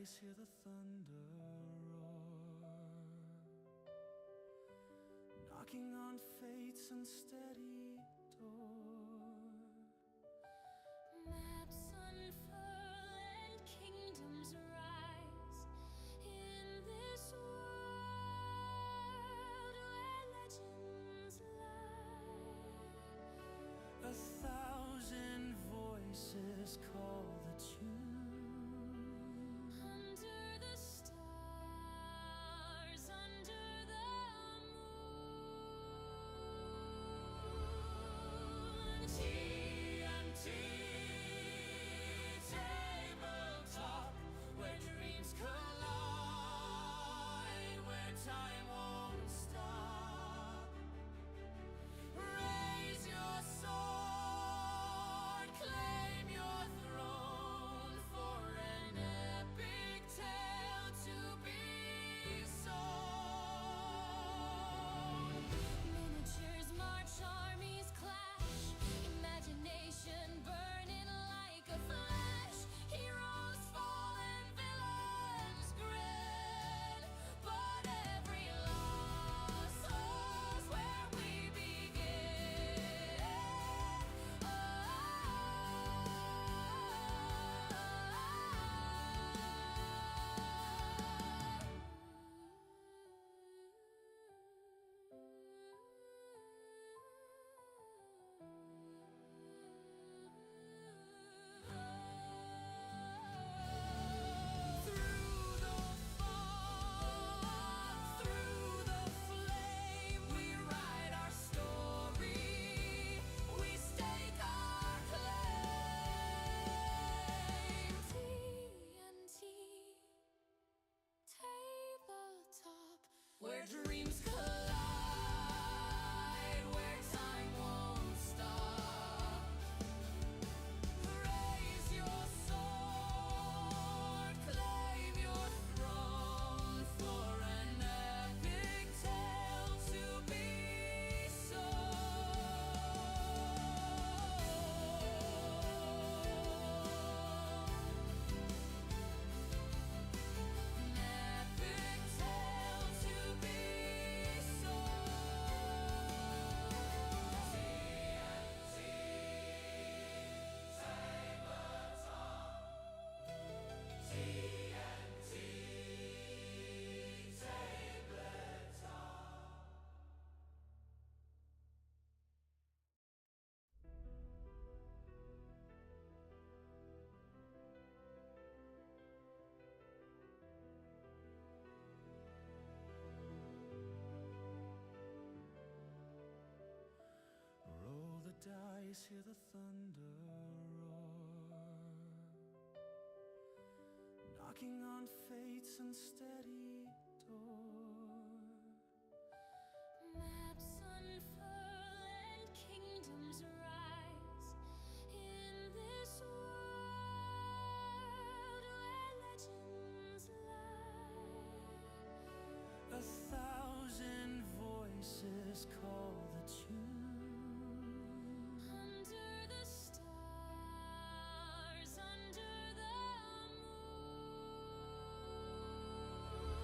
dice, hear the thunder roar, knocking on fate's unsteady door. Maps unfurl and kingdoms rise in this world where legends lie. 1,000 voices call the tune. Under the stars, under the moon. TNT tabletop, where dreams collide, where time won't stop. Raise your sword, claim your throne, for an epic tale to be sown. Miniatures march, armies clash, imagination burning like a flash. Heroes fall and villains grin, but every loss holds where we begin. Through the fog, through the flame, we write our story, we stake our claim. TNT tabletop, Where dreams collide, where time won't stop. Raise your sword, claim your throne, for an epic tale to be sown. An epic tale to be sown. TNT tabletop. TNT tabletop. Roll the dice, hear the thunder roar, knocking on fate's unsteady door. maps unfurl and kingdoms rise in this world where legends lie. 1,000 voices call the tune. Under the stars, under the moon.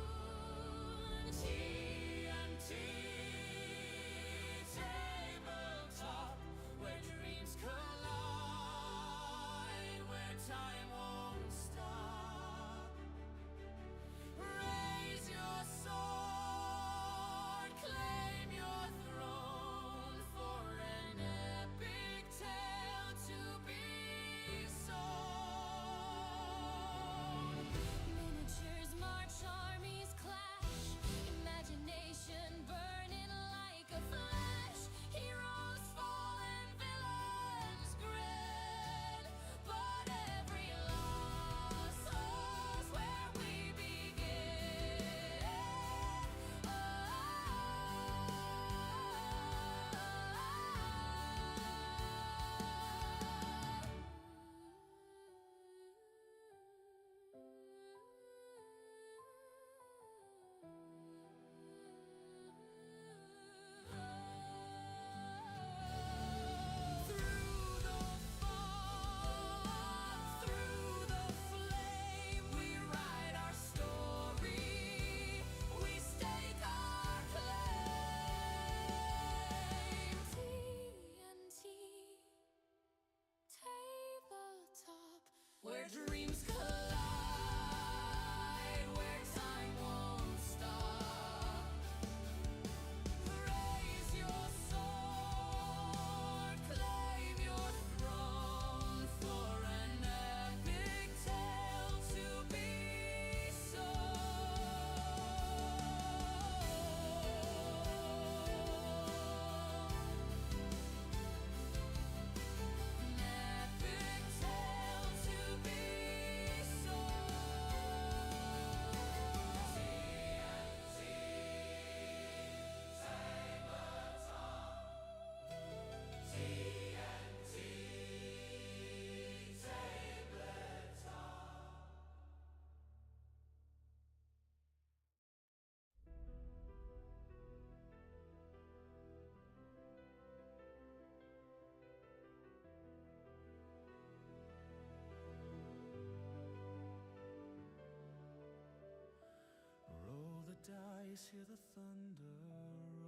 skies hear the thunder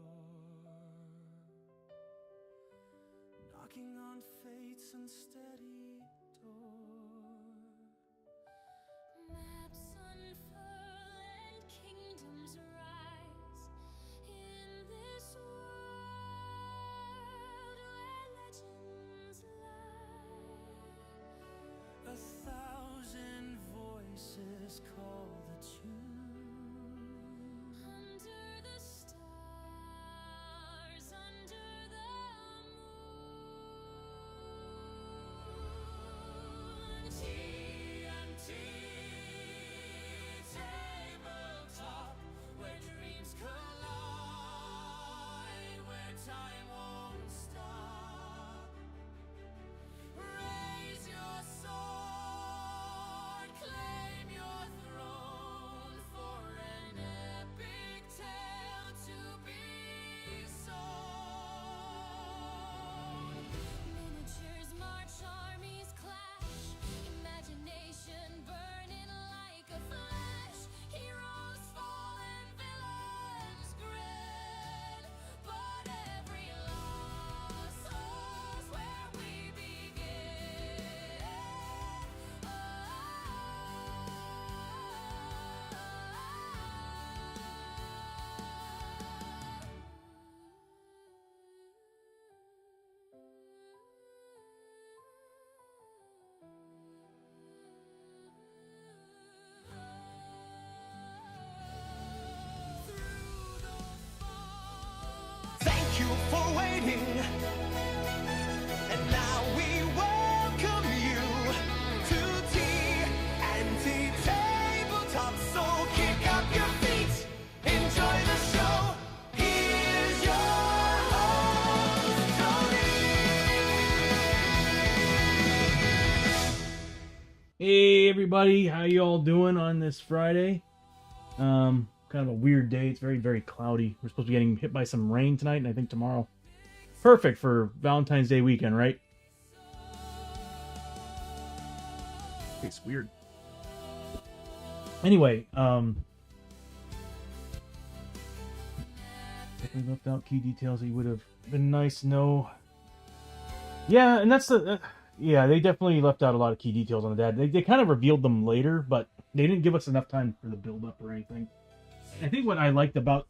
roar, knocking on fate's unsteady door. Maps unfurl and kingdoms rise in this world where legends lie. 1,000 voices call the tune. Under the stars, under the moon. TNT tabletop, where dreams collide, where time won't stop. Raise your sword, claim your throne, for an epic tale to be sown. Miniatures march, armies clash, imagination burning like a flash. Heroes fall and villains grin, but every loss holds where we begin. Thank you for waiting, and now we welcome you to TNT Tabletop. So kick up your feet, enjoy the show. Here's your host, Tony. Hey everybody, how you all doing on this Friday? Kind of a weird day. It's very, very cloudy. We're supposed to be getting hit by some rain tonight, and I think tomorrow. Perfect for Valentine's Day weekend, right? It's weird. Anyway, if we left out key details, it would have been nice to know. Yeah, and that's the... yeah, they definitely left out a lot of key details on the dad. They kind of revealed them later, but they didn't give us enough time for the build-up or anything. I think what I liked about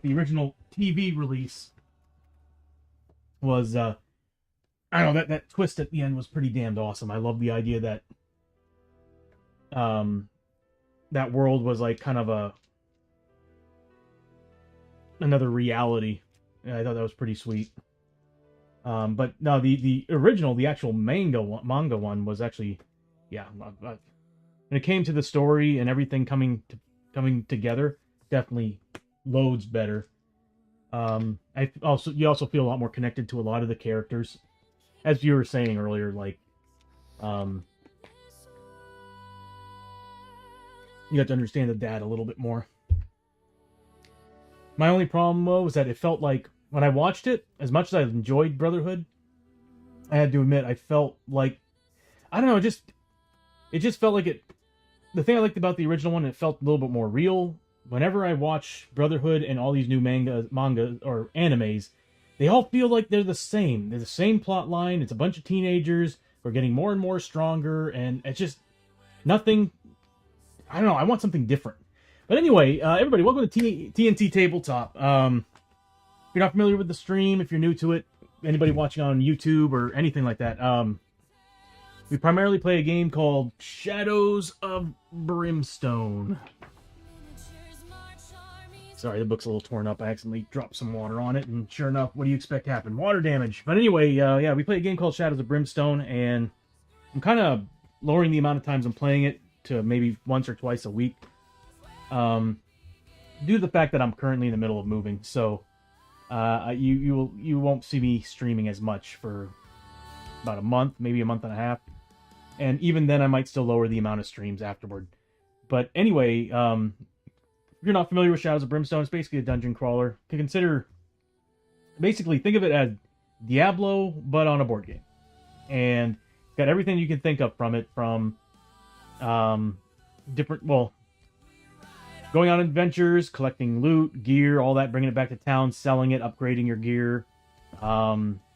the original TV release was, I don't know, that twist at the end was pretty damned awesome. I love the idea that that world was like kind of another reality. And I thought that was pretty sweet. But no, the original, the actual manga one was actually, yeah. When it came to the story and everything coming together, definitely loads better. You also feel a lot more connected to a lot of the characters, as you were saying earlier. Like, you got to understand the dad a little bit more. My only problem though was that it felt like when I watched it, as much as I enjoyed Brotherhood, I had to admit I felt like, I don't know, it just felt like it. The thing I liked about the original one, it felt a little bit more real. Whenever I watch Brotherhood and all these new manga or animes, they all feel like they're the same. They're the same plot line. It's a bunch of teenagers who are getting more and more stronger, and it's just nothing. I don't know. I want something different. But anyway, everybody, welcome to TNT Tabletop. If you're not familiar with the stream, if you're new to it, anybody watching on YouTube or anything like that, we primarily play a game called Shadows of Brimstone. Sorry, the book's a little torn up. I accidentally dropped some water on it, and sure enough, what do you expect happened? Water damage. But anyway, yeah, we play a game called Shadows of Brimstone, and I'm kind of lowering the amount of times I'm playing it to maybe once or twice a week. Due to the fact that I'm currently in the middle of moving, so you won't see me streaming as much for about a month, maybe a month and a half. And even then, I might still lower the amount of streams afterward. But anyway, if you're not familiar with Shadows of Brimstone, it's basically a dungeon crawler. To consider, basically, think of it as Diablo, but on a board game. And it's got everything you can think of from it, from different, well, going on adventures, collecting loot, gear, all that, bringing it back to town, selling it, upgrading your gear.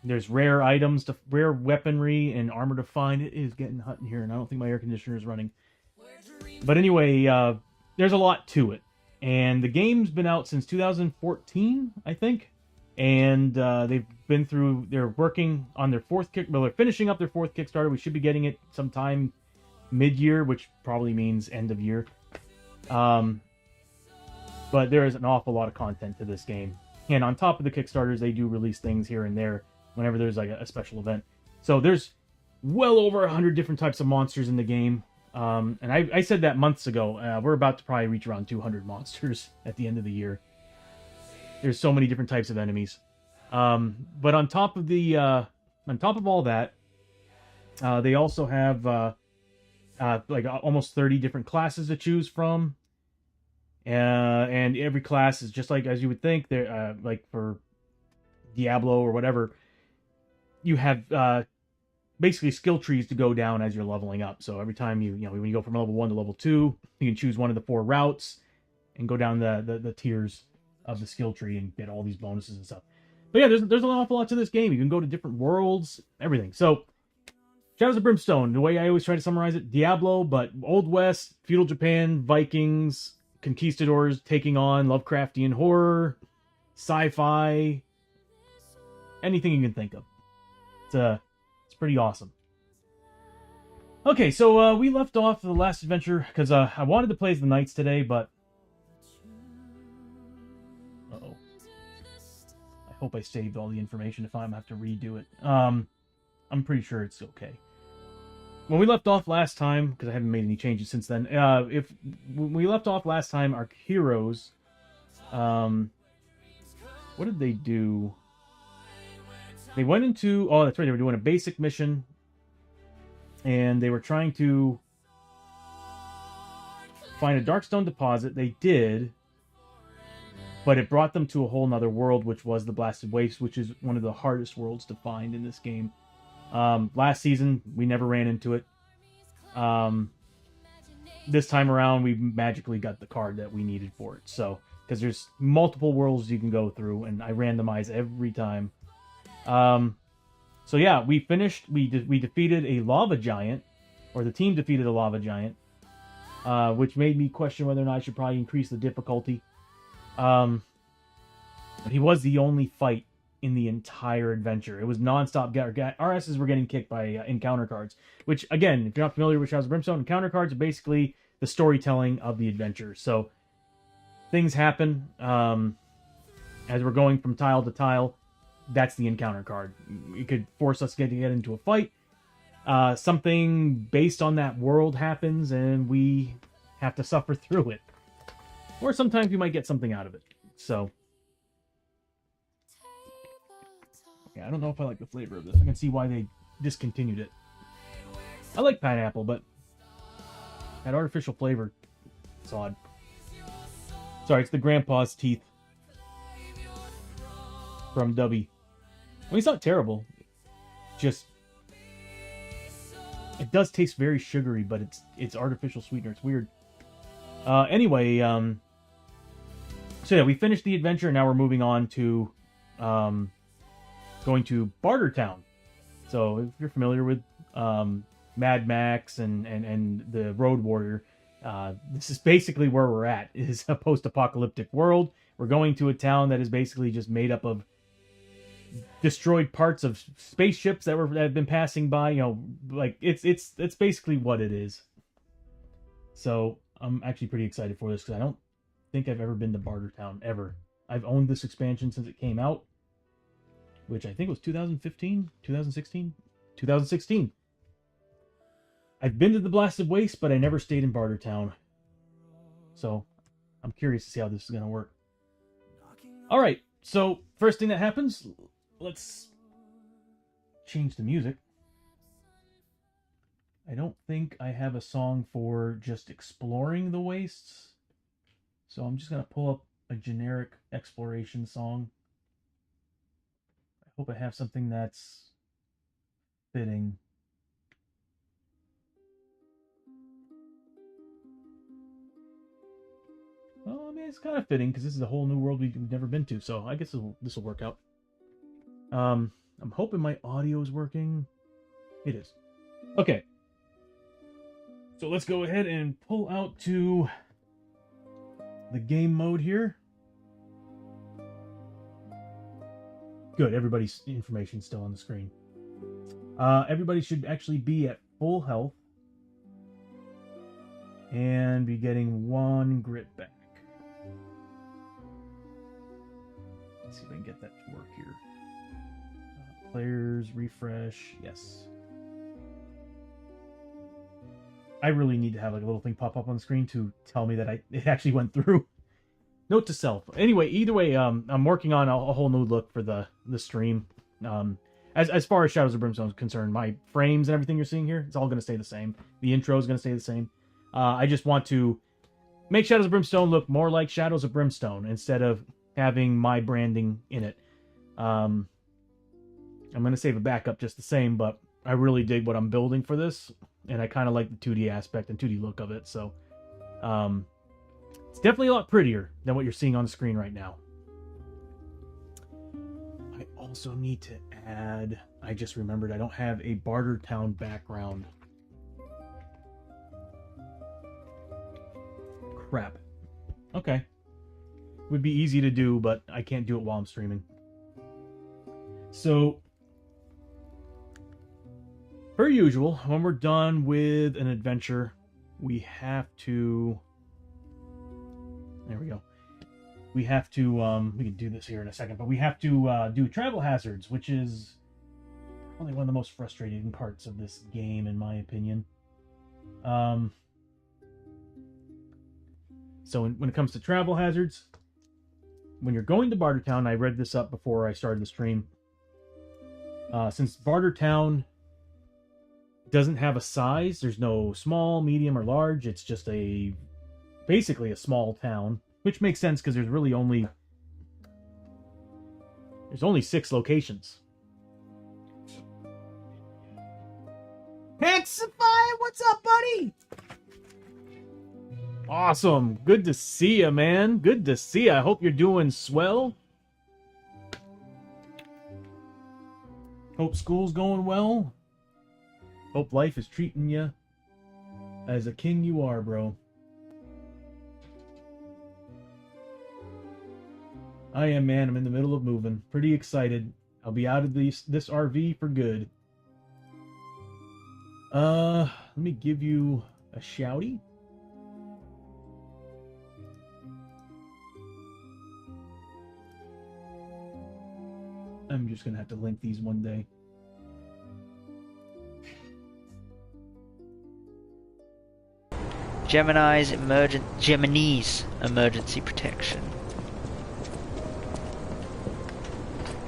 There's rare items, rare weaponry and armor to find. It is getting hot in here, and I don't think my air conditioner is running. But anyway, there's a lot to it. And the game's been out since 2014, I think. And they're working on their fourth they're finishing up their fourth Kickstarter. We should be getting it sometime mid-year, which probably means end of year. But there is an awful lot of content to this game. And on top of the Kickstarters, they do release things here and there whenever there's like a special event. So there's well over 100 different types of monsters in the game. And I said that months ago. We're about to probably reach around 200 monsters at the end of the year. There's so many different types of enemies. But on top of all that, they also have like almost 30 different classes to choose from. And every class is just like as you would think. They're like for Diablo or whatever, you have basically skill trees to go down as you're leveling up. So every time when you go from level 1 to level 2, you can choose one of the 4 routes and go down the tiers of the skill tree and get all these bonuses and stuff. But yeah, there's an awful lot to this game. You can go to different worlds, everything. So Shadows of Brimstone, the way I always try to summarize it, Diablo, but Old West, feudal Japan, Vikings, conquistadors taking on Lovecraftian horror, sci-fi, anything you can think of. It's pretty awesome. Okay, so we left off the last adventure because I wanted to play as the Knights today, but uh-oh. I hope I saved all the information if I'm have to redo it. I'm pretty sure it's okay. When we left off last time, because I haven't made any changes since then, when we left off last time, our heroes, what did they do? They went into, oh, that's right, they were doing a basic mission, and they were trying to find a Darkstone deposit. They did, but it brought them to a whole nother world, which was the Blasted Waste, which is one of the hardest worlds to find in this game. Last season, we never ran into it. This time around, we magically got the card that we needed for it. So, because there's multiple worlds you can go through, and I randomize every time. So yeah, we finished. We defeated a lava giant, or the team defeated a lava giant, which made me question whether or not I should probably increase the difficulty. But he was the only fight in the entire adventure. It was non-stop. Our asses were getting kicked by encounter cards, which, again, if you're not familiar with Shadows of Brimstone, encounter cards are basically the storytelling of the adventure. So things happen as we're going from tile to tile. That's the encounter card. It could force us to get into a fight. Something based on that world happens, and we have to suffer through it. Or sometimes you might get something out of it. So yeah, I don't know if I like the flavor of this. I can see why they discontinued it. I like pineapple, but that artificial flavor, it's odd. Sorry, it's the grandpa's teeth from Dubby. I mean, it's not terrible. Just, it does taste very sugary, but it's artificial sweetener. It's weird. Anyway, so yeah, we finished the adventure, and now we're moving on to going to Barter Town. So if you're familiar with Mad Max and the Road Warrior, this is basically where we're at. It is a post-apocalyptic world. We're going to a town that is basically just made up of destroyed parts of spaceships that have been passing by. Like it's basically what it is. So I'm actually pretty excited for this because I don't think I've ever been to Barter Town ever. I've owned this expansion since it came out, which I think was 2015, 2016, 2016. I've been to the Blasted Waste, but I never stayed in Barter Town. So I'm curious to see how this is going to work. All right, so first thing that happens, let's change the music. I don't think I have a song for just exploring the wastes. So I'm just going to pull up a generic exploration song. I hope I have something that's fitting. I mean, it's kind of fitting because this is a whole new world we've never been to, so I guess this will work out. I'm hoping my audio is working. It is. Okay. So let's go ahead and pull out to the game mode here. Good, everybody's information's still on the screen. Everybody should actually be at full health and be getting 1 grit back. Let's see if I can get that to work here. Players, refresh, yes. I really need to have like a little thing pop up on the screen to tell me that it actually went through. Note to self. Anyway, either way, I'm working on a whole new look for the stream. As far as Shadows of Brimstone is concerned, my frames and everything you're seeing here, it's all going to stay the same. The intro is going to stay the same. I just want to make Shadows of Brimstone look more like Shadows of Brimstone instead of having my branding in it. I'm going to save a backup just the same, but I really dig what I'm building for this, and I kind of like the 2D aspect and 2D look of it, so it's definitely a lot prettier than what you're seeing on the screen right now. I also need to add, I just remembered I don't have a Barter Town background. Crap. Okay. Would be easy to do, but I can't do it while I'm streaming. So, per usual, when we're done with an adventure, we have to... There we go. We have to, we can do this here in a second, but we have to do travel hazards, which is probably one of the most frustrating parts of this game, in my opinion. So when it comes to travel hazards, when you're going to Barter Town, I read this up before I started the stream. Since Barter Town doesn't have a size, there's no small, medium, or large. It's just basically a small town, which makes sense because there's really only 6 locations. Hexify, what's up, buddy? Awesome. Good to see you, man. Good to see you. I hope you're doing swell. Hope school's going well. Hope life is treating you as a king you are, bro. I am, man. I'm in the middle of moving. Pretty excited. I'll be out of this RV for good. Let me give you a shouty. I'm just gonna have to link these one day. Gemini's emergency protection.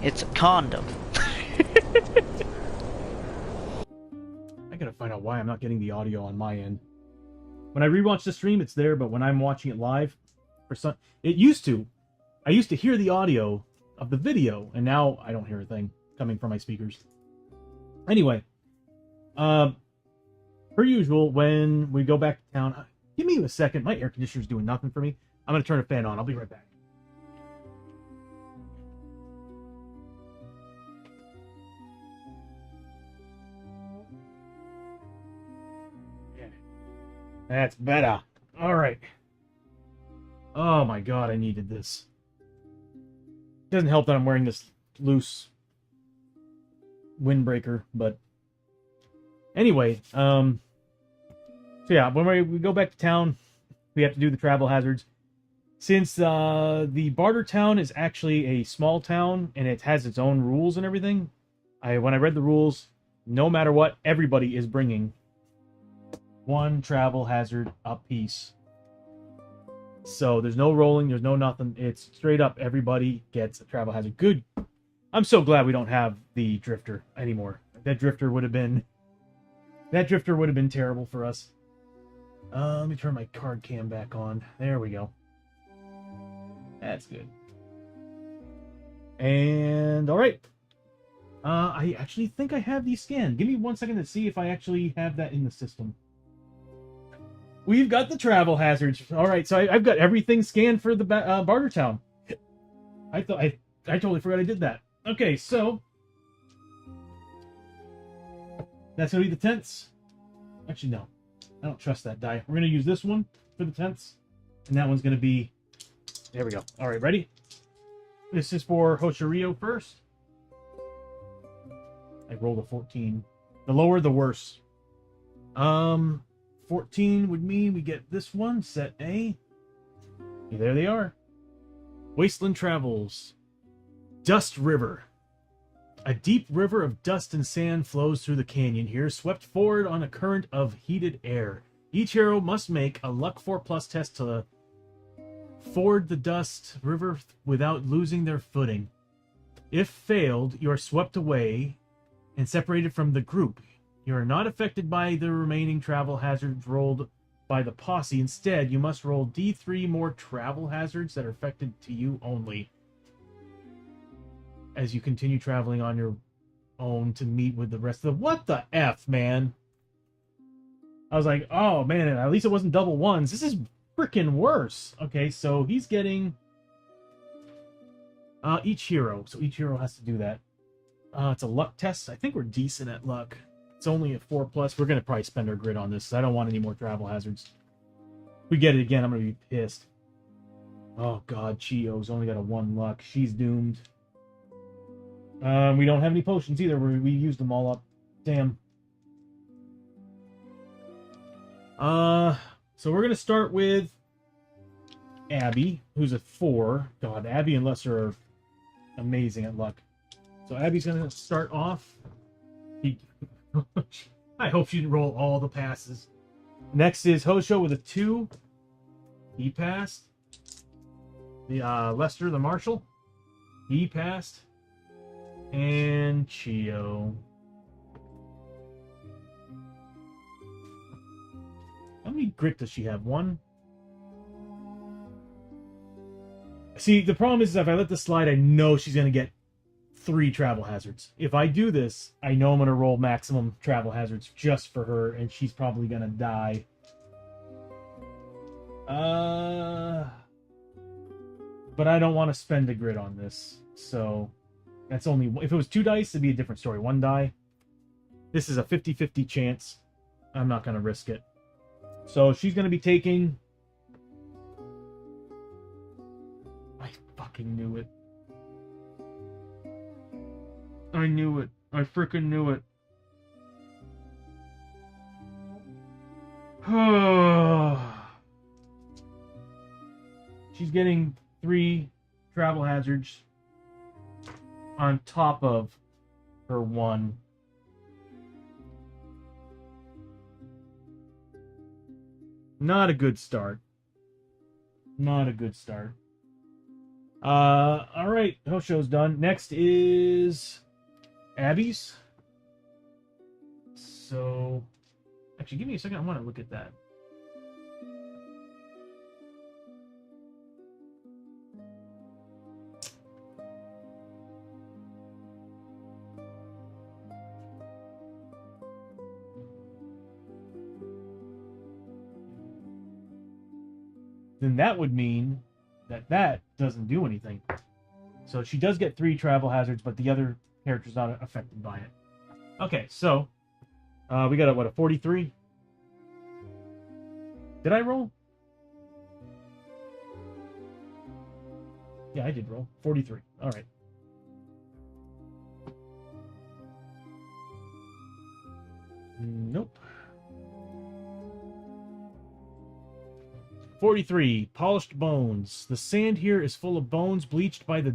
It's a condom. I gotta find out why I'm not getting the audio on my end. When I rewatch the stream, it's there, but when I'm watching it live, I used to hear the audio of the video, and now I don't hear a thing coming from my speakers. Anyway, per usual, when we go back to town, give me a second. My air conditioner's doing nothing for me. I'm gonna turn a fan on. I'll be right back. That's better. All right. Oh my god, I needed this. Doesn't help that I'm wearing this loose windbreaker, but anyway, so yeah, when we go back to town, we have to do the travel hazards. Since the Barter Town is actually a small town and it has its own rules and everything, when I read the rules, no matter what, everybody is bringing 1 travel hazard apiece. So there's no rolling, there's no nothing. It's straight up everybody gets a travel hazard. Good. I'm so glad we don't have the drifter anymore. That drifter would have been terrible for us. Let me turn my card cam back on. There we go. That's good. And all right. I actually think I have these scanned. Give me 1 second to see if I actually have that in the system. We've got the travel hazards. All right, so I've got everything scanned for the Barter Town. I totally forgot I did that. Okay, so that's gonna be the tents. Actually, no, I don't trust that die. We're gonna use this one for the tents, and that one's gonna be. There we go. All right, ready? This is for Hoshirio first. I rolled a 14. The lower, the worse. 14 would mean we get this one, set A. There they are. Wasteland Travels. Dust River. A deep river of dust and sand flows through the canyon here, swept forward on a current of heated air. Each hero must make a Luck 4+ test to ford the dust river without losing their footing. If failed, you are swept away and separated from the group. You are not affected by the remaining travel hazards rolled by the posse. Instead, you must roll D3 more travel hazards that are affected to you only as you continue traveling on your own to meet with the rest of the... What the F, man? I was like, oh, man, at least it wasn't double ones. This is freaking worse. Okay, so he's getting... each hero. So each hero has to do that. It's a luck test. I think we're decent at luck. It's only a 4+. We're going to probably spend our grid on this. I don't want any more travel hazards. If we get it again, I'm going to be pissed. Oh, God. Chio's only got a 1 luck. She's doomed. We don't have any potions either. We used them all up. Damn. So we're going to start with Abby, who's a 4. God, Abby and Lesser are amazing at luck. So Abby's going to start off. I hope she didn't roll all the passes. Next is Hosho with a 2. He passed. The Lester, the Marshal. He passed. And Chio. How many grit does she have? 1? See, the problem is if I let this slide, I know she's going to get 3 travel hazards. If I do this, I know I'm going to roll maximum travel hazards just for her, and she's probably going to die. But I don't want to spend a grid on this, so that's only... If it was 2 dice, it'd be a different story. 1 die. This is a 50-50 chance. I'm not going to risk it. So she's going to be taking... I fucking knew it. I knew it. I freaking knew it. She's getting 3 travel hazards on top of her 1. Not a good start. Not a good start. Alright, Hosho's done. Next is Abby's. So, actually, give me a second. I want to look at that. Then that would mean that that doesn't do anything. So she does get 3 travel hazards, but the other character's not affected by it. Okay, so we got a 43? Did I roll? Yeah, I did roll. 43. All right. Nope. 43. Polished bones. The sand here is full of bones bleached by the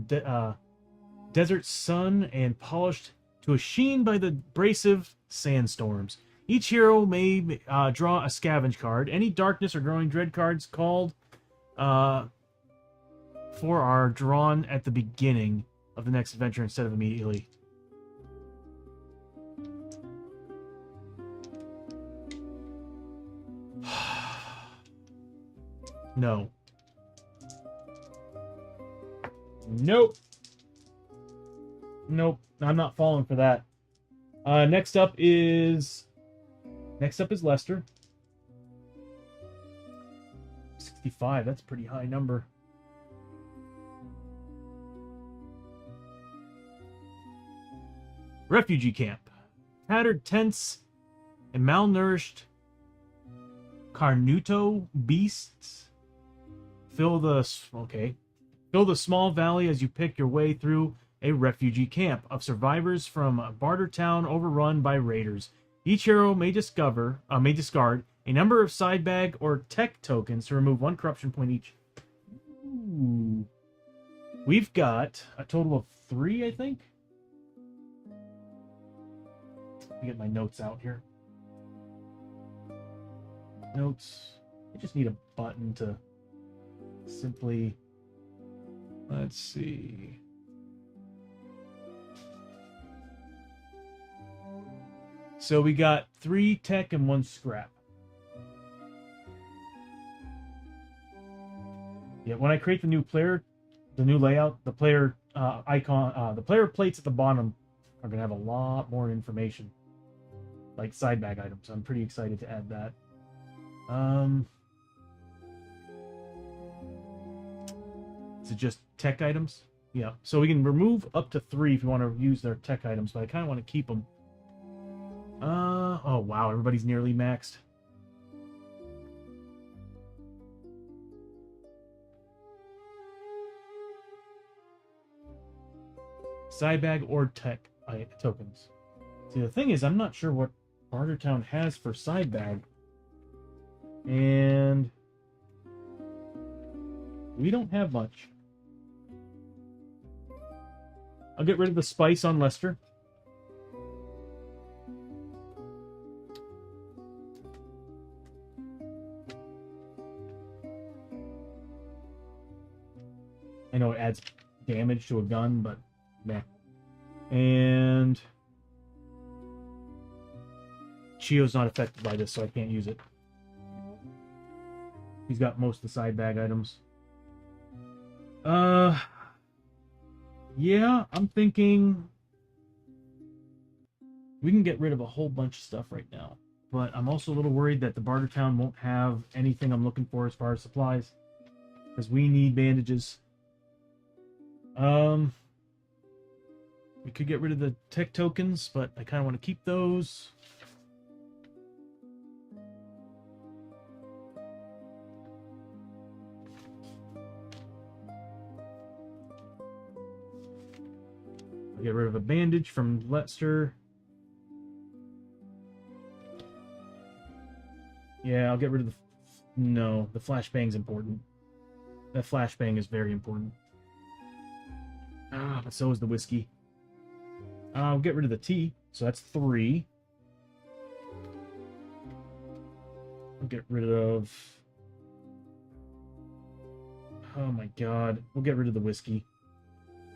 desert sun and polished to a sheen by the abrasive sandstorms. Each hero may draw a scavenge card. Any darkness or growing dread cards called for are drawn at the beginning of the next adventure instead of immediately. No. Nope. Nope. I'm not falling for that. Next up is Lester. 65. That's a pretty high number. Refugee camp. Tattered tents and malnourished Carnuto beasts fill the small valley as you pick your way through a refugee camp of survivors from Barter Town overrun by raiders. Each hero may discard a number of side bag or tech tokens to remove 1 corruption point each. Ooh. We've got a total of 3, I think. Let me get my notes out here. Notes. I just need a button to simply... Let's see. So we got 3 tech and 1 scrap. Yeah, when I create the new layout, the player icon, the player plates at the bottom are going to have a lot more information. Like side bag items. I'm pretty excited to add that. Is it just tech items? Yeah. So we can remove up to 3 if you want to use their tech items, but I kind of want to keep them. Oh wow, everybody's nearly maxed. Side bag or tech tokens. See, the thing is, I'm not sure what Barter Town has for side bag. And we don't have much. I'll get rid of the spice on Lester. I know it adds damage to a gun, but meh. And Chio's not affected by this, so I can't use it. He's got most of the side bag items. Yeah, I'm thinking we can get rid of a whole bunch of stuff right now. But I'm also a little worried that the Barter Town won't have anything I'm looking for as far as supplies. Because we need bandages. We could get rid of the tech tokens, but I kind of want to keep those. I'll get rid of a bandage from Lester. Yeah, I'll get rid of the... No, the flashbang's important. That flashbang is very important. But so is the whiskey. I'll get rid of the tea, so that's 3. I'll get rid of... Oh my god. We'll get rid of the whiskey.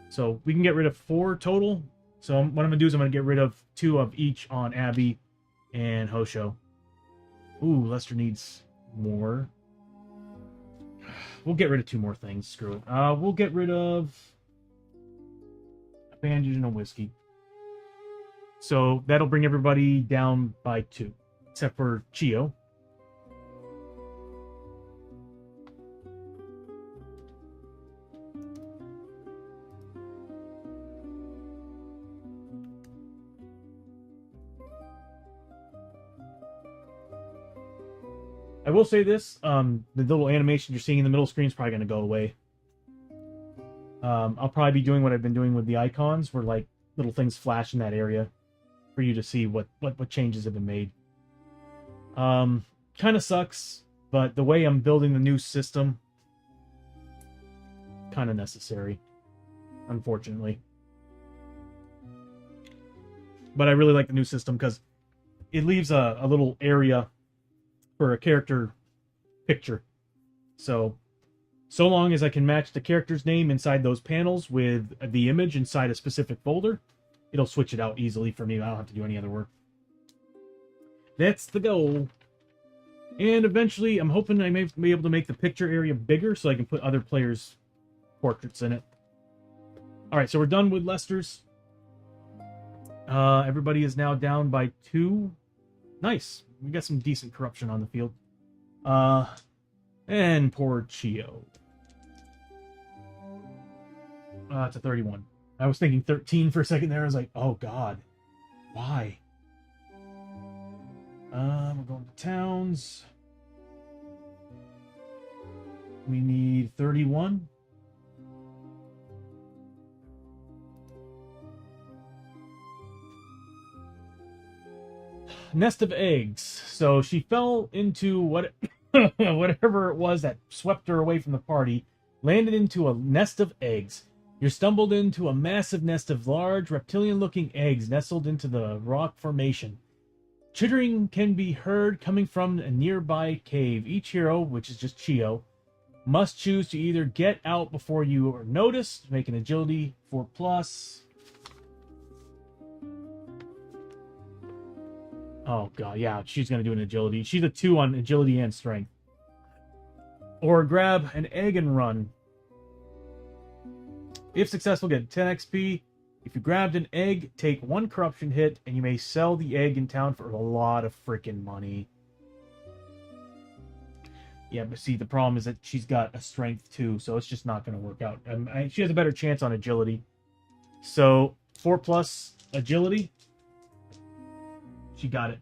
So we can get rid of 4 total. So what I'm going to do is I'm going to get rid of 2 of each on Abby and Hosho. Ooh, Lester needs more. We'll get rid of 2 more things. Screw it. We'll get rid of a bandage and a whiskey. So that'll bring everybody down by 2. Except for Chio. I will say this, the little animation you're seeing in the middle screen is probably going to go away. I'll probably be doing what I've been doing with the icons, where like little things flash in that area for you to see what changes have been made. Kind of sucks, but the way I'm building the new system, kind of necessary, unfortunately. But I really like the new system because it leaves a little area for a character picture. So long as I can match the character's name inside those panels with the image inside a specific folder, it'll switch it out easily for me. I don't have to do any other work. That's the goal. And eventually, I'm hoping I may be able to make the picture area bigger so I can put other players' portraits in it. Alright, so we're done with Lester's. Everybody is now down by 2. Nice. We got some decent corruption on the field. And poor Chio. It's a 31. I was thinking 13 for a second there. I was like, oh god. Why? We're going to towns. We need 31. Nest of eggs. So she fell into what whatever it was that swept her away from the party, landed into a nest of eggs. You stumbled into a massive nest of large reptilian-looking eggs nestled into the rock formation. Chittering can be heard coming from a nearby cave. Each hero, which is just Chio, must choose to either get out before you are noticed, make an agility 4+. Oh god, yeah, she's gonna do an agility. She's a 2 on agility and strength. Or grab an egg and run. If successful, get 10 XP. If you grabbed an egg, take 1 corruption hit, and you may sell the egg in town for a lot of freaking money. Yeah, but see, the problem is that she's got a strength too, so it's just not going to work out. She has a better chance on agility. So 4+ agility. She got it.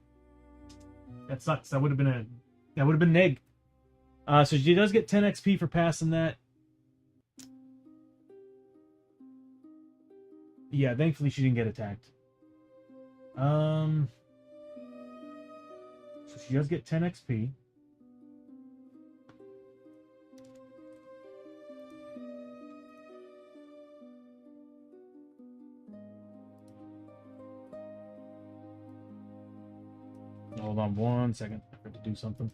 That sucks. That would have been an egg. So she does get 10 XP for passing that. Yeah, thankfully she didn't get attacked. So she does get 10 XP. Hold on 1 second. I have to do something.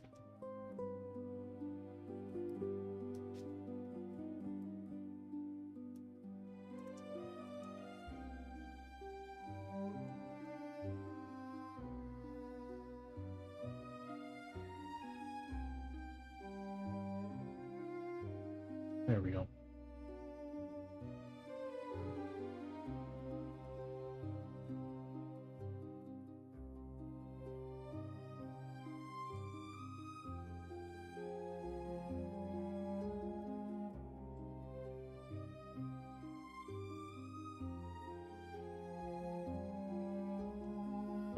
There we go.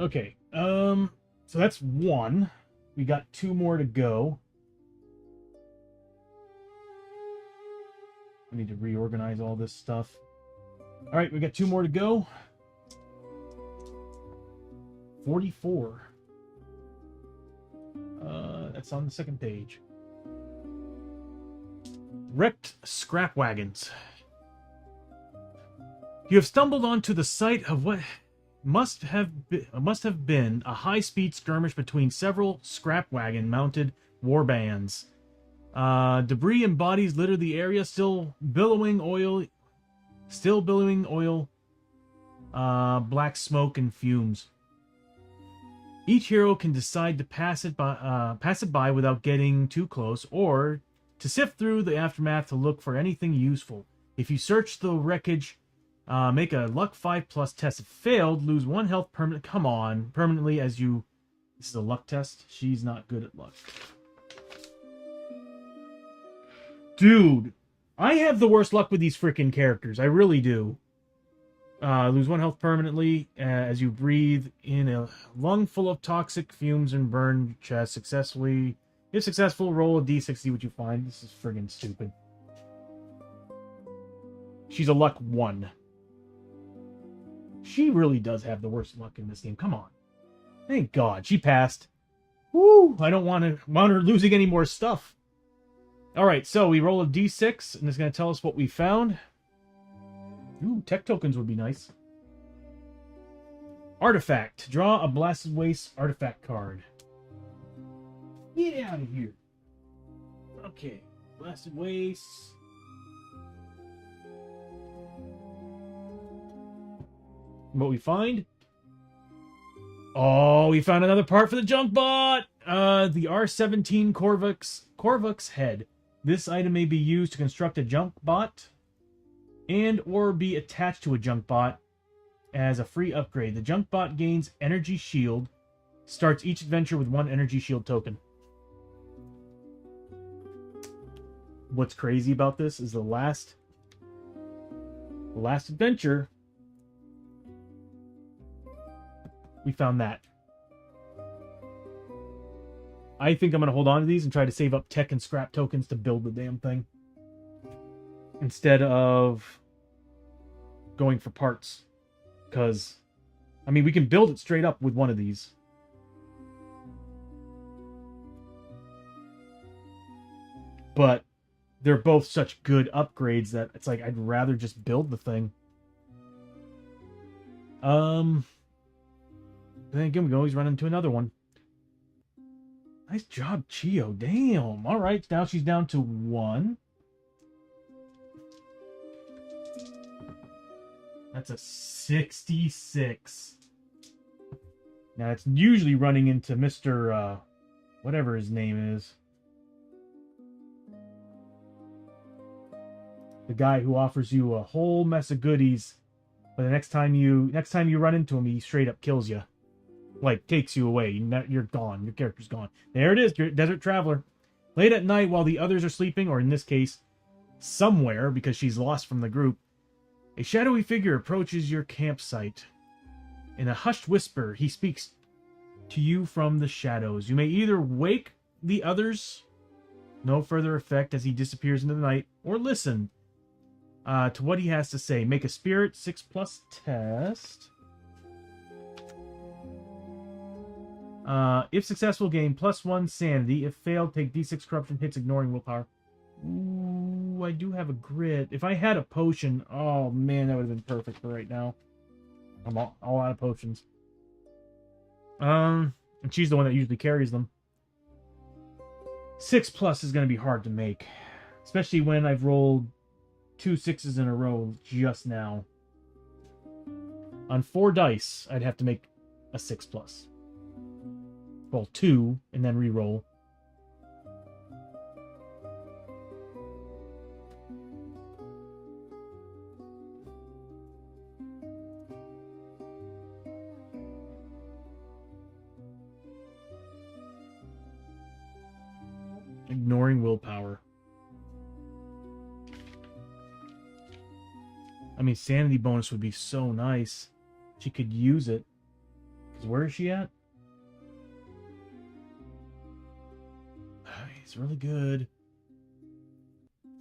Okay, so that's 1. We got 2 more to go. I need to reorganize all this stuff. All right, we got 2 more to go. 44. That's on the second page. Wrecked scrap wagons. You have stumbled onto the site of what must have been a high-speed skirmish between several scrap wagon-mounted warbands. Debris and bodies litter the area, still billowing oil, black smoke and fumes. Each hero can decide to pass it by without getting too close, or to sift through the aftermath to look for anything useful. If you search the wreckage, make a luck 5+ test. If failed, lose 1 health permanently as you... This is a luck test. She's not good at luck. Dude, I have the worst luck with these freaking characters. I really do. Lose 1 health permanently as you breathe in a lung full of toxic fumes and burn chest successfully. If successful, roll a d6, see what you find. This is friggin' stupid. She's a luck 1. She really does have the worst luck in this game. Come on. Thank God. She passed. Woo! I don't want her losing any more stuff. Alright, so we roll a d6, and it's going to tell us what we found. Ooh, tech tokens would be nice. Artifact. Draw a Blasted Waste artifact card. Get out of here. Okay. Blasted Waste. What we find? Oh, we found another part for the junk bot! The R17 Korvux head. This item may be used to construct a junk bot and or be attached to a junk bot as a free upgrade. The junk bot gains energy shield. Starts each adventure with 1 energy shield token. what's crazy about this is the last adventure, we found that. I think I'm going to hold on to these and try to save up tech and scrap tokens to build the damn thing, instead of going for parts. Because, I mean, we can build it straight up with one of these. But they're both such good upgrades that it's like I'd rather just build the thing. Then again, we can always run into another one. Nice job, Chio. Damn. All right, now she's down to 1. That's a 66. Now, it's usually running into Mr. Whatever his name is. The guy who offers you a whole mess of goodies, but the next time you run into him, he straight up kills you. Like, takes you away. You're gone. Your character's gone. There it is, Desert Traveler. Late at night while the others are sleeping, or in this case, somewhere, because she's lost from the group, a shadowy figure approaches your campsite. In a hushed whisper, he speaks to you from the shadows. You may either wake the others, no further effect as he disappears into the night, or listen to what he has to say. Make a spirit 6+ test. If successful, gain +1 sanity. If failed, take D6 corruption hits, ignoring willpower. Ooh, I do have a grit. If I had a potion, oh man, that would have been perfect for right now. I'm all out of potions. And she's the one that usually carries them. 6+ is going to be hard to make, especially when I've rolled 2 6s in a row just now. On 4 dice, I'd have to make a 6+. Roll 2 and then re-roll. Ignoring willpower. I mean, sanity bonus would be so nice. She could use it. Because where is she at? It's really good.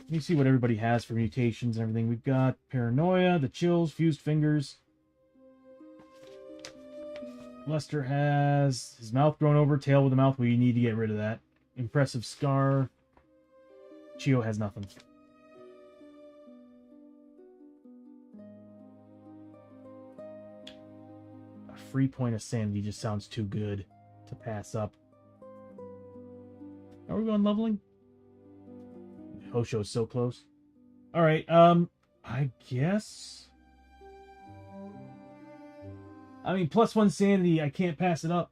Let me see what everybody has for mutations and everything. We've got Paranoia, the Chills, Fused Fingers. Lester has his mouth grown over, tail with a mouth. Well, you need to get rid of that. Impressive Scar. Chio has nothing. A free point of sanity just sounds too good to pass up. Are we going leveling? Hosho's so close. Alright, I guess. I mean, +1 sanity, I can't pass it up.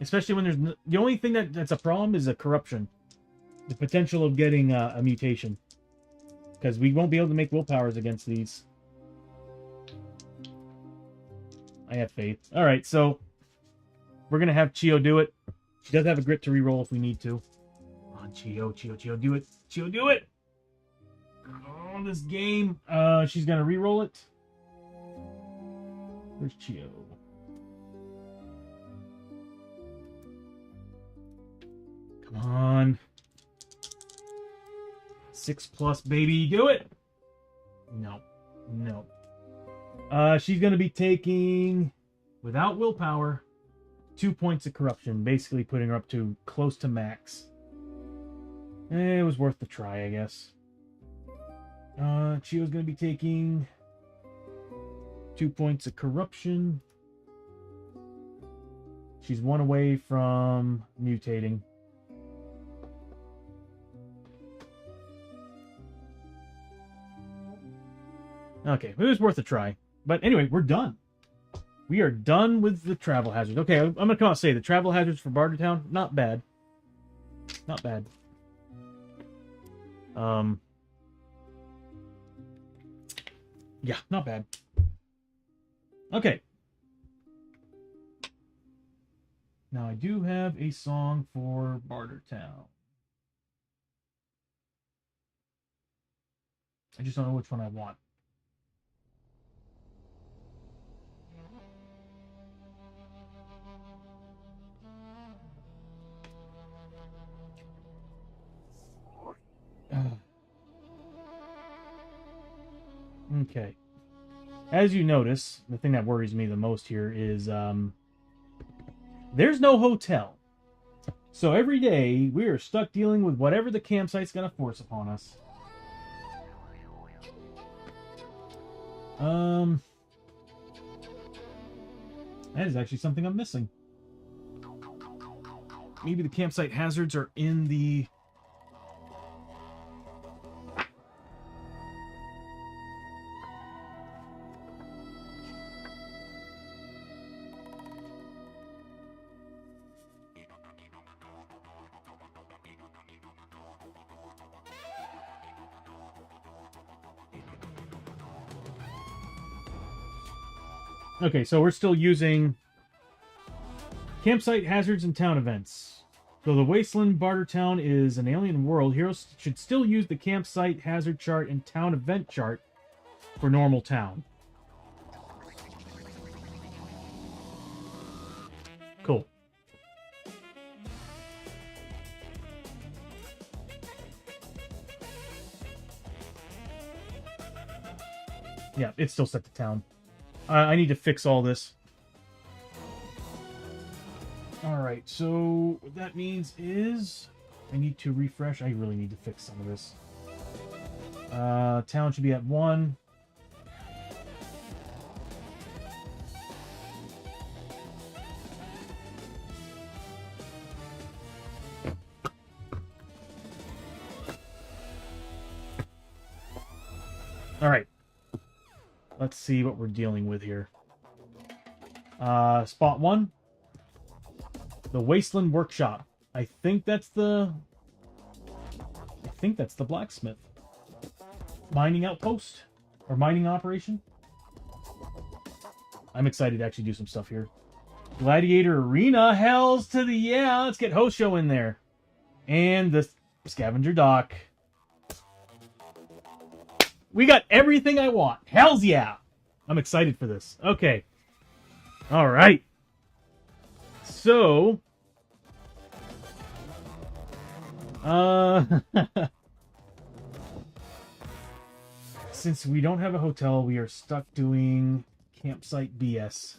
Especially when there's... The only thing that's a problem is a corruption. The potential of getting a mutation. Because we won't be able to make willpowers against these. I have faith. Alright, so... We're going to have Chio do it. She does have a grit to reroll if we need to. Come on, Chio, do it. Chio, do it! Oh, this game. She's going to reroll it. Where's Chio? Come on. 6+, baby. Do it! No. She's going to be taking, without willpower, 2 points of corruption, basically putting her up to close to max. It was worth the try, I guess. Chio's going to be taking 2 points of corruption. She's 1 away from mutating. Okay, it was worth a try. But anyway, we're done. We are done with the travel hazards. Okay, I'm going to come out and say the travel hazards for Barter Town, not bad. Not bad. Yeah, not bad. Okay. Now I do have a song for Barter Town. I just don't know which one I want. Okay. As you notice, the thing that worries me the most here is there's no hotel. So every day we are stuck dealing with whatever the campsite's going to force upon us. That is actually something I'm missing. Maybe the campsite hazards are in the... Okay, so we're still using campsite hazards and town events. Though the Wasteland Barter Town is an alien world, heroes should still use the campsite hazard chart and town event chart for normal town. Cool. Yeah, it's still set to town. I need to fix all this. Alright, so what that means is I need to refresh. I really need to fix some of this. Town should be at 1. Alright. Let's see what we're dealing with here. Spot 1. The Wasteland Workshop. I think that's the blacksmith. Mining outpost? Or mining operation? I'm excited to actually do some stuff here. Gladiator Arena. Hells to the yeah. Let's get Host Show in there. And the Scavenger Dock. We got everything I want. Hells yeah. I'm excited for this. Okay. All right. So, since we don't have a hotel, we are stuck doing campsite BS.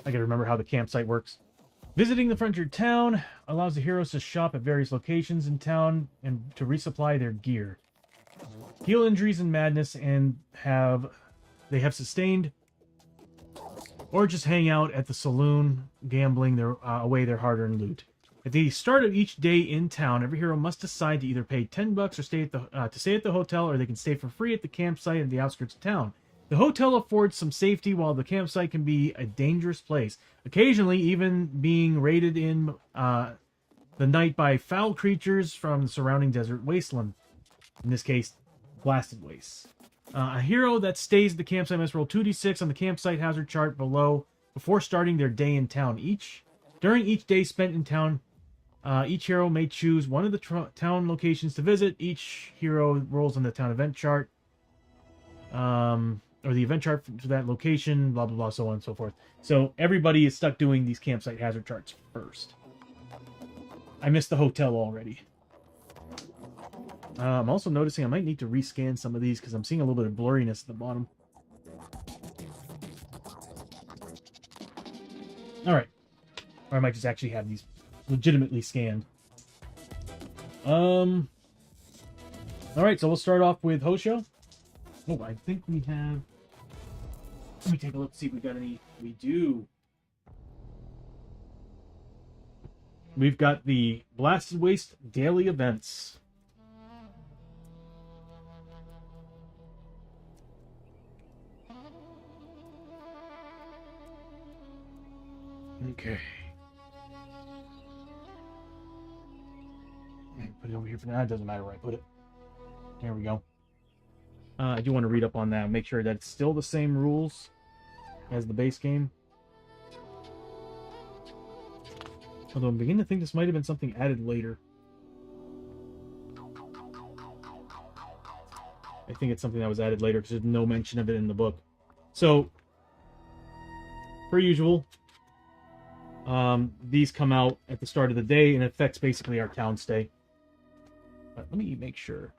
I gotta remember how the campsite works. Visiting the frontier town allows the heroes to shop at various locations in town and to resupply their gear. Heal injuries and madness and they have sustained, or just hang out at the saloon, gambling away their hard-earned loot. At the start of each day in town, every hero must decide to either pay $10 or stay at the hotel, or they can stay for free at the campsite at the outskirts of town. The hotel affords some safety, while the campsite can be a dangerous place, occasionally even being raided in the night by foul creatures from the surrounding desert wasteland. In this case, blasted wastes. A hero that stays at the campsite must roll 2d6 on the campsite hazard chart below before starting their day in town. During each day spent in town, each hero may choose one of the town locations to visit. Each hero rolls on the town event chart. Or the event chart for that location, blah, blah, blah, so on and so forth. So everybody is stuck doing these campsite hazard charts first. I missed the hotel already. I'm also noticing I might need to rescan some of these because I'm seeing a little bit of blurriness at the bottom. Alright. Or I might just actually have these legitimately scanned. Alright, so we'll start off with Hosho. Oh, I think we have... Let me take a look, see if we got any. We do. We've got the Blasted Waste daily events. Okay. Put it over here for now. It doesn't matter where I put it. There we go. I do want to read up on that, make sure that it's still the same rules as the base game. Although I'm beginning to think this might have been something added later. I think it's something that was added later because there's no mention of it in the book. So, per usual, these come out at the start of the day and it affects basically our town stay. But let me make sure.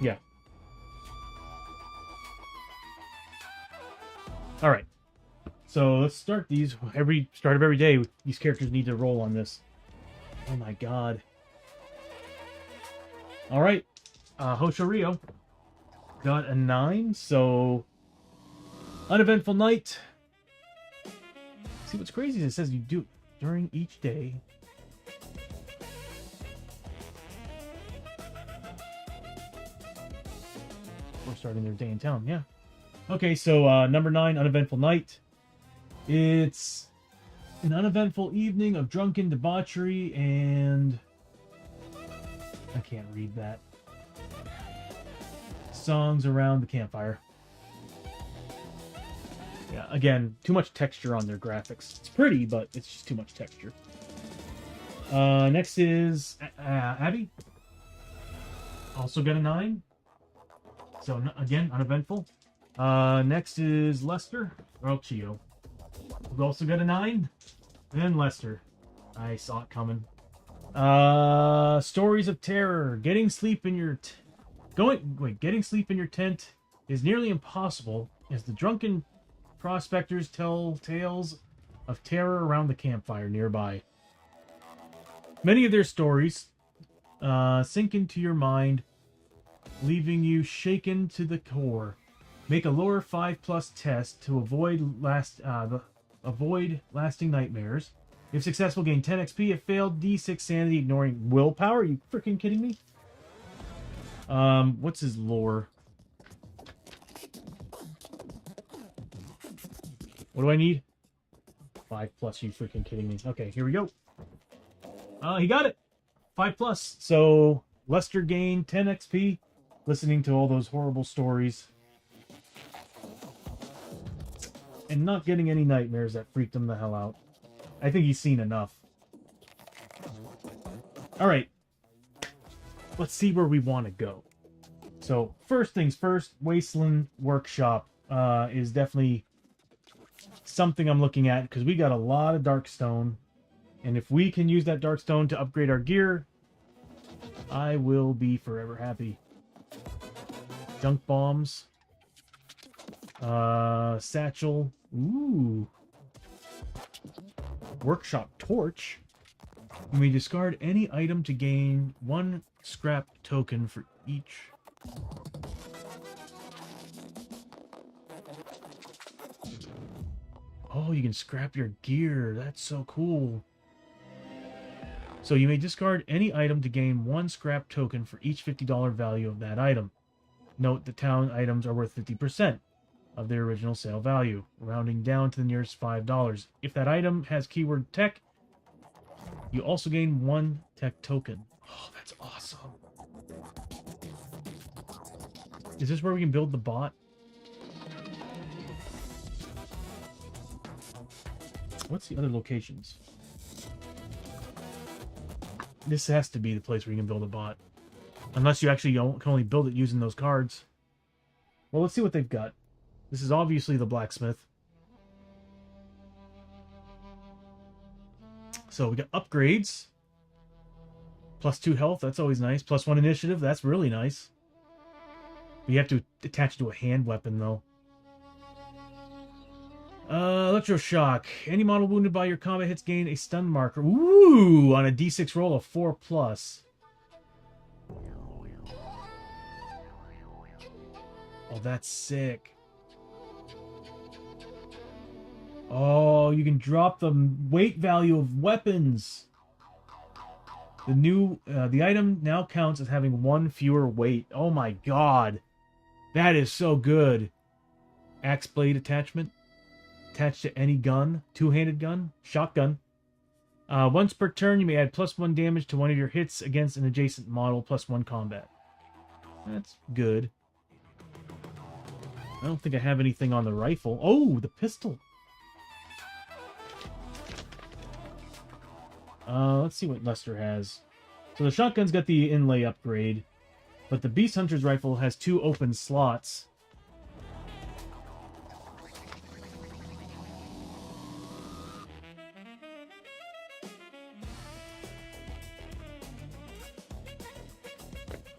Yeah. All right. So let's start these. Start of every day, these characters need to roll on this. Oh my god. All right. Hosho Rio got a 9. So uneventful night. See, what's crazy is it says you do it during each day. We're starting their day in town, yeah. Okay, so number 9, uneventful night. It's an uneventful evening of drunken debauchery and... I can't read that. Songs around the campfire. Yeah, again, too much texture on their graphics. It's pretty, but it's just too much texture. Next is Abby. Also got a 9. So, again, uneventful. Next is Lester. Or Chio. We've also got a 9. And Lester. I saw it coming. Stories of terror. Getting sleep in your... Getting sleep in your tent is nearly impossible as the drunken prospectors tell tales of terror around the campfire nearby. Many of their stories sink into your mind, leaving you shaken to the core. Make a lower 5+ test to avoid lasting nightmares. If successful, gain 10 XP. If failed, D6 sanity, ignoring willpower. Are you freaking kidding me? What's his lore? What do I need? 5+, you freaking kidding me. Okay, here we go. He got it. 5+. So, Lester gained 10 XP. Listening to all those horrible stories. And not getting any nightmares that freaked him the hell out. I think he's seen enough. Alright. Let's see where we want to go. So, first things first, Wasteland Workshop is definitely something I'm looking at, because we got a lot of Darkstone. And if we can use that Darkstone to upgrade our gear, I will be forever happy. Junk bombs. Satchel. Ooh. Workshop torch. You may discard any item to gain 1 scrap token for each. Oh, you can scrap your gear. That's so cool. So you may discard any item to gain 1 scrap token for each $50 value of that item. Note the town items are worth 50% of their original sale value, rounding down to the nearest $5. If that item has keyword tech, you also gain 1 tech token. Oh, that's awesome. Is this where we can build the bot? What's the other locations? This has to be the place where you can build a bot. Unless you actually can only build it using those cards. Well, let's see what they've got. This is obviously the blacksmith. So we got upgrades. +2 health, that's always nice. +1 initiative, that's really nice. But you have to attach to a hand weapon, though. Electroshock. Any model wounded by your combat hits gain a stun marker. Ooh, on a D6 roll of 4+. Oh, that's sick. Oh, you can drop the weight value of weapons. The item now counts as having 1 fewer weight. Oh my god. That is so good. Axe blade attachment. Attached to any gun. 2-handed gun. Shotgun. Once per turn, you may add +1 damage to one of your hits against an adjacent model, +1 combat. That's good. I don't think I have anything on the rifle. Oh, the pistol. Let's see what Lester has. So the shotgun's got the inlay upgrade, but the Beast Hunter's rifle has 2 open slots.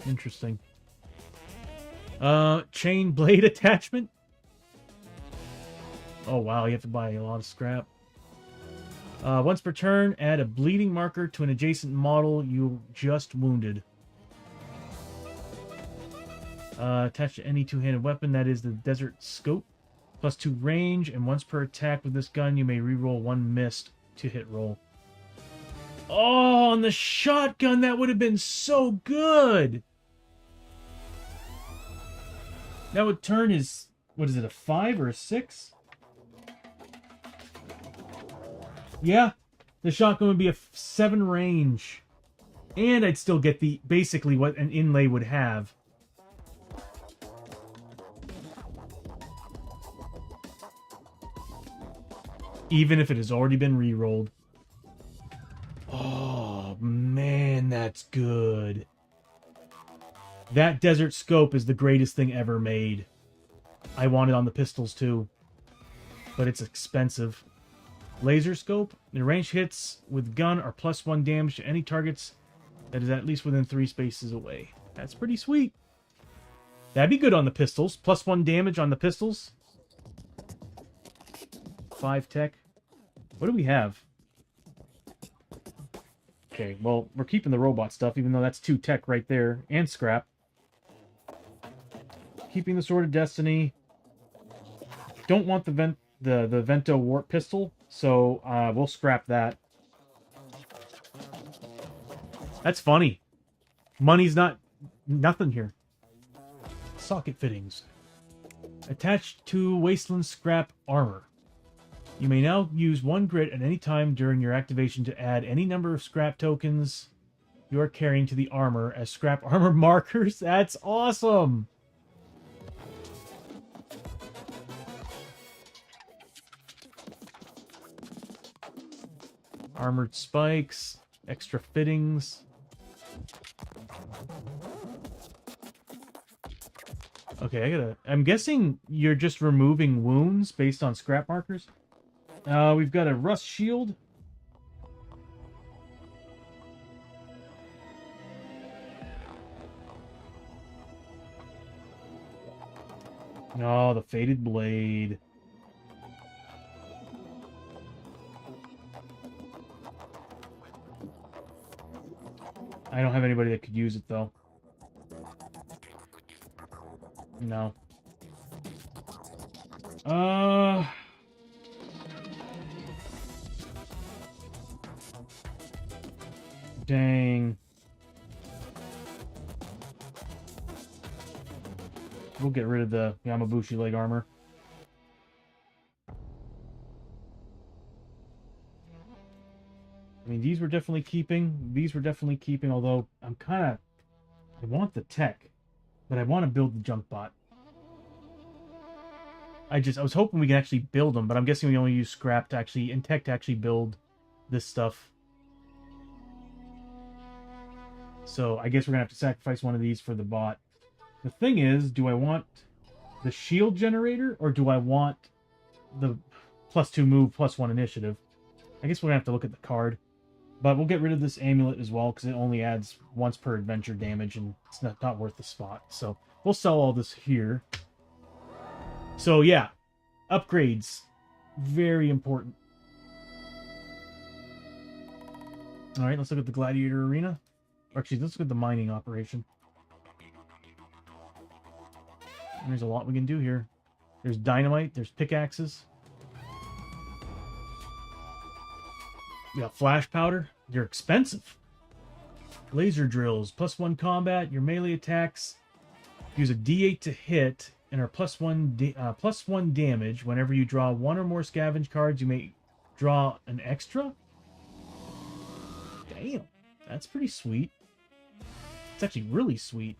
Interesting. Chain blade attachment. Oh wow, you have to buy a lot of scrap. Once per turn, add a bleeding marker to an adjacent model you just wounded. Attached to any two-handed weapon, that is the Desert Scope. +2 range, and once per attack with this gun, you may reroll 1 missed to hit roll. Oh, on the shotgun, that would have been so good! That would turn his... What is it, a 5 or a 6? Yeah, the shotgun would be a 7 range. And I'd still get the basically what an inlay would have. Even if it has already been re-rolled. Oh, man, that's good. That Desert Scope is the greatest thing ever made. I want it on the pistols, too. But it's expensive. Laser Scope. The range hits with gun are +1 damage to any targets that is at least within 3 spaces away. That's pretty sweet. That'd be good on the pistols. +1 damage on the pistols. 5 tech. What do we have? Okay, well, we're keeping the robot stuff, even though that's 2 tech right there. And scrap. Keeping the Sword of Destiny. Don't want the Vento Warp Pistol, so we'll scrap that. That's funny. Money's nothing here. Socket fittings. Attached to Wasteland Scrap Armor. You may now use 1 grit at any time during your activation to add any number of scrap tokens you are carrying to the armor as scrap armor markers. That's awesome! Armored spikes, extra fittings. Okay, I'm guessing you're just removing wounds based on scrap markers. We've got a rust shield. Oh, the faded blade. I don't have anybody that could use it, though. No. Dang. We'll get rid of the Yamabushi leg armor. I mean, these we're definitely keeping. These we're definitely keeping, although I'm kind of... I want the tech, but I want to build the junk bot. I was hoping we could actually build them, but I'm guessing we only use scrap to actually... and tech to actually build this stuff. So I guess we're going to have to sacrifice one of these for the bot. The thing is, do I want the shield generator, or do I want the +2 move, +1 initiative? I guess we're going to have to look at the card. But we'll get rid of this amulet as well, because it only adds once per adventure damage, and it's not worth the spot. So we'll sell all this here. So yeah, upgrades. Very important. Alright, let's look at the Gladiator Arena. Or actually, let's look at the mining operation. And there's a lot we can do here. There's dynamite, there's pickaxes. You got flash powder. They're expensive. Laser drills. +1 combat. Your melee attacks use a D8 to hit and are +1 damage. Whenever you draw 1 or more scavenge cards, you may draw an extra. Damn, that's pretty sweet. It's actually really sweet.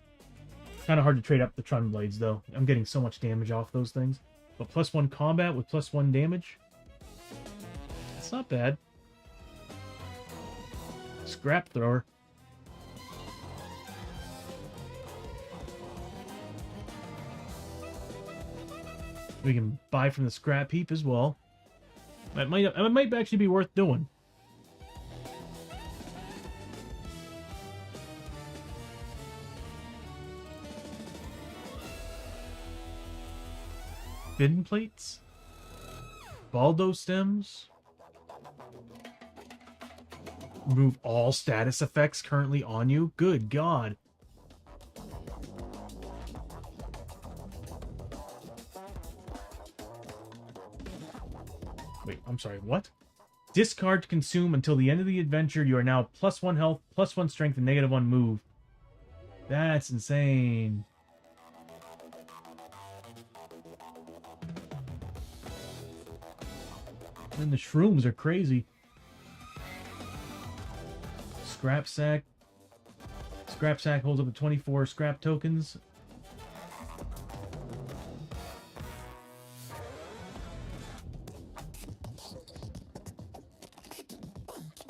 Kind of hard to trade up the Trun Blades, though. I'm getting so much damage off those things. But +1 combat with +1 damage? That's not bad. Scrap Thrower. We can buy from the scrap heap as well. It might actually be worth doing. Fin plates? Baldo stems? Remove all status effects currently on you? Good God. Wait, I'm sorry, what? Discard to consume until the end of the adventure. You are now +1 health, +1 strength, and -1 move. That's insane. And the shrooms are crazy. Scrap sack. Scrap sack holds up to 24 scrap tokens.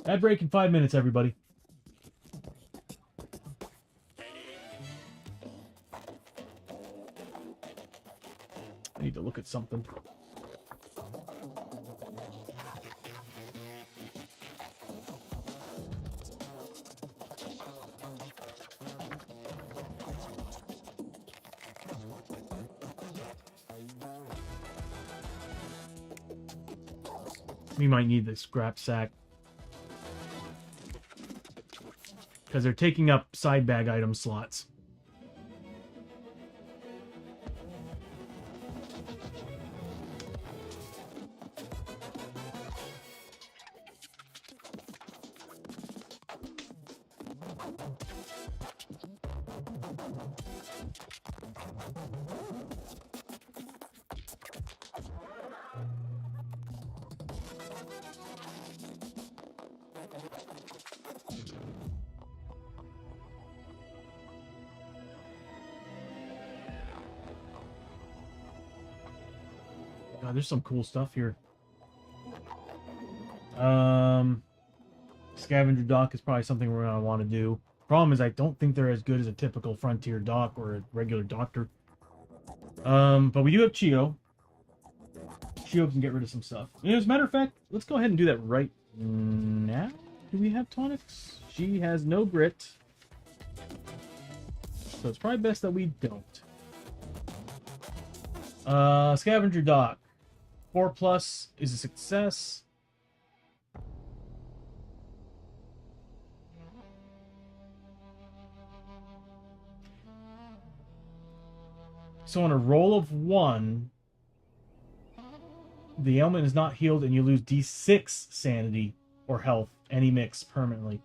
Ad break in 5 minutes, everybody. I need to look at something. We might need the scrap sack. Because they're taking up side bag item slots. God, there's some cool stuff here. Scavenger dock is probably something we're gonna want to do. Problem is, I don't think they're as good as a typical Frontier dock or a regular doctor. But we do have Chio. Chio can get rid of some stuff. And as a matter of fact, let's go ahead and do that right now. Do we have tonics? She has no grit. So it's probably best that we don't. Scavenger dock. 4+ is a success. So on a roll of 1, the ailment is not healed and you lose D6 sanity or health, any mix, permanently.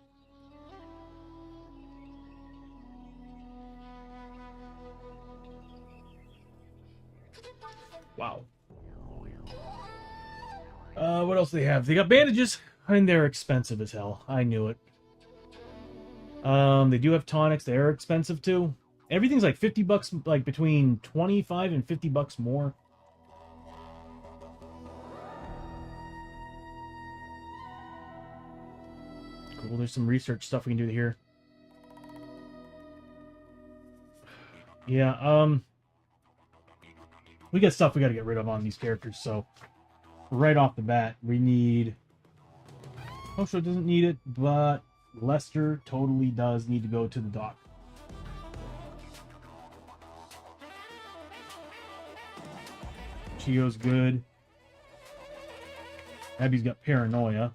Wow. What else do they have? They got bandages, and they're expensive as hell. I knew it. They do have tonics. They are expensive too. Everything's like $50, like between 25 and $50 more. Cool. There's some research stuff we can do here. Yeah. We got stuff we got to get rid of on these characters, so. Right off the bat, we need... Osho doesn't need it, but Lester totally does need to go to the dock. Chio's good. Abby's got paranoia.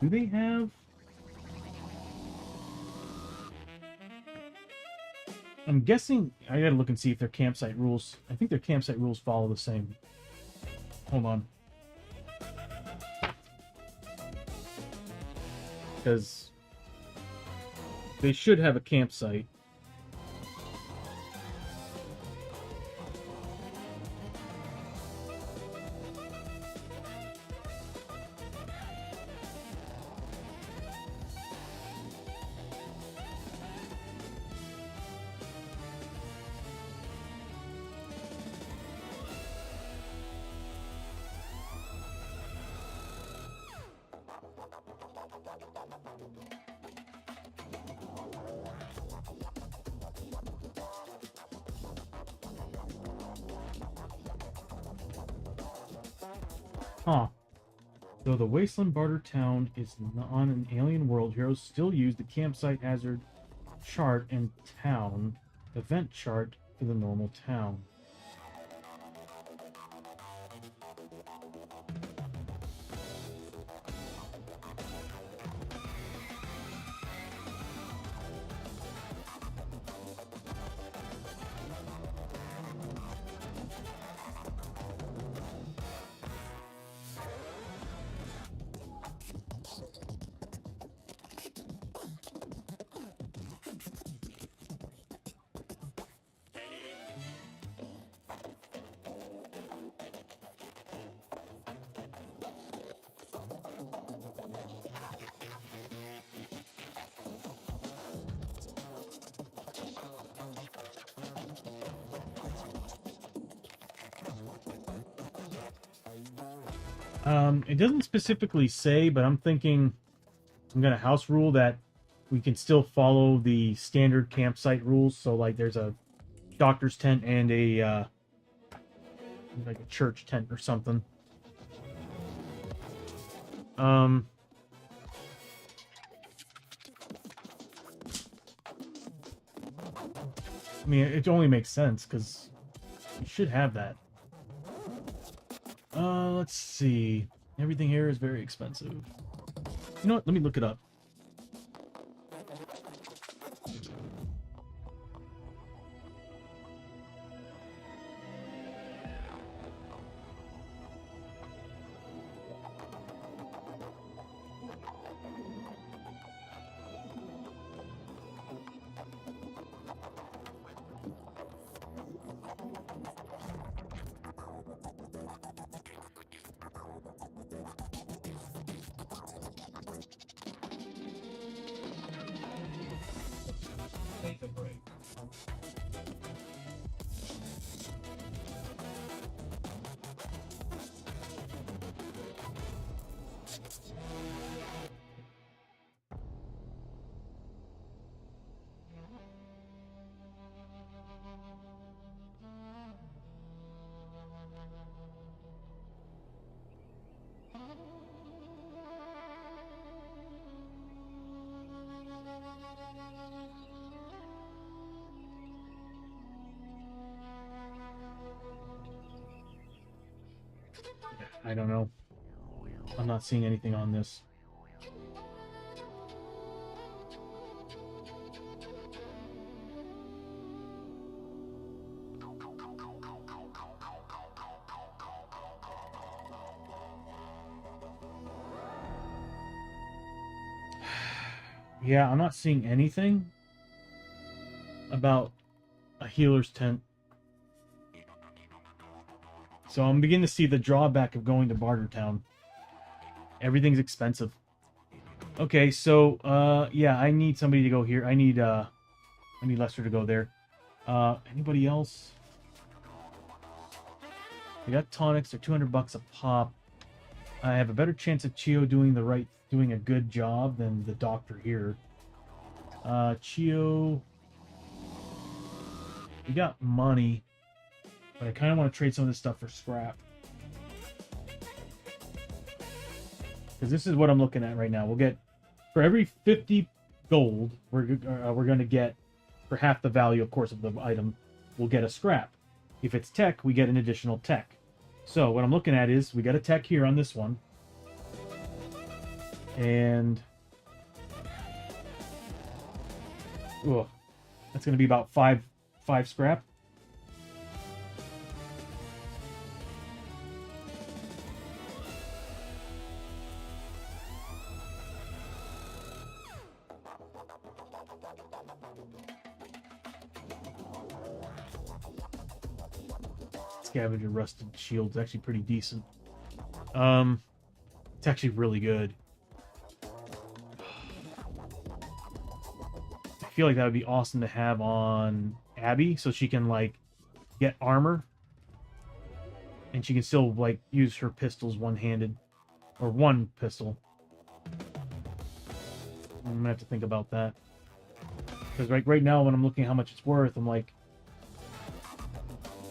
Do they have... I'm guessing... I gotta look and see if their campsite rules... I think their campsite rules follow the same. Hold on. Because they should have a campsite. Huh. Though the wasteland Barter Town is on an alien world, heroes still use the campsite hazard chart and town event chart for the normal town. It doesn't specifically say, but I'm thinking I'm gonna house rule that we can still follow the standard campsite rules. So like there's a doctor's tent and a like a church tent or something. I mean, it only makes sense because you should have that. Let's see. Everything here is very expensive. You know what? Let me look it up. Take a break. I don't know. I'm not seeing anything on this. Yeah, I'm not seeing anything about a healer's tent. So I'm beginning to see the drawback of going to Barter Town. Everything's expensive. Okay, so yeah, I need somebody to go here. I need Lester to go there. Anybody else? We got tonics, they're $200 a pop. I have a better chance of Chio doing a good job than the doctor here. Chio, we got money, but I kind of want to trade some of this stuff for scrap. Because this is what I'm looking at right now. We'll get, for every 50 gold, we're going to get, for half the value, of course, of the item, we'll get a scrap. If it's tech, we get an additional tech. So what I'm looking at is, we got a tech here on this one. And ugh, that's going to be about five scrap. Scavenger rusted shield's actually pretty decent. It's actually really good. I feel like that would be awesome to have on Abby, so she can like get armor, and she can still like use her pistols one-handed, or one pistol. I'm gonna have to think about that, because right now when I'm looking at how much it's worth, I'm like,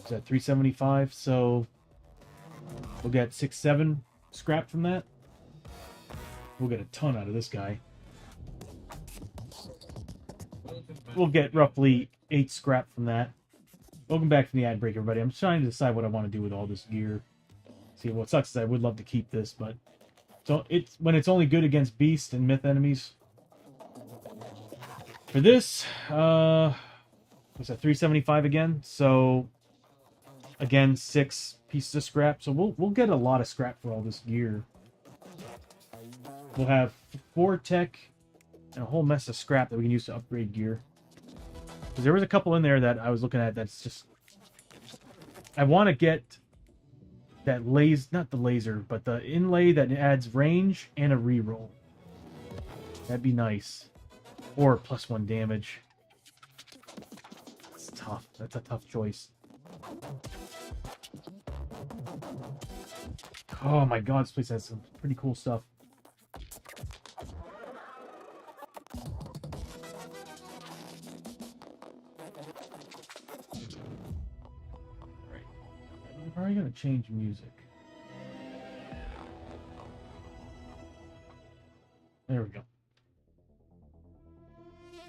is that 375? So we'll get 6, 7 scrap from that. We'll get a ton out of this guy. We'll get roughly 8 scrap from that. Welcome back from the ad break, everybody. I'm trying to decide what I want to do with all this gear. See, what sucks is I would love to keep this, but so it's when it's only good against beast and myth enemies. For this, what's that? 375 again. So again, 6 pieces of scrap. So we'll get a lot of scrap for all this gear. We'll have 4 tech and a whole mess of scrap that we can use to upgrade gear. Because there was a couple in there that I was looking at that's just... I want to get that laser... Not the laser, but the inlay that adds range and a reroll. That'd be nice. Or +1 damage. It's tough. That's a tough choice. Oh my god, this place has some pretty cool stuff. How are you going to change music? There we go.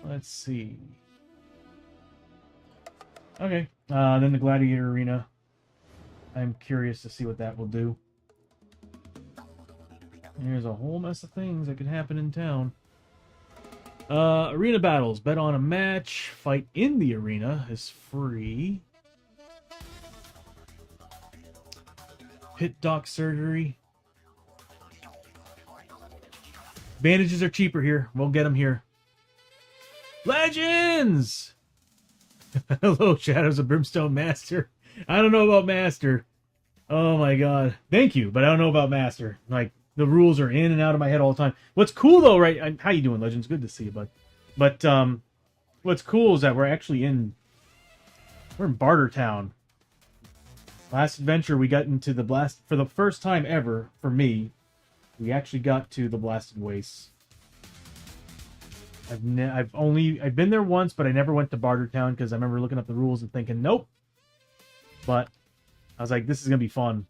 Let's see. Okay. Then the Gladiator Arena. I'm curious to see what that will do. There's a whole mess of things that could happen in town. Arena battles. Bet on a match. Fight in the arena is free. Pit dock surgery. Bandages are cheaper here. We'll get them here. Legends! Hello, Shadows of Brimstone Master. I don't know about Master. Oh my god. Thank you, but I don't know about Master. Like, the rules are in and out of my head all the time. What's cool, though, right? How you doing, Legends? Good to see you, bud. But, what's cool is that we're actually in... We're in Barter Town. Last adventure, we got into the blast... For the first time ever, for me, we actually got to the Blasted Wastes. I've been there once, but I never went to Barter Town because I remember looking up the rules and thinking, nope. But I was like, this is going to be fun.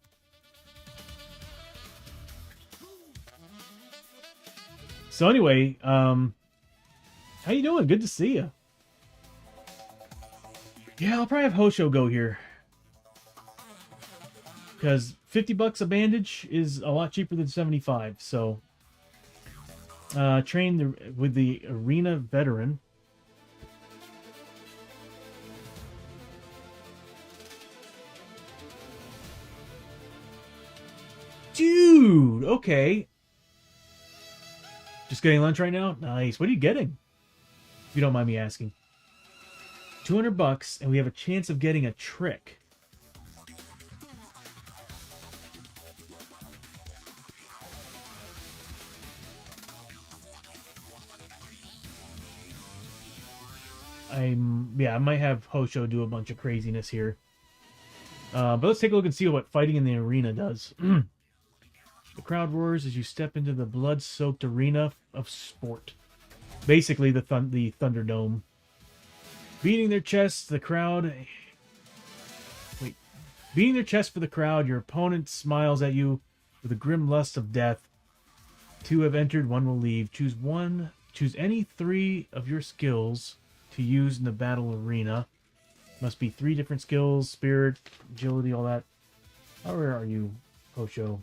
So anyway, how you doing? Good to see you. Yeah, I'll probably have Hosho go here. Because $50 a bandage is a lot cheaper than 75, so... train with the arena veteran. Dude, okay. Just getting lunch right now? Nice. What are you getting? If you don't mind me asking. $200, and we have a chance of getting a trick. I might have Hosho do a bunch of craziness here. But let's take a look and see what fighting in the arena does. The crowd roars as you step into the blood-soaked arena of sport. Basically, the Thunderdome. Beating their chests, the crowd... Wait. Beating their chest for the crowd, your opponent smiles at you with a grim lust of death. 2 have entered, 1 will leave. Choose one. Choose any 3 of your skills to use in the battle arena. Must be 3 different skills, spirit, agility, all that. Where are you, Hosho?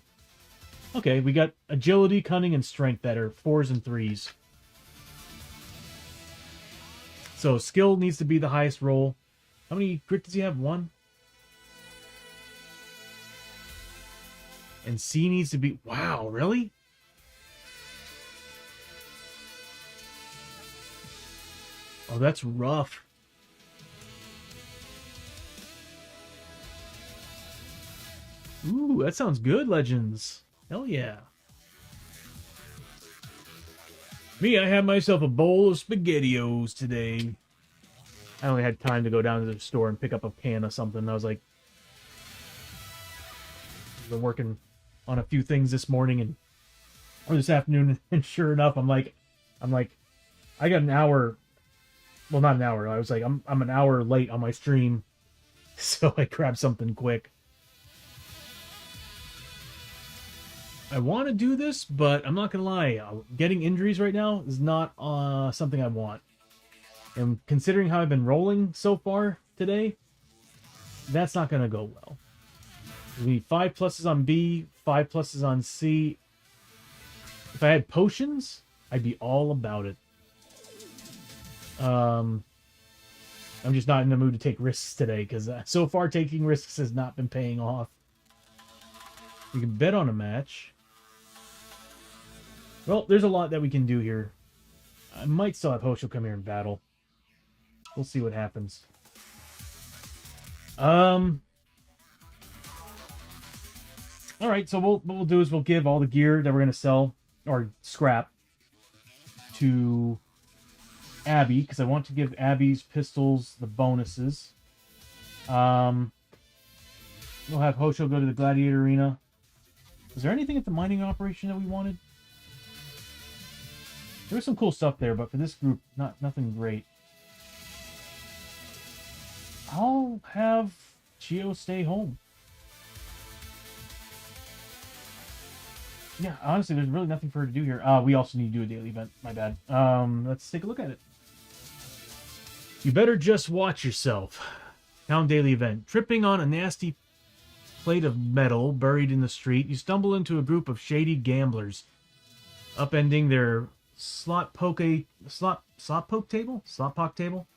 Okay, we got agility, cunning, and strength that are 4s and 3s. So skill needs to be the highest roll. How many grit does he have? 1? And C needs to be... Wow, really? Oh, that's rough. Ooh, that sounds good, Legends. Hell yeah. Me, I had myself a bowl of SpaghettiOs today. I only had time to go down to the store and pick up a can of something. I was like... I've been working on a few things this morning or this afternoon, and sure enough, I'm like, I got an hour... Well, not an hour. I was like, I'm an hour late on my stream, so I grabbed something quick. I want to do this, but I'm not going to lie. Getting injuries right now is not something I want. And considering how I've been rolling so far today, that's not going to go well. We need 5 pluses on B, 5 pluses on C. If I had potions, I'd be all about it. I'm just not in the mood to take risks today, because so far taking risks has not been paying off. We can bet on a match. Well, there's a lot that we can do here. I might still have Hosho come here and battle. We'll see what happens. Alright, so what we'll do is we'll give all the gear that we're going to sell, or scrap, to Abby, because I want to give Abby's pistols the bonuses. We'll have Hosho go to the Gladiator Arena. Is there anything at the mining operation that we wanted? There was some cool stuff there, but for this group, nothing great. I'll have Chio stay home. Yeah, honestly, there's really nothing for her to do here. We also need to do a daily event. My bad. Let's take a look at it. You better just watch yourself. Town daily event. Tripping on a nasty plate of metal buried in the street, you stumble into a group of shady gamblers, upending their slot poke table.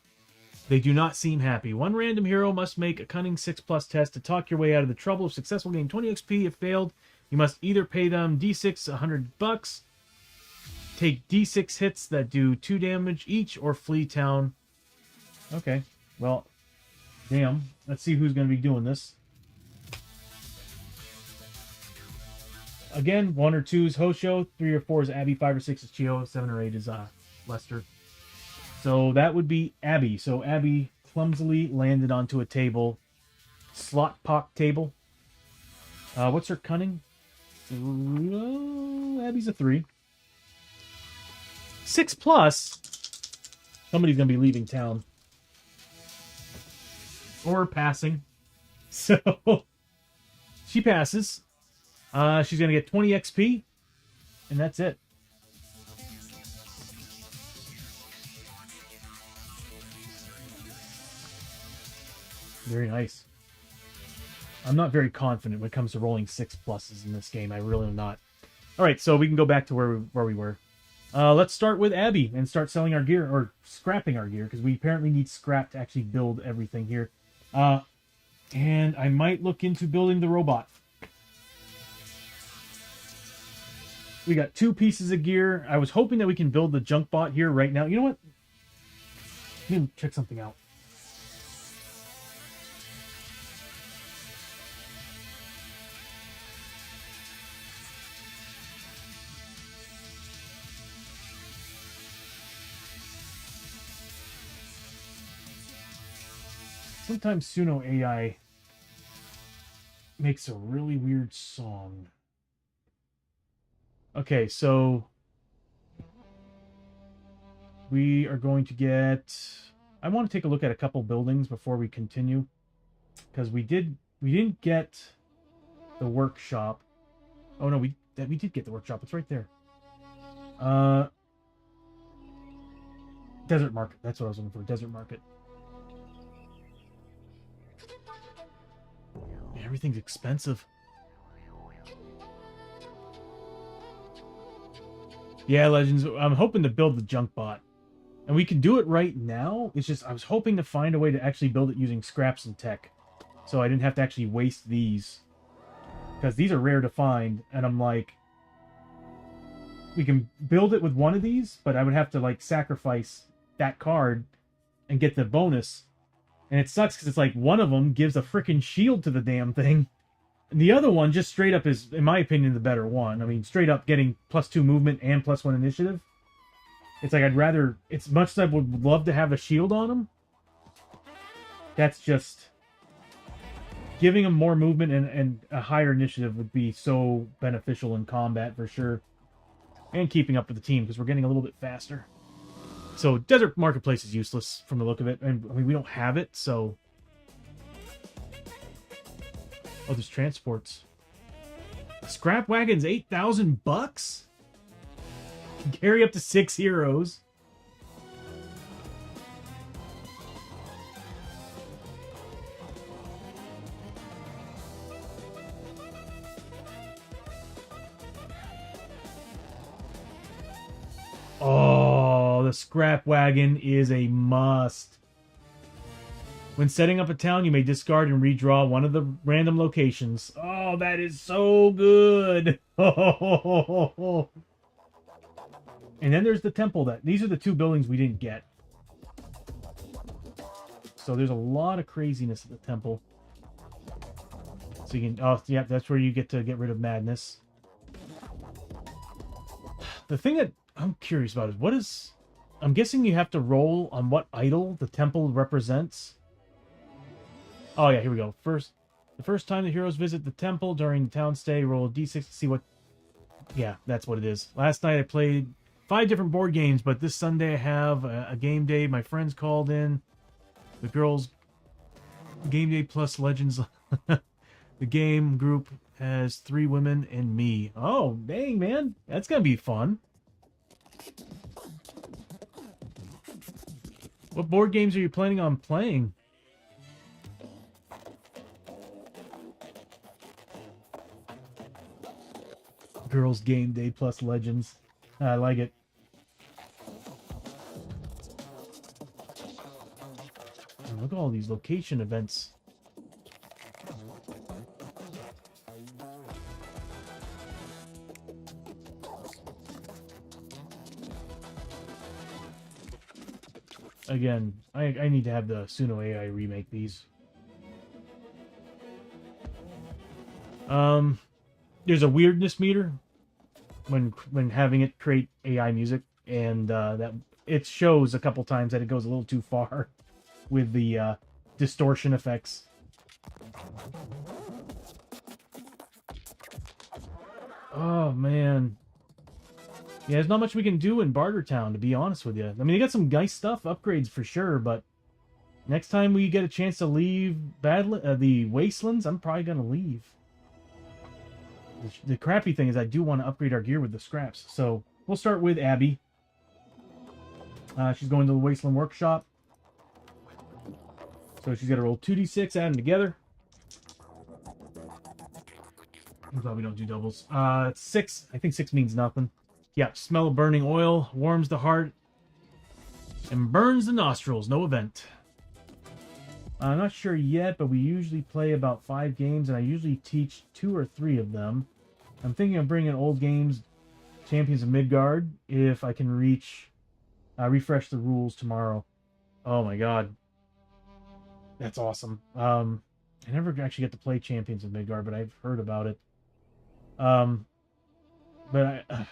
They do not seem happy. One random hero must make a cunning 6+ test to talk your way out of the trouble. If successful, gain 20 XP. If failed, you must either pay them D6 $100, take D6 hits that do 2 damage each, or flee town. Okay, well, damn. Let's see who's going to be doing this. Again, 1 or 2 is Hosho, 3 or 4 is Abby, 5 or 6 is Chio, 7 or 8 is Lester. So that would be Abby. So Abby clumsily landed onto a table. Slot pock table. What's her cunning? Abby's a 3. 6+. Somebody's going to be leaving town. Or passing. So she passes. She's going to get 20 XP. And that's it. Very nice. I'm not very confident when it comes to rolling 6+ in this game. I really am not. Alright, so we can go back to where we were. Let's start with Abby and start selling our gear, or scrapping our gear, because we apparently need scrap to actually build everything here. And I might look into building the robot. We got 2 pieces of gear. I was hoping that we can build the junk bot here right now. You know what? Let me check something out. Sometimes Suno AI makes a really weird song. Okay, so we are going to get... I want to take a look at a couple buildings before we continue, because we didn't get the workshop. Oh no, we did get the workshop. It's right there. Desert Market. That's what I was looking for. Desert Market. Everything's expensive. Yeah, Legends. I'm hoping to build the junk bot. And we can do it right now. It's just I was hoping to find a way to actually build it using scraps and tech. So I didn't have to actually waste these. Because these are rare to find. And I'm like... We can build it with one of these, but I would have to like sacrifice that card and get the bonus. And it sucks because it's like one of them gives a freaking shield to the damn thing. And the other one just straight up is, in my opinion, the better one. I mean, straight up getting +2 movement and +1 initiative. It's like I'd rather, as much as I would love to have a shield on him, that's just, giving him more movement and a higher initiative would be so beneficial in combat for sure. And keeping up with the team, because we're getting a little bit faster. So, Desert Marketplace is useless from the look of it. And, I mean, we don't have it, so... Oh, there's transports. Scrap wagon's $8,000? Can carry up to 6 heroes. Oh, the scrap wagon is a must. When setting up a town, you may discard and redraw one of the random locations. Oh, that is so good. And then there's the temple. These are the 2 buildings we didn't get. So there's a lot of craziness at the temple. So you can, oh yeah, that's where you get to get rid of madness. The thing that I'm curious about is I'm guessing you have to roll on what idol the temple represents. Oh yeah, here we go. The first time the heroes visit the temple during the town stay, roll a d6 to see what... Yeah, that's what it is. Last night I played 5 different board games, but this Sunday I have a game day. My friends called in. The girls... Game day plus Legends. The game group has 3 women and me. Oh, dang, man. That's gonna be fun. What board games are you planning on playing? Girls game day plus Legends. I like it. Oh, look at all these location events. Again, I need to have the Suno AI remake these. There's a weirdness meter when having it create AI music, and that it shows a couple times that it goes a little too far with the distortion effects. Oh man. Yeah, there's not much we can do in Barter Town, to be honest with you. I mean, they got some nice stuff, upgrades for sure, but next time we get a chance to leave the Wastelands, I'm probably going to leave. The crappy thing is I do want to upgrade our gear with the scraps. So we'll start with Abby. She's going to the Wasteland Workshop. So she's got to roll 2d6, add them together. I'm glad we don't do doubles. 6. I think 6 means nothing. Yeah, smell of burning oil, warms the heart, and burns the nostrils. No event. I'm not sure yet, but we usually play about 5 games, and I usually teach 2 or 3 of them. I'm thinking of bringing old games, Champions of Midgard, if I can refresh the rules tomorrow. Oh my god. That's awesome. I never actually get to play Champions of Midgard, but I've heard about it. But it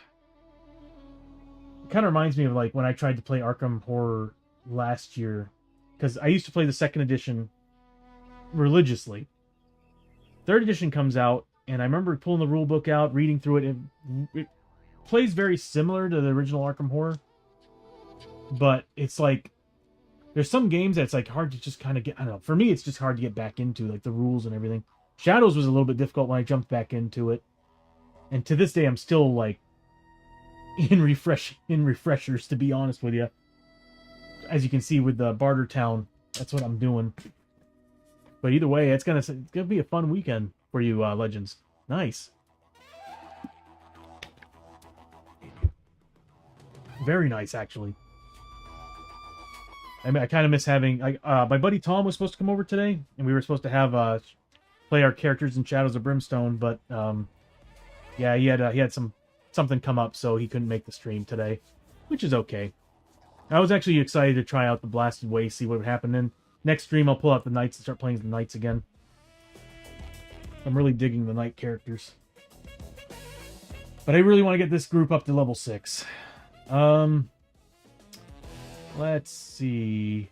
kind of reminds me of like when I tried to play Arkham Horror last year, because I used to play the 2nd edition religiously. 3rd edition comes out, and I remember pulling the rule book out, reading through it, and it plays very similar to the original Arkham Horror, but it's like there's some games that's like hard to just kind of get. I don't know. For me, it's just hard to get back into, like the rules and everything. Shadows was a little bit difficult when I jumped back into it, and to this day, I'm still like in refreshers, to be honest with you. As you can see with the Barter Town, that's what I'm doing. But either way, it's gonna be a fun weekend for you, Legends. Nice. Very nice, actually. I mean, I kind of miss having... my buddy Tom was supposed to come over today, and we were supposed to have play our characters in Shadows of Brimstone, but yeah, he had something come up, so he couldn't make the stream today, which is okay. I was actually excited to try out the Blasted Waste, see what would happen. Then next stream, I'll pull out the Knights and start playing the Knights again. I'm really digging the Knight characters. But I really want to get this group up to level 6. Let's see.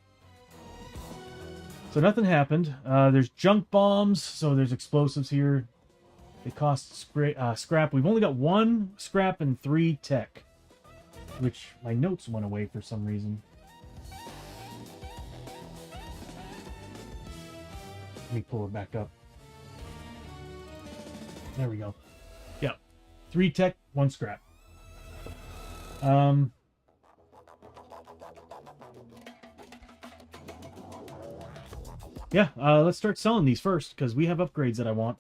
So nothing happened. There's junk bombs, so there's explosives here. They cost scrap. We've only got 1 scrap and 3 tech, which my notes went away for some reason. Let me pull it back up. There we go. 3 tech, 1 scrap. Yeah, let's start selling these first, because we have upgrades that I want.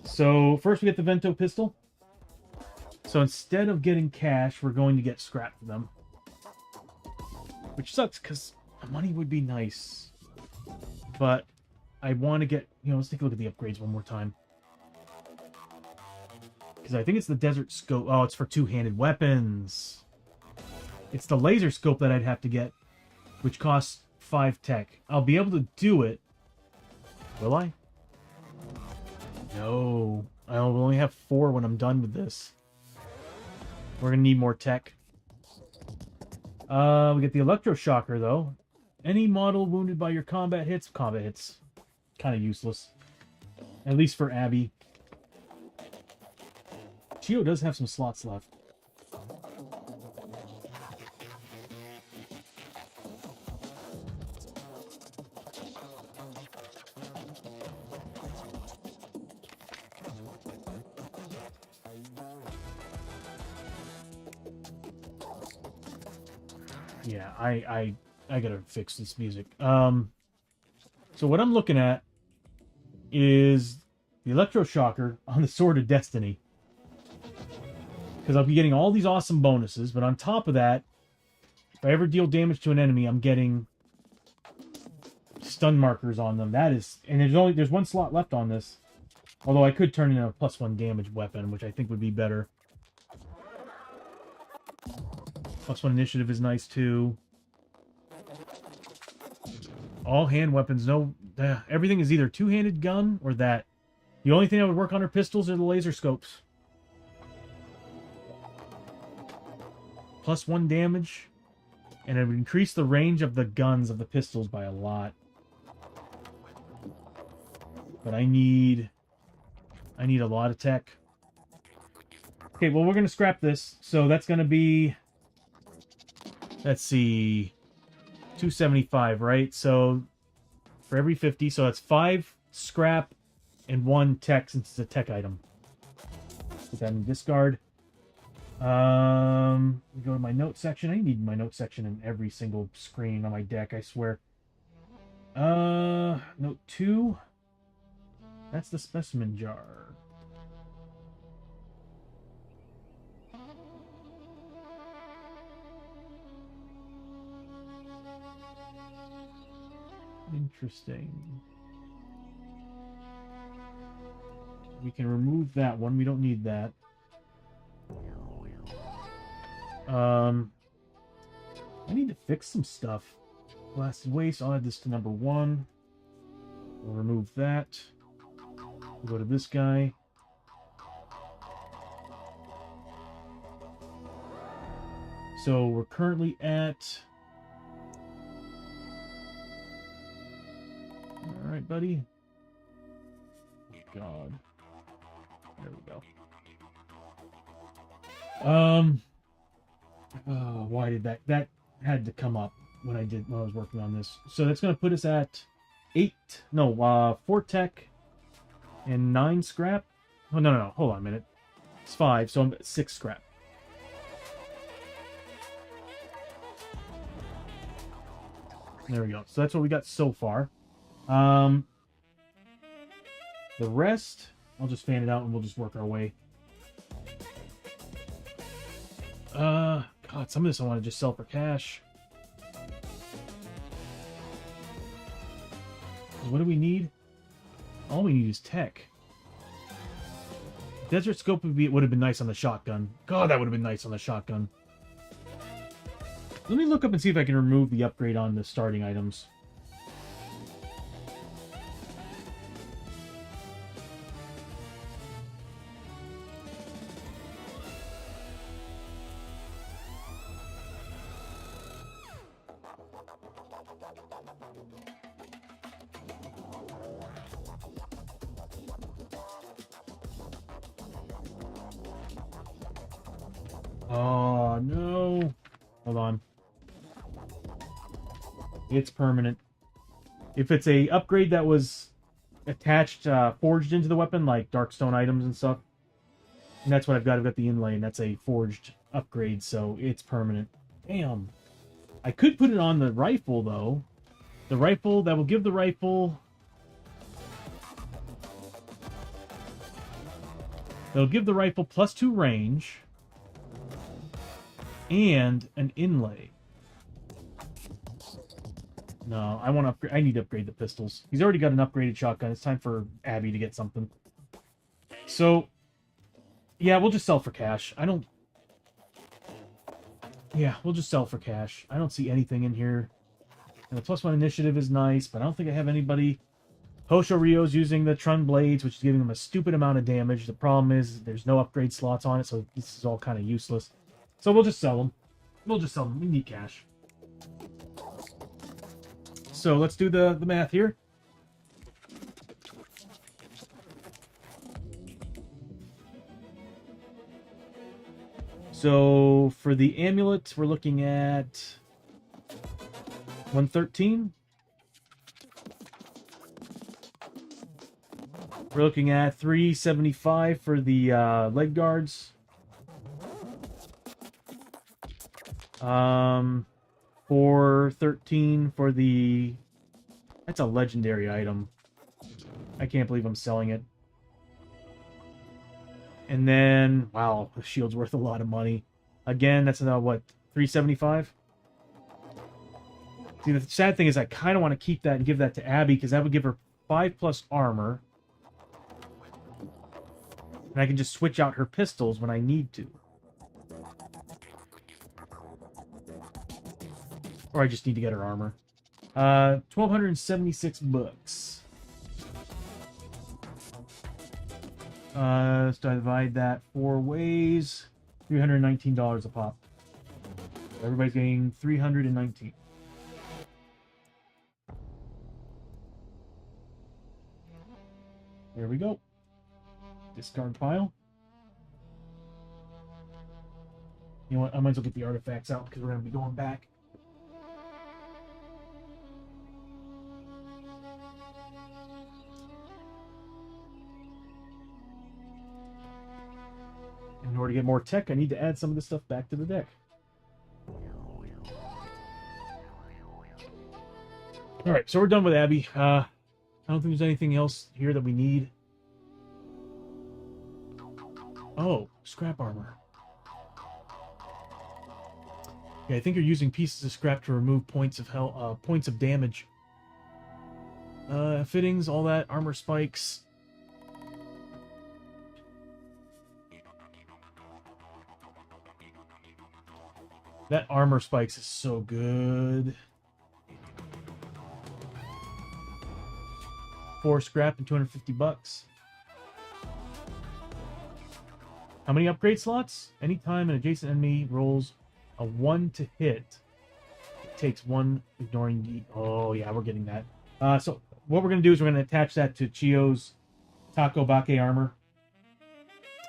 So, first we get the Vento pistol. So instead of getting cash, we're going to get scrap for them. Which sucks, because money would be nice. But I want to get... let's take a look at the upgrades one more time. Because I think it's the Desert Scope. Oh, it's for 2-handed weapons. It's the laser scope that I'd have to get, which costs 5 tech. I'll be able to do it. Will I? No. I'll only have 4 when I'm done with this. We're going to need more tech. We get the Electroshocker, though. Any model wounded by your combat hits? Combat hits. Kind of useless. At least for Abby. Chio does have some slots left. Yeah, I gotta fix this music. So what I'm looking at is the Electroshocker on the Sword of Destiny. Because I'll be getting all these awesome bonuses, but on top of that, if I ever deal damage to an enemy, I'm getting stun markers on them. That is, and there's 1 slot left on this. Although I could turn in a +1 damage weapon, which I think would be better. +1 initiative is nice too. All hand weapons, no. Everything is either 2-handed gun or that. The only thing that would work on her pistols are the laser scopes. +1 damage, and it would increase the range of the guns of the pistols by a lot. But I need a lot of tech. Okay, well, we're going to scrap this. So that's going to be, let's see, 275, right? So for every 50, so that's 5 scrap and 1 tech, since it's a tech item. Put that in discard. We go to my note section. I need my note section in every single screen on my deck, I swear. Note 2. That's the specimen jar. Interesting. We can remove that one. We don't need that. I need to fix some stuff. Blasted waste. I'll add this to number 1. We'll remove that. We'll go to this guy. So we're currently at... Alright, buddy. Oh, God. There we go. Why did that had to come up when I was working on this. So that's going to put us at 4 tech and 9 scrap. Oh, no, hold on a minute. It's 5, so I'm at 6 scrap. There we go. So that's what we got so far. The rest, I'll just fan it out and we'll just work our way. God, some of this I want to just sell for cash. What do we need? All we need is tech. Desert Scope would have been nice on the shotgun. God, that would have been nice on the shotgun. Let me look up and see if I can remove the upgrade on the starting items. Oh, no. Hold on. It's permanent. If it's a upgrade that was attached, forged into the weapon, like Darkstone items and stuff, And that's what I've got. I've got the inlay, and that's a forged upgrade, so it's permanent. Damn. I could put it on the rifle, though. The rifle, that will give the rifle... That'll give the rifle +2 range. And an inlay. No, I want to upgrade. I need to upgrade the pistols. He's already got an upgraded shotgun. It's time for Abby to get something. So, yeah, we'll just sell for cash. I don't... Yeah, we'll just sell for cash. I don't see anything in here. And the +1 initiative is nice, but I don't think I have anybody... Hosho Ryo's using the Trun Blades, which is giving him a stupid amount of damage. The problem is there's no upgrade slots on it, so this is all kind of useless. So we'll just sell them. We'll just sell them. We need cash. So let's do the math here. So for the amulet, we're looking at 113. We're looking at 375 for the leg guards. 413 for the... That's a legendary item. I can't believe I'm selling it. And then, wow, the shield's worth a lot of money. Again, that's another, what, 375? See, the sad thing is I kind of want to keep that and give that to Abby, because that would give her 5+ armor. And I can just switch out her pistols when I need to. Or I just need to get her armor. 1,276 bucks. So I divide that 4 ways. $319 a pop. Everybody's getting $319. There we go. Discard pile. You know what? I might as well get the artifacts out because we're going to be going back. In order to get more tech, I need to add some of this stuff back to the deck. Alright, so we're done with Abby. I don't think there's anything else here that we need. Oh, scrap armor. Yeah, I think you're using pieces of scrap to remove points of damage. Fittings, all that, armor spikes. That armor spikes is so good. 4 scrap and 250 bucks. How many upgrade slots? Anytime an adjacent enemy rolls a 1 to hit, it takes 1 ignoring the... Oh, yeah, we're getting that. So what we're going to do is we're going to attach that to Chiyo's Taco Bake armor.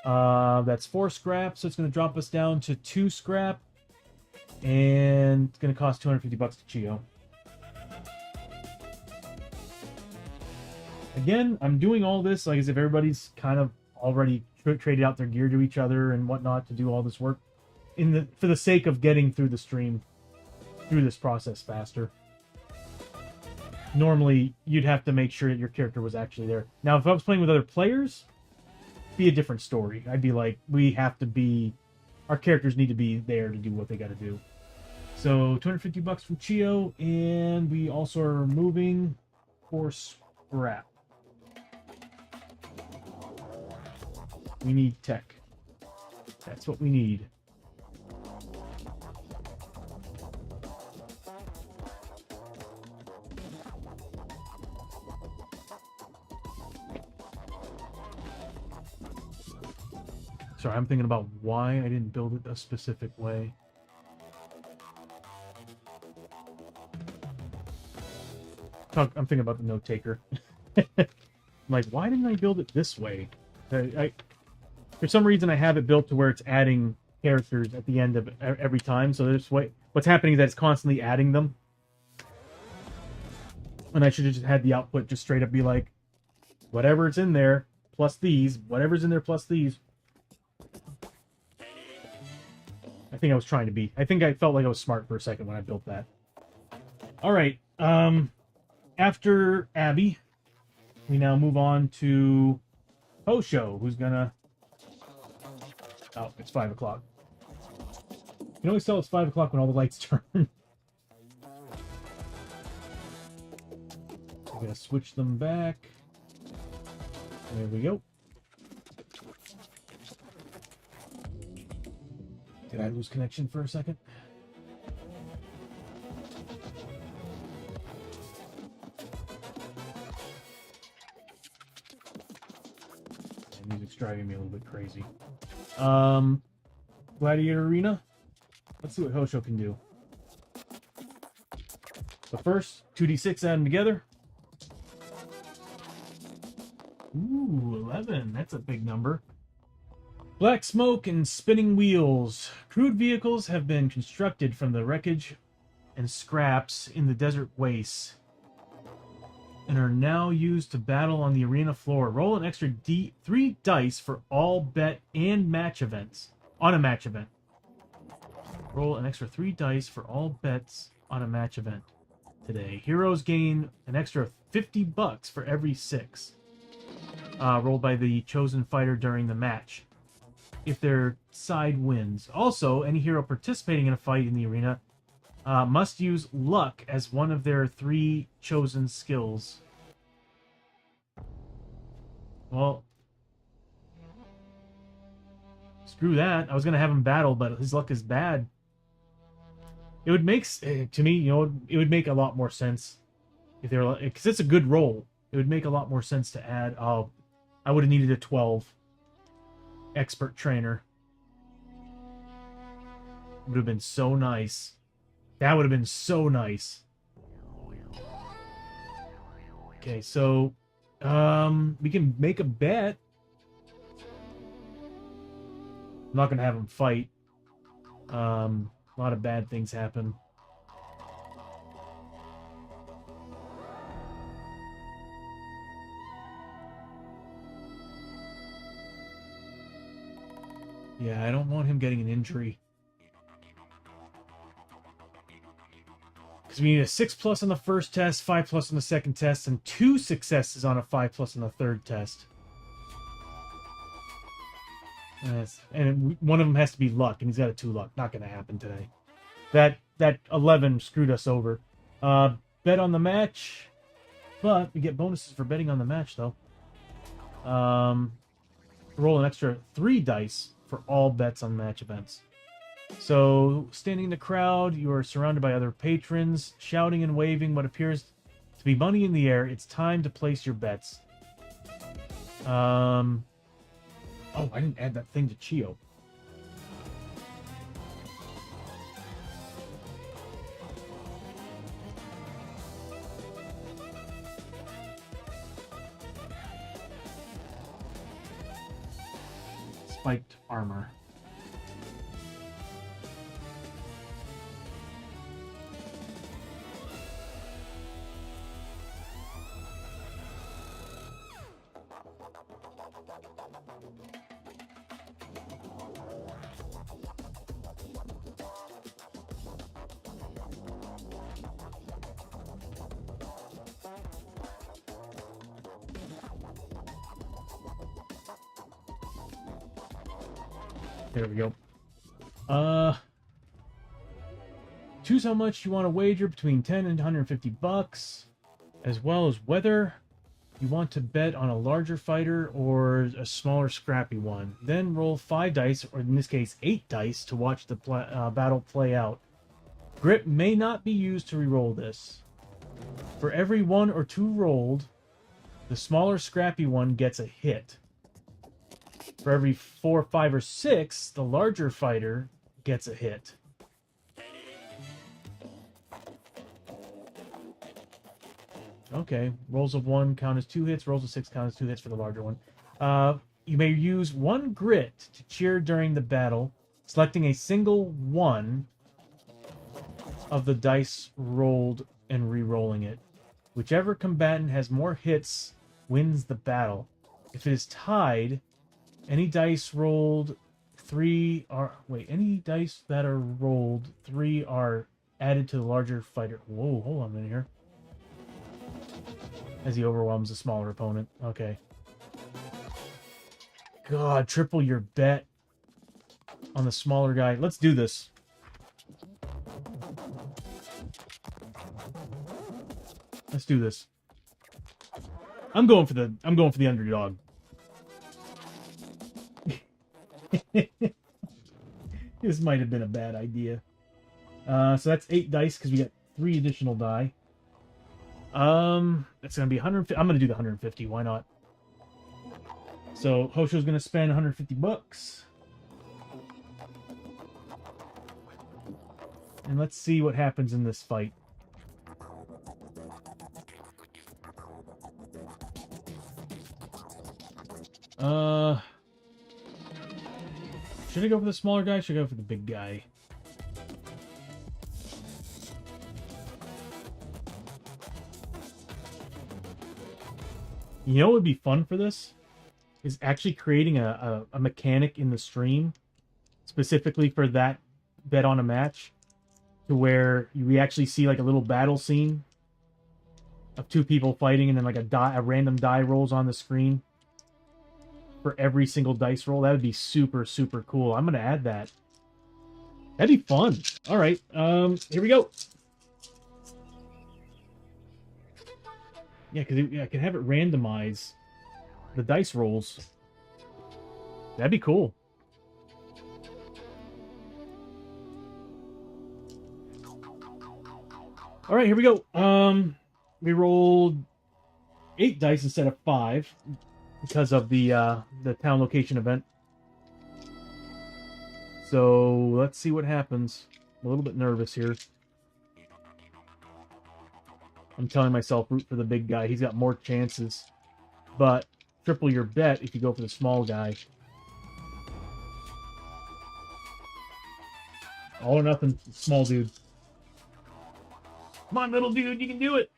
That's 4 scrap, so it's going to drop us down to 2 scrap. And it's going to cost 250 bucks to Chiyo. Again, I'm doing all this like as if everybody's kind of already traded out their gear to each other and whatnot to do all this work for the sake of getting through the stream, through this process faster. Normally, you'd have to make sure that your character was actually there. Now, if I was playing with other players, it'd be a different story. I'd be like, our characters need to be there to do what they got to do. So 250 bucks from Chiyo, and we also are moving for scrap. We need tech. That's what we need. Sorry, I'm thinking about why I didn't build it a specific way. I'm thinking about the note taker. I'm like, why didn't I build it this way? For some reason, I have it built to where it's adding characters at the end of every time. So there's what's happening is that it's constantly adding them. And I should have just had the output just straight up be like, whatever's in there plus these, whatever's in there plus these. think I was trying to be. I think I felt like I was smart for a second when I built that. All right. After Abby, we now move on to Hosho, who's gonna... Oh, it's 5 o'clock. You can always tell it's 5 o'clock when all the lights turn. I'm gonna switch them back. There we go. Did I lose connection for a second? The music's driving me a little bit crazy. Gladiator Arena. Let's see what Hosho can do. So first, 2d6, add them together. Ooh, 11. That's a big number. Black smoke and spinning wheels. Crude vehicles have been constructed from the wreckage and scraps in the desert wastes and are now used to battle on the arena floor. Roll an extra 3 dice for all bet and match events. On a match event. Roll an extra 3 dice for all bets on a match event today. Heroes gain an extra $50 for every 6. Rolled by the chosen fighter during the match, if their side wins. Also, any hero participating in a fight in the arena must use luck as one of their 3 chosen skills. Well, screw that. I was going to have him battle, but his luck is bad. It would make, to me, you know, it would make a lot more sense if they were, because it's a good roll. It would make a lot more sense to add, I would have needed a 12. Expert trainer. Would have been so nice. That would have been so nice. Okay, so we can make a bet. I'm not gonna have him fight. A lot of bad things happen. Yeah, I don't want him getting an injury. Because we need a 6+ on the first test, 5+ on the second test, and 2 successes on a 5+ on the third test. And one of them has to be luck, and he's got a 2 luck. Not going to happen today. That 11 screwed us over. Bet on the match, but we get bonuses for betting on the match, though. Roll an extra 3 dice for all bets on match events. So, standing in the crowd, you are surrounded by other patrons, shouting and waving what appears to be money in the air. It's time to place your bets. Oh, I didn't add that thing to Chio. Spiked armor. There we go. Choose how much you want to wager between 10 and 150 bucks, as well as whether you want to bet on a larger fighter or a smaller scrappy one. Then roll 5 dice, or in this case 8 dice, to watch the battle play out. Grip may not be used to reroll this. For every 1 or 2 rolled, the smaller scrappy one gets a hit. For every 4, 5, or 6, the larger fighter gets a hit. Okay, rolls of 1 count as 2 hits, rolls of 6 count as 2 hits for the larger one. You may use 1 grit to cheer during the battle, selecting a single 1 of the dice rolled and re-rolling it. Whichever combatant has more hits wins the battle. If it is tied, any dice rolled 3 are... Wait, any dice that are rolled, 3 are added to the larger fighter. Whoa, hold on a minute here. As he overwhelms a smaller opponent. Okay. God, triple your bet on the smaller guy. Let's do this. Let's do this. I'm going for the underdog. This might have been a bad idea. So that's 8 dice because we got 3 additional die. That's gonna be 150. I'm gonna do the 150. Why not? So Hosho's gonna spend 150 bucks. And let's see what happens in this fight. Should I go for the smaller guy? Should I go for the big guy? You know what would be fun for this? Is actually creating a mechanic in the stream specifically for that bet on a match, to where we actually see like a little battle scene of 2 people fighting, and then like a random die rolls on the screen for every single dice roll. That would be super, super cool. I'm gonna add that. That'd be fun. All right, here we go. Yeah, because I can have it randomize the dice rolls. That'd be cool. All right, here we go. We rolled 8 dice instead of 5 because of the town location event. So let's see what happens. I'm a little bit nervous here. I'm telling myself root for the big guy. He's got more chances. But triple your bet if you go for the small guy. All or nothing, small dude. Come on, little dude, you can do it.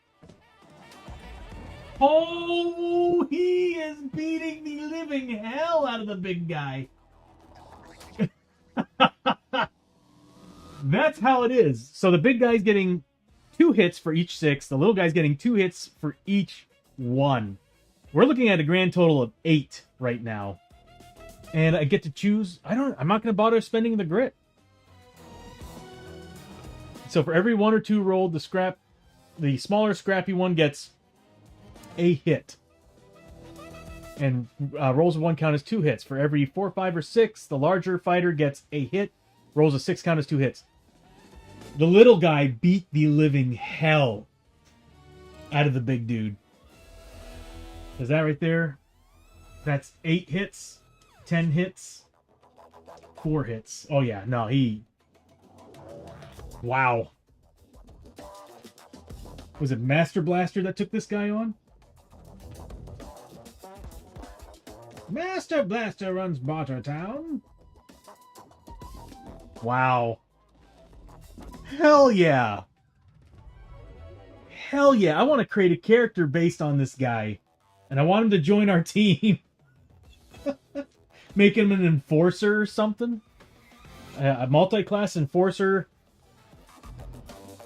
Oh, he is beating the living hell out of the big guy. That's how it is. So the big guy's getting 2 hits for each 6. The little guy's getting 2 hits for each 1. We're looking at a grand total of 8 right now. And I get to choose. I'm not going to bother spending the grit. So for every 1 or 2 rolled, the smaller scrappy one gets a hit. And rolls of 1 count as 2 hits. For every 4, 5, or 6, the larger fighter gets a hit. Rolls of 6 count as 2 hits. The little guy beat the living hell out of the big dude. Is that right there? That's 8 hits, 10 hits, 4 hits. Oh yeah, no, wow. Was it Master Blaster that took this guy on? Master Blaster runs Barter Town. Wow. Hell yeah. Hell yeah. I want to create a character based on this guy. And I want him to join our team. Make him an enforcer or something. A multi-class enforcer.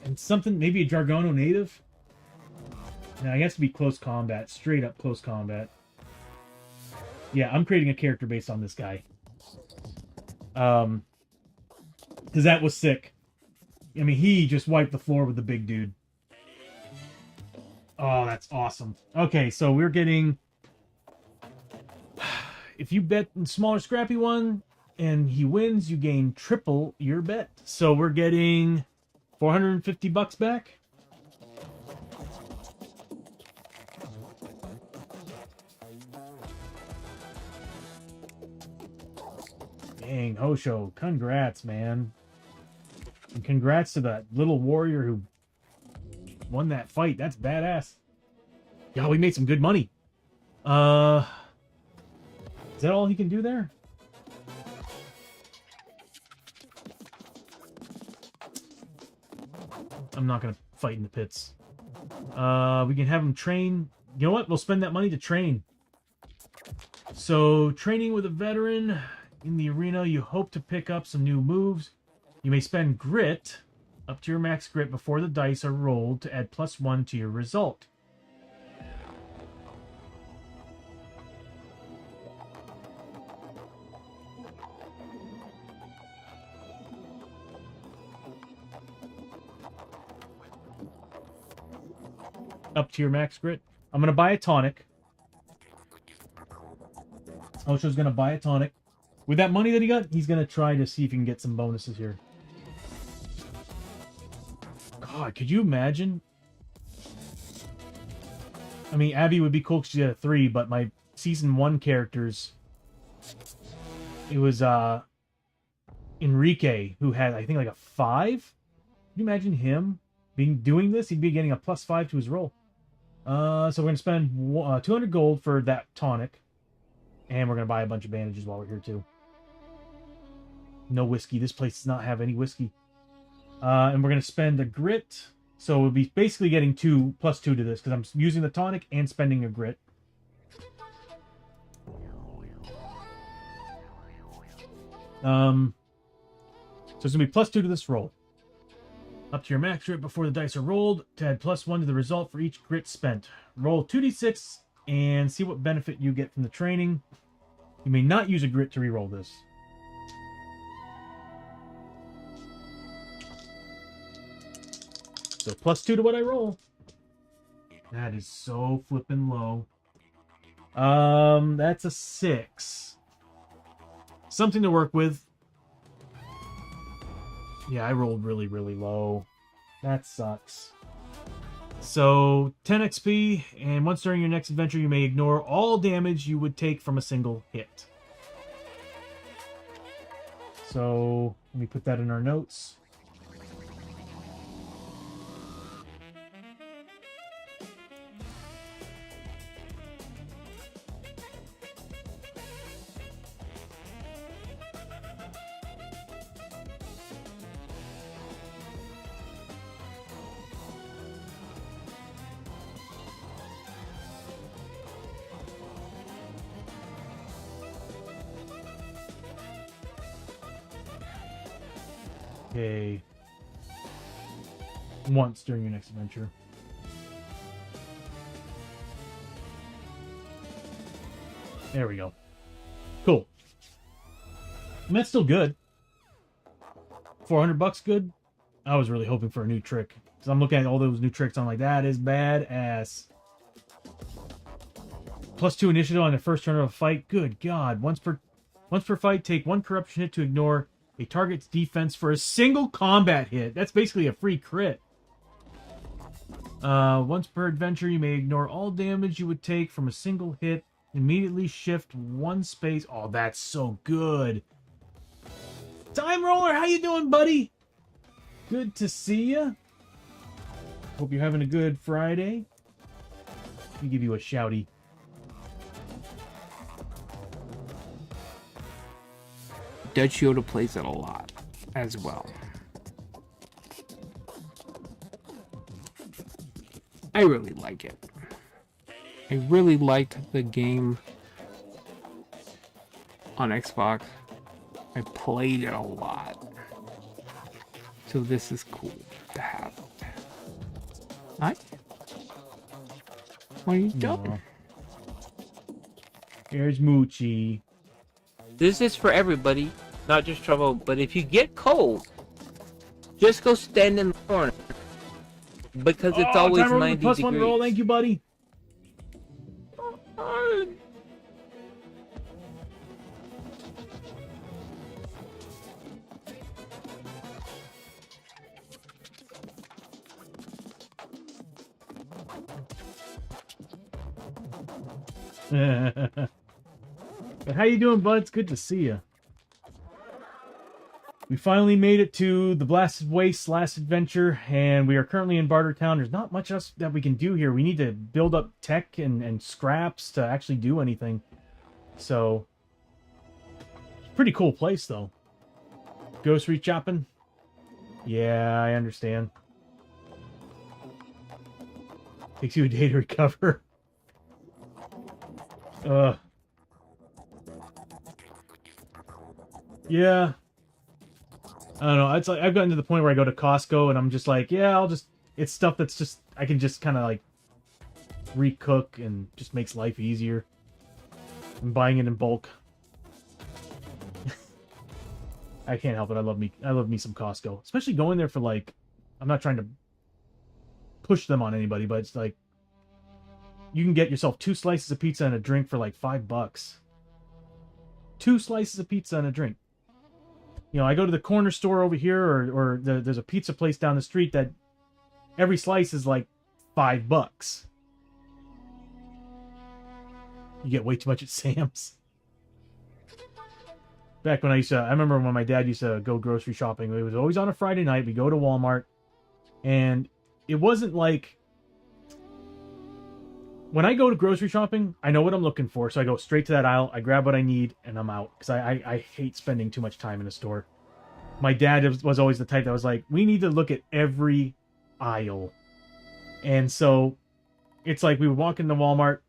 And something, maybe a Jargono native. Now, he has to be close combat. Straight up close combat. Yeah, I'm creating a character based on this guy. Because that was sick. I mean, he just wiped the floor with the big dude. Oh, that's awesome. Okay, so we're getting... If you bet the smaller scrappy one and he wins, you gain triple your bet. So we're getting 450 bucks back. Dang, Hosho, congrats, man. And congrats to that little warrior who won that fight. That's badass. Yeah, we made some good money. Is that all he can do there? I'm not going to fight in the pits. We can have him train. You know what? We'll spend that money to train. So, training with a veteran In the arena, you hope to pick up some new moves. You may spend grit, up to your max grit, before the dice are rolled to add +1 to your result. Up to your max grit. I'm going to buy a tonic. Osho's going to buy a tonic. With that money that he got, he's going to try to see if he can get some bonuses here. God, could you imagine? I mean, Abby would be cool because she had a 3, but my Season 1 characters... It was, Enrique, who had, I think, like a 5? Can you imagine him doing this? He'd be getting a +5 to his roll. So we're going to spend 200 gold for that tonic. And we're going to buy a bunch of bandages while we're here, too. No whiskey. This place does not have any whiskey. And we're going to spend a grit. So we'll be basically getting +2 to this, because I'm using the tonic and spending a grit. So it's going to be +2 to this roll. Up to your max grit before the dice are rolled to add +1 to the result for each grit spent. Roll 2d6 and see what benefit you get from the training. You may not use a grit to reroll this. So +2 to what I roll. That is so flippin' low. That's a 6. Something to work with. Yeah, I rolled really, really low. That sucks. So, 10 XP, and once during your next adventure, you may ignore all damage you would take from a single hit. So, let me put that in our notes. Okay. Once during your next adventure. There we go. Cool. And that's still good. 400 bucks good? I was really hoping for a new trick. Because I'm looking at all those new tricks, I'm like, that is badass. +2 initiative on the first turn of a fight. Good God. Once per fight, take 1 corruption hit to ignore a target's defense for a single combat hit. That's basically a free crit. Once per adventure, you may ignore all damage you would take from a single hit. Immediately shift 1 space. Oh, that's so good. Time Roller, how you doing, buddy? Good to see you. Hope you're having a good Friday. Let me give you a shouty. Dutch Yoda plays it a lot as well. I really like it. I really liked the game on Xbox. I played it a lot. So this is cool to have. Hi. What are you doing? Here's Moochie. This is for everybody, not just trouble. But if you get cold, just go stand in the corner because it's always Time 90 +1 degrees. roll, thank you, buddy. But how you doing, bud? It's good to see you. We finally made it to the Blasted Wastes last adventure, and we are currently in Barter Town. There's not much else that we can do here. We need to build up tech and scraps to actually do anything. So, pretty cool place, though. Grocery shopping? Yeah, I understand. Takes you a day to recover. Yeah. I don't know. It's like I've gotten to the point where I go to Costco and I'm just like, yeah, I'll just. It's stuff that's just I can just kind of like recook and just makes life easier. I'm buying it in bulk. I can't help it. I love me some Costco, especially going there for like. I'm not trying to push them on anybody, but it's like you can get yourself 2 slices of pizza and a drink for like $5. 2 slices of pizza and a drink. You know, I go to the corner store over here, or there's a pizza place down the street that every slice is like $5. You get way too much at Sam's. Back when I remember when my dad used to go grocery shopping. It was always on a Friday night. We go to Walmart, and it wasn't like when I go to grocery shopping, I know what I'm looking for, so I go straight to that aisle. I grab what I need, and I'm out because I hate spending too much time in a store. My dad was always the type that was like, we need to look at every aisle, and so it's like we would walk into Walmart.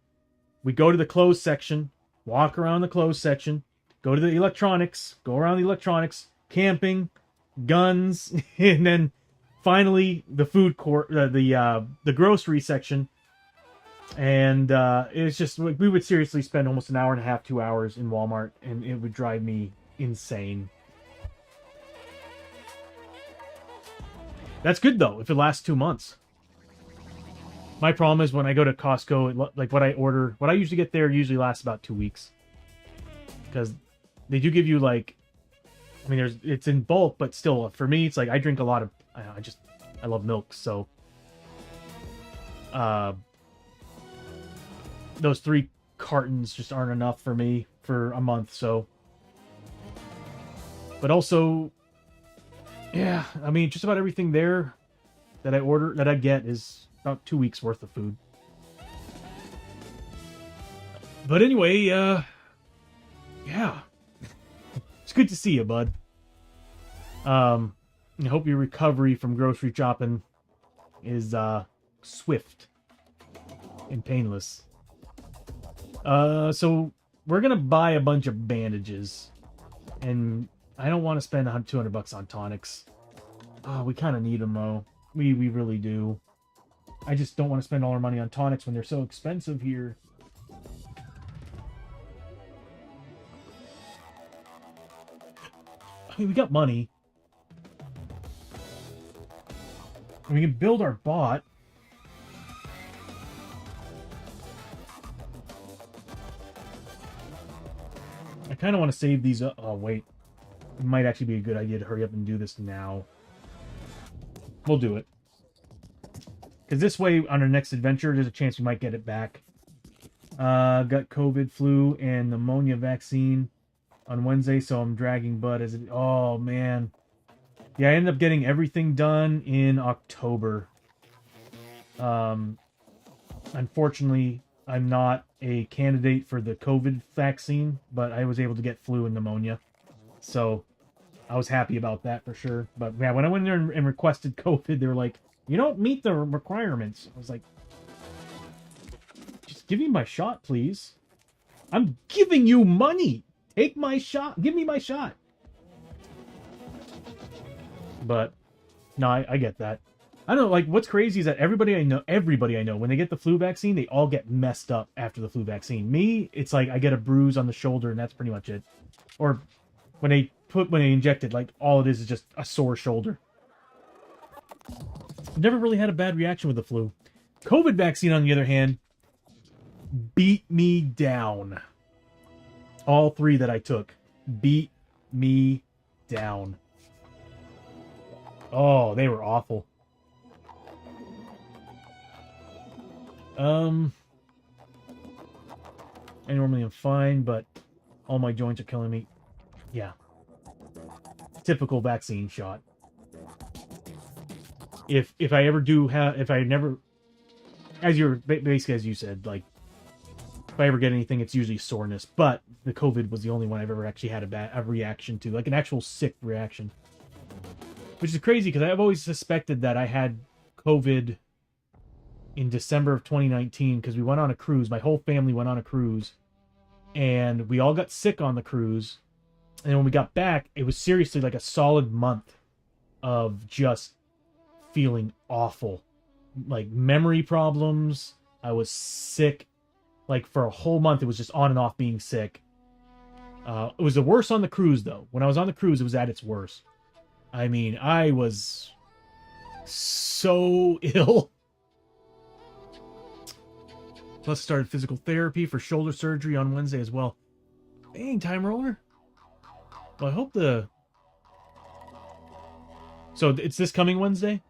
We go to the clothes section, walk around the clothes section, go to the electronics, go around the electronics, camping, guns, and then finally the food court, the grocery section. And it's just, we would seriously spend almost an hour and a half, 2 hours in Walmart, and it would drive me insane. That's good though, if it lasts 2 months. My problem is when I go to Costco, like what I usually get there usually lasts about 2 weeks. Because they do give you like, I mean, it's in bulk, but still, for me, it's like I drink a lot of, I love milk, so those 3 cartons just aren't enough for me for a month, so. But also, yeah, I mean, just about everything there that I get is about 2 weeks worth of food. But anyway, yeah. It's good to see you, bud. I hope your recovery from grocery shopping is swift and painless. So we're gonna buy a bunch of bandages, and I don't want to spend $200 on tonics. Oh, we kind of need them though. We really do. I just don't want to spend all our money on tonics when they're so expensive here. I mean, we got money. And we can build our bot. I kind of want to save these up. Oh, wait. It might actually be a good idea to hurry up and do this now. We'll do it. Because this way, on our next adventure, there's a chance we might get it back. Got COVID, flu, and pneumonia vaccine on Wednesday, so I'm dragging Bud as it... Oh, man. Yeah, I ended up getting everything done in October. Unfortunately, I'm not a candidate for the COVID vaccine, but I was able to get flu and pneumonia. So, I was happy about that for sure. But yeah, when I went there and requested COVID, they were like, you don't meet the requirements. I was like, just give me my shot, please. I'm giving you money. Take my shot. Give me my shot. But, no, I get that. I don't know, like, what's crazy is that everybody I know, when they get the flu vaccine, they all get messed up after the flu vaccine. Me, it's like I get a bruise on the shoulder and that's pretty much it. Or when they inject it, like, all it is just a sore shoulder. Never really had a bad reaction with the flu. COVID vaccine, on the other hand, beat me down. All 3 that I took beat me down. Oh, they were awful. I normally am fine, but all my joints are killing me. Yeah. Typical vaccine shot. If I ever do have, if I never, basically as you said, like, if I ever get anything, it's usually soreness. But the COVID was the only one I've ever actually had a reaction to, like an actual sick reaction. Which is crazy because I've always suspected that I had COVID in December of 2019 because we went on a cruise. My whole family went on a cruise, and we all got sick on the cruise. And when we got back, it was seriously like a solid month of just feeling awful. Like memory problems. I was sick. Like for a whole month, it was just on and off being sick. It was the worst on the cruise, though. When I was on the cruise, it was at its worst. I mean, I was so ill. Plus, started physical therapy for shoulder surgery on Wednesday as well. Dang, time roller. Well, I hope the... So, it's this coming Wednesday?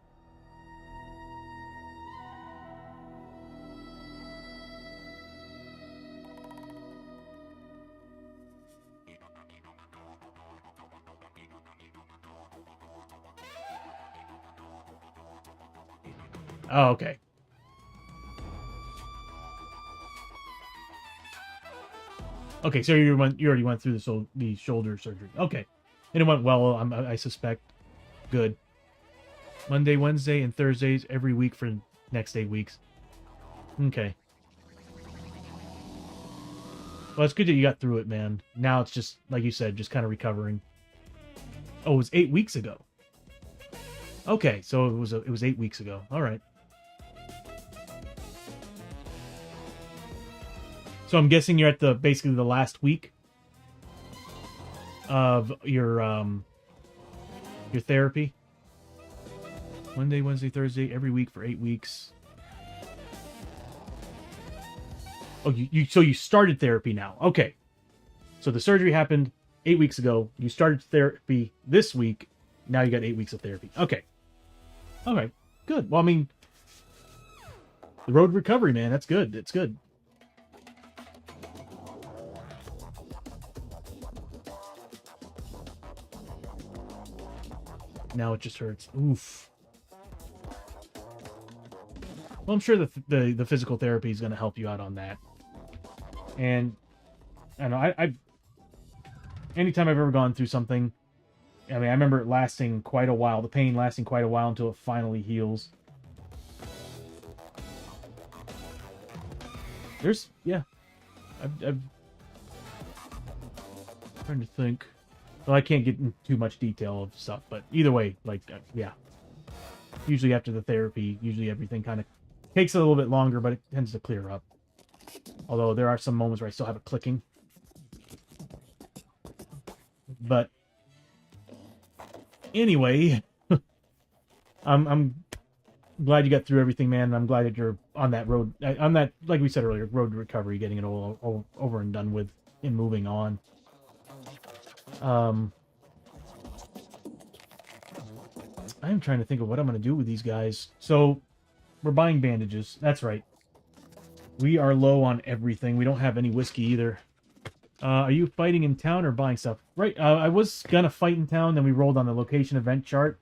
Oh, okay. Okay, so you already went through the shoulder surgery. Okay, and it went well. I suspect. Good. Monday, Wednesday, and Thursdays every week for next 8 weeks. Okay. Well, it's good that you got through it, man. Now it's just like you said, just kind of recovering. Oh, it was 8 weeks ago. Okay, so it was 8 weeks ago. All right. So I'm guessing you're at basically the last week of your therapy. Monday, Wednesday, Thursday, every week for 8 weeks. Oh, so you started therapy now. Okay. So the surgery happened 8 weeks ago. You started therapy this week. Now you got 8 weeks of therapy. Okay. All right. Good. Well, I mean, the road to recovery, man. That's good. It's good. Now it just hurts. Oof. Well, I'm sure the physical therapy is going to help you out on that. And I know I've anytime I've ever gone through something, I mean, I remember it lasting quite a while, the pain lasting quite a while until it finally heals. I've trying to think. Well, I can't get into too much detail of stuff, but either way, like, yeah. Usually after the therapy, usually everything kind of takes a little bit longer, but it tends to clear up. Although there are some moments where I still have it clicking. But anyway, I'm glad you got through everything, man. And I'm glad that you're on that road, on that, like we said earlier, road to recovery, getting it all over and done with and moving on. I'm trying to think of what I'm going to do with these guys. So, we're buying bandages. That's right. We are low on everything. We don't have any whiskey either. Are you fighting in town or buying stuff? Right, I was going to fight in town, then we rolled on the location event chart.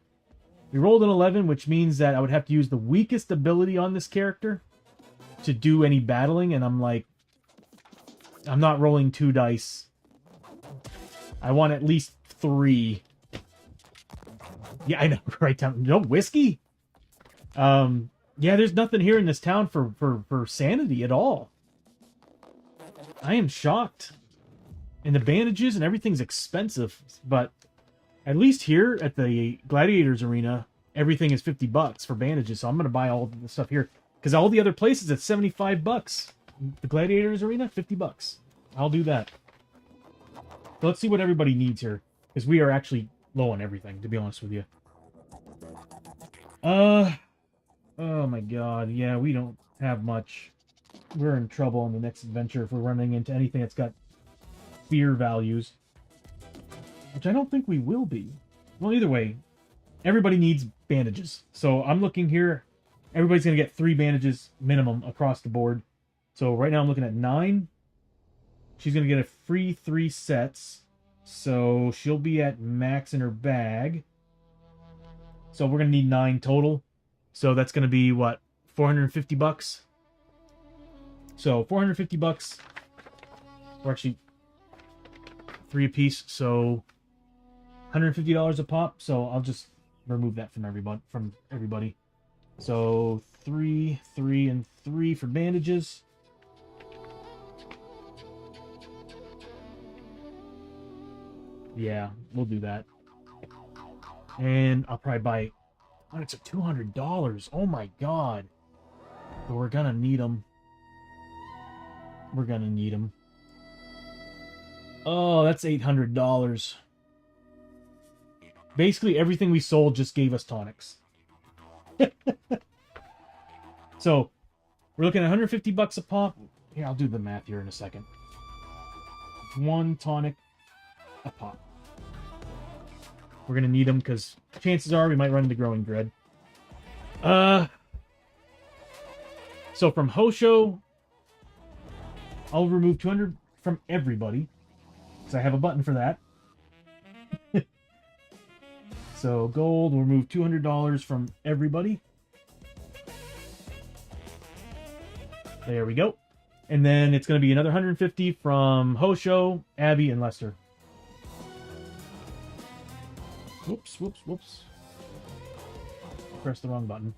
We rolled an 11, which means that I would have to use the weakest ability on this character to do any battling, and I'm like, I'm not rolling 2 dice. I want at least 3. Yeah, I know, right down. No whiskey? Yeah, there's nothing here in this town for sanity at all. I am shocked. And the bandages and everything's expensive, but at least here at the Gladiators Arena, everything is $50 for bandages, so I'm going to buy all the stuff here. Because all the other places, it's $75. The Gladiators Arena, $50. I'll do that. So let's see what everybody needs here, because we are actually low on everything, to be honest with you. Oh my god, yeah, we don't have much. We're in trouble on the next adventure if we're running into anything that's got fear values. Which I don't think we will be. Well, either way, everybody needs bandages. So I'm looking here, everybody's going to get 3 bandages minimum across the board. So right now I'm looking at 9. She's going to get a free 3 sets. So she'll be at max in her bag. So we're going to need 9 total. So that's going to be, what, $450? So $450. Or actually, 3 apiece. So $150 a pop. So I'll just remove that from everybody. So 3, 3, and 3 for bandages. Yeah, we'll do that. And I'll probably buy... Oh, it's a $200. Oh my god. But we're gonna need them. We're gonna need them. Oh, that's $800. Basically, everything we sold just gave us tonics. So, we're looking at $150 a pop. Here, I'll do the math here in a second. 1 tonic a pop. We're gonna need them because chances are we might run into growing dread. So from Hosho, I'll remove 200 from everybody because I have a button for that. So gold, we'll remove $200 from everybody. There we go. And then it's going to be another 150 from Hosho, Abby, and Lester. Whoops, whoops, whoops. Press the wrong button.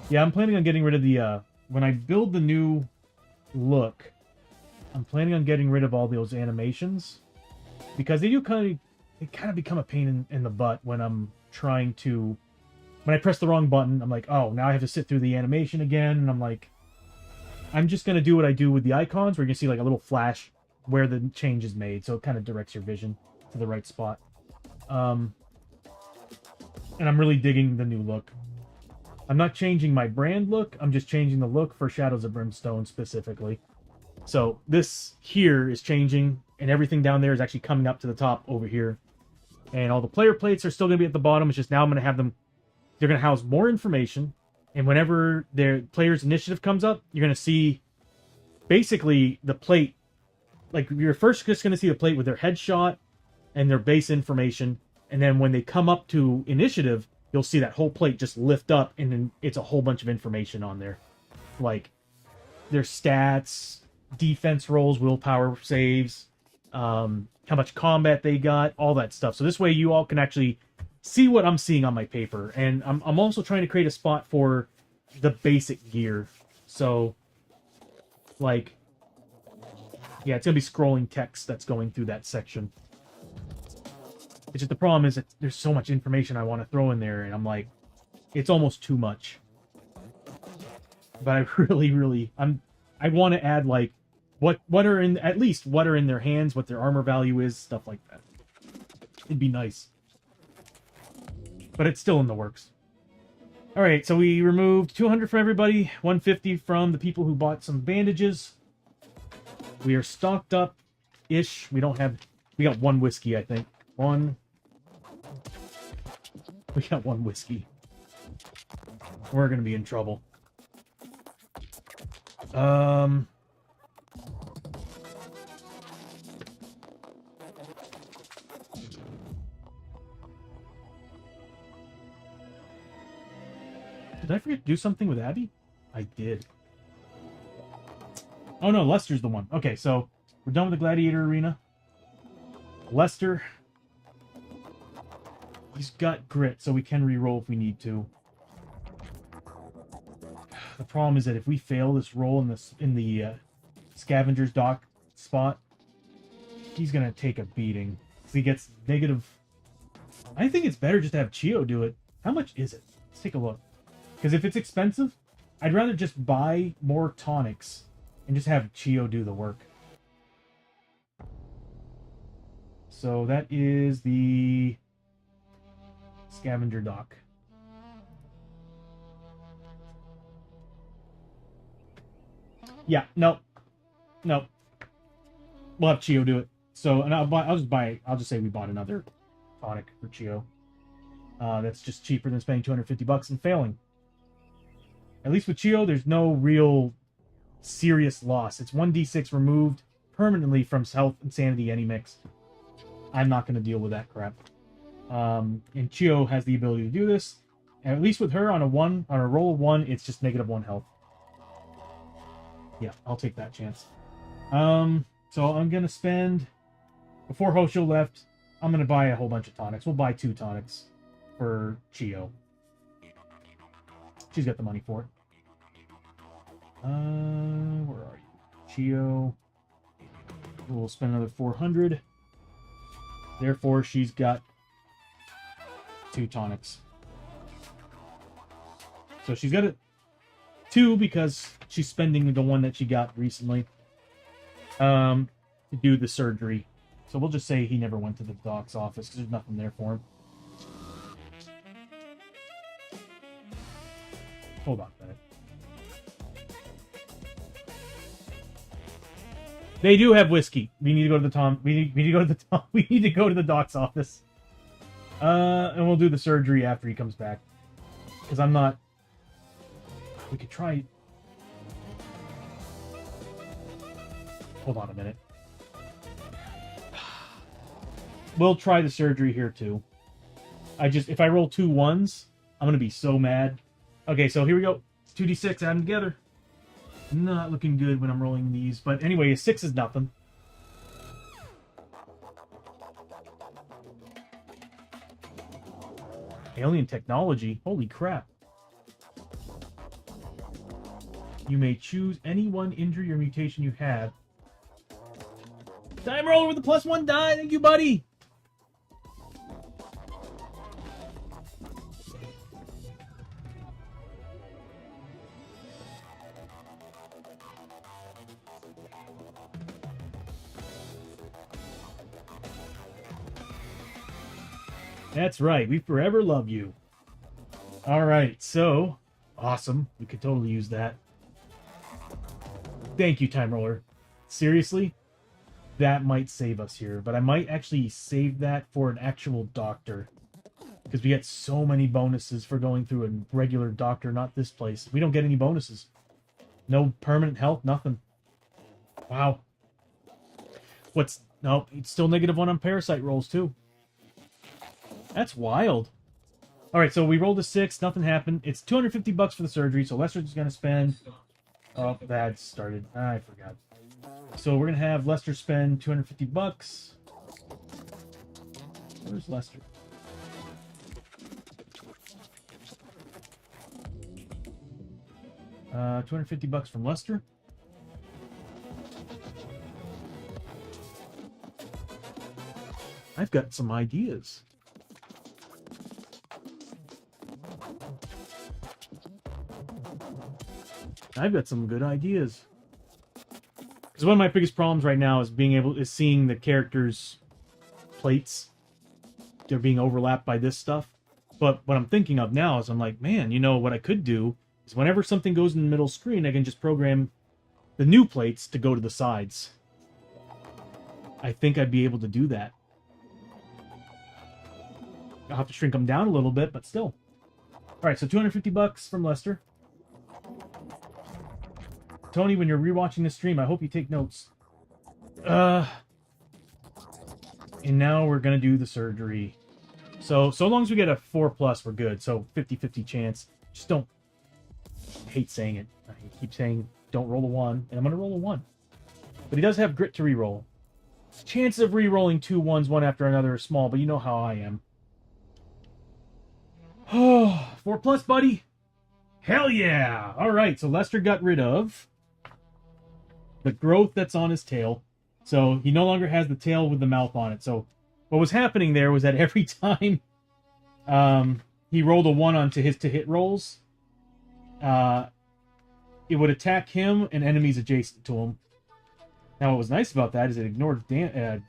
Yeah, I'm planning on getting rid of the, when I build the new look, I'm planning on getting rid of all those animations. Because they do kind of become a pain in the butt when I'm trying to... When I press the wrong button, I'm like, oh, now I have to sit through the animation again, and I'm like... I'm just going to do what I do with the icons, where you can see like a little flash where the change is made, so it kind of directs your vision to the right spot. And I'm really digging the new look. I'm not changing my brand look, I'm just changing the look for Shadows of Brimstone specifically. So this here is changing, and everything down there is actually coming up to the top over here. And all the player plates are still going to be at the bottom, it's just now I'm going to have them... They're going to house more information. And whenever their player's initiative comes up, you're going to see basically the plate. Like, you're first just going to see the plate with their headshot and their base information. And then when they come up to initiative, you'll see that whole plate just lift up, and then it's a whole bunch of information on there. Like, their stats, defense rolls, willpower saves, how much combat they got, all that stuff. So this way you all can actually... see what I'm seeing on my paper. And I'm also trying to create a spot for the basic gear. So, like, yeah, it's going to be scrolling text that's going through that section. It's just the problem is that there's so much information I want to throw in there, and I'm like, it's almost too much. But I really, I want to add, like, what are in, at least what are in their hands, what their armor value is, stuff like that. It'd be nice. But it's still in the works. Alright, so we removed 200 from everybody, 150 from the people who bought some bandages. We are stocked up-ish. We don't have... We got 1 whiskey, I think. We got 1 whiskey. We're gonna be in trouble. Did I forget to do something with Abby? I did. Oh no, Lester's the one. Okay, so we're done with the Gladiator Arena. Lester. He's got grit, so we can re-roll if we need to. The problem is that if we fail this roll in the Scavenger's Dock spot, he's gonna take a beating. So he gets negative... I think it's better just to have Chio do it. How much is it? Let's take a look. Because if it's expensive, I'd rather just buy more tonics and just have Chio do the work. So that is the Scavenger Dock. Yeah, nope. Nope. We'll have Chio do it. So, and I'll just say we bought another tonic for Chio. That's just cheaper than spending $250 and failing. At least with Chio, there's no real serious loss. It's 1d6 removed permanently from health and sanity any mix. I'm not going to deal with that crap. And Chio has the ability to do this. And at least with her, on a roll of 1, it's just -1 health. Yeah, I'll take that chance. So I'm going to spend... Before Hosho left, I'm going to buy a whole bunch of tonics. We'll buy 2 tonics for Chio. She's got the money for it. Where are you? Chio. We'll spend another 400. Therefore, she's got 2 tonics. So she's got 2 because she's spending the one that she got recently to do the surgery. So we'll just say he never went to the doc's office because there's nothing there for him. Hold on a minute. They do have whiskey. We need to go to the Tom. We need to go to the Tom. We need to go to the doc's office. And we'll do the surgery after he comes back. Because I'm not. We could try. Hold on a minute. We'll try the surgery here too. If I roll 2 1s, I'm gonna be so mad. Okay, so here we go. 2d6, add them together. Not looking good when I'm rolling these, but anyway, a 6 is nothing. Alien technology? Holy crap. You may choose any one injury or mutation you have. Time roller with the +1 die. Thank you, buddy. That's right. We forever love you. All right. So, awesome. We could totally use that. Thank you, Time Roller. Seriously? That might save us here. But I might actually save that for an actual doctor. Because we get so many bonuses for going through a regular doctor, not this place. We don't get any bonuses. No permanent health, nothing. Wow. No, it's still -1 on parasite rolls, too. That's wild. All right, so we rolled a 6. Nothing happened. It's $250 for the surgery, so Lester's going to spend... Oh, that started. I forgot. So we're going to have Lester spend $250. Where's Lester? $250 from Lester. I've got some ideas. I've got some good ideas. Because one of my biggest problems right now is seeing the characters' plates. They're being overlapped by this stuff. But what I'm thinking of now is I'm like, man, you know, what I could do is whenever something goes in the middle screen, I can just program the new plates to go to the sides. I think I'd be able to do that. I'll have to shrink them down a little bit, but still. Alright, so $250 from Lester. Tony, when you're rewatching this stream, I hope you take notes. And now we're going to do the surgery. So long as we get a 4+, we're good. So 50-50 chance. Just don't... I hate saying it. I keep saying don't roll a 1, and I'm going to roll a 1. But he does have grit to reroll. Chances of rerolling 2 1s one after another are small, but you know how I am. Oh, 4+, buddy. Hell yeah! Alright, so Lester got rid of the growth that's on his tail. So he no longer has the tail with the mouth on it. So what was happening there was that every time he rolled a 1 onto his to-hit rolls, it would attack him and enemies adjacent to him. Now what was nice about that is it ignored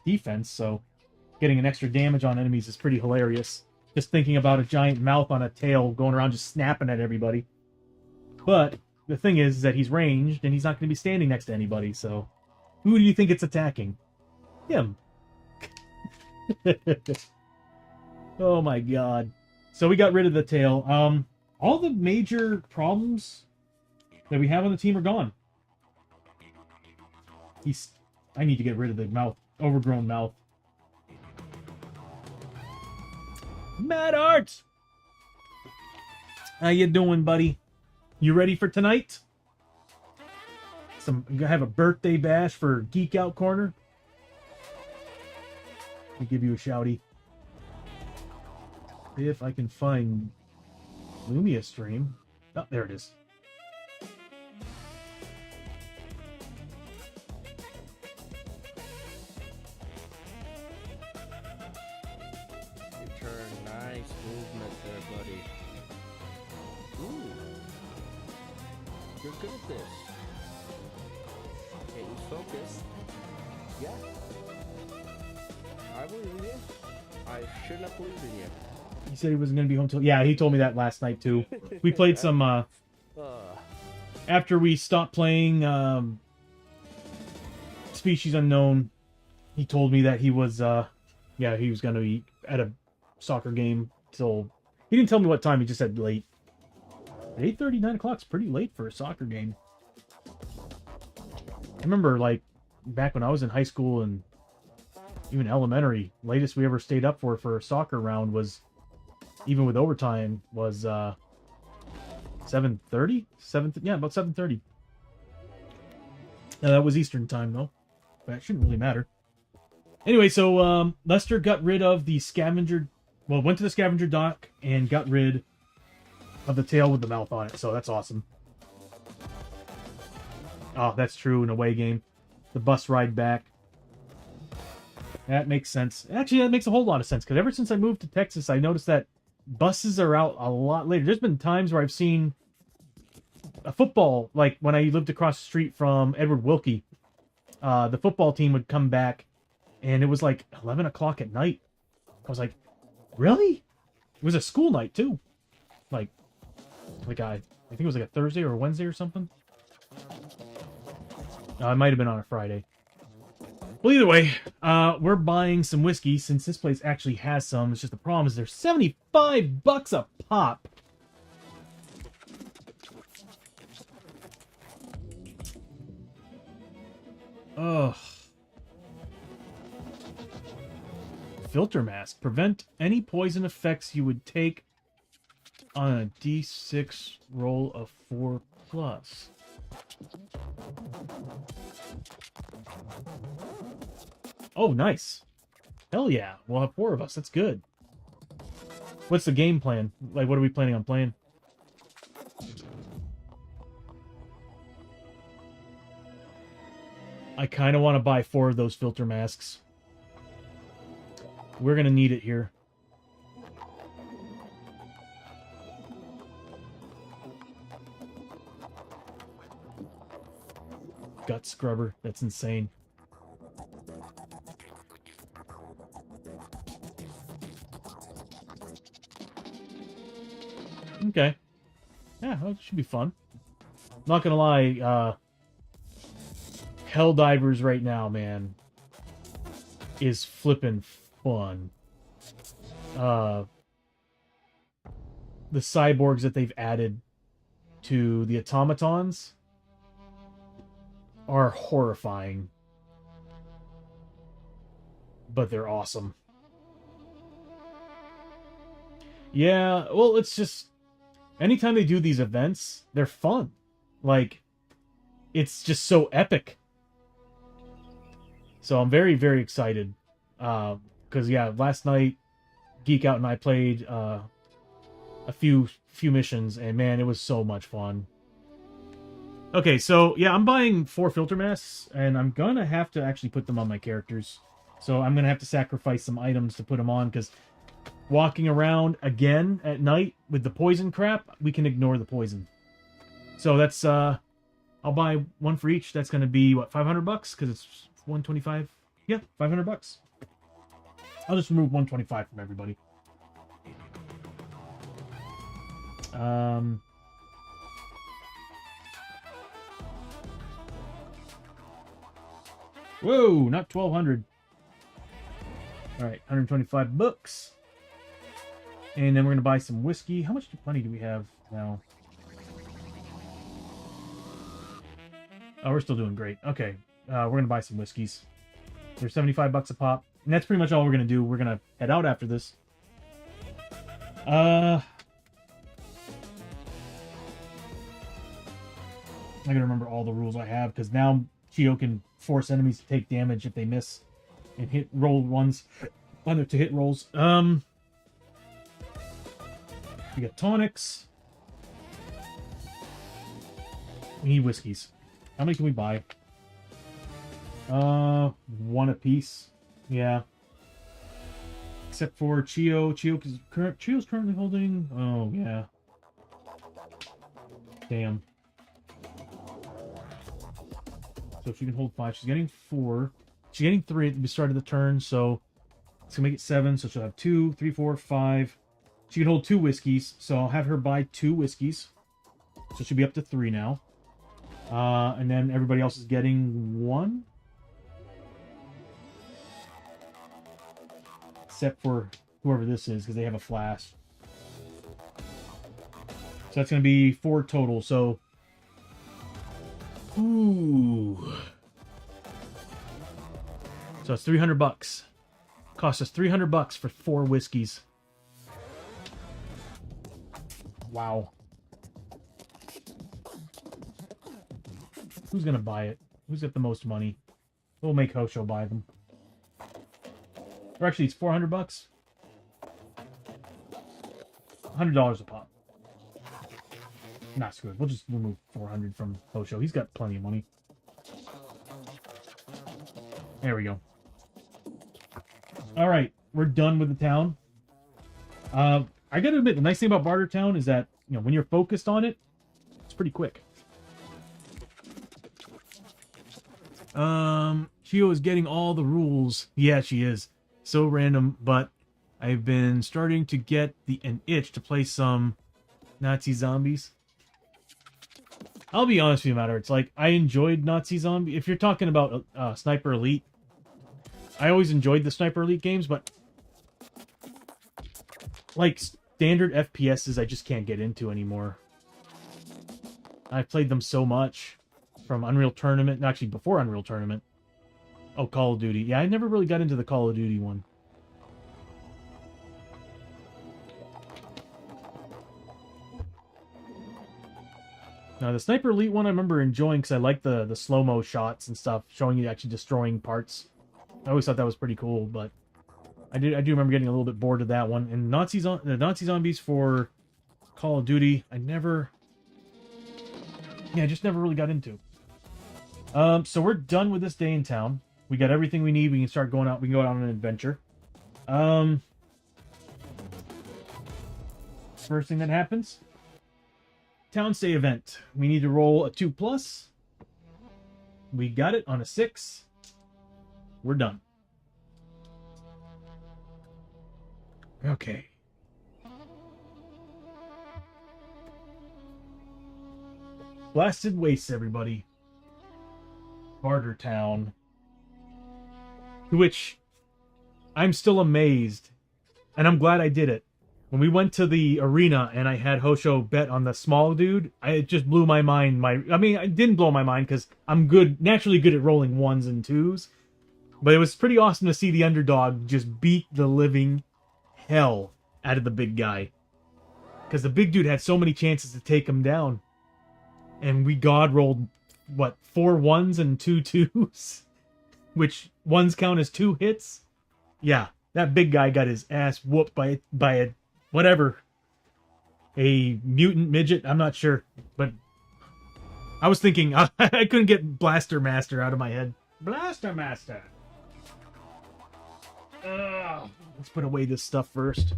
defense, so getting an extra damage on enemies is pretty hilarious. Just thinking about a giant mouth on a tail going around just snapping at everybody. But the thing is that he's ranged, and he's not going to be standing next to anybody, so... Who do you think it's attacking? Him. Oh my god. So we got rid of the tail. All the major problems that we have on the team are gone. I need to get rid of the mouth. Overgrown mouth. Mad Art! How you doing, buddy? You ready for tonight? I'm gonna have a birthday bash for Geek Out Corner. Let me give you a shouty. If I can find Lumia stream. Oh, there it is. Nice movement there, buddy. Ooh. You're good at this. Okay, you focus. Yeah. I believe in you. I should not believe in you. He said he wasn't going to be home till... Yeah, he told me that last night, too. We played some... After we stopped playing Species Unknown, he told me that he was... yeah, he was going to be at a soccer game till... He didn't tell me what time, he just said late. 8:30, 9 o'clock is pretty late for a soccer game. I remember, like, back when I was in high school and even elementary, latest we ever stayed up for a soccer round was, even with overtime, was 7:30? Yeah, about 7:30. That was Eastern time, though. But it shouldn't really matter. Anyway, so Lester got rid of the scavenger... Well, went to the scavenger dock and got rid of the tail with the mouth on it, so that's awesome. Oh, that's true, an away game. The bus ride back. That makes sense. Actually, that makes a whole lot of sense, because ever since I moved to Texas, I noticed that buses are out a lot later. There's been times where I've seen a football, like when I lived across the street from Edward Wilkie, the football team would come back, and it was like 11 o'clock at night. I was like, really? It was a school night, too. Like I think it was like a Thursday or a Wednesday or something. It might have been on a Friday. Well, either way, we're buying some whiskey since this place actually has some. It's just the problem is they're $75 a pop. Ugh. Filter mask. Prevent any poison effects you would take on a D6 roll of 4+. Oh, nice. Hell yeah. We'll have 4 of us. That's good. What's the game plan? Like, what are we planning on playing? I kind of want to buy 4 of those filter masks. We're going to need it here. Gut scrubber. That's insane. Okay. Yeah, well, it should be fun. Not gonna lie, Helldivers right now, man, is flippin' fun. The cyborgs that they've added to the automatons are horrifying. But they're awesome. Yeah, well, it's just... Anytime they do these events, they're fun. Like, it's just so epic. So I'm very, very excited. Because, yeah, last night, Geek Out and I played a few missions, and man, it was so much fun. Okay, so, yeah, I'm buying 4 filter masks, and I'm gonna have to actually put them on my characters. So I'm gonna have to sacrifice some items to put them on, because walking around again at night with the poison crap, we can ignore the poison. So that's, I'll buy 1 for each. That's gonna be, what, $500? Because it's 125. Yeah, $500. I'll just remove 125 from everybody. Whoa, not 1,200. All right, 125 bucks. And then we're gonna buy some whiskey. How much money do we have now? Oh, we're still doing great. Okay, we're gonna buy some whiskeys. They're 75 bucks a pop, and that's pretty much all we're gonna do. We're gonna head out after this. I gotta remember all the rules I have, because now Chio can force enemies to take damage if they miss and hit roll ones to hit rolls. We got tonics. We need whiskeys. How many can we buy? 1 apiece. Yeah. Except for Chio. Chio's currently holding... Oh, yeah. Damn. So she can hold 5. She's getting 4. She's getting 3 at the start of the turn, so it's going to make it 7. So she'll have 2, 3, 4, 5. She can hold 2 whiskeys, so I'll have her buy 2 whiskeys. So she'll be up to 3 now. And then everybody else is getting 1. Except for whoever this is, because they have a flask. So that's going to be 4 total, so... Ooh. So it's $300. Cost us $300 for 4 whiskeys. Wow. Who's going to buy it? Who's got the most money? We'll make Hosho buy them. Or actually, it's $400. $100 a pop. Not screwed. We'll just remove 400 from Hosho. He's got plenty of money. There we go. All right, we're done with the town. I gotta admit, the nice thing about Barter Town is that when you're focused on it, it's pretty quick. Chio is getting all the rules. Yeah, she is. So random, but I've been starting to get an itch to play some Nazi zombies. I'll be honest with you, Matter. It's like, I enjoyed Nazi Zombie. If you're talking about Sniper Elite, I always enjoyed the Sniper Elite games, but like standard FPSs, I just can't get into anymore. I've played them so much from Unreal Tournament, actually before Unreal Tournament. Oh, Call of Duty. Yeah, I never really got into the Call of Duty one. Now, the Sniper Elite one I remember enjoying because I like the slow-mo shots and stuff, showing you actually destroying parts. I always thought that was pretty cool, but I do remember getting a little bit bored of that one. And the Nazi Zombies for Call of Duty, I just never really got into. So we're done with this day in town. We got everything we need. We can start going out. We can go out on an adventure. First thing that happens, town stay event. We need to roll a 2+. We got it on a 6. We're done. Okay. Blasted Wastes, everybody. Barter Town. To which I'm still amazed, and I'm glad I did it. When we went to the arena and I had Hosho bet on the small dude, it just blew my mind. I mean, it didn't blow my mind because I'm naturally good at rolling 1s and 2s. But it was pretty awesome to see the underdog just beat the living hell out of the big guy. Because the big dude had so many chances to take him down. And we god rolled, what, 4 1s and 2 2s? Which 1s count as 2 hits? Yeah, that big guy got his ass whooped by a whatever. A mutant midget? I'm not sure. But I was thinking, I couldn't get Blaster Master out of my head. Blaster Master! Let's put away this stuff first.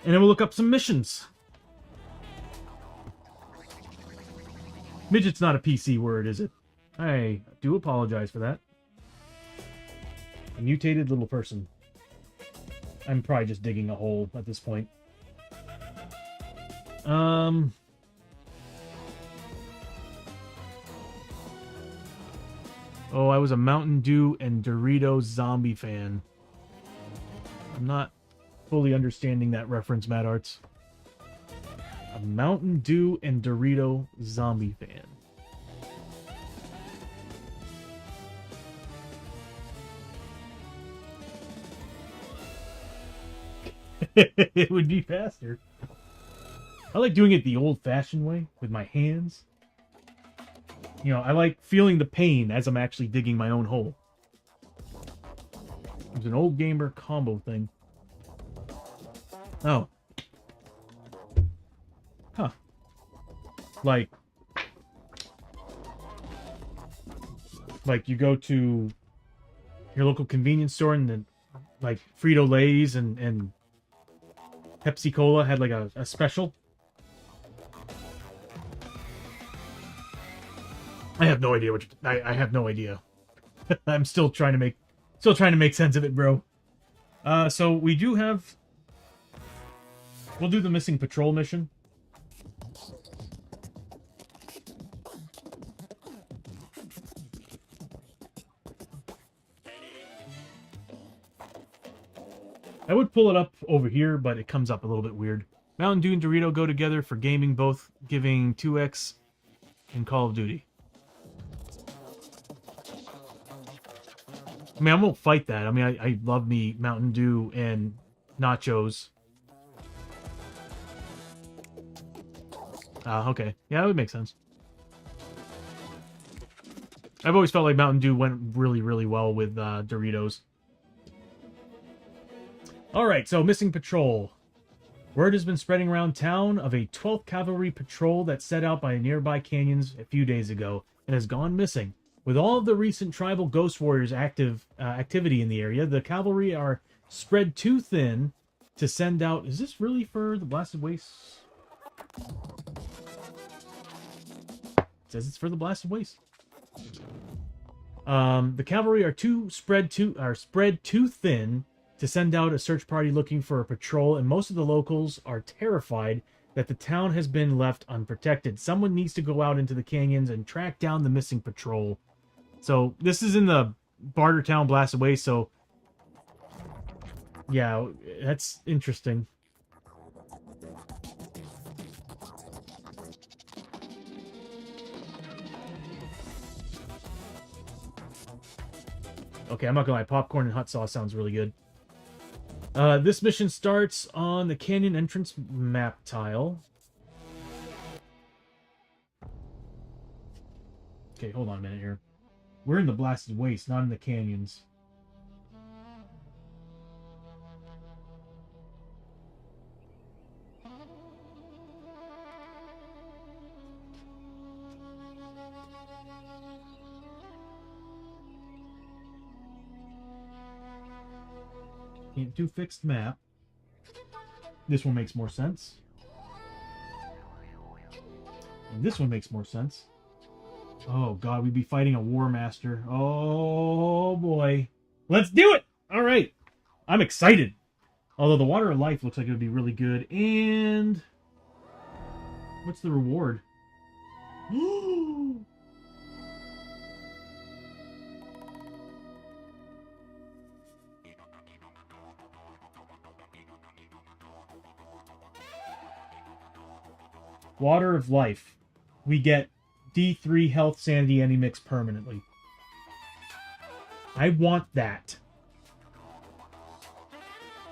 And then we'll look up some missions. Midget's not a PC word, is it? I do apologize for that. A mutated little person. I'm probably just digging a hole at this point. Oh, I was a Mountain Dew and Doritos zombie fan. I'm not fully understanding that reference, Mad Arts. A Mountain Dew and Dorito zombie fan. It would be faster. I like doing it the old-fashioned way, with my hands. You know, I like feeling the pain as I'm actually digging my own hole. It was an old gamer combo thing. Oh. Huh. Like you go to your local convenience store, and then like Frito Lay's and Pepsi Cola had like a special. I have no idea I have no idea. I'm still trying to make sense of it, bro. So we do have. We'll do the missing patrol mission. I would pull it up over here, but it comes up a little bit weird. Mountain Dew and Dorito go together for gaming, both giving 2x in Call of Duty. I mean, I won't fight that. I mean, I love me Mountain Dew and nachos. Okay. Yeah, that would make sense. I've always felt like Mountain Dew went really, really well with Doritos. Alright, so missing patrol. Word has been spreading around town of a 12th Cavalry patrol that set out by nearby canyons a few days ago and has gone missing. With all of the recent tribal ghost warriors activity in the area, the cavalry are spread too thin to send out... Is this really for the Blasted Wastes? It says it's for the Blasted Wastes. The cavalry are spread too thin to send out a search party looking for a patrol, and most of the locals are terrified that the town has been left unprotected. Someone needs to go out into the canyons and track down the missing patrol. So this is in the Barter Town Blasted Waste, so yeah, that's interesting. Okay, I'm not gonna lie, popcorn and hot sauce sounds really good. This mission starts on the canyon entrance map tile. Okay, hold on a minute here. We're in the Blasted Waste, not in the canyons. Can't do fixed map. This one makes more sense. And this one makes more sense. Oh god, we'd be fighting a War Master. Oh boy. Let's do it! Alright. I'm excited. Although the Water of Life looks like it would be really good. And... what's the reward? Water of Life. We get D3 health, sanity, any mix permanently. I want that.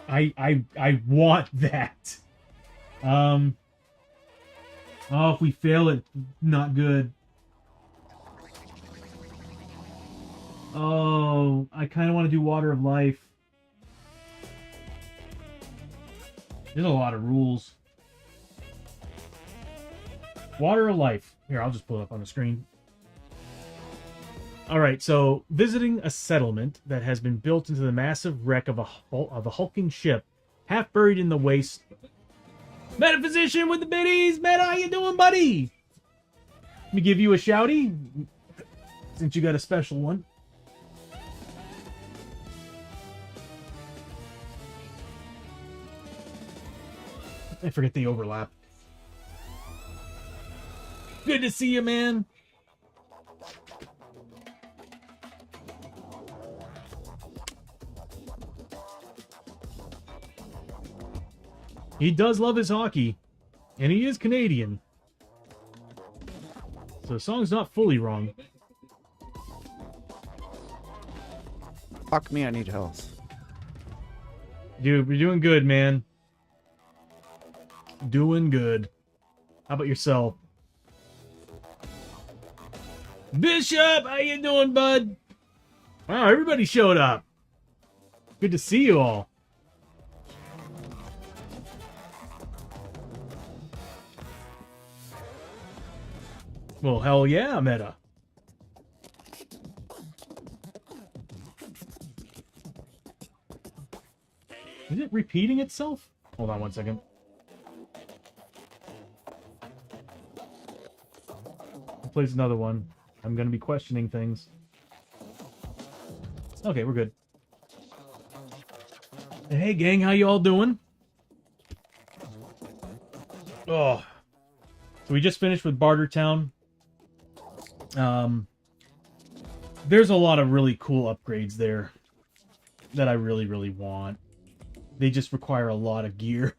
I want that. Oh, if we fail it, not good. Oh, I kind of want to do Water of Life. There's a lot of rules. Water of Life. Here, I'll just pull it up on the screen. Alright, so visiting a settlement that has been built into the massive wreck of a hulking ship, half buried in the waste. Metaphysician with the biddies! Meta, how you doing, buddy? Let me give you a shouty, since you got a special one. I forget the overlap. Good to see you, man. He does love his hockey, and he is Canadian. So the song's not fully wrong. Fuck me, I need health. Dude, you're doing good, man. Doing good. How about yourself? Bishop, how you doing, bud? Wow, everybody showed up. Good to see you all. Well, hell yeah, Meta. Is it repeating itself? Hold on one second. Plays another one. I'm gonna be questioning things. Okay, we're good. Hey gang, how you all doing? Oh, so we just finished with Barter Town. There's a lot of really cool upgrades there that I really want. They just require a lot of gear.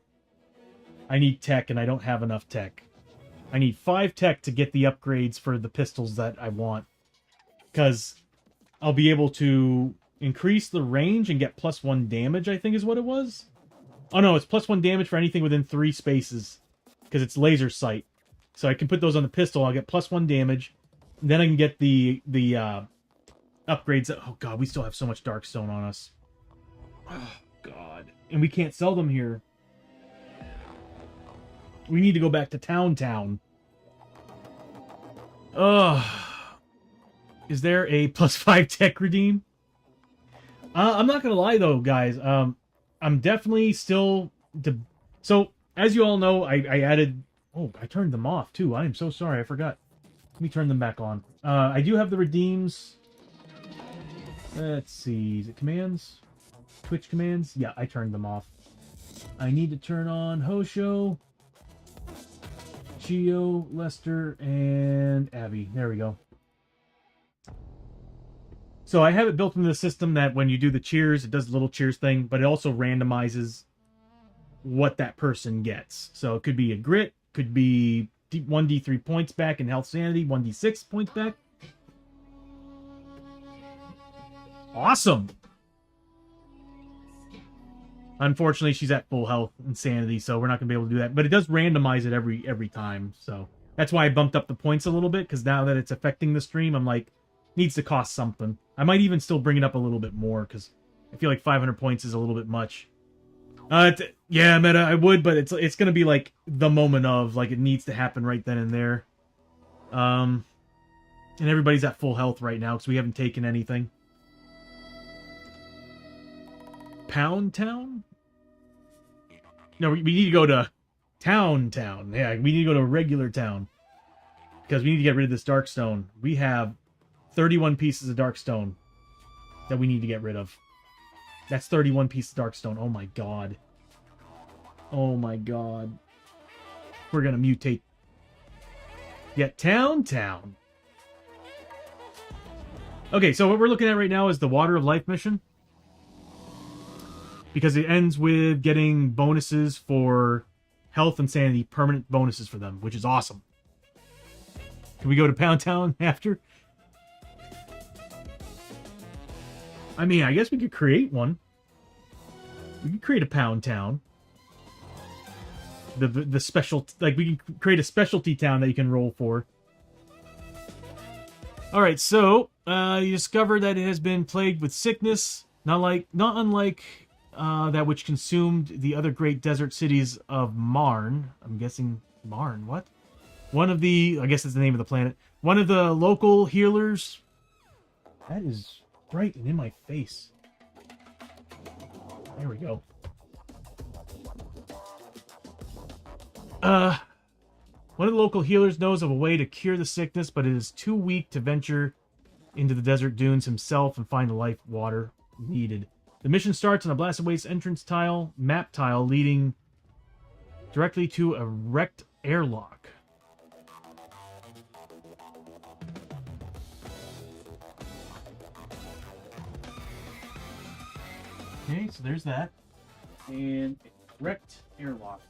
I need tech, and I don't have enough tech. I need 5 tech to get the upgrades for the pistols that I want. Because I'll be able to increase the range and get +1 damage, I think is what it was. Oh no, it's +1 damage for anything within 3 spaces. Because it's laser sight. So I can put those on the pistol, I'll get +1 damage. Then I can get the upgrades. Oh god, we still have so much Darkstone on us. Oh god. And we can't sell them here. We need to go back to Town. Ugh. Is there a +5 tech redeem? I'm not gonna lie though, guys. I'm definitely still... So, as you all know, I added... Oh, I turned them off too. I am so sorry, I forgot. Let me turn them back on. I do have the redeems. Let's see. Is it commands? Twitch commands? Yeah, I turned them off. I need to turn on Hosho, Chio, Lester, and Abby. There we go. So I have it built into the system that when you do the cheers, it does the little cheers thing, but it also randomizes what that person gets. So it could be a grit, could be 1d3 points back in health sanity, 1d6 points back. Awesome! Unfortunately, she's at full health and sanity, so we're not going to be able to do that. But it does randomize it every time, so... That's why I bumped up the points a little bit, because now that it's affecting the stream, I'm like, needs to cost something. I might even still bring it up a little bit more, because I feel like 500 points is a little bit much. Yeah, Meta, I would, but it's going to be like the moment of, like, it needs to happen right then and there. And everybody's at full health right now, because we haven't taken anything. Pound Town? No, we need to go to Town. Yeah, we need to go to a regular town. Because we need to get rid of this Darkstone. We have 31 pieces of Darkstone that we need to get rid of. That's 31 pieces of Darkstone. Oh my god. Oh my god. We're gonna mutate. Yeah, Town. Okay, so what we're looking at right now is the Water of Life mission. Because it ends with getting bonuses for health and sanity, permanent bonuses for them, which is awesome. Can we go to Pound Town after? I mean, I guess we could create one. We could create a Pound Town. The special... Like, we can create a specialty town that you can roll for. Alright, so, you discover that it has been plagued with sickness, not unlike that which consumed the other great desert cities of Marn. I'm guessing Marn, what? One of the... I guess that's the name of the planet. One of the local healers... That is bright and in my face. There we go. One of the local healers knows of a way to cure the sickness, but it is too weak to venture into the desert dunes himself and find the life water needed. The mission starts on a Blasted Waste entrance tile, map tile, leading directly to a wrecked airlock. Okay, so there's that. And wrecked airlock.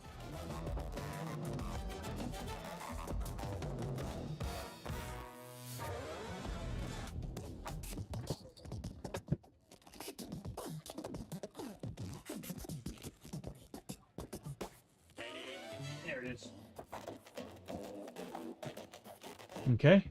There it is. Okay.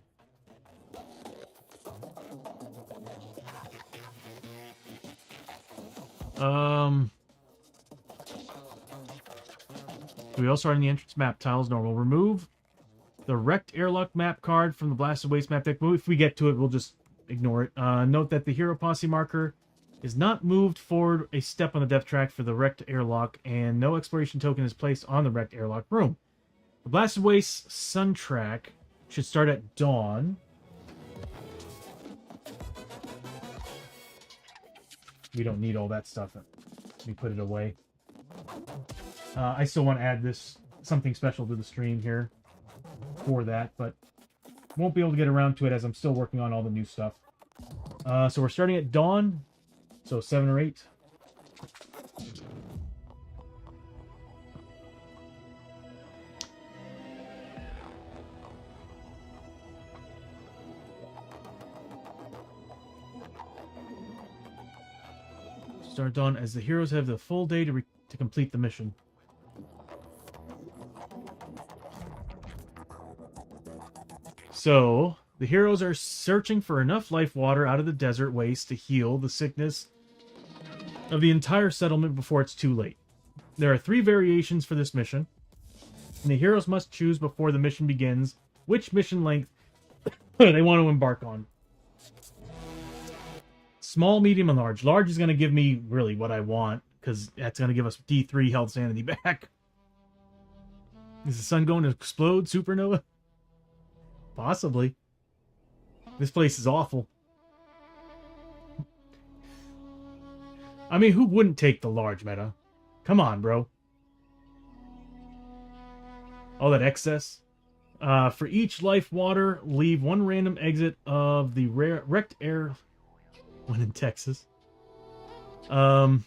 We also are in the entrance map tiles normal. Remove the wrecked airlock map card from the Blasted Waste map deck. If we get to it, we'll just ignore it. Note that the hero posse marker is not moved forward a step on the depth track for the wrecked airlock, and no exploration token is placed on the wrecked airlock room. The Blasted Waste Sun track should start at dawn. We don't need all that stuff. We put it away. I still want to add this something special to the stream here for that, but won't be able to get around to it as I'm still working on all the new stuff. So we're starting at dawn, so 7 or 8. Start dawn as the heroes have the full day to complete the mission. So, the heroes are searching for enough life water out of the desert waste to heal the sickness of the entire settlement before it's too late. There are 3 variations for this mission, and the heroes must choose before the mission begins which mission length they want to embark on. Small, medium, and large. Large is going to give me really what I want, because that's going to give us D3 health sanity back. Is the sun going to explode, supernova? Possibly. This place is awful. I mean, who wouldn't take the large meta? Come on, bro. All that excess. For each life water, leave 1 random exit of the wrecked air... One in Texas. For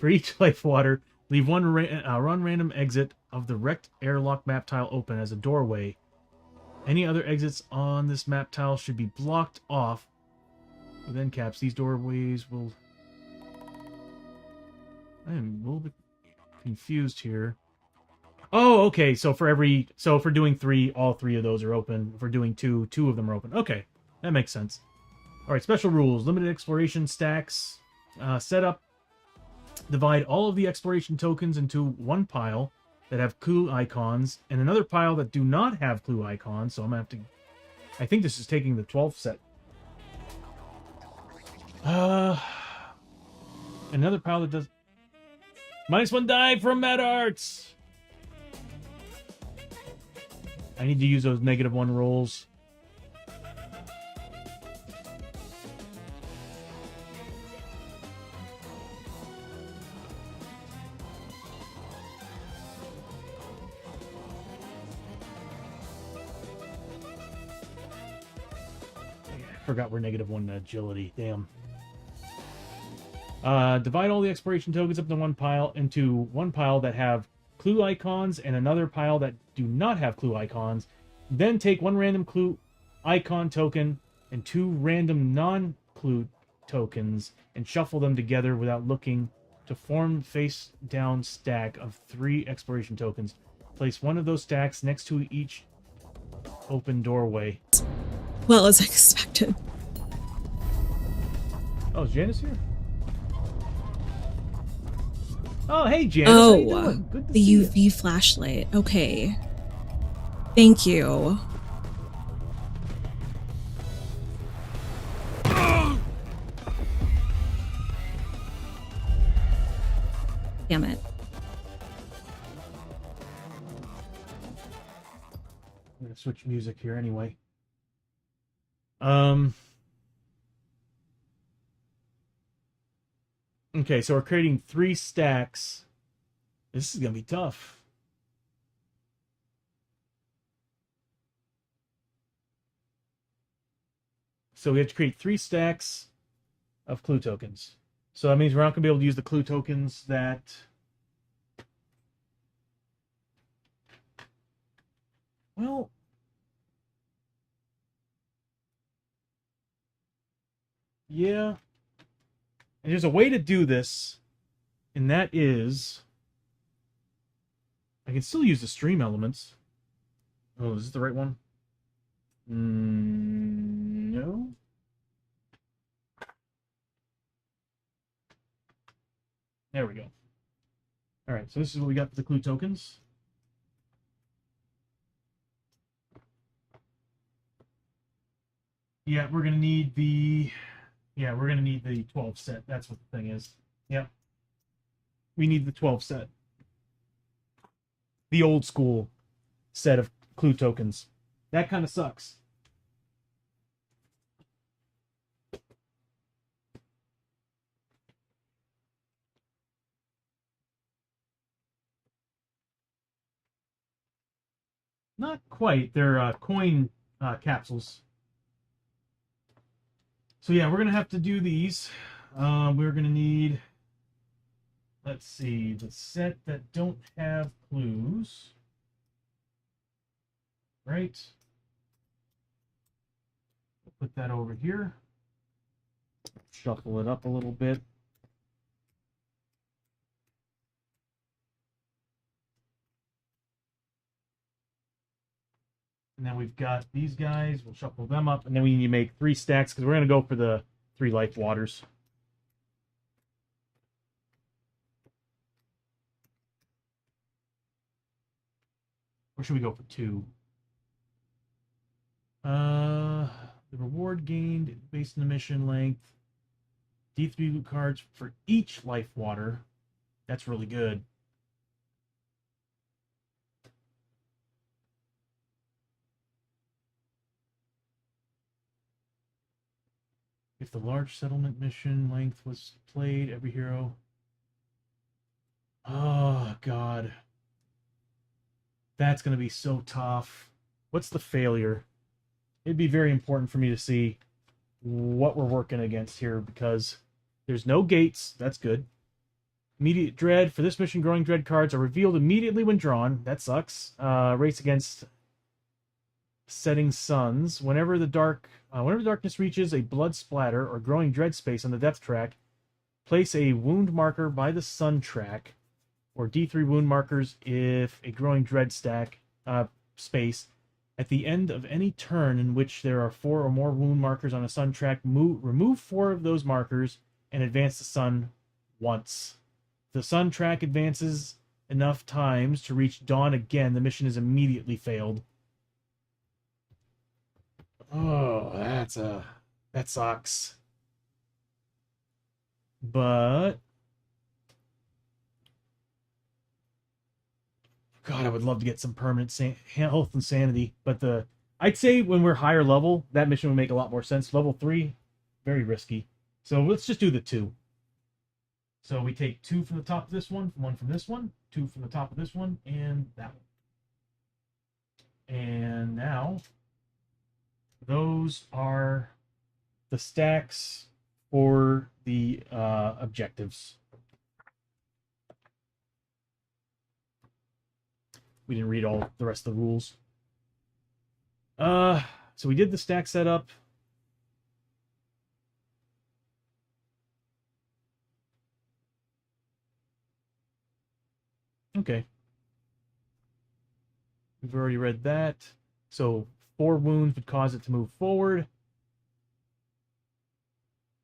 each life water, leave one random exit of the wrecked airlock map tile open as a doorway. Any other exits on this map tile should be blocked off with end caps. These doorways will... I am a little bit confused here. Oh, okay. So for doing 3, all 3 of those are open. If we're doing 2, 2 of them are open. Okay, that makes sense. All right, special rules: limited exploration stacks. Setup: divide all of the exploration tokens into one pile that have clue icons and another pile that do not have clue icons. So I'm gonna have to. I think this is taking the 12th set. Another pile that does. -1 die from Mad Arts. I need to use those -1 rolls. I forgot we're -1 agility. Damn. Divide all the exploration tokens up into one pile that have clue icons and another pile that do not have clue icons. Then take 1 random clue icon token and 2 random non-clue tokens and shuffle them together without looking to form face down stack of 3 exploration tokens. Place one of those stacks next to each open doorway. Well, as expected. Oh, is Janice here? Oh, hey, Janice. How you doing? Good to the see UV flashlight. Okay. Thank you. Damn it. I'm gonna switch music here anyway. Okay, so we're creating 3 stacks. This is gonna be tough. So we have to create 3 stacks of clue tokens. So that means we're not gonna be able to use the clue tokens that... Well... Yeah. And there's a way to do this, and that is... I can still use the stream elements. Oh, is this the right one? No. There we go. All right, so this is what we got for the clue tokens. Yeah, we're gonna need the 12 set. That's what the thing is. Yep. We need the 12 set. The old school set of clue tokens. That kind of sucks. Not quite. They're coin capsules. So yeah, we're gonna have to do these. We're gonna need, let's see, the set that don't have clues. Right. We'll put that over here. Shuffle it up a little bit. And then we've got these guys. We'll shuffle them up. And then we need to make 3 stacks because we're going to go for the 3 life waters. Or should we go for 2? The reward gained based on the mission length. D3 loot cards for each life water. That's really good. If the large settlement mission length was played, every hero. Oh, God. That's going to be so tough. What's the failure? It'd be very important for me to see what we're working against here because there's no gates. That's good. Immediate dread. For this mission, growing dread cards are revealed immediately when drawn. That sucks. Race against setting suns. Whenever darkness reaches a blood splatter or growing dread space on the depth track, place a wound marker by the sun track, or D3 wound markers if a growing dread space. At the end of any turn in which there are 4 or more wound markers on a sun track, remove 4 of those markers and advance the sun once. If the sun track advances enough times to reach dawn again, the mission is immediately failed. Oh, that sucks. But God, I would love to get some permanent health and sanity. But I'd say when we're higher level, that mission would make a lot more sense. Level 3, very risky. So let's just do the 2. So we take 2 from the top of this one, 1 from this one, 2 from the top of this one, and that one. And now, those are the stacks for the objectives. We didn't read all the rest of the rules. So we did the stack setup. Okay. We've already read that. So 4 wounds would cause it to move forward.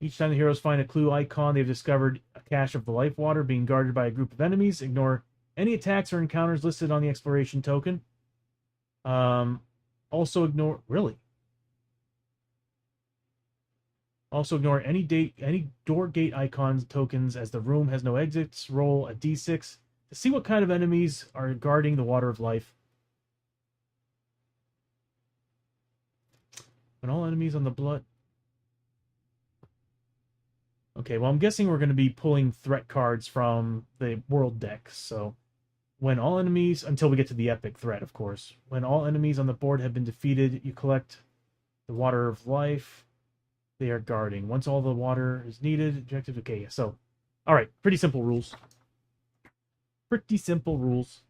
Each time the heroes find a clue icon, they've discovered a cache of the life water being guarded by a group of enemies. Ignore any attacks or encounters listed on the exploration token. Also ignore any door gate icons tokens as the room has no exits. Roll a d6 to see what kind of enemies are guarding the water of life. When all enemies on the blood. Okay, well, I'm guessing we're going to be pulling threat cards from the world deck. So, when all enemies, until we get to the epic threat, of course. When all enemies on the board have been defeated, you collect the water of life they are guarding. Once all the water is needed, objective. Okay, so, all right, pretty simple rules. Pretty simple rules.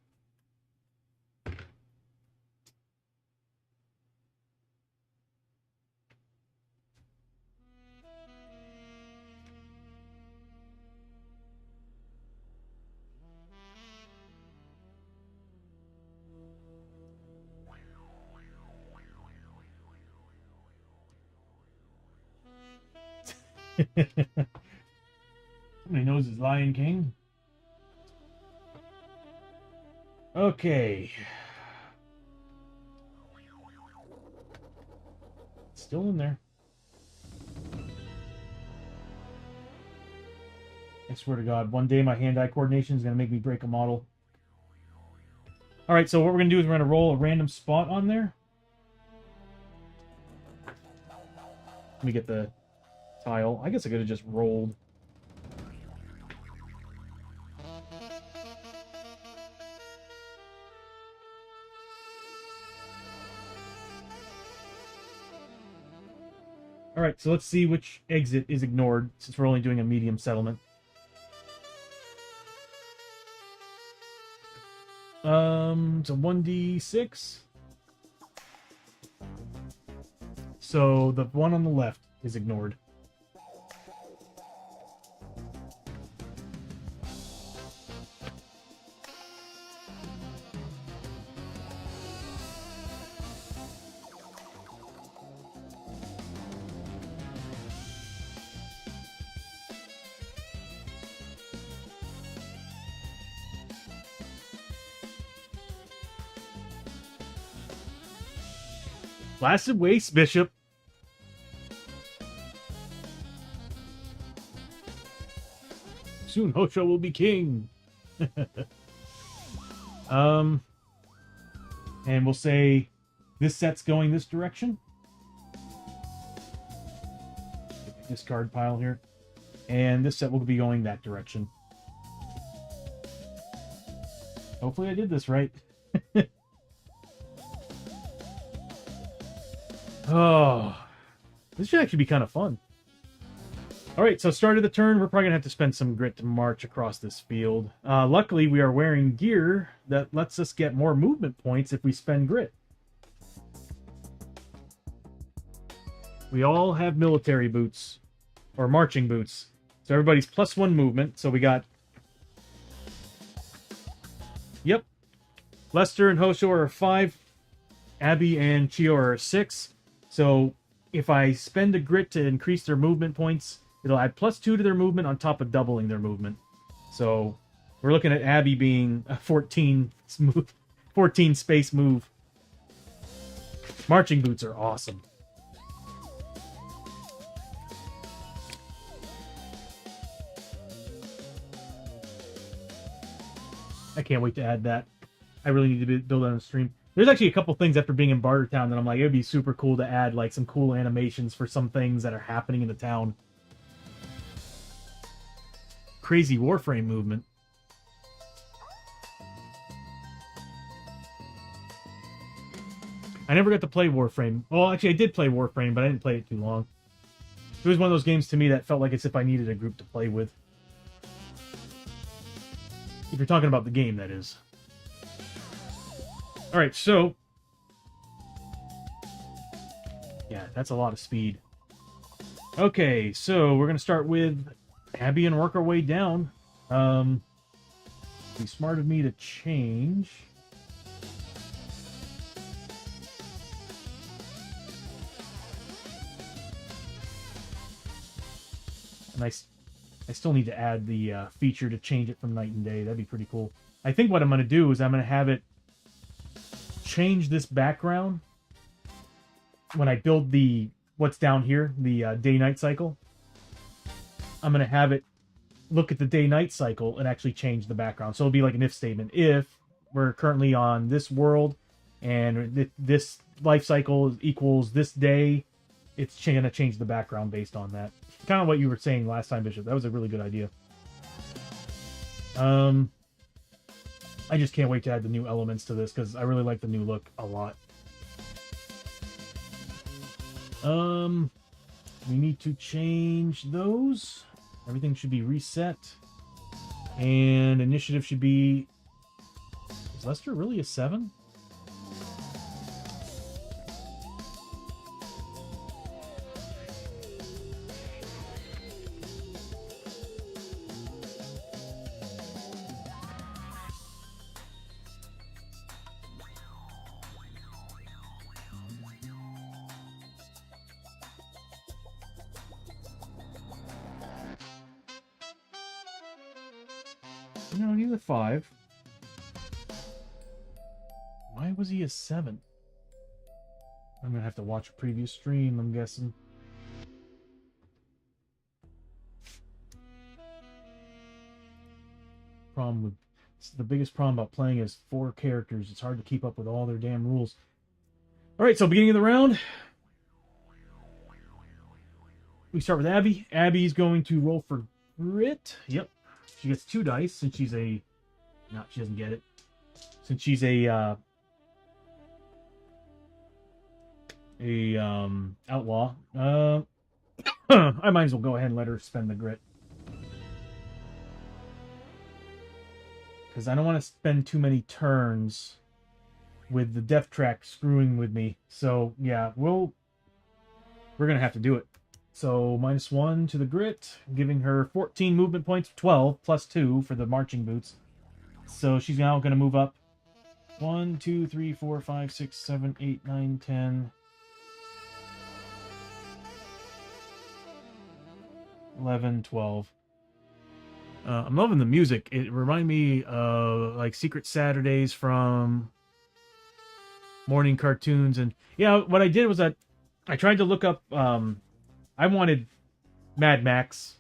Somebody knows his Lion King. Okay. Still in there. I swear to God, one day my hand-eye coordination is going to make me break a model. All right, so what we're going to do is we're going to roll a random spot on there. Let me get the tile. I guess I could have just rolled. All right, so let's see which exit is ignored since we're only doing a medium settlement. It's a 1d6. So the one on the left is ignored. Blasted waste, Bishop. Soon Hosho will be king. And we'll say this set's going this direction. Discard pile here. And this set will be going that direction. Hopefully I did this right. Oh, this should actually be kind of fun. All right, so start of the turn, we're probably going to have to spend some grit to march across this field. Luckily, we are wearing gear that lets us get more movement points if we spend grit. We all have military boots, or marching boots. So everybody's +1 movement, so we got... Yep. Lester and Hosho are 5. Abby and Chio are 6. So if I spend a grit to increase their movement points, it'll add +2 to their movement on top of doubling their movement. So we're looking at Abby being a 14 space move. Marching boots are awesome. I can't wait to add that. I really need to build on the stream. There's actually a couple things after being in Barter Town that I'm like, it would be super cool to add like some cool animations for some things that are happening in the town. Crazy Warframe movement. I never got to play Warframe. Well, actually, I did play Warframe, but I didn't play it too long. It was one of those games to me that felt like it's if I needed a group to play with. If you're talking about the game, that is. Alright, so... yeah, that's a lot of speed. Okay, so we're going to start with Abby and work our way down. Be smart of me to change. And I still need to add the feature to change it from night and day. That'd be pretty cool. I think what I'm going to do is I'm going to have it change this background when I build the what's down here, the day-night cycle. I'm going to have it look at the day-night cycle and actually change the background. So it'll be like an if statement. If we're currently on this world and this life cycle equals this day, it's going to change the background based on that. Kind of what you were saying last time, Bishop. That was a really good idea. I just can't wait to add the new elements to this because I really like the new look a lot. We need to change those. Everything should be reset. And initiative should be... is Lester really a 7? No, he's a 5. Why was he a 7? I'm gonna have to watch a previous stream, I'm guessing. problem with it's the biggest problem about playing as 4 characters. It's hard to keep up with all their damn rules. All right, so beginning of the round, we start with Abby. Abby's going to roll for grit. Yep, she gets 2 dice since she's a. No, she doesn't get it. Since she's a outlaw. I might as well go ahead and let her spend the grit. Because I don't want to spend too many turns with the death track screwing with me. So, yeah, we're going to have to do it. So, -1 to the grit, giving her 14 movement points, 12 plus 2 for the marching boots. So, she's now going to move up 1, 2, 3, 4, 5, 6, 7, 8, 9, 10, 11, 12. I'm loving the music. It reminded me of like Secret Saturdays from morning cartoons. And yeah, what I did was that I tried to look up, I wanted Mad Max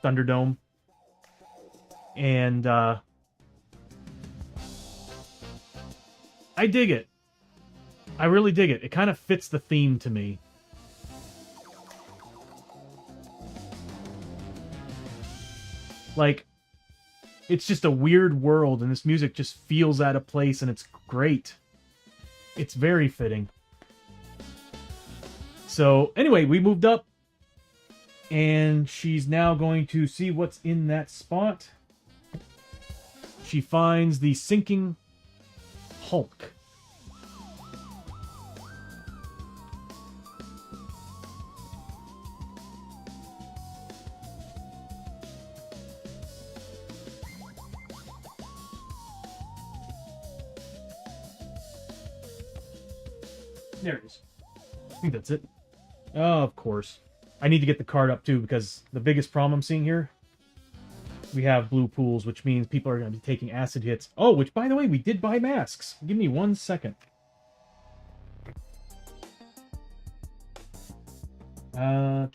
Thunderdome. And I dig it. I really dig it. It kind of fits the theme to me. Like, it's just a weird world, and this music just feels out of place, and it's great. It's very fitting. So, anyway, we moved up, and she's now going to see what's in that spot. She finds the sinking Hulk. There it is. I think that's it. Oh, of course. I need to get the card up too, because the biggest problem I'm seeing here, we have blue pools, which means people are going to be taking acid hits. Oh, which, by the way, we did buy masks. Give me 1 second. Let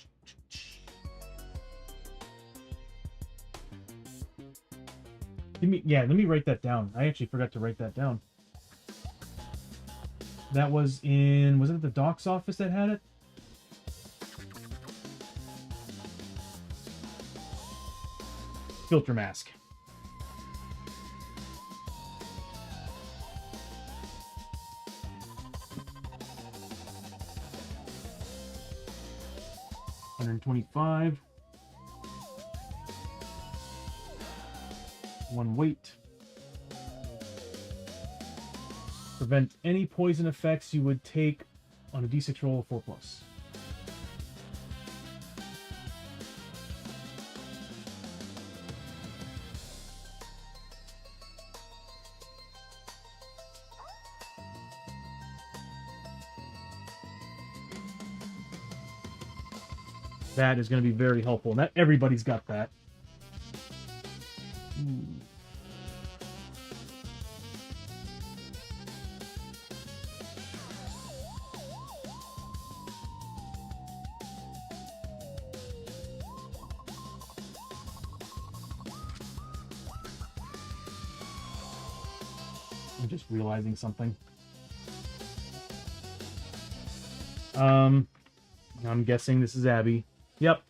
me write that down. I actually forgot to write that down. That was it at the doc's office that had it? Filter mask. $125. 1 weight. Prevent any poison effects you would take on a d6 roll of 4+. That is going to be very helpful. Not everybody's got that. Ooh. I'm just realizing something. I'm guessing this is Abby. Yep.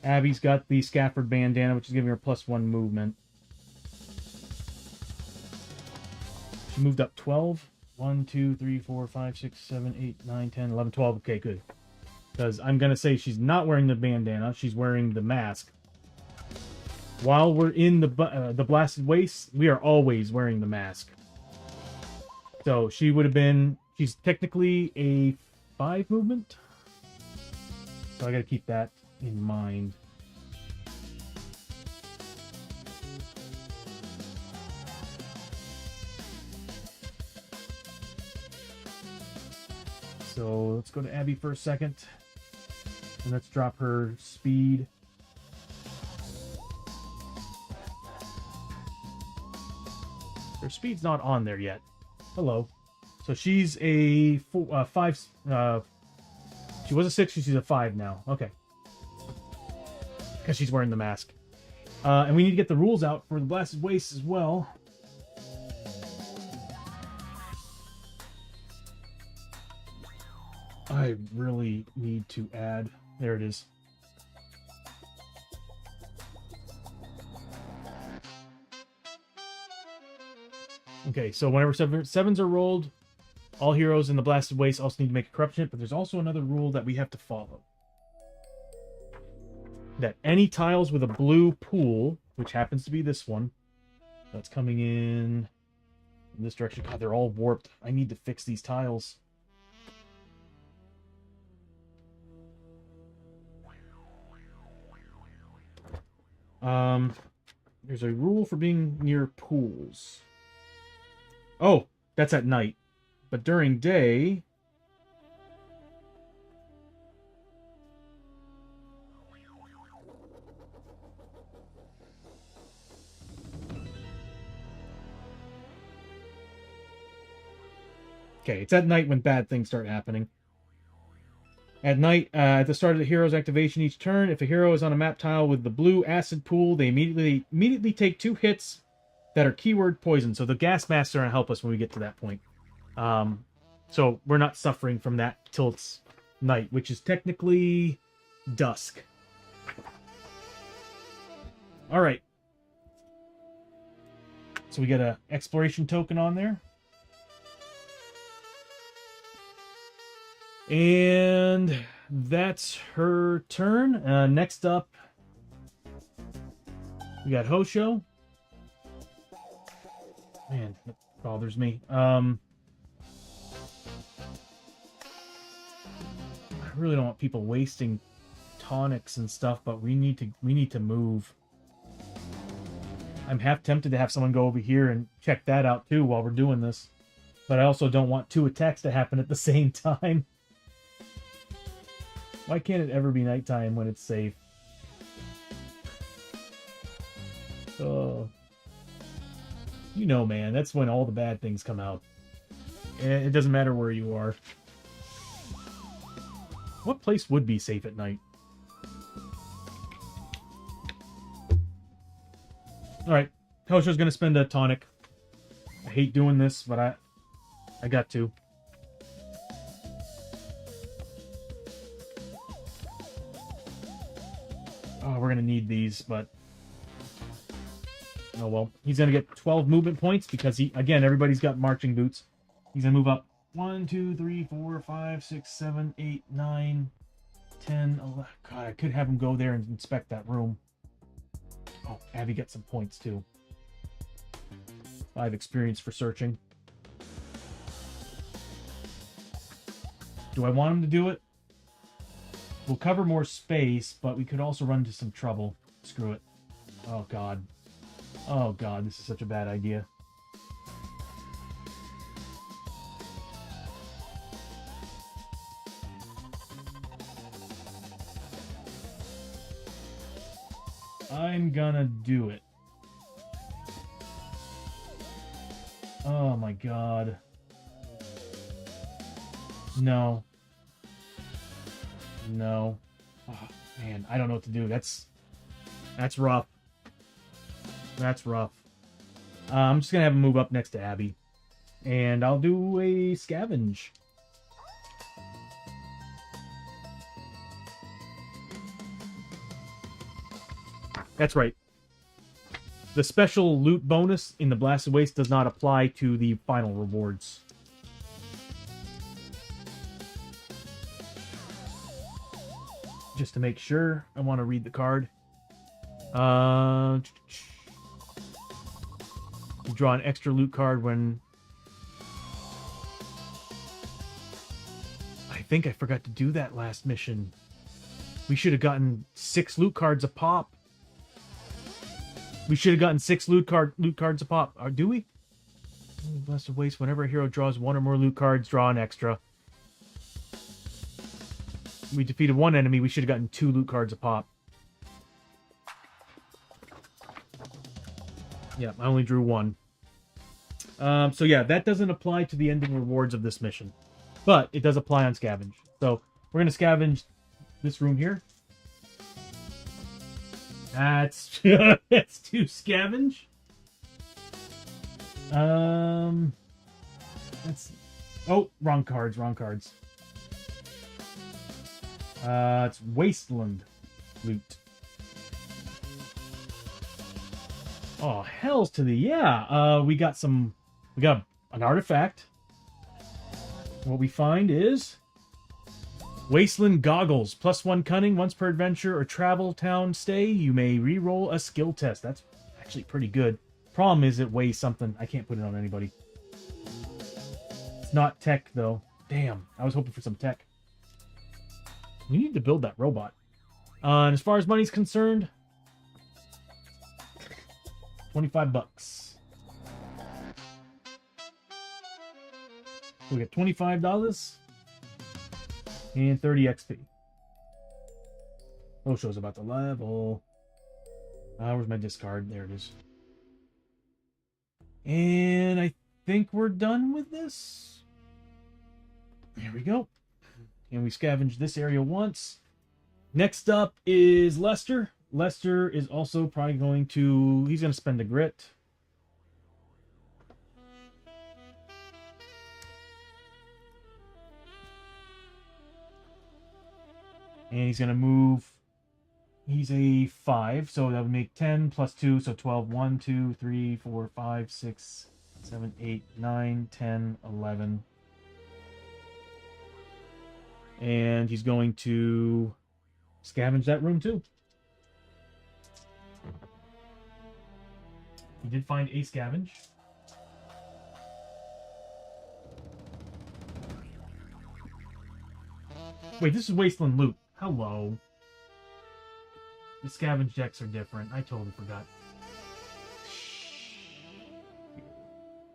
Abby's got the Scafford bandana, which is giving her +1 movement. She moved up 12. 1, 2, 3, 4, 5, 6, 7, 8, 9, 10, 11, 12. Okay, good. Because I'm going to say she's not wearing the bandana. She's wearing the mask. While we're in the Blasted Waste, we are always wearing the mask. So she would have been... She's technically a 5 movement. So I got to keep that in mind. So let's go to Abby for a second. And let's drop her speed. Her speed's not on there yet. Hello. So she's a 5. She was a 6, she's a 5 now. Okay. Because she's wearing the mask. And we need to get the rules out for the Blasted Waste as well. I really need to add... There it is. Okay, so whenever sevens are rolled, all heroes in the Blasted Waste also need to make a corruption hit, but there's also another rule that we have to follow. That any tiles with a blue pool, which happens to be this one, that's coming in this direction. God, they're all warped. I need to fix these tiles. There's a rule for being near pools. Oh, that's at night. But during day... Okay, it's at night when bad things start happening. At night, at the start of the hero's activation each turn, if a hero is on a map tile with the blue acid pool, they immediately take 2 hits that are keyword poison. So the gas masks are going to help us when we get to that point. So we're not suffering from that till it's night, which is technically dusk. All right. So we get a exploration token on there. And that's her turn. Next up, we got Hosho. Man, that bothers me. I really don't want people wasting tonics and stuff, but we need to move. I'm half tempted to have someone go over here and check that out too while we're doing this. But I also don't want 2 attacks to happen at the same time. Why can't it ever be nighttime when it's safe? Oh. You know, man, that's when all the bad things come out. And it doesn't matter where you are. What place would be safe at night? Alright, Hosho's gonna spend a tonic. I hate doing this, but I got to. Oh, we're gonna need these, but... Oh well. He's gonna get 12 movement points because everybody's got marching boots. He's gonna move up 1, 2, 3, 4, 5, 6, 7, 8, 9, 10, 11. God, I could have him go there and inspect that room. Oh, Abby gets some points too. 5 experience for searching. Do I want him to do it? We'll cover more space, but we could also run into some trouble. Screw it. Oh, God. Oh, God, this is such a bad idea. I'm gonna do it. Oh, my God. No. No. Oh, man, I don't know what to do. That's rough. That's rough. I'm just going to have him move up next to Abby. And I'll do a scavenge. That's right. The special loot bonus in the Blasted Waste does not apply to the final rewards. Just to make sure, I want to read the card. Draw an extra loot card when... I think I forgot to do that last mission. We should have gotten 6 loot cards a pop. We should have gotten 6 loot cards a pop. Or do we? Blasted Waste. Whenever a hero draws 1 or more loot cards, draw an extra. We defeated 1 enemy. We should have gotten 2 loot cards a pop. Yeah, I only drew 1. So yeah, that doesn't apply to the ending rewards of this mission. But it does apply on scavenge. So we're going to scavenge this room here. That's that's 2 scavenge. That's wrong cards. It's Wasteland loot. Oh, hells to the yeah. We got an artifact. What we find is Wasteland Goggles, +1 cunning. Once per adventure or travel town stay, you may re-roll a skill test. That's actually pretty good. Problem is it weighs something. I can't put it on anybody. It's not tech, though. Damn, I was hoping for some tech. We need to build that robot. And as far as money's concerned, $25. We got $25 and 30 XP. Show's about to level. Where's my discard? There it is. And I think we're done with this. There we go. And we scavenged this area once. Next up is Lester. Lester is also probably going to... He's going to spend a grit. And he's going to move... He's a 5, so that would make 10 plus 2, so 12. 1, 2, 3, 4, 5, 6, 7, 8, 9, 10, 11. And he's going to scavenge that room too. He did find a scavenge. Wait, this is Wasteland loot. Hello. The scavenge decks are different. I totally forgot.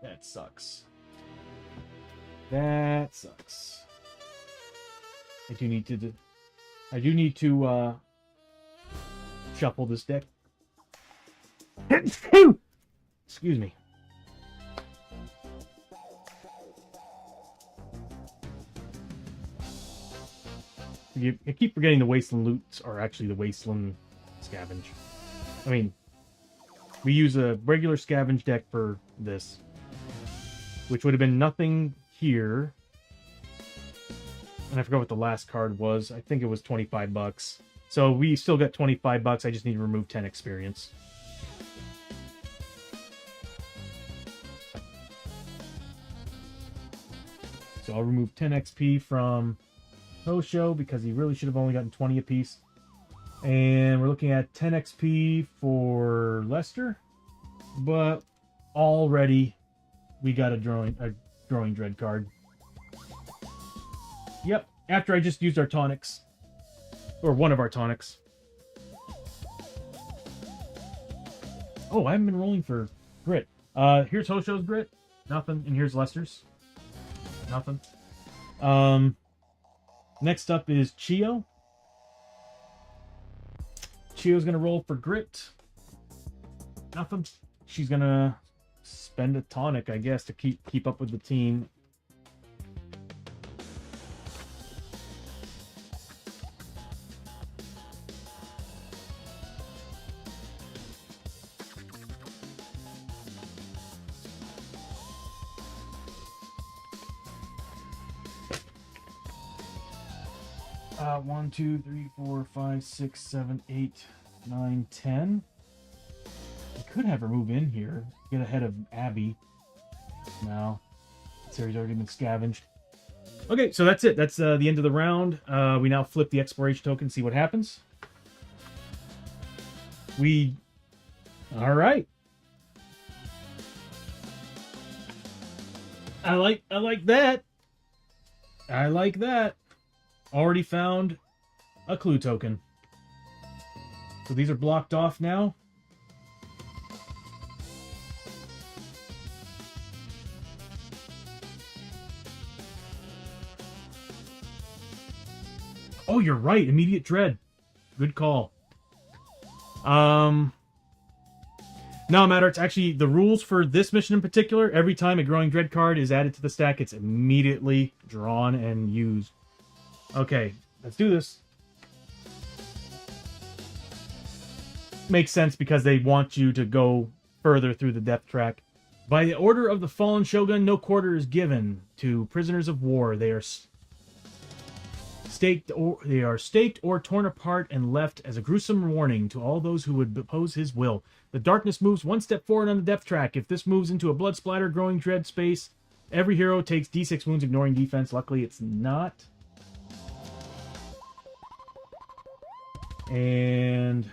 That sucks. That sucks. I do need to shuffle this deck. Excuse me. I keep forgetting the Wasteland loots are actually the Wasteland scavenge. I mean, we use a regular scavenge deck for this, which would have been nothing here. And I forgot what the last card was. I think it was $25. So we still got $25. I just need to remove 10 experience. So I'll remove 10 XP from Hosho because he really should have only gotten 20 apiece. And we're looking at 10 XP for Lester. But already we got a drawing dread card. Yep, after I just used our tonics. Or one of our tonics. Oh, I haven't been rolling for grit. Here's Hosho's grit. Nothing. And here's Lester's. Nothing. Next up is Chio. Chio's gonna roll for grit. Nothing. She's gonna spend a tonic, I guess, to keep up with the team. One, 2, 3, 4, 5, 6, 7, 8, 9, 10. I could have her move in here, get ahead of Abby. No, this area's already been scavenged. Okay, so that's it. That's the end of the round. We now flip the exploration token, see what happens. All right. I like that. I like that. Already found a clue token. So these are blocked off now. Oh, you're right. Immediate dread. Good call. No matter. It's actually the rules for this mission in particular. Every time a growing dread card is added to the stack, it's immediately drawn and used. Okay, let's do this. makes sense because they want you to go further through the depth track. By the order of the fallen shogun, no quarter is given to prisoners of war. They are staked or torn apart and left as a gruesome warning to all those who would oppose his will. The darkness moves one step forward on the depth track. If this moves into a blood splatter, growing dread space, every hero takes d6 wounds, ignoring defense. Luckily, it's not. And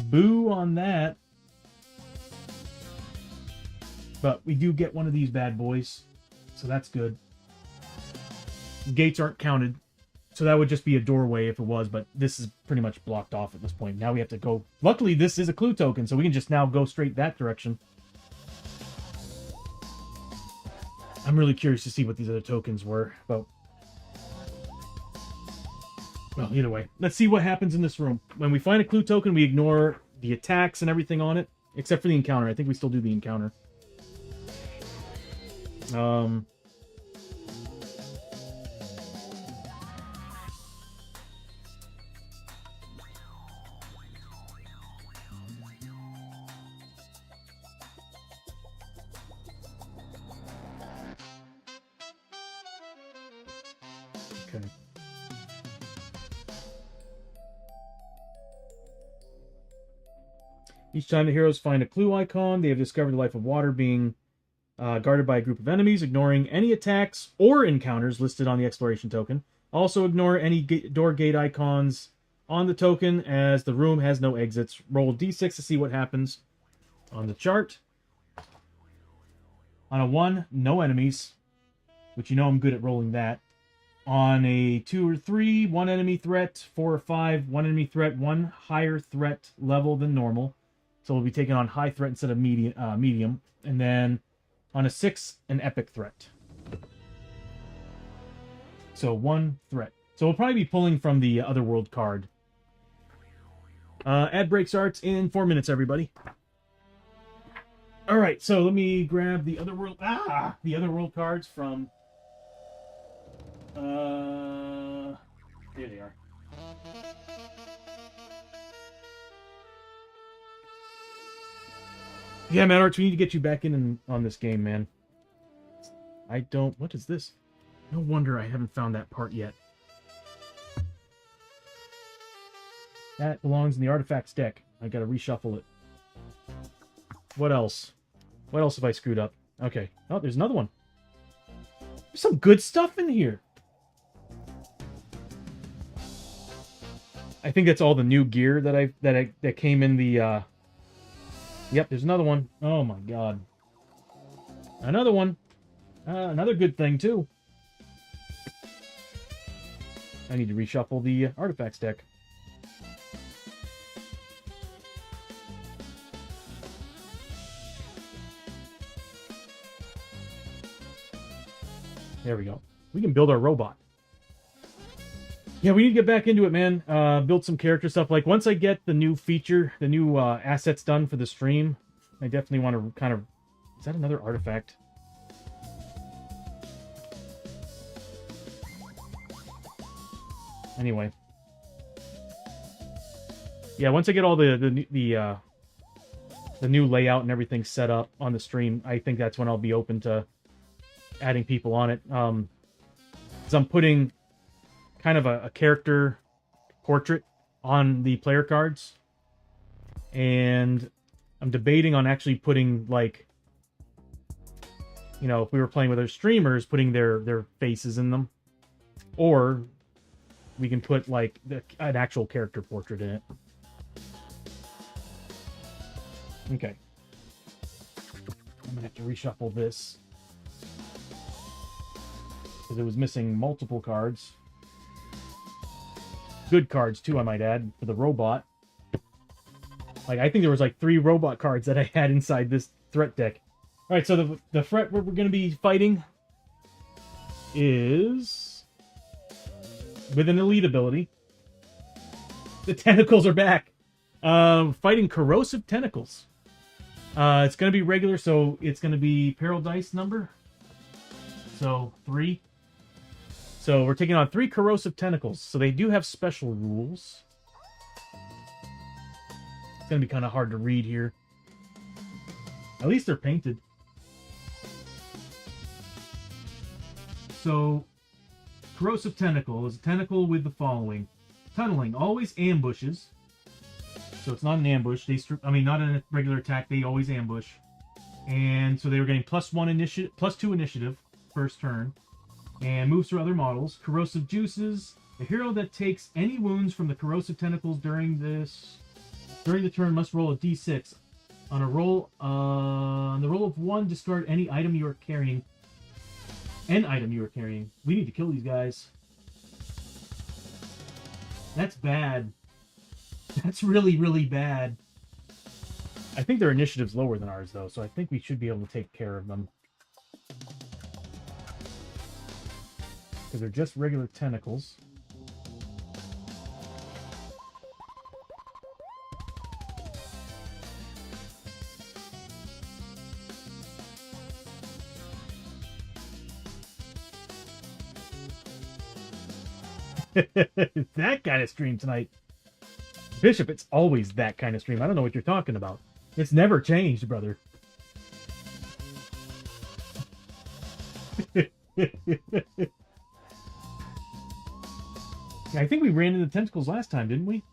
boo on that. But we do get one of these bad boys, so that's good. Gates aren't counted, so that would just be a doorway if it was, but this is pretty much blocked off at this point. Now we have to go... Luckily, this is a clue token, so we can just now go straight that direction. I'm really curious to see what these other tokens were, but... Well, either way, let's see what happens in this room. When we find a clue token, we ignore the attacks and everything on it, except for the encounter. I think we still do the encounter. Okay. Each time the heroes find a clue icon, they have discovered the life of water being guarded by a group of enemies, ignoring any attacks or encounters listed on the exploration token. Also ignore any door gate icons on the token, as the room has no exits. Roll d6 to see what happens on the chart. On a 1, no enemies, which you know I'm good at rolling that. On a 2 or 3, 1 enemy threat. 4 or 5, 1 enemy threat, 1 higher threat level than normal. So we'll be taking on high threat instead of medium. And then on a 6, an epic threat. So 1 threat. So we'll probably be pulling from the Otherworld card. Ad break starts in 4 minutes, everybody. All right, so let me grab the Otherworld. The Otherworld cards from. There they are. Yeah, man, Arch, we need to get you back in on this game, man. I don't... What is this? No wonder I haven't found that part yet. That belongs in the artifacts deck. I gotta reshuffle it. What else? What else have I screwed up? Okay. Oh, there's another one. There's some good stuff in here. I think that's all the new gear that came in the Yep, there's another one. Oh my god. Another one. Another good thing too. I need to reshuffle the artifacts deck. There we go. We can build our robot. Yeah, we need to get back into it, man. Build some character stuff. Like, once I get the new feature, the new assets done for the stream, I definitely want to kind of... Is that another artifact? Anyway. Yeah, once I get all the new layout and everything set up on the stream, I think that's when I'll be open to adding people on it. Because I'm putting kind of a character portrait on the player cards, and I'm debating on actually putting, like, you know, if we were playing with our streamers, putting their faces in them, or we can put like an actual character portrait in it. Okay, I'm gonna have to reshuffle this because it was missing multiple cards. Good cards too, I might add, for the robot. Like, I think there was like 3 robot cards that I had inside this threat deck. All right, so the threat we're going to be fighting is with an elite ability. The tentacles are back. Fighting corrosive tentacles. It's going to be regular, so it's going to be peril dice number. So 3. So we're taking on 3 corrosive tentacles. So they do have special rules. It's gonna be kind of hard to read here. At least they're painted. So, corrosive tentacle is a tentacle with the following: tunneling, always ambushes. So it's not an ambush. Not a regular attack. They always ambush. And so they were getting +1 initiative, +2 initiative first turn, and moves through other models. Corrosive juices. The hero that takes any wounds from the corrosive tentacles during the turn must roll a d6. On the roll of 1, discard any item you are carrying. An item you are carrying. We need to kill these guys. That's bad. That's really, really bad. I think their initiative's lower than ours, though, so I think we should be able to take care of them. Because they're just regular tentacles. That kind of stream tonight. Bishop, it's always that kind of stream. I don't know what you're talking about. It's never changed, brother. I think we ran into tentacles last time, didn't we?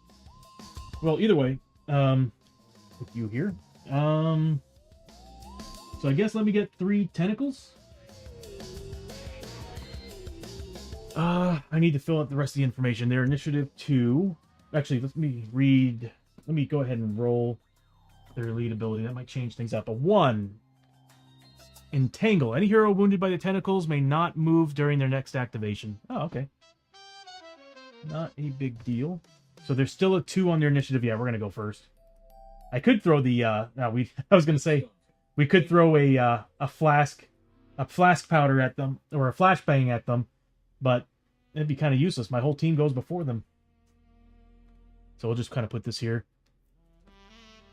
Well, either way, with you here. So I guess let me get 3 tentacles. I need to fill out the rest of the information. Their initiative 2. Actually, let me go ahead and roll their lead ability. That might change things up. A 1. Entangle. Any hero wounded by the tentacles may not move during their next activation. Oh, okay. Not a big deal. So there's still a 2 on their initiative. Yeah, we're gonna go first. I could throw the I was gonna say we could throw a flask powder at them, or a flashbang at them, but it'd be kind of useless. My whole team goes before them. So we'll just kind of put this here.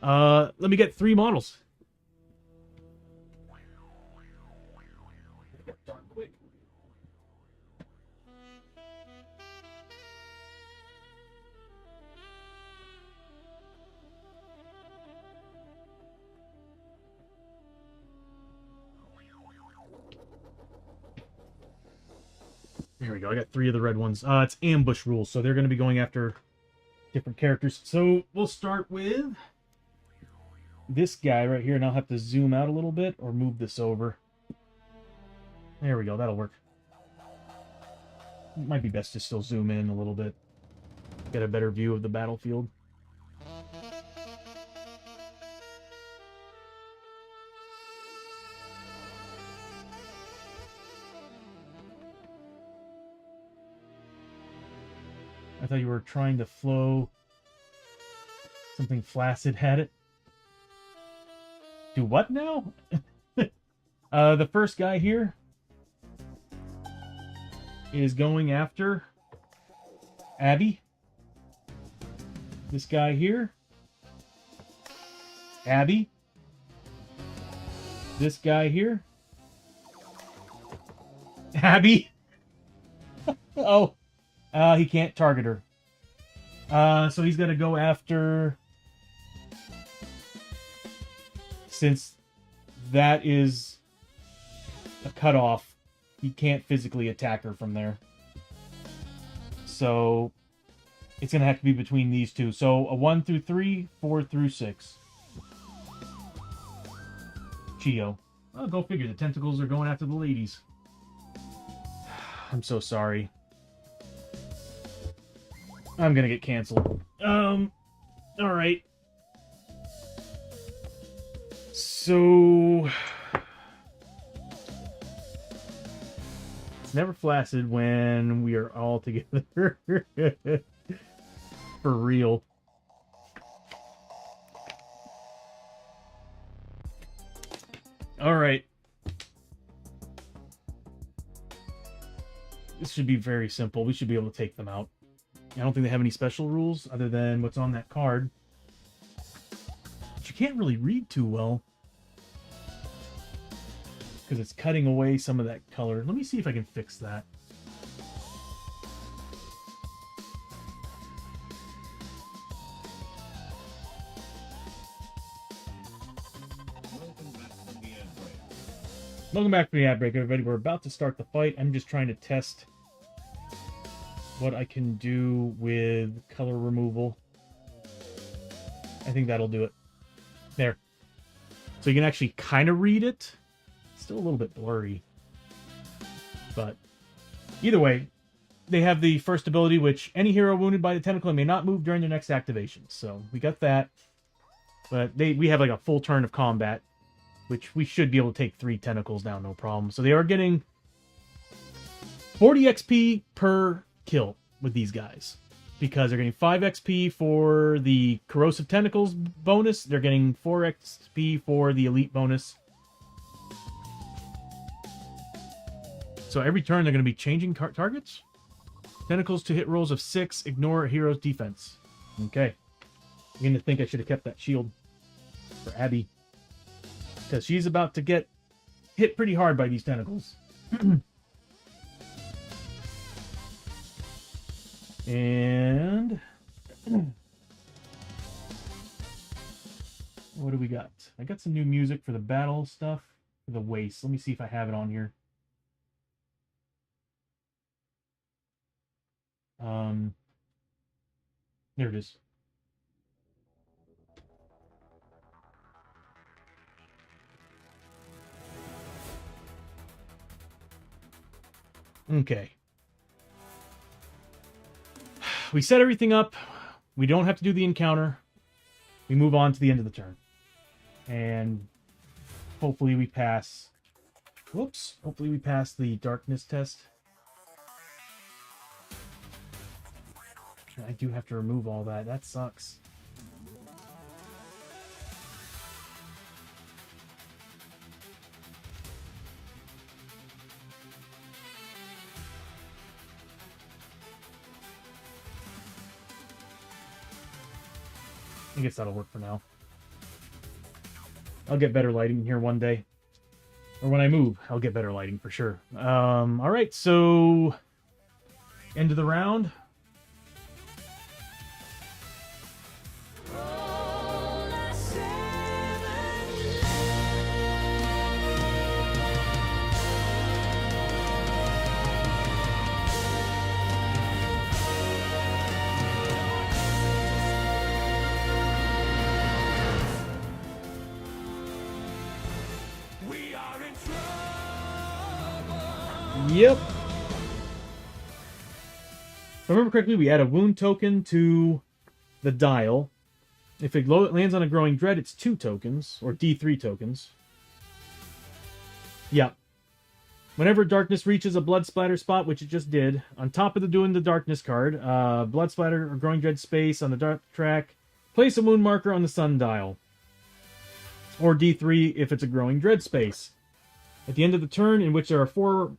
Let me get 3 models. There we go. I got 3 of the red ones. It's ambush rules, so they're going to be going after different characters. So we'll start with this guy right here, and I'll have to zoom out a little bit or move this over. There we go. That'll work. It might be best to still zoom in a little bit. Get a better view of the battlefield. I thought you were trying to flow something flaccid at it. Do what now? The first guy here is going after Abby. This guy here, Abby. This guy here, Abby. Oh. He can't target her. So he's gonna go after... Since that is a cutoff, he can't physically attack her from there. So it's gonna have to be between these two. So a 1 through 3, 4 through 6. Chio. Oh, go figure. The tentacles are going after the ladies. I'm so sorry. I'm gonna get canceled. Alright. So... It's never flaccid when we are all together. For real. Alright. This should be very simple. We should be able to take them out. I don't think they have any special rules other than what's on that card. But you can't really read too well. Because it's cutting away some of that color. Let me see if I can fix that. Welcome back to the ad break, everybody. We're about to start the fight. I'm just trying to test what I can do with color removal. I think that'll do it. There. So you can actually kind of read it. Still a little bit blurry. But either way, they have the first ability, which any hero wounded by the tentacle may not move during their next activation. So we got that. But we have like a full turn of combat, which we should be able to take 3 tentacles down, no problem. So they are getting 40 XP per kill with these guys. Because they're getting 5 XP for the corrosive tentacles bonus. They're getting 4 XP for the elite bonus. So every turn they're going to be changing targets. Tentacles to hit rolls of 6. Ignore a hero's defense. Okay. I'm going to think I should have kept that shield for Abby. Because she's about to get hit pretty hard by these tentacles. And what do we got? I got some new music for the battle stuff. For the waste. Let me see if I have it on here. There it is. Okay. We set everything up. We don't have to do the encounter. We move on to the end of the turn. And hopefully we pass... Whoops. Hopefully we pass the darkness test. I do have to remove all that. That sucks. I guess that'll work for now. I'll get better lighting here one day. Or when I move, I'll get better lighting for sure. Alright, so... End of the round. Yep. If I remember correctly, we add a wound token to the dial. If it lands on a growing dread, it's 2 tokens, or D3 tokens. Yeah. Whenever darkness reaches a blood splatter spot, which it just did, on top of doing the darkness card, blood splatter or growing dread space on the dark track, place a wound marker on the sun dial. Or D3 if it's a growing dread space. At the end of the turn, in which there are 4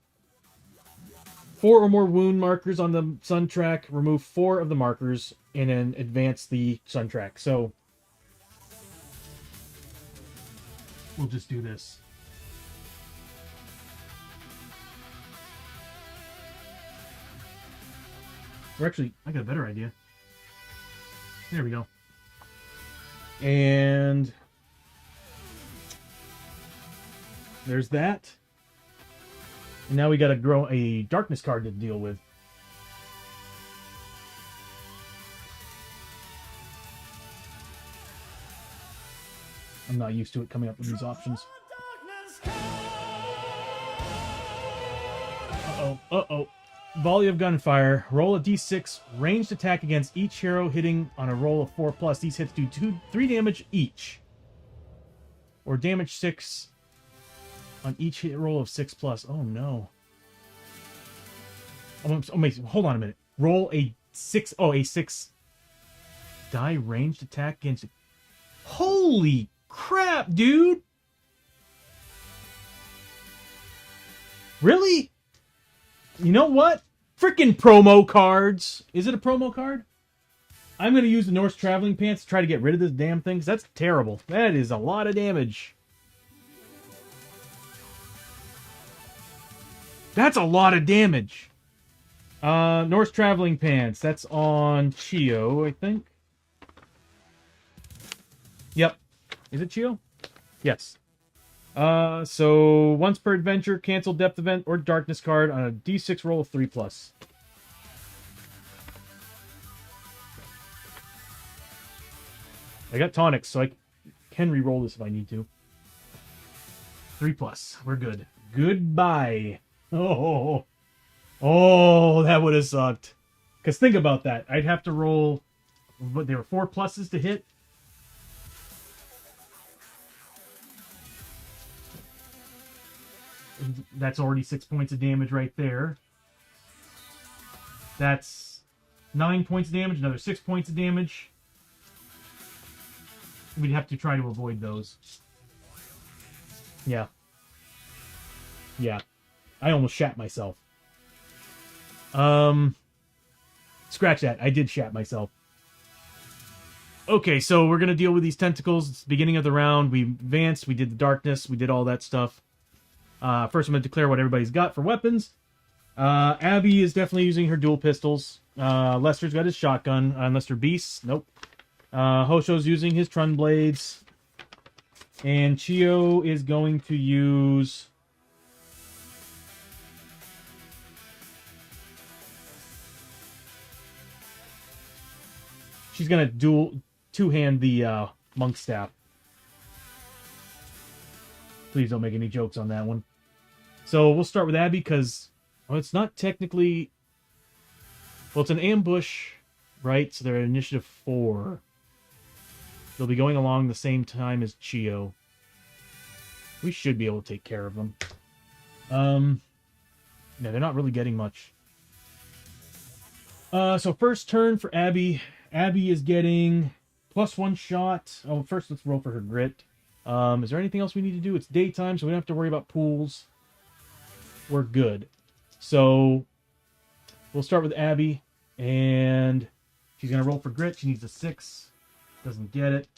or more wound markers on the sun track, remove 4 of the markers and then advance the sun track. So we'll just do this. Or actually, I got a better idea. There we go. And there's that. And now we got to grow a darkness card to deal with. I'm not used to it coming up with these options. Uh-oh, uh-oh. Volley of gunfire. Roll a d6 ranged attack against each hero hitting on a roll of 4+. These hits do 3 damage each. Or damage 6 on each hit roll of 6+. Oh no. Oh, amazing. Hold on a minute. Roll a 6. Oh, a 6 die ranged attack against it. Holy crap, dude! Really? You know what? Frickin' promo cards. Is it a promo card? I'm going to use the Norse Traveling Pants to try to get rid of this damn thing, because that's terrible. That is a lot of damage. That's a lot of damage. Norse Traveling Pants. That's on Chio, I think. Yep. Is it Chio? Yes. So once per adventure, cancel depth event or darkness card on a d6 roll of 3+. I got tonics, so I can re-roll this if I need to. 3+. We're good. Goodbye. Oh, that would have sucked. Because think about that. I'd have to roll. But there were 4 pluses to hit. That's already 6 points of damage right there. That's 9 points of damage, another 6 points of damage. We'd have to try to avoid those. Yeah. Yeah. I almost shat myself. Scratch that. I did shat myself. Okay, so we're going to deal with these tentacles. It's the beginning of the round. We advanced. We did the darkness. We did all that stuff. First, I'm going to declare what everybody's got for weapons. Abby is definitely using her dual pistols. Lester's got his shotgun, unless they're beasts. Nope. Hosho's using his Trun blades. And Chio is going to use... She's going to two-hand the monk staff. Please don't make any jokes on that one. So we'll start with Abby because it's not technically... Well, it's an ambush, right? So they're at initiative 4. They'll be going along the same time as Chio. We should be able to take care of them. No, they're not really getting much. So first turn for Abby. Abby is getting +1 shot. Oh, first let's roll for her grit. Is there anything else we need to do? It's daytime, so we don't have to worry about pools. We're good. So we'll start with Abby, and she's going to roll for grit. She needs a 6. Doesn't get it.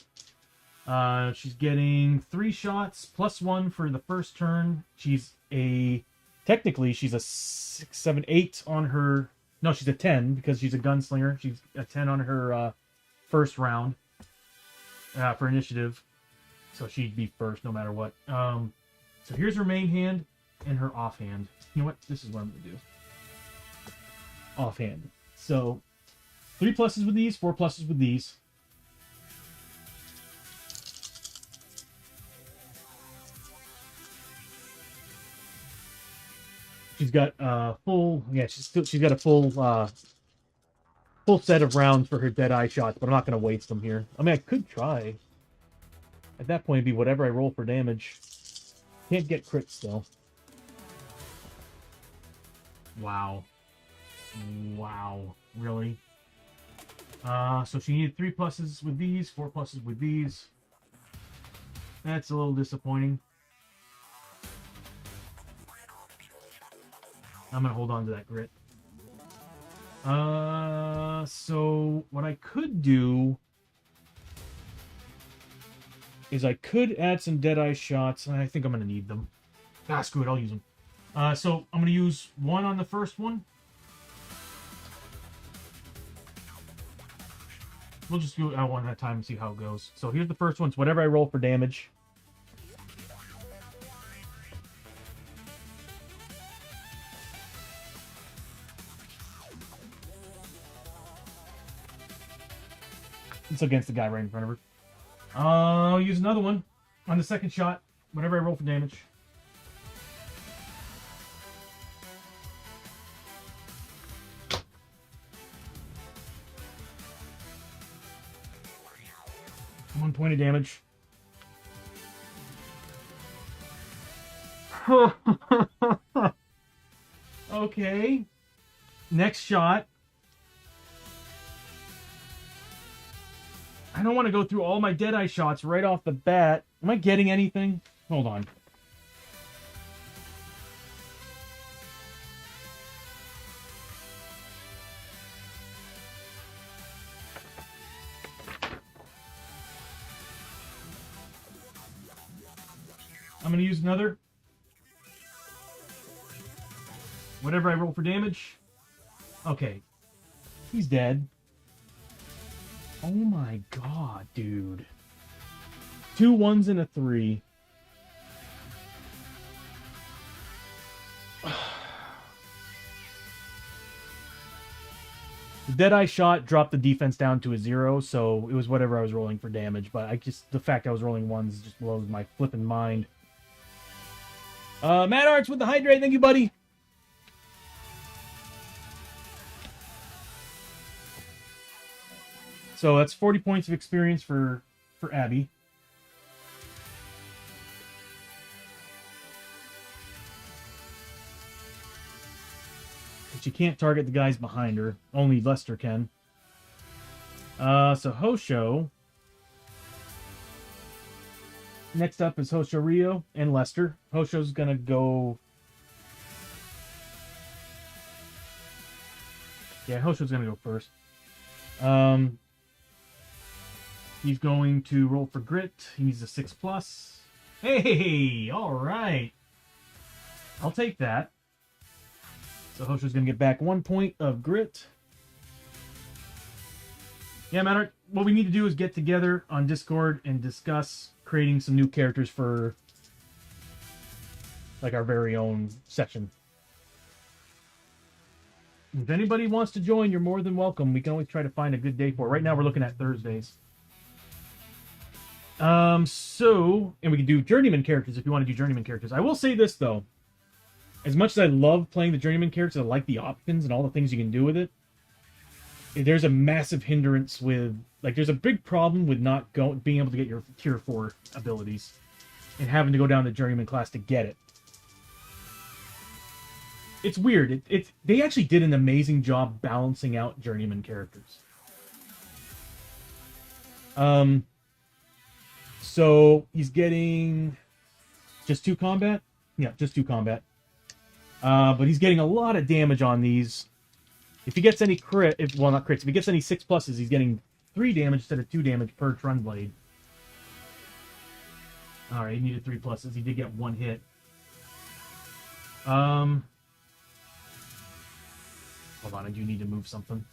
She's getting 3 shots, +1 for the first turn. Technically, she's a 6, 7, 8 on her... No, she's a 10, because she's a gunslinger. She's a 10 on her first round for initiative. So she'd be first no matter what. So here's her main hand and her offhand. You know what? This is what I'm going to do. Offhand. So 3 pluses with these, 4 pluses with these. She's got full. Yeah, she's got a full set of rounds for her Deadeye shots, but I'm not going to waste them here. I mean, I could try. At that point, it'd be whatever I roll for damage. Can't get crits though. Wow. Wow. Really? So she needed 3 pluses with these, 4 pluses with these. That's a little disappointing. I'm going to hold on to that grit. So what I could do is I could add some Deadeye shots. I think I'm going to need them. Screw it. I'll use them. So I'm going to use 1 on the first one. We'll just do it one at a time and see how it goes. So here's the first one. It's whatever I roll for damage. It's against the guy right in front of her. I'll use another one on the second shot. Whatever I roll for damage. One point of damage. Okay. Next shot. I don't want to go through all my Deadeye shots right off the bat. Am I getting anything? Hold on. I'm going to use another. Whatever I roll for damage. Okay. He's dead. Oh my god, dude. 2 1s and a 3. The Deadeye shot dropped the defense down to a 0, so it was whatever I was rolling for damage. But the fact I was rolling 1s just blows my flipping mind. Mad Arts with the hydrate, thank you, buddy. So that's 40 points of experience for Abby. But she can't target the guys behind her. Only Lester can. So Hosho. Next up is Hosho Rio and Lester. Hosho's gonna go. Yeah, Hosho's gonna go first. He's going to roll for grit. He needs a 6+. Hey, all right. I'll take that. So Hosho's going to get back 1 point of grit. Yeah, Matter, what we need to do is get together on Discord and discuss creating some new characters for like our very own section. If anybody wants to join, you're more than welcome. We can always try to find a good day for it. Right now we're looking at Thursdays. And we can do journeyman characters if you want to do journeyman characters. I will say this though. As much as I love playing the journeyman characters, I like the options and all the things you can do with it. There's a massive hindrance with, like, there's a big problem with not being able to get your tier 4 abilities and having to go down the journeyman class to get it. It's weird. They actually did an amazing job balancing out journeyman characters. So he's getting just 2 combat? Yeah, just 2 combat. But he's getting a lot of damage on these. If he gets any well, not crits, if he gets any 6+, he's getting 3 damage instead of 2 damage per Trun Blade. Alright, he needed 3+. He did get 1 hit. Hold on, I do need to move something.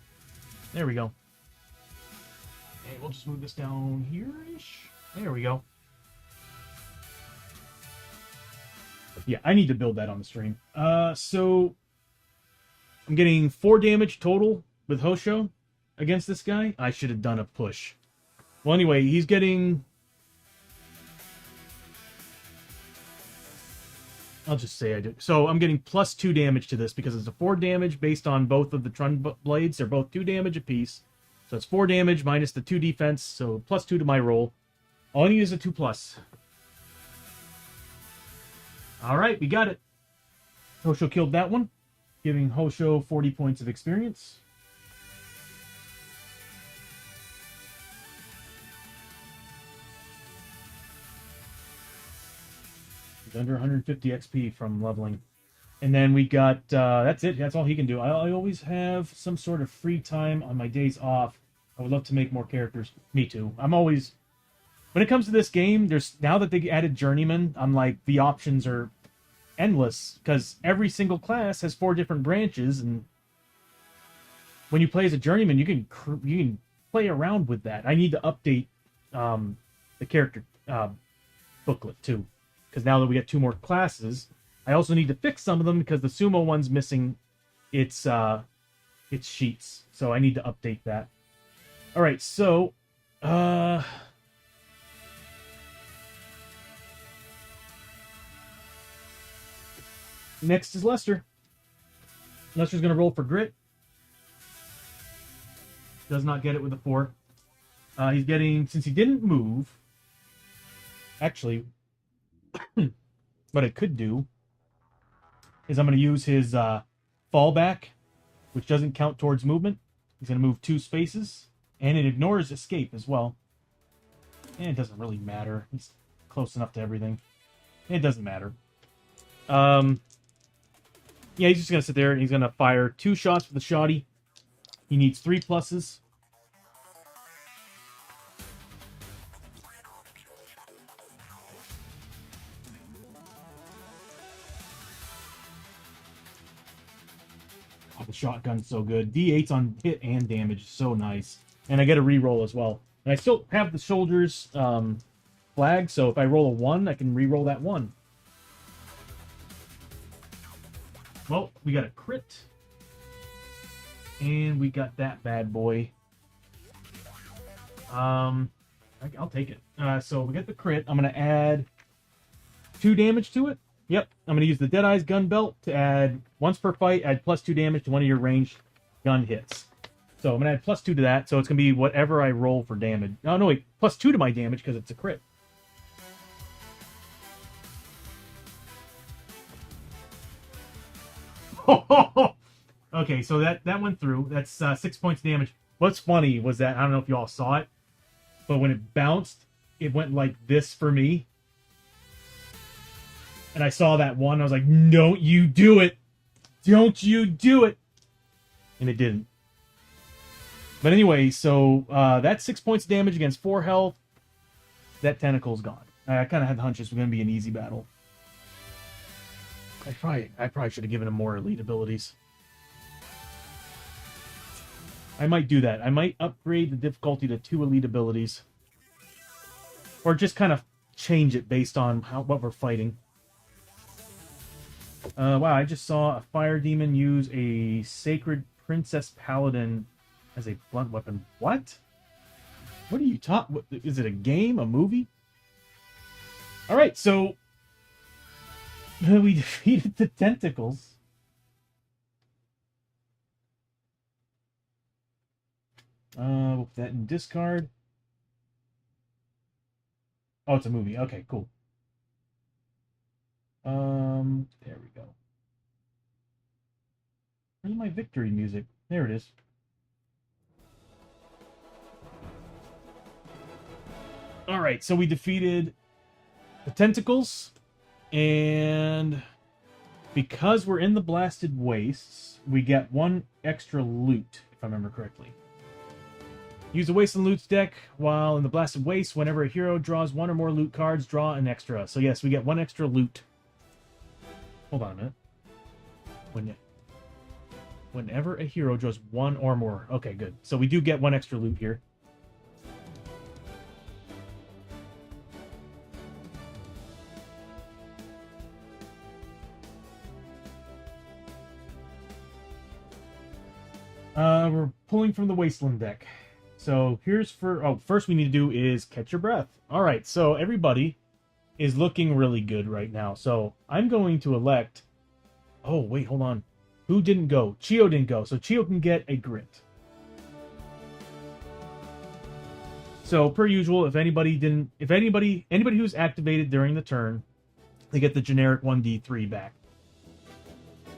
There we go. Okay, we'll just move this down here-ish. There we go. Yeah, I need to build that on the stream. So I'm getting 4 damage total with Hosho against this guy. I should have done a push. Well, anyway, he's getting... I'll just say I did. So I'm getting +2 damage to this because it's a 4 damage based on both of the Trun Blades. They're both 2 damage apiece. So it's 4 damage minus the 2 defense, so +2 to my roll. All I need is a 2+. Alright, we got it. Hosho killed that one, giving Hosho 40 points of experience. He's under 150 XP from leveling. And then we got, that's it. That's all he can do. I always have some sort of free time on my days off. I would love to make more characters. Me too. I'm always... When it comes to this game, now that they added Journeyman, I'm like, the options are endless, because every single class has 4 different branches, and when you play as a Journeyman, you can play around with that. I need to update the character booklet, too, because now that we got 2 more classes, I also need to fix some of them, because the Sumo one's missing its sheets, so I need to update that. Alright, so... Next is Lester. Lester's going to roll for grit. Does not get it with a 4. He's getting... Since he didn't move... Actually, what I could do is I'm going to use his fallback, which doesn't count towards movement. He's going to move 2 spaces, and it ignores escape as well. And it doesn't really matter. He's close enough to everything. It doesn't matter. Yeah, he's just going to sit there, and he's going to fire 2 shots with the shotty. He needs 3+. Oh, the shotgun's so good. D8's on hit and damage. So nice. And I get a reroll as well. And I still have the soldier's flag, so if I roll a 1, I can reroll that 1. Well, we got a crit. And we got that bad boy. I'll take it. So we get the crit. I'm going to add 2 damage to it. Yep. I'm going to use the Deadeye's gun belt to add once per fight, add +2 damage to one of your ranged gun hits. So I'm going to add +2 to that. So it's going to be whatever I roll for damage. No, wait. +2 to my damage because it's a crit. Okay, so that went through. That's 6 points damage. What's funny was that, I don't know if you all saw it, but when it bounced, it went like this for me. And I saw that one, I was like, don't you do it! Don't you do it! And it didn't. But anyway, so that's 6 points of damage against 4 health. That tentacle's gone. I kind of had the hunch this was going to be an easy battle. I probably should have given him more elite abilities. I might do that. I might upgrade the difficulty to 2 elite abilities. Or just kind of change it based on what we're fighting. Wow, I just saw a fire demon use a sacred princess paladin as a blunt weapon. What? What are you talking? Is it a game? A movie? Alright, so we defeated the tentacles. We'll put that in discard. Oh, it's a movie. Okay, cool. There we go. Where's my victory music? There it is. Alright, so we defeated the tentacles, and because we're in the blasted wastes, we get 1 extra loot, if I remember correctly. Use the Wasteland Loot's deck while in the Blasted Waste. Whenever a hero draws 1 or more loot cards, draw an extra. So yes, we get 1 extra loot. Hold on a minute. Whenever a hero draws 1 or more. Okay, good. So we do get 1 extra loot here. We're pulling from the Wasteland deck. So here's first we need to do is catch your breath. All right, so everybody is looking really good right now. So I'm going to elect... Oh, wait, hold on. Who didn't go? Chio didn't go, so Chio can get a grit. So per usual, if anybody who's activated during the turn, they get the generic 1d3 back.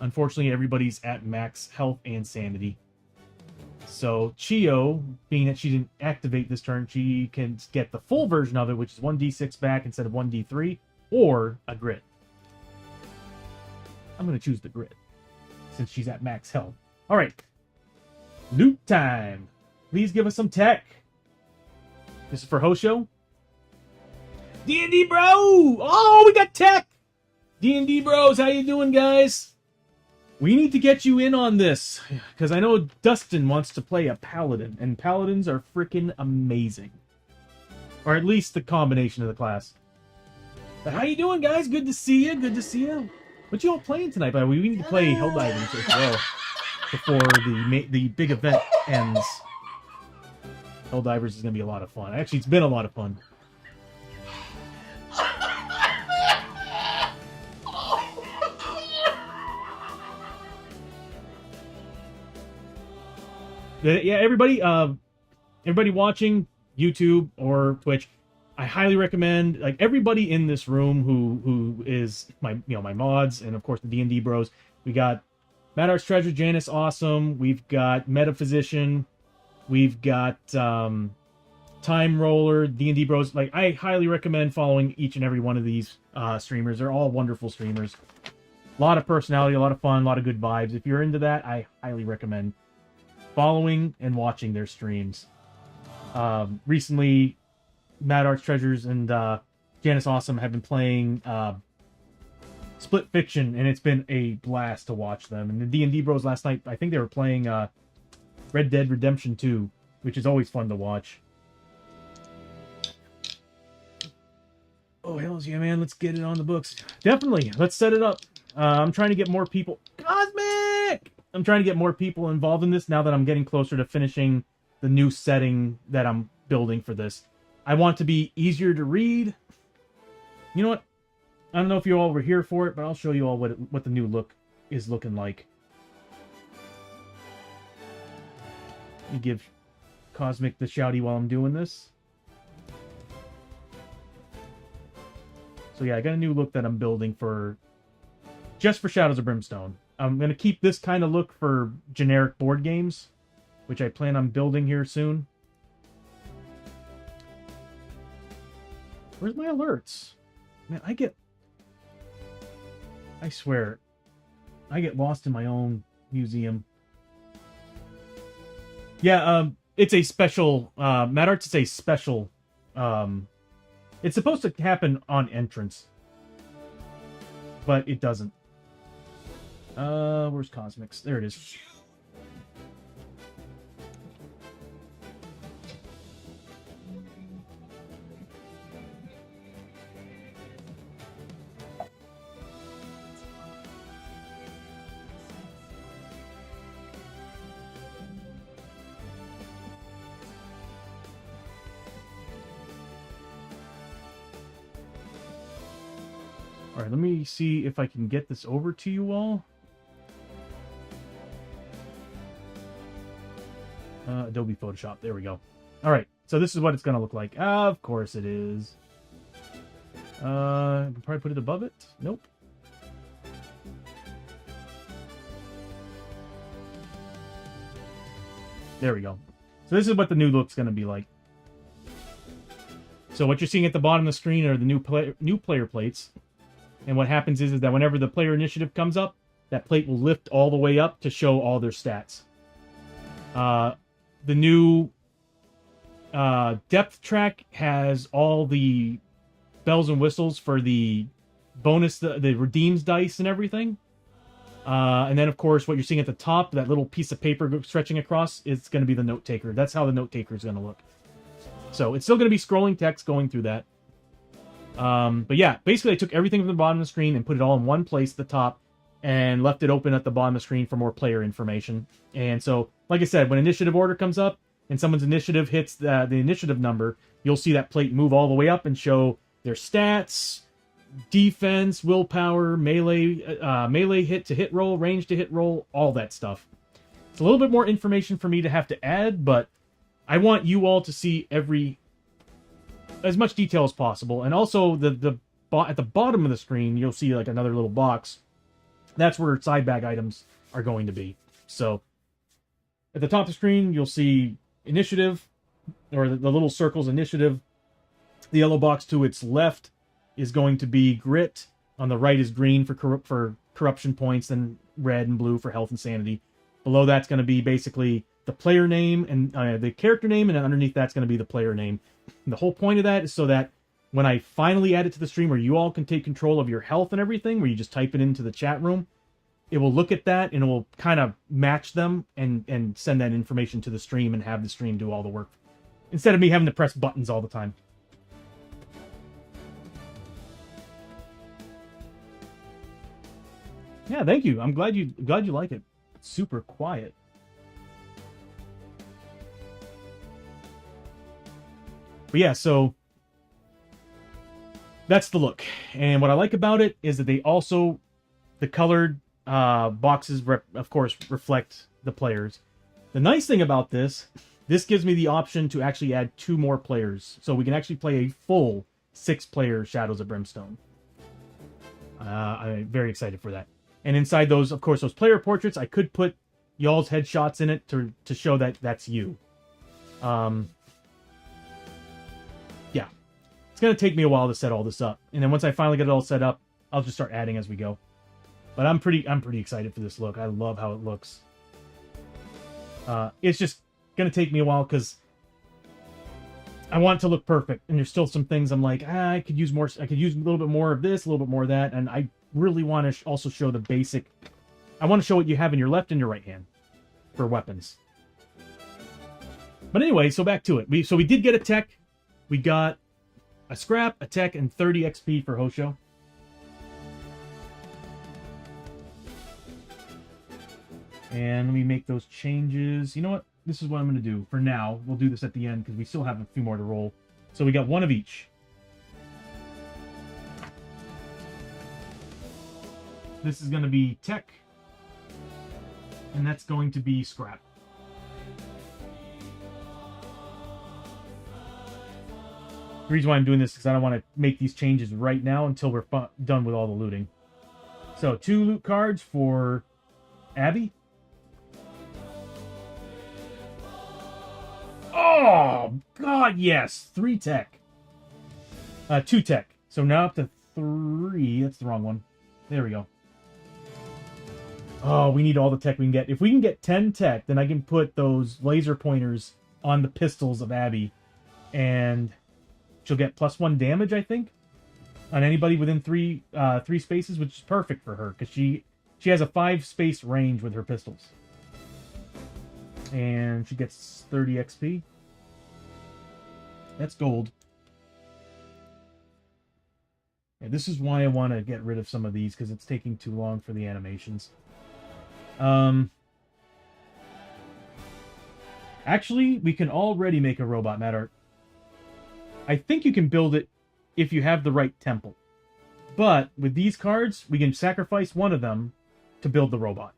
Unfortunately, everybody's at max health and sanity. So Chio, being that she didn't activate this turn, she can get the full version of it, which is 1d6 back instead of 1d3, or a grit. I'm going to choose the grit, since she's at max health. Alright. Loot time. Please give us some tech. This is for Hosho. D&D bro! Oh, we got tech! D&D bros, how you doing, guys? We need to get you in on this, because I know Dustin wants to play a paladin, and paladins are freaking amazing. Or at least the combination of the class. But how you doing, guys? Good to see you. Good to see you. What you all playing tonight, by the way? We need to play Helldivers as well before the big event ends. Helldivers is going to be a lot of fun. Actually, it's been a lot of fun. Yeah, everybody watching YouTube or Twitch, I highly recommend, like, everybody in this room who is my mods, and of course the D&D bros. We got Mad Arts Treasure, Janice Awesome. We've got Metaphysician. We've got Time Roller, D&D bros. Like, I highly recommend following each and every one of these streamers. They're all wonderful streamers. A lot of personality, a lot of fun, a lot of good vibes. If you're into that, I highly recommend following and watching their streams. Recently, Mad Arts Treasures and Janice Awesome have been playing Split Fiction, and it's been a blast to watch them. And the D&D bros last night, I think they were playing Red Dead Redemption 2, which is always fun to watch. Oh, hells yeah, man. Let's get it on the books. Definitely. Let's set it up. I'm trying to get more people. Cosmic! I'm trying to get more people involved in this now that I'm getting closer to finishing the new setting that I'm building for this. I want it to be easier to read. You know what? I don't know if you all were here for it, but I'll show you all what the new look is looking like. Let me give Cosmic the shouty while I'm doing this. So yeah, I got a new look that I'm building for just for Shadows of Brimstone. I'm going to keep this kind of look for generic board games, which I plan on building here soon. Where's my alerts? Man, I swear, I get lost in my own museum. Yeah, it's a special, Mad Arts is a special, it's supposed to happen on entrance, but it doesn't. Where's Cosmics? There it is. Alright, let me see if I can get this over to you all. Adobe Photoshop. There we go. Alright, so this is what it's going to look like. Of course it is. I can probably put it above it. Nope. There we go. So this is what the new look's going to be like. So what you're seeing at the bottom of the screen are the new player plates. And what happens is that whenever the player initiative comes up, that plate will lift all the way up to show all their stats. The new depth track has all the bells and whistles for the bonus, the redeems dice and everything. And then, of course, what you're seeing at the top, that little piece of paper stretching across, is going to be the note taker. That's how the note taker is going to look. So it's still going to be scrolling text going through that. But yeah, basically I took everything from the bottom of the screen and put it all in one place at the top and left it open at the bottom of the screen for more player information. And so, like I said, when initiative order comes up and someone's initiative hits the initiative number, you'll see that plate move all the way up and show their stats, defense, willpower, melee hit to hit roll, range to hit roll, all that stuff. It's a little bit more information for me to have to add, but I want you all to see as much detail as possible. And also at the bottom of the screen, you'll see like another little box. That's where side bag items are going to be. So at the top of the screen, you'll see initiative, or the little circles initiative. The yellow box to its left is going to be grit. On the right is green for corruption points, and red and blue for health and sanity. Below that's going to be basically the player name and the character name, and then underneath that's going to be the player name. And the whole point of that is so that when I finally add it to the stream, where you all can take control of your health and everything, where you just type it into the chat room, it will look at that and it will kind of match them and send that information to the stream and have the stream do all the work, instead of me having to press buttons all the time. Yeah, thank you. I'm glad you like it. It's super quiet. But yeah, so that's the look. And what I like about it is that they also, the colored boxes, of course, reflect the players. The nice thing about this gives me the option to actually add 2 more players. So we can actually play a full 6-player Shadows of Brimstone. I'm very excited for that. And inside those, of course, those player portraits, I could put y'all's headshots in it to show that that's you. Yeah. It's going to take me a while to set all this up. And then once I finally get it all set up, I'll just start adding as we go. But I'm pretty excited for this look. I love how it looks. It's just going to take me a while because I want it to look perfect. And there's still some things I'm like, I could use more. I could use a little bit more of this, a little bit more of that. And I really want to also show the basic. I want to show what you have in your left and your right hand for weapons. But anyway, so back to it. We did get a tech. We got a scrap, a tech, and 30 XP for Hosho. And let me make those changes. You know what? This is what I'm going to do. For now, we'll do this at the end because we still have a few more to roll. So we got one of each. This is going to be tech. And that's going to be scrap. The reason why I'm doing this is because I don't want to make these changes right now until we're done with all the looting. So 2 loot cards for Abby. Oh, God, yes. 3 tech. 2 tech. So now up to 3. That's the wrong one. There we go. Oh, we need all the tech we can get. If we can get 10 tech, then I can put those laser pointers on the pistols of Abby. And she'll get +1 damage, I think, on anybody within 3 spaces, which is perfect for her, because she has a 5-space range with her pistols. And she gets 30 XP. That's gold. Yeah, this is why I want to get rid of some of these, because it's taking too long for the animations. Actually, we can already make a robot, Mad Art. I think you can build it if you have the right temple. But with these cards, we can sacrifice one of them to build the robot.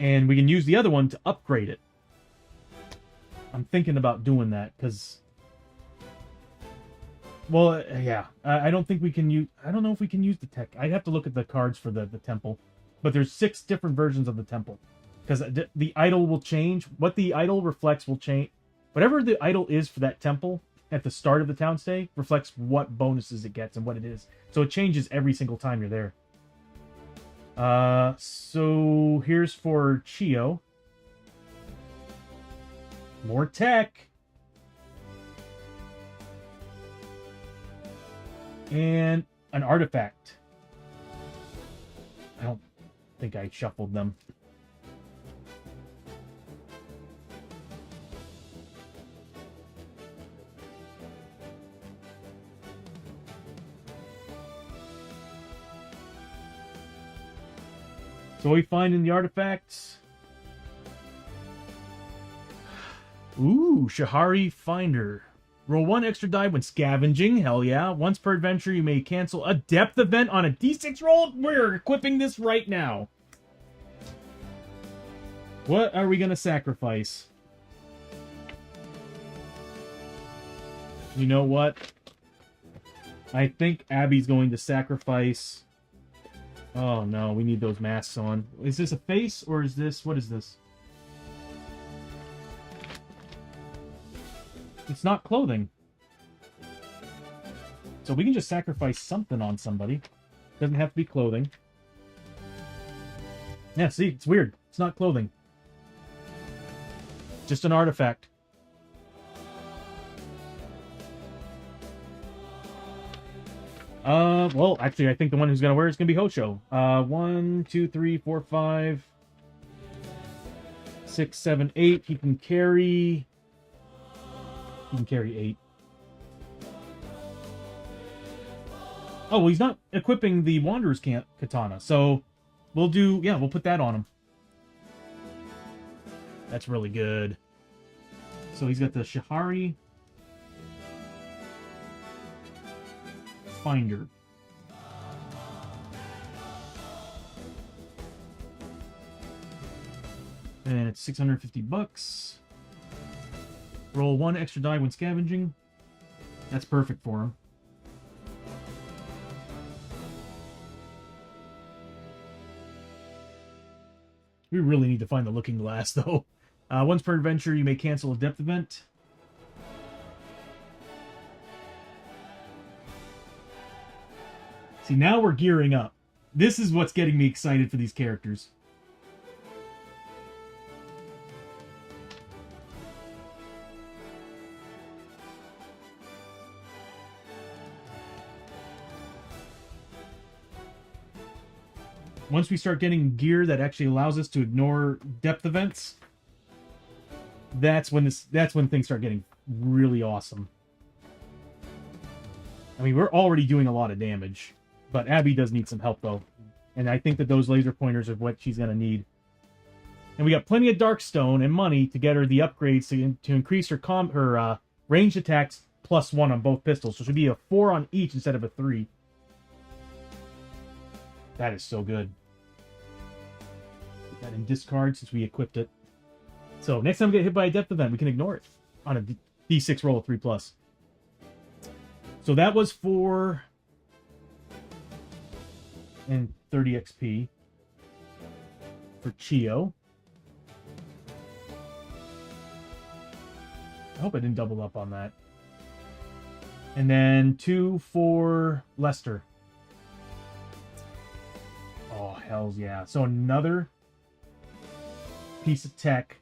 And we can use the other one to upgrade it. I'm thinking about doing that, because... Well, yeah. I don't think we can use... I don't know if we can use the tech. I'd have to look at the cards for the temple. But there's 6 different versions of the temple. Because the idol will change. What the idol reflects will change. Whatever the idol is for that temple at the start of the town stay reflects what bonuses it gets and what it is. So it changes every single time you're there. So here's for Chio. More tech. And an artifact. I don't think I shuffled them. So what we find in the artifacts. Ooh, Shahari Finder. Roll 1 extra die when scavenging. Hell yeah. Once per adventure, you may cancel a depth event on a d6 roll. We're equipping this right now. What are we going to sacrifice? You know what? I think Abby's going to sacrifice... Oh no, we need those masks on. Is this a face or is this... What is this? It's not clothing. So we can just sacrifice something on somebody. Doesn't have to be clothing. Yeah, see, it's weird. It's not clothing. Just an artifact. Well, actually, I think the one who's gonna wear it's gonna be Hosho. 1, 2, 3, 4, 5, 6, 7, 8. He can carry 8. Oh, well, he's not equipping the Wanderer's Katana, so we'll put that on him. That's really good. So he's got the Shahari Finder. And it's $650. Roll 1 extra die when scavenging. That's perfect for him. We really need to find the looking glass, though. Once per adventure, you may cancel a depth event. See, now we're gearing up. This is what's getting me excited for these characters. Once we start getting gear that actually allows us to ignore depth events, that's when things start getting really awesome. I mean, we're already doing a lot of damage, but Abby does need some help though. And I think that those laser pointers are what she's going to need. And we got plenty of Darkstone and money to get her the upgrades to increase her ranged attacks +1 on both pistols. So it should be a 4 on each instead of a 3. That is so good. Put that in discard since we equipped it. So next time we get hit by a depth event, we can ignore it on a D6 roll of 3+. So that was 4 and 30 XP for Chio. I hope I didn't double up on that. And then 2 for Lester. Oh, hells yeah. So another piece of tech.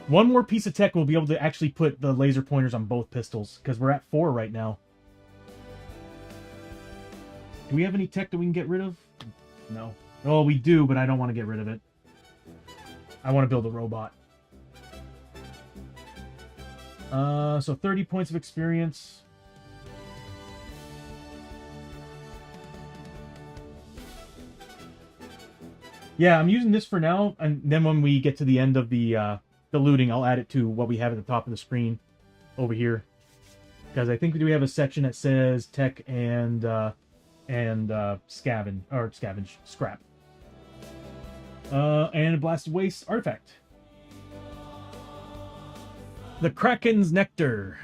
One more piece of tech will be able to actually put the laser pointers on both pistols, because we're at 4 right now. Do we have any tech that we can get rid of? No. Oh, we do, but I don't want to get rid of it. I want to build a robot. So 30 points of experience. Yeah, I'm using this for now, and then when we get to the end of the looting, I'll add it to what we have at the top of the screen over here. Because I think we have a section that says tech and scavenge scrap. And a blasted waste artifact. The Kraken's Nectar.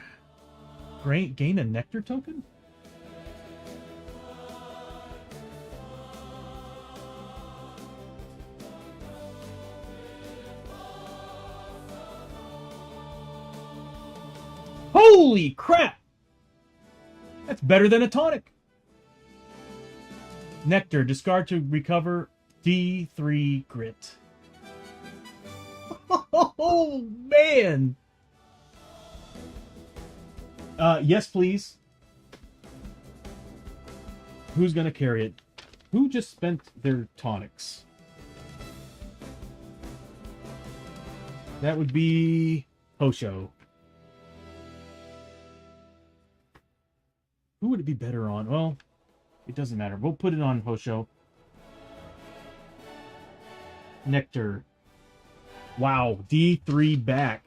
Gain a nectar token? Holy crap! That's better than a tonic. Nectar. Discard to recover D3 grit. Oh, man! Yes, please. Who's gonna carry it? Who just spent their tonics? That would be Hosho. Who would it be better on? Well, it doesn't matter. We'll put it on Hosho. Nectar. Wow, D3 back.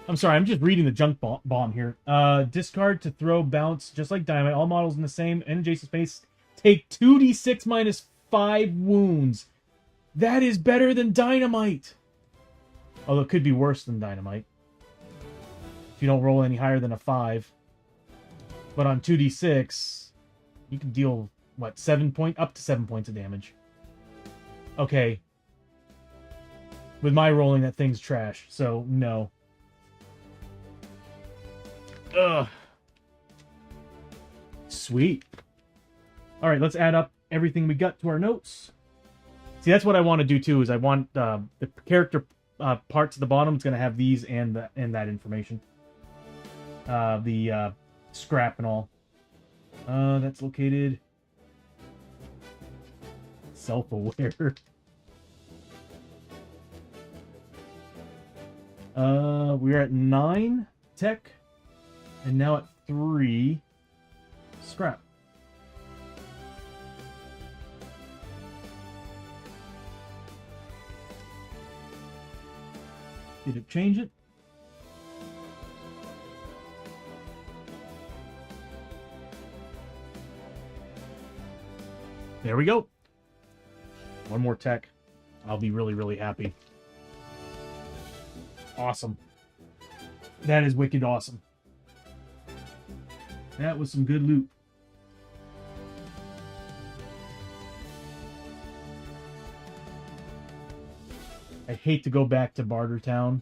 I'm sorry, I'm just reading the junk bomb here. Discard to throw bounce, just like Dynamite. All models in the same and adjacent space take 2d6 minus 5 wounds. That is better than Dynamite. Although it could be worse than Dynamite. If you don't roll any higher than a 5. But on 2d6, you can deal, what, up to 7 points of damage. Okay. With my rolling, that thing's trash, so no. Ugh. Sweet. Alright, let's add up everything we got to our notes. See, that's what I want to do too, is I want the character parts at the bottom. It's going to have these and that information. The scrap and all. That's located... Self-aware. We're at 9 tech. And now at 3 scrap. Did it change it? There we go. One more tech. I'll be really, really happy. Awesome. That is wicked awesome. That was some good loot. I hate to go back to Barter Town,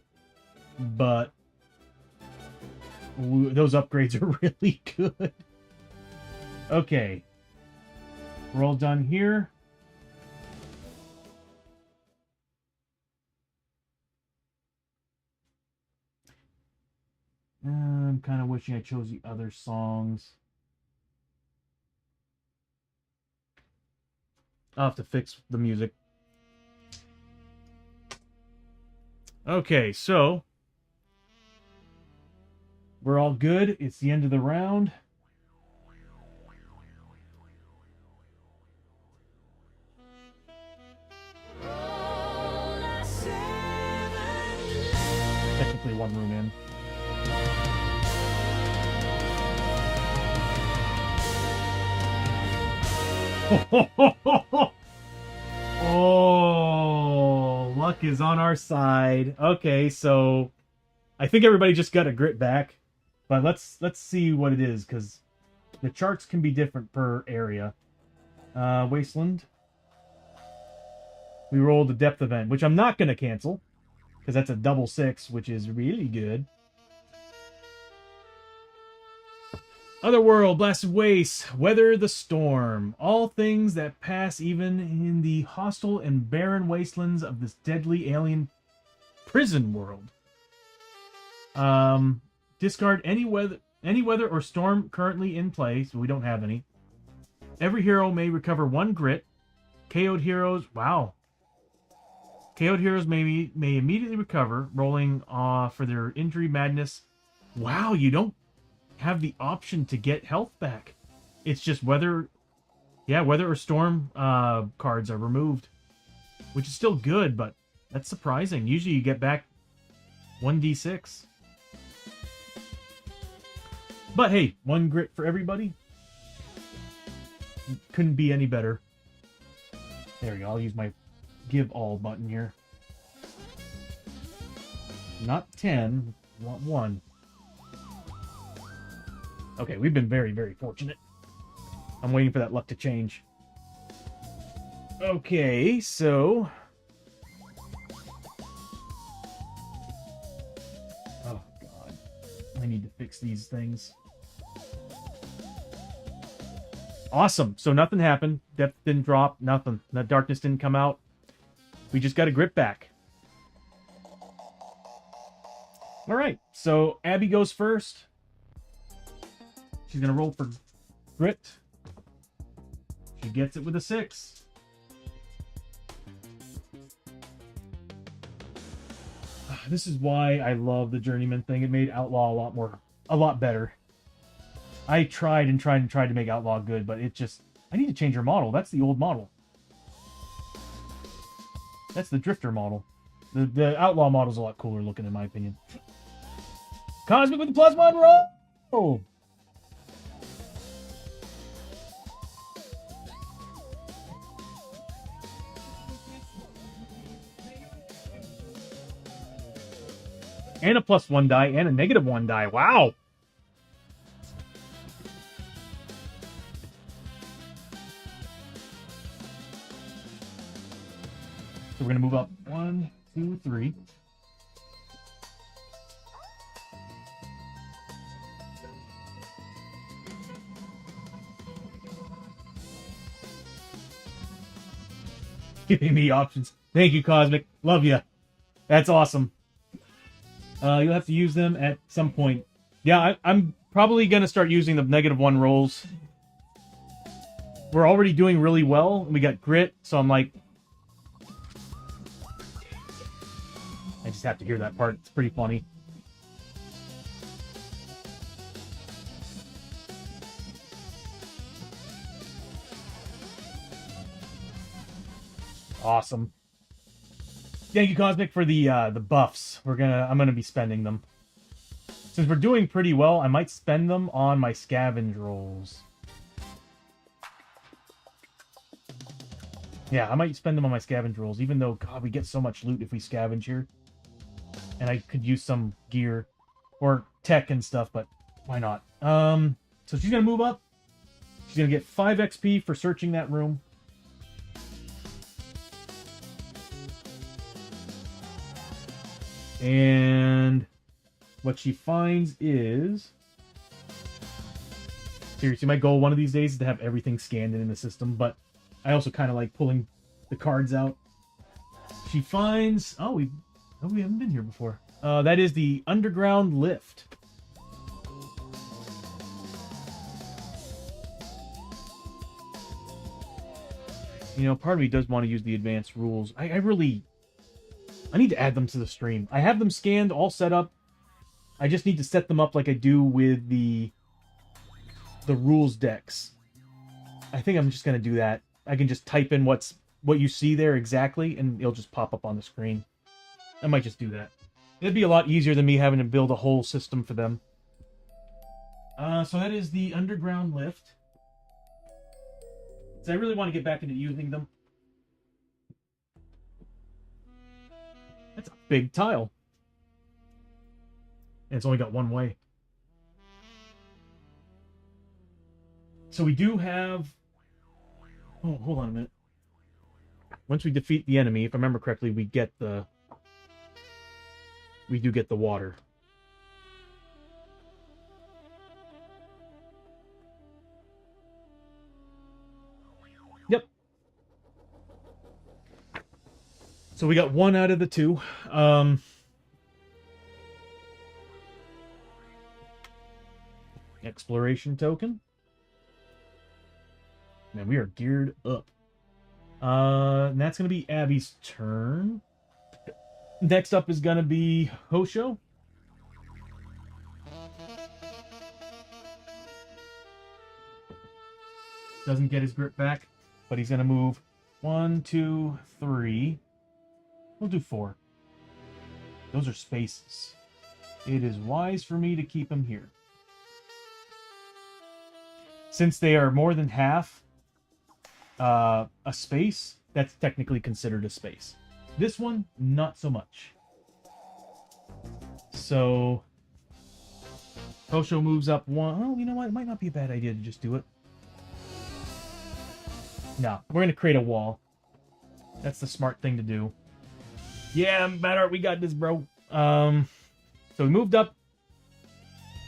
but those upgrades are really good. Okay. We're all done here. I'm kind of wishing I chose the other songs. I'll have to fix the music. Okay, so we're all good. It's the end of the round. one room in. Oh, luck is on our side. Okay, so I think everybody just got a grit back, but let's see what it is, because the charts can be different per area. Wasteland. We rolled a depth event, which I'm not going to cancel, because that's a double 6, which is really good. Otherworld, Blasted Waste, Weather the Storm. All things that pass even in the hostile and barren wastelands of this deadly alien prison world. Discard any weather or storm currently in play, so we don't have any. Every hero may recover 1 grit. KO'd heroes, wow. KO'd heroes may immediately recover, rolling for their injury madness. Wow, you don't have the option to get health back. It's just weather or storm cards are removed, which is still good, but that's surprising. Usually you get back 1d6. But hey, 1 grit for everybody. Couldn't be any better. There we go. I'll use my give all button here. Not 10, want 1. Okay, we've been very, very fortunate. I'm waiting for that luck to change. Okay, so... Oh, God. I need to fix these things. Awesome. So nothing happened. Depth didn't drop. Nothing. That darkness didn't come out. We just got a grit back. All right. So Abby goes first. She's going to roll for grit. She gets it with a 6. This is why I love the Journeyman thing. It made Outlaw a lot better. I tried to make Outlaw good, but it just... I need to change her model. That's the old model. That's the Drifter model. The Outlaw model's a lot cooler looking, in my opinion. Cosmic with the +1 roll! Oh. And a +1 die and a -1 die. Wow! So we're going to move up 1, 2, 3. Giving me options. Thank you, Cosmic. Love you. That's awesome. You'll have to use them at some point. Yeah, I'm probably going to start using the -1 rolls. We're already doing really well. We got grit, so I'm like... I just have to hear that part. It's pretty funny. Awesome. Thank you, Cosmic, for the buffs. I'm gonna be spending them. Since we're doing pretty well, I might spend them on my scavenge rolls. Yeah, I might spend them on my scavenge rolls, even though, God, we get so much loot if we scavenge here. And I could use some gear or tech and stuff, but why not? So she's gonna move up. She's gonna get 5 XP for searching that room. And what she finds is... Seriously, my goal one of these days is to have everything scanned in the system, but I also kind of like pulling the cards out. She finds... Oh, we haven't been here before. That is the underground lift. You know, part of me does want to use the advanced rules. I need to add them to the stream. I have them scanned, all set up. I just need to set them up like I do with the rules decks. I think I'm just going to do that. I can just type in what you see there exactly, and it'll just pop up on the screen. I might just do that. It'd be a lot easier than me having to build a whole system for them. So that is the underground lift. So I really want to get back into using them. That's a big tile. And it's only got one way. So we do have... Oh, hold on a minute. Once we defeat the enemy, if I remember correctly, we get the... We do get the water. Yep. So we got one out of the two. Exploration token. Man, we are geared up. And that's going to be Abby's turn. Next up is going to be Hosho. Doesn't get his grip back, but he's going to move 1, 2, 3. We'll do 4. Those are spaces. It is wise for me to keep him here. Since they are more than half a space, that's technically considered a space. This one, not so much. So, Hosho moves up 1. Oh, you know what? It might not be a bad idea to just do it. No, we're going to create a wall. That's the smart thing to do. Yeah, Matter, we got this, bro. So we moved up.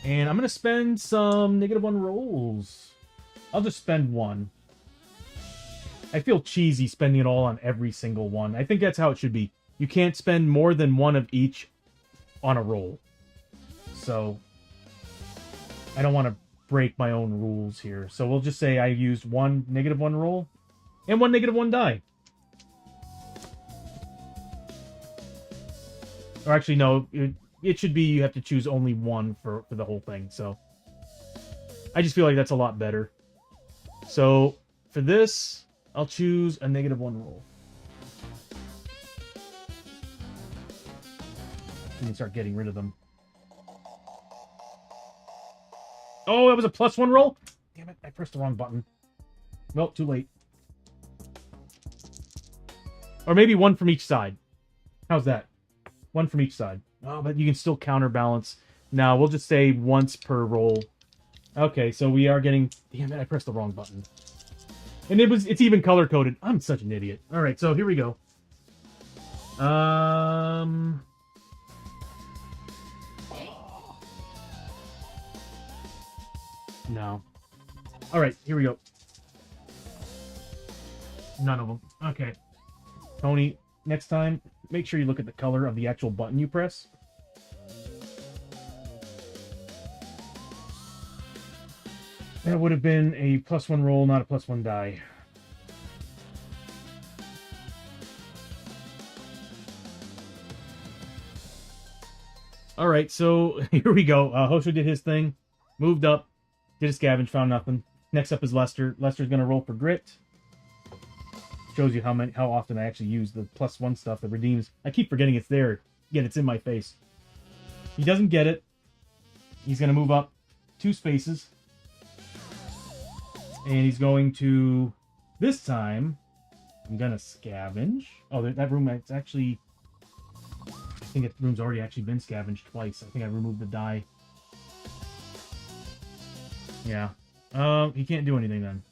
And I'm going to spend some -1 rolls. I'll just spend 1. I feel cheesy spending it all on every single one. I think that's how it should be. You can't spend more than 1 of each on a roll. So, I don't want to break my own rules here. So we'll just say I used 1 -1 roll and 1 -1 die. Or actually, no. It should be you have to choose only 1 for the whole thing. So, I just feel like that's a lot better. So, for this... I'll choose a -1 roll. We can start getting rid of them. Oh, that was a +1 roll? Damn it, I pressed the wrong button. Well, too late. Or maybe 1 from each side. How's that? 1 from each side. Oh, but you can still counterbalance. Now, we'll just say once per roll. Okay, so we are getting... Damn it, I pressed the wrong button. And it's even color-coded. I'm such an idiot. Alright, so here we go. No. Alright, here we go. None of them. Okay. Tony, next time, make sure you look at the color of the actual button you press. That would have been a +1 roll, not a +1 die. Alright, so here we go. Hosho did his thing. Moved up. Did a scavenge, found nothing. Next up is Lester. Lester's going to roll for grit. Shows you how often I actually use the +1 stuff that redeems. I keep forgetting it's there, yet it's in my face. He doesn't get it. He's going to move up 2 spaces. And he's going to, this time, I'm going to scavenge. Oh, that room, it's actually, I think that room's already actually been scavenged twice. I think I removed the die. Yeah. He can't do anything then.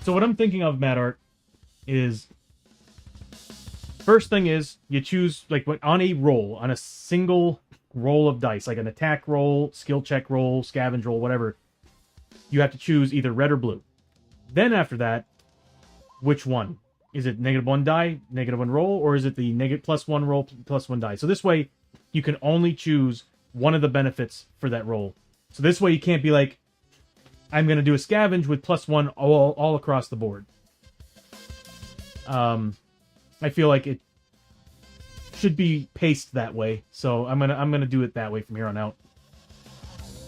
So what I'm thinking of, Mad Art, is... First thing is, you choose, like, on a roll, on a single roll of dice, like an attack roll, skill check roll, scavenge roll, whatever, you have to choose either red or blue. Then after that, which one? Is it -1 die, -1 roll, or is it the +1 roll, +1 die? So this way, you can only choose one of the benefits for that roll. So this way, you can't be like, I'm going to do a scavenge with +1 all across the board. I feel like it should be paced that way, so I'm gonna do it that way from here on out.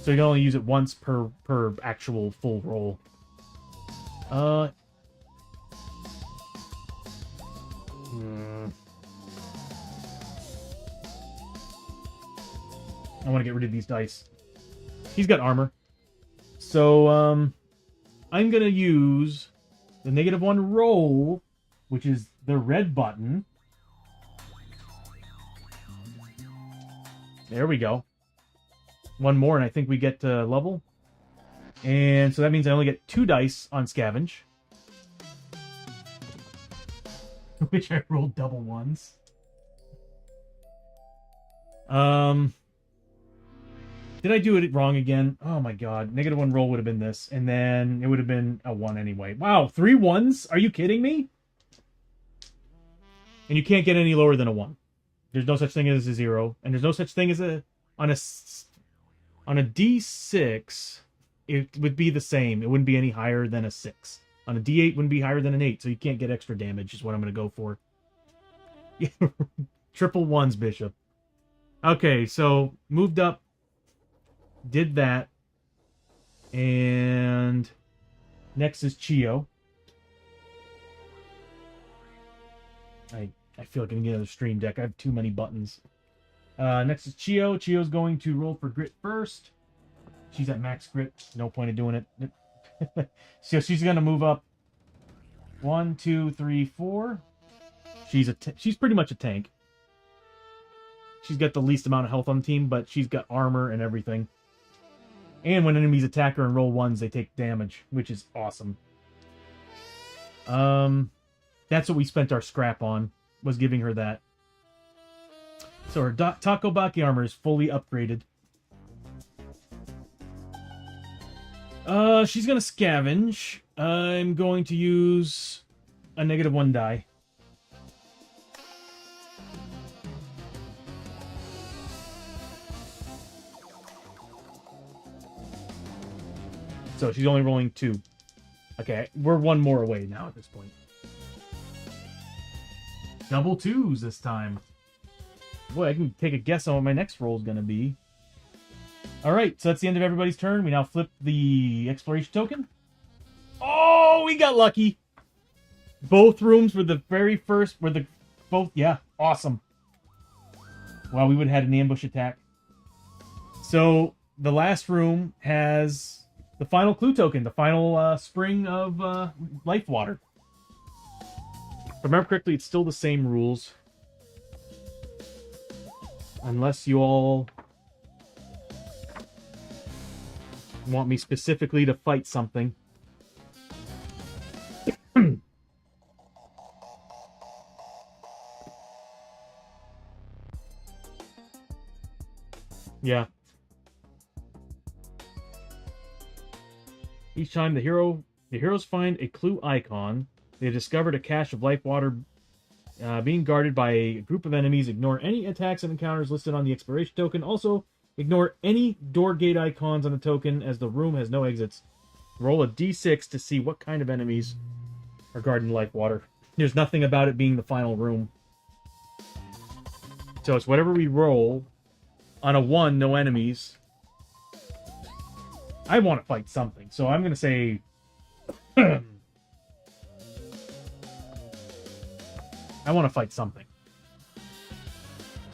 So you can only use it once per actual full roll. I want to get rid of these dice. He's got armor. So, I'm going to use the -1 roll, which is the red button. There we go. One more, and I think we get to level. And so that means I only get 2 dice on scavenge. Which I rolled double ones. Did I do it wrong again? Oh my god. -1 roll would have been this. And then it would have been a 1 anyway. Wow, 3 ones? Are you kidding me? And you can't get any lower than a 1. There's no such thing as a 0. And there's no such thing as on a D6, it would be the same. It wouldn't be any higher than a 6. On a D8, it wouldn't be higher than an 8. So you can't get extra damage is what I'm going to go for. Triple 1s, Bishop. Okay, so moved up. Did that. And next is Chio. I feel like I need another stream deck. I have too many buttons. Next is Chio. Chio's going to roll for grit first. She's at max grit. No point in doing it. So she's going to move up 1, 2, 3, 4. She's pretty much a tank. She's got the least amount of health on the team, but she's got armor and everything. And when enemies attack her and roll 1s, they take damage, which is awesome. That's what we spent our scrap on, was giving her that. So her Takobaki armor is fully upgraded. She's gonna scavenge. I'm going to use a -1 die. So she's only rolling 2. Okay, we're 1 more away now at this point. Double 2s this time. Boy, I can take a guess on what my next roll is going to be. Alright, so that's the end of everybody's turn. We now flip the exploration token. Oh, we got lucky. Both rooms were the very first, yeah, awesome. Wow, we would have had an ambush attack. So, the last room has the final clue token, the final spring of life water. If I remember correctly, it's still the same rules. Unless you all want me specifically to fight something. Yeah. Each time the heroes find a clue icon, they have discovered a cache of life water being guarded by a group of enemies. Ignore any attacks and encounters listed on the exploration token. Also, ignore any door gate icons on the token as the room has no exits. Roll a d6 to see what kind of enemies are guarding life water. There's nothing about it being the final room. So it's whatever we roll. On a 1, no enemies. I want to fight something, so I'm going to say... I want to fight something.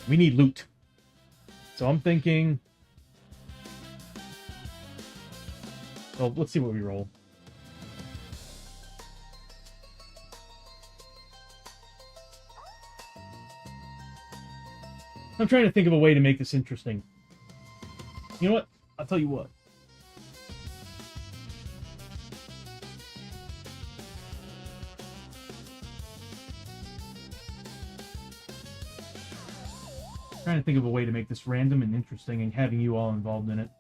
We need loot. So I'm thinking... Well, let's see what we roll. I'm trying to think of a way to make this interesting. You know what? I'll tell you what. I'm trying to think of a way to make this random and interesting and having you all involved in it.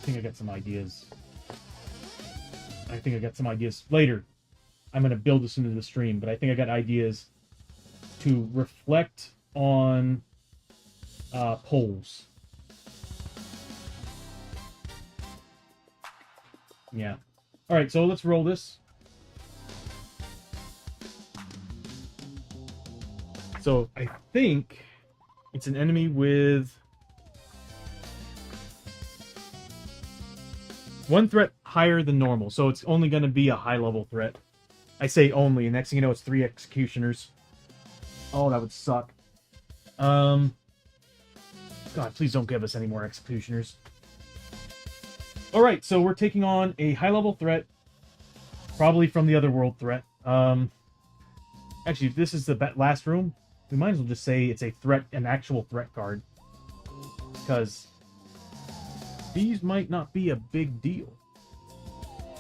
I got some ideas. I think I got some ideas later. I'm going to build this into the stream, but I think I got ideas to reflect on polls. Yeah. All right, so let's roll this. So I think it's an enemy with one threat higher than normal, so it's only going to be a high-level threat. I say only, and next thing you know, it's 3 executioners. Oh, that would suck. God, please don't give us any more executioners. Alright, so we're taking on a high-level threat, probably from the Otherworld threat. Actually, if this is the last room, we might as well just say it's a threat, an actual threat card. Because these might not be a big deal.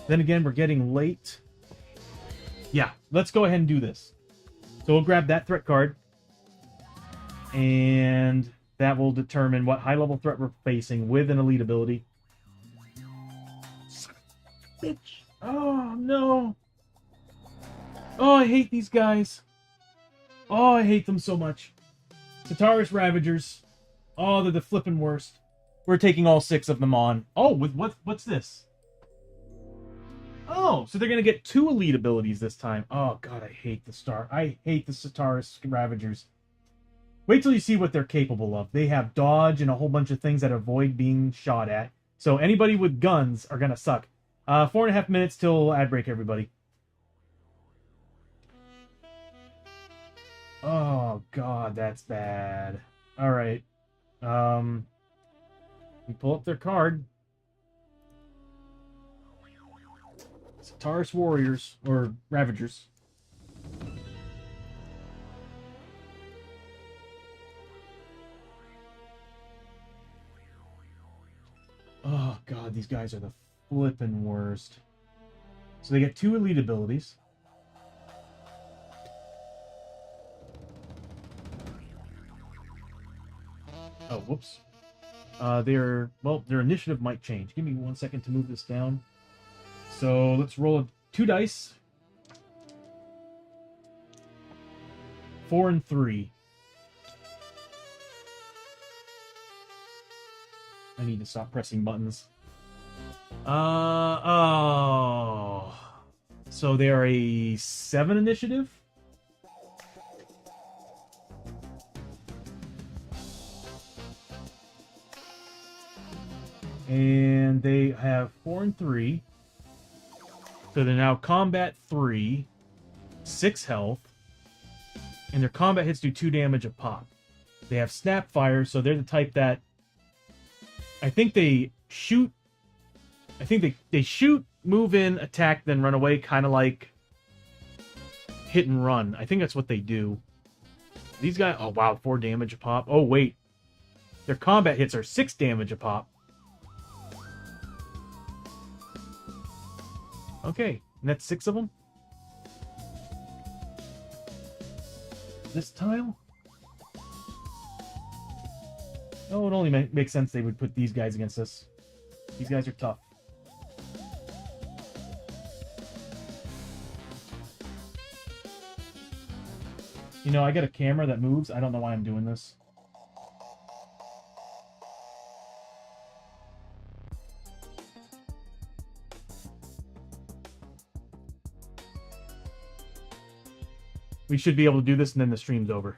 Then again, we're getting late. Yeah, let's go ahead and do this. So we'll grab that threat card. And that will determine what high-level threat we're facing with an elite ability. Bitch. Oh, no. Oh, I hate these guys. Oh, I hate them so much. Sataris Ravagers. Oh, they're the flippin' worst. We're taking all 6 of them on. Oh, with what's this? Oh, so they're going to get 2 elite abilities this time. Oh, God, I hate I hate the Sataris Ravagers. Wait till you see what they're capable of. They have dodge and a whole bunch of things that avoid being shot at. So anybody with guns are going to suck. 4.5 minutes till ad break, everybody. Oh, God, that's bad. All right. We pull up their card. Sataris Warriors, or Ravagers. Oh, God, these guys are the flippin' worst. So they get 2 elite abilities. Oh, whoops. Their initiative might change. Give me 1 second to move this down. So let's roll 2 dice. 4 and 3. I need to stop pressing buttons. Oh. So they are a 7 initiative? And they have 4 and 3. So they're now combat 3, 6 health, and their combat hits do 2 damage a pop. They have Snapfire, so they're the type that I think they shoot. I think they shoot, move in, attack, then run away, kind of like hit and run. I think that's what they do. These guys, oh wow, 4 damage a pop. Oh wait, their combat hits are 6 damage a pop. Okay, and that's 6 of them. This tile? Oh, it only makes sense they would put these guys against us. These guys are tough. You know, I got a camera that moves. I don't know why I'm doing this. We should be able to do this and then the stream's over.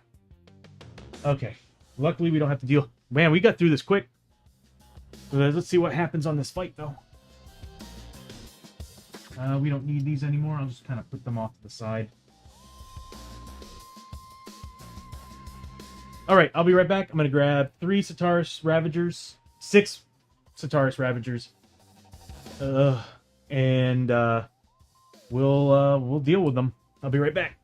Okay. Luckily, we don't have to deal... Man, we got through this quick. Let's see what happens on this fight, though. We don't need these anymore. I'll just kind of put them off to the side. Alright, I'll be right back. I'm going to grab 3 Sataris Ravagers. 6 Sataris Ravagers. And we'll deal with them. I'll be right back.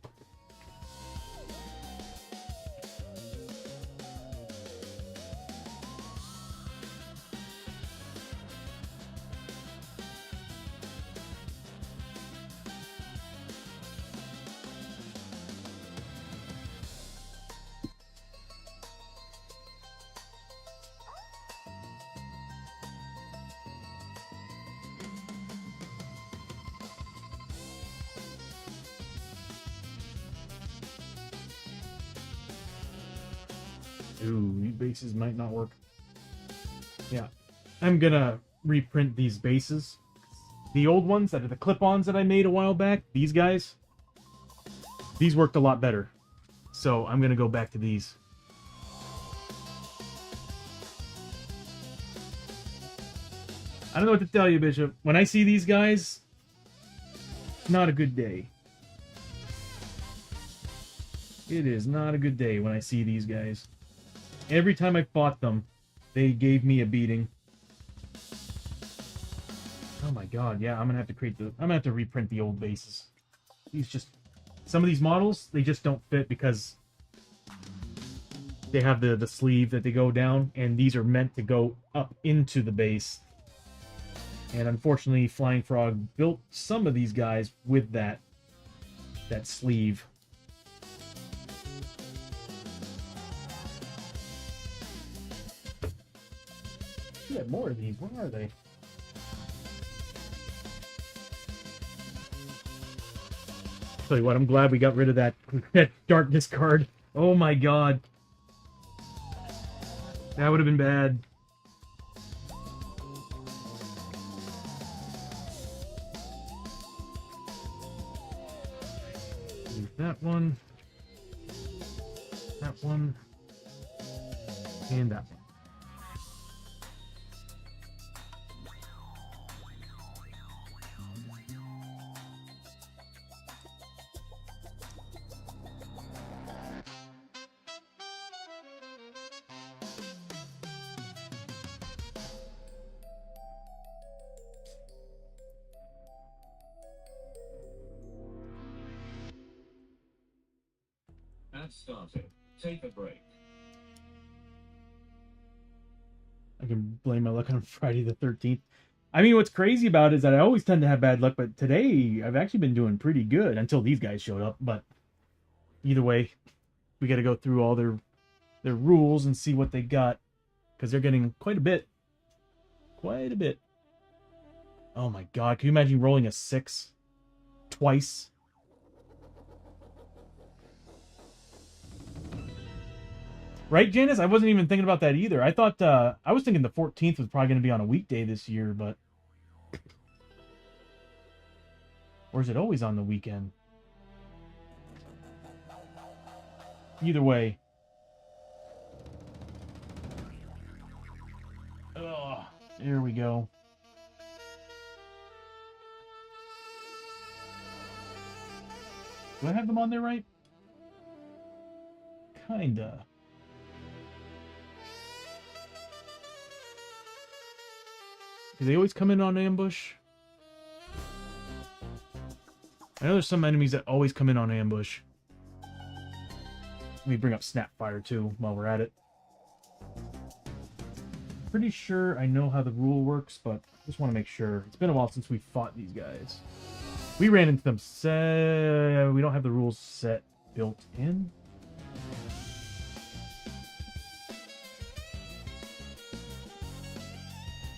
Ooh, these bases might not work. Yeah. I'm gonna reprint these bases. The old ones that are the clip-ons that I made a while back, these guys, these worked a lot better. So I'm going to go back to these. I don't know what to tell you, Bishop. When I see these guys, it's not a good day. It is not a good day when I see these guys. Every time I fought them, they gave me a beating. Oh my god, yeah, I'm gonna have to I'm gonna have to reprint the old bases. These just, some of these models, they just don't fit because they have the sleeve that they go down, and these are meant to go up into the base. And unfortunately, Flying Frog built some of these guys with that sleeve. We have more of these. Where are they? Tell you what, I'm glad we got rid of that darkness card. Oh my god. That would have been bad. Leave that one. That one. And that one. Started. Take a break. I can blame my luck on Friday the 13th. I mean, what's crazy about it is that I always tend to have bad luck, but today I've actually been doing pretty good until these guys showed up. But either way, we got to go through all their rules and see what they got, because they're getting quite a bit. Quite a bit. Oh my god, can you imagine rolling a 6 twice? Right, Janice? I wasn't even thinking about that either. I thought, I was thinking the 14th was probably going to be on a weekday this year, but... Or is it always on the weekend? Either way. Ugh, there we go. Do I have them on there right? Kinda. Do they always come in on ambush? I know there's some enemies that always come in on ambush. Let me bring up Snapfire too while we're at it. Pretty sure I know how the rule works, but just want to make sure. It's been a while since we fought these guys. We ran into them. We don't have the rules set built in.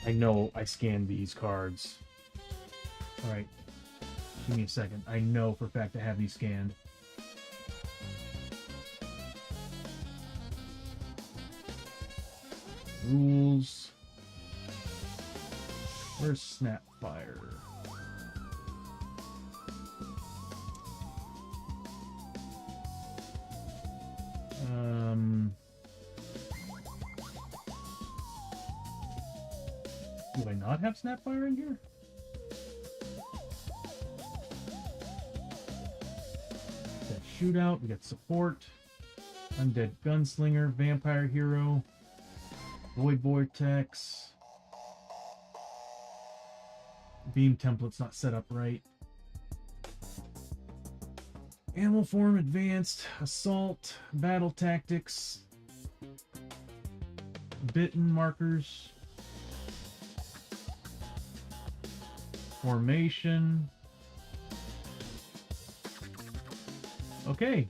I know I scanned these cards. Alright. Give me a second. I know for a fact I have these scanned. Rules. Where's Snapfire? Do I not have Snapfire in here? Got Shootout, we got Support, Undead Gunslinger, Vampire Hero, Void Vortex. Beam template's not set up right. Animal Form, Advanced, Assault, Battle Tactics, Bitten Markers, Formation. Okay.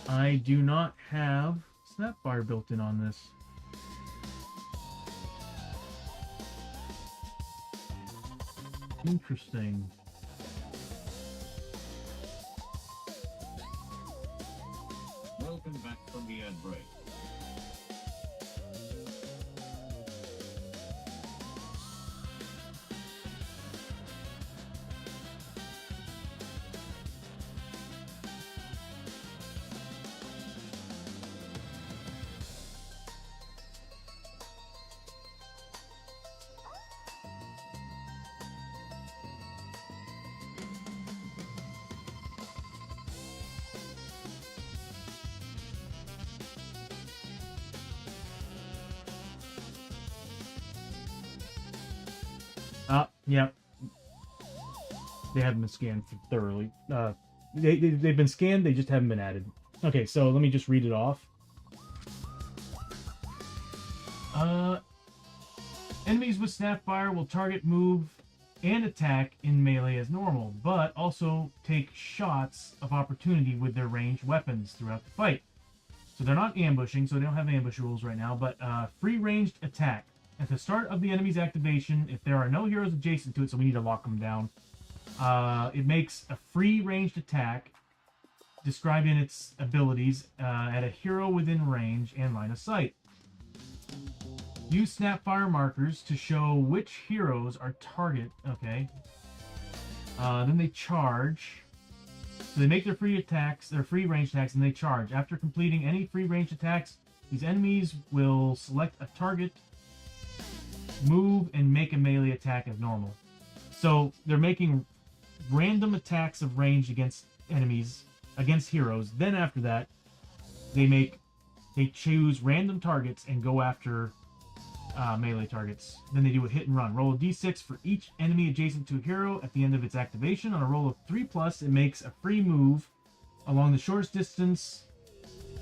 I do not have Snapfire built in on this. Interesting. Welcome back from the ad break. Yep. They haven't been scanned thoroughly. They've been scanned, they just haven't been added. Okay, so let me just read it off. Enemies with Snapfire will target, move, and attack in melee as normal, but also take shots of opportunity with their ranged weapons throughout the fight. So they're not ambushing, so they don't have ambush rules right now, but free ranged attack. At the start of the enemy's activation, if there are no heroes adjacent to it, so we need to lock them down, it makes a free ranged attack described in its abilities at a hero within range and line of sight. Use Snapfire markers to show which heroes are target. Okay. Then they charge. So they make their free attacks, their free range attacks, and they charge. After completing any free range attacks, these enemies will select a target, move, and make a melee attack as normal. So they're making random attacks of range against enemies, against heroes. Then after that, they choose random targets and go after melee targets. Then they do a hit and run. Roll a d6 for each enemy adjacent to a hero at the end of its activation. On a roll of 3+, it makes a free move along the shortest distance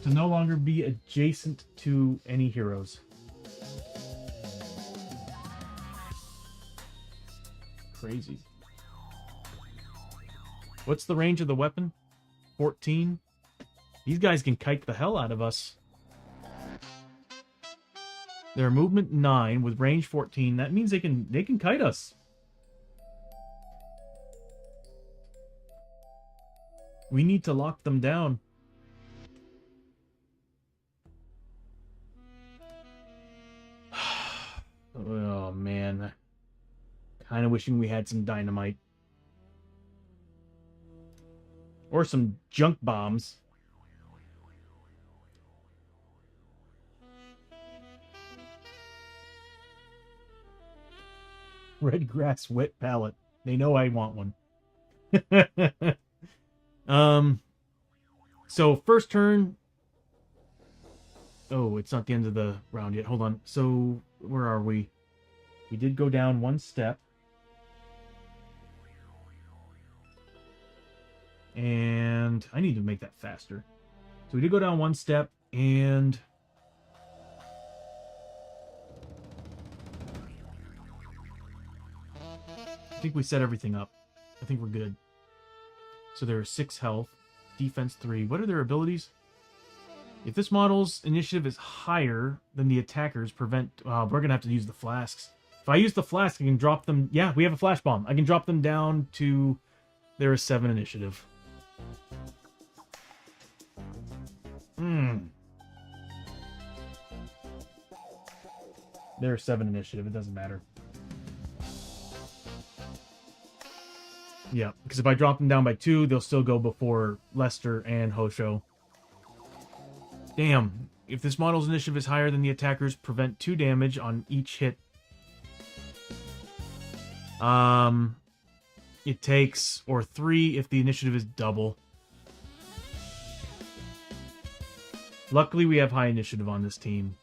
to no longer be adjacent to any heroes. Crazy. What's the range of the weapon? 14? These guys can kite the hell out of us. Their movement 9 with range 14. That means they can kite us. We need to lock them down. Oh man. Kind of wishing we had some dynamite. Or some junk bombs. Red grass wet pallet. They know I want one. So first turn. Oh, it's not the end of the round yet. Hold on. So where are we? We did go down one step. And I need to make that faster. So we did go down one step, and I think we set everything up. I think we're good. So there are 6 health, defense 3. What are their abilities? If this model's initiative is higher than the attackers, prevent... we're going to have to use the flasks. If I use the flask, I can drop them... Yeah, we have a flash bomb. I can drop them down to... There is 7 initiative. There are 7 initiative. It doesn't matter. Yeah, because if I drop them down by 2, they'll still go before Lester and Hosho. Damn. If this model's initiative is higher than the attackers, prevent 2 damage on each hit. It takes, or 3 if the initiative is double. Luckily, we have high initiative on this team.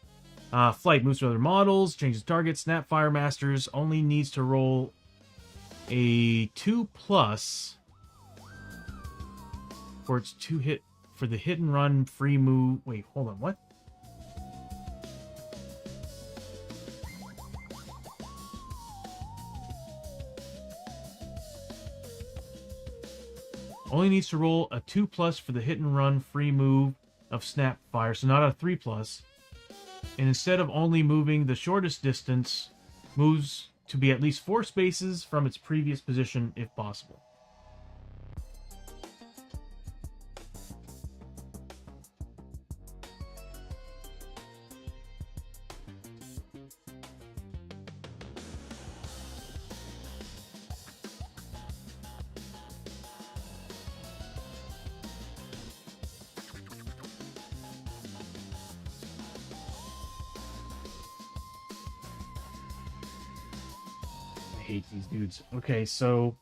Flight moves to other models, changes targets. Snapfire Masters only needs to roll a 2+ for its 2 hit for the hit and run free move. Wait, hold on, what? Only needs to roll a 2+ for the hit and run free move of Snapfire, so not a 3+. And instead of only moving the shortest distance, moves to be at least 4 spaces from its previous position if possible. I hate these dudes. Okay, so...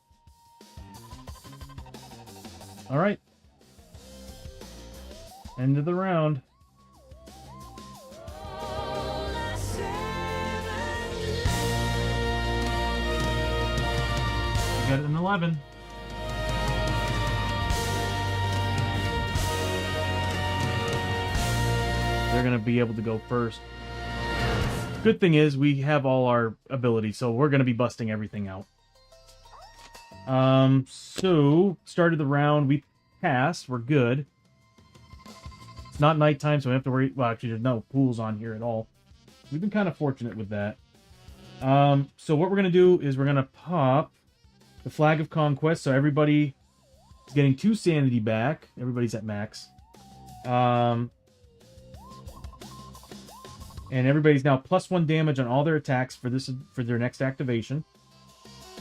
Alright. End of the round. got an 11. They're going to be able to go first. Good thing is we have all our abilities, so we're going to be busting everything out. So, started the round, we passed, we're good. It's not nighttime, so we don't have to worry. Well, actually, there's no pools on here at all. We've been kind of fortunate with that. So what we're going to do is we're going to pop the Flag of Conquest, so everybody is getting 2 sanity back. Everybody's at max. And everybody's now +1 damage on all their attacks for their next activation.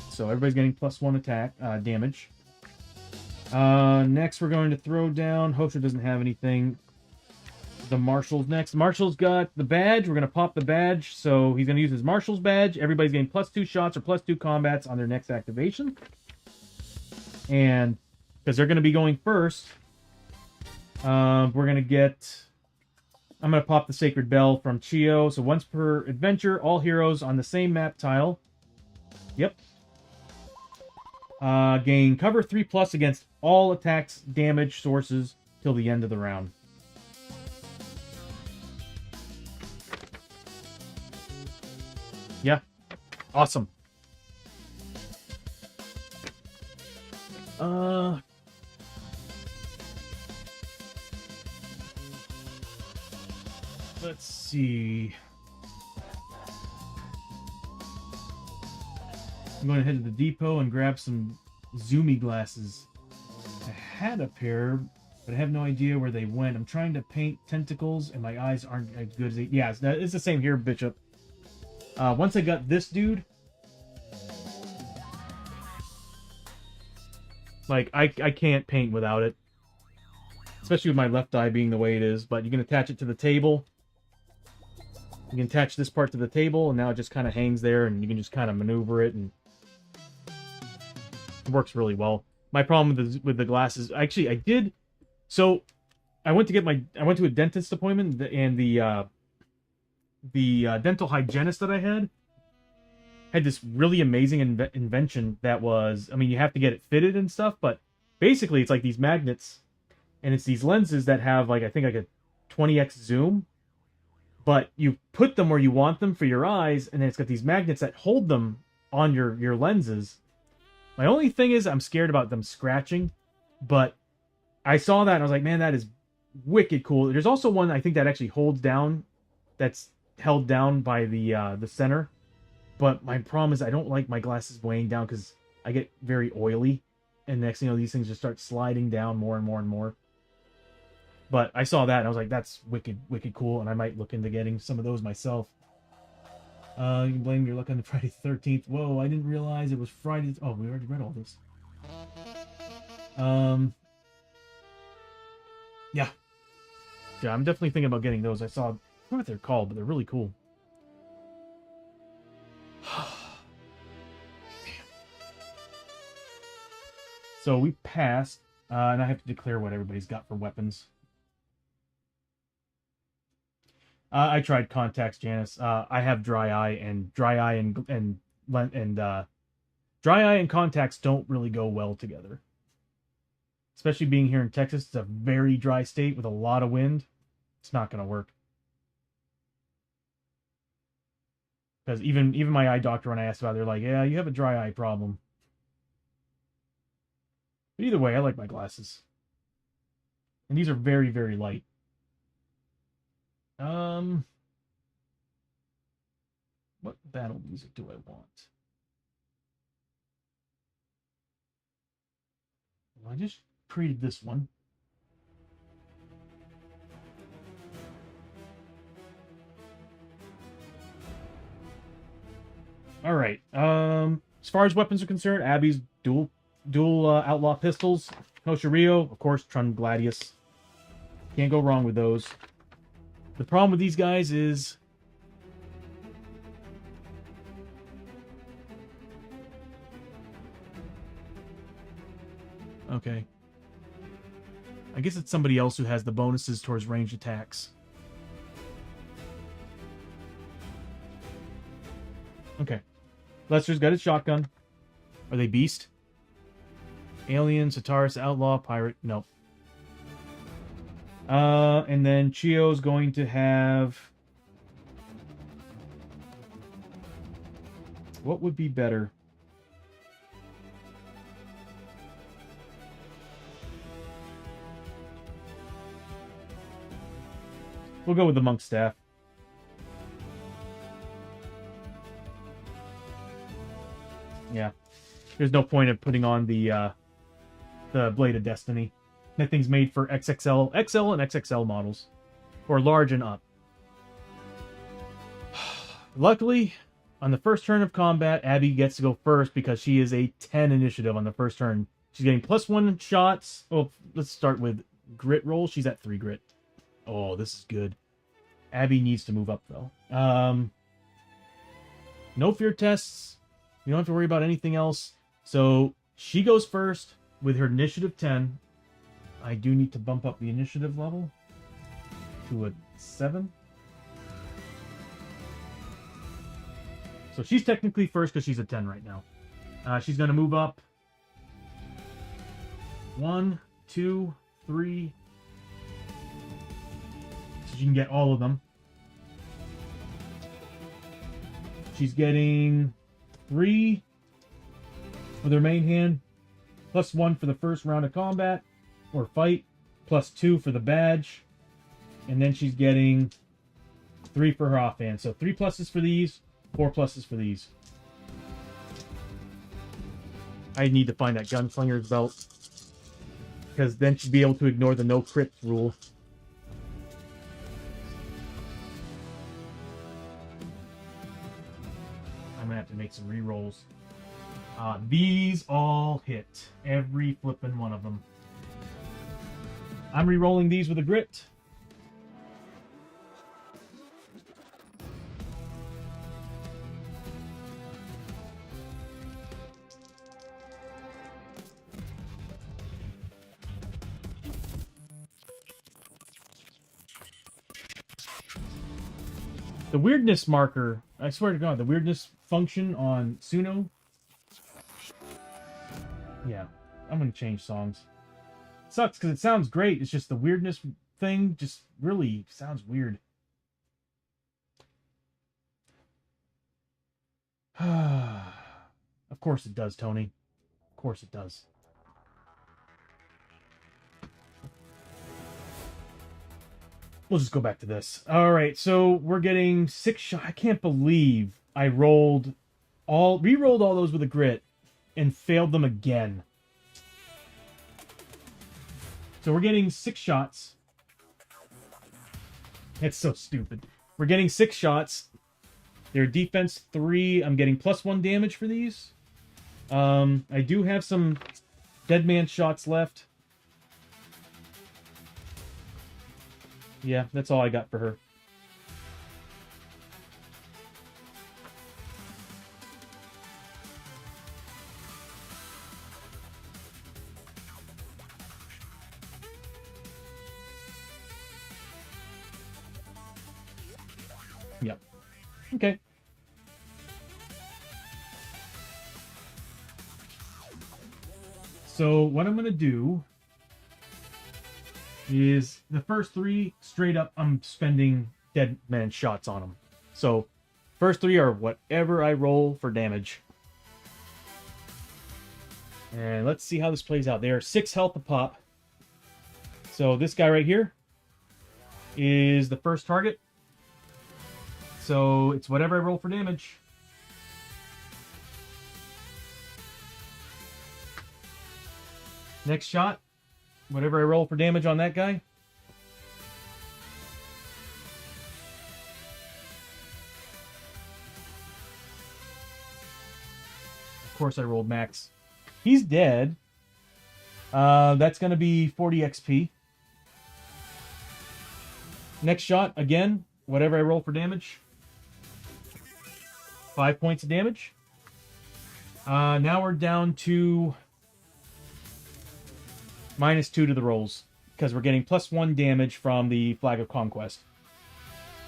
So everybody's getting +1 attack damage. Next, we're going to throw down. Hosha doesn't have anything. The Marshal's next. Marshal's got the badge. We're going to pop the badge. So he's going to use his Marshal's badge. Everybody's getting +2 shots or +2 combats on their next activation. And because they're going to be going first, we're going to get... I'm going to pop the Sacred Bell from Chio. So once per adventure, all heroes on the same map tile. Yep. Gain cover 3+ against all attacks, damage sources till the end of the round. Yeah. Awesome. Let's see. I'm going to head to the depot and grab some zoomy glasses. I had a pair, but I have no idea where they went. I'm trying to paint tentacles, and my eyes aren't as good as they... Yeah, it's the same here, Bishop. Once I got this dude... Like, I can't paint without it. Especially with my left eye being the way it is. But you can attach it to the table. You can attach this part to the table, and now it just kind of hangs there, and you can just kind of maneuver it, and it works really well. My problem with the glasses, actually, I did. So, I went to a dentist appointment, and the dental hygienist that I had this really amazing invention that was, I mean, you have to get it fitted and stuff, but basically it's like these magnets, and it's these lenses that have, like, I think like a 20x zoom. But you put them where you want them for your eyes, and then it's got these magnets that hold them on your lenses. My only thing is I'm scared about them scratching, but I saw that and I was like, man, that is wicked cool. There's also one I think that actually holds down, that's held down by the center. But my problem is I don't like my glasses weighing down because I get very oily, and next thing you know, these things just start sliding down more and more and more. But I saw that, and I was like, that's wicked, wicked cool, and I might look into getting some of those myself. You can blame your luck on the Friday the 13th. Whoa, I didn't realize it was Friday. Oh, we already read all this. Yeah. Yeah, I'm definitely thinking about getting those. I saw, I don't know what they're called, but they're really cool. So we passed, and I have to declare what everybody's got for weapons. I tried contacts, Janice. I have dry eye, and dry eye and dry eye and contacts don't really go well together. Especially being here in Texas, it's a very dry state with a lot of wind. It's not going to work. Because even my eye doctor, when I asked about it, they're like, yeah, you have a dry eye problem. But either way, I like my glasses. And these are very, very light. What battle music do I want? Well, I just created this one. All right. As far as weapons are concerned, Abby's dual outlaw pistols. Hoshirio, of course, Trun Gladius. Can't go wrong with those. The problem with these guys is okay. I guess it's somebody else who has the bonuses towards ranged attacks. Okay. Lester's got his shotgun. Are they beast? Alien, Sataris, Outlaw, Pirate. Nope. And then Chio's going to have... What would be better? We'll go with the Monk Staff. Yeah. There's no point of putting on the Blade of Destiny. That thing's made for XXL, XL and XXL models. Or large and up. Luckily, on the first turn of combat, Abby gets to go first because she is a 10 initiative on the first turn. She's getting +1 shots. Oh, let's start with grit roll. She's at 3 grit. Oh, this is good. Abby needs to move up, though. No fear tests. You don't have to worry about anything else. So she goes first with her initiative 10. I do need to bump up the initiative level to a 7. So she's technically first because she's a 10 right now. She's going to move up. 1, 2, 3. So she can get all of them. She's getting 3 with her main hand, +1 for the first round of combat or fight, +2 for the badge, and then she's getting 3 for her offhand. So 3 pluses for these, 4 pluses for these. I need to find that Gunslinger's belt, because then she'd be able to ignore the no crit rule. I'm gonna have to make some rerolls. These all hit. Every flippin' one of them. I'm rerolling these with a grit. The weirdness marker, I swear to God, the weirdness function on Suno. Yeah, I'm going to change songs. Sucks because it sounds great. It's just the weirdness thing just really sounds weird. Of course it does, Tony. Of course it does. We'll just go back to this. All right, so we're getting 6 shots. I can't believe I re-rolled all those with a grit and failed them again. So we're getting 6 shots. That's so stupid. We're getting 6 shots. Their defense 3. I'm getting +1 damage for these. I do have some dead man shots left. Yeah, that's all I got for her. Yep. Okay. So what I'm going to do is the first 3 straight up I'm spending dead man shots on them. So first 3 are whatever I roll for damage. And let's see how this plays out. They are 6 health a pop. So this guy right here is the first target. So it's whatever I roll for damage. Next shot, whatever I roll for damage on that guy. Of course I rolled max. He's dead. That's going to be 40 XP. Next shot, again, whatever I roll for damage. 5 points of damage. Now we're down to -2 to the rolls, because we're getting +1 damage from the Flag of Conquest.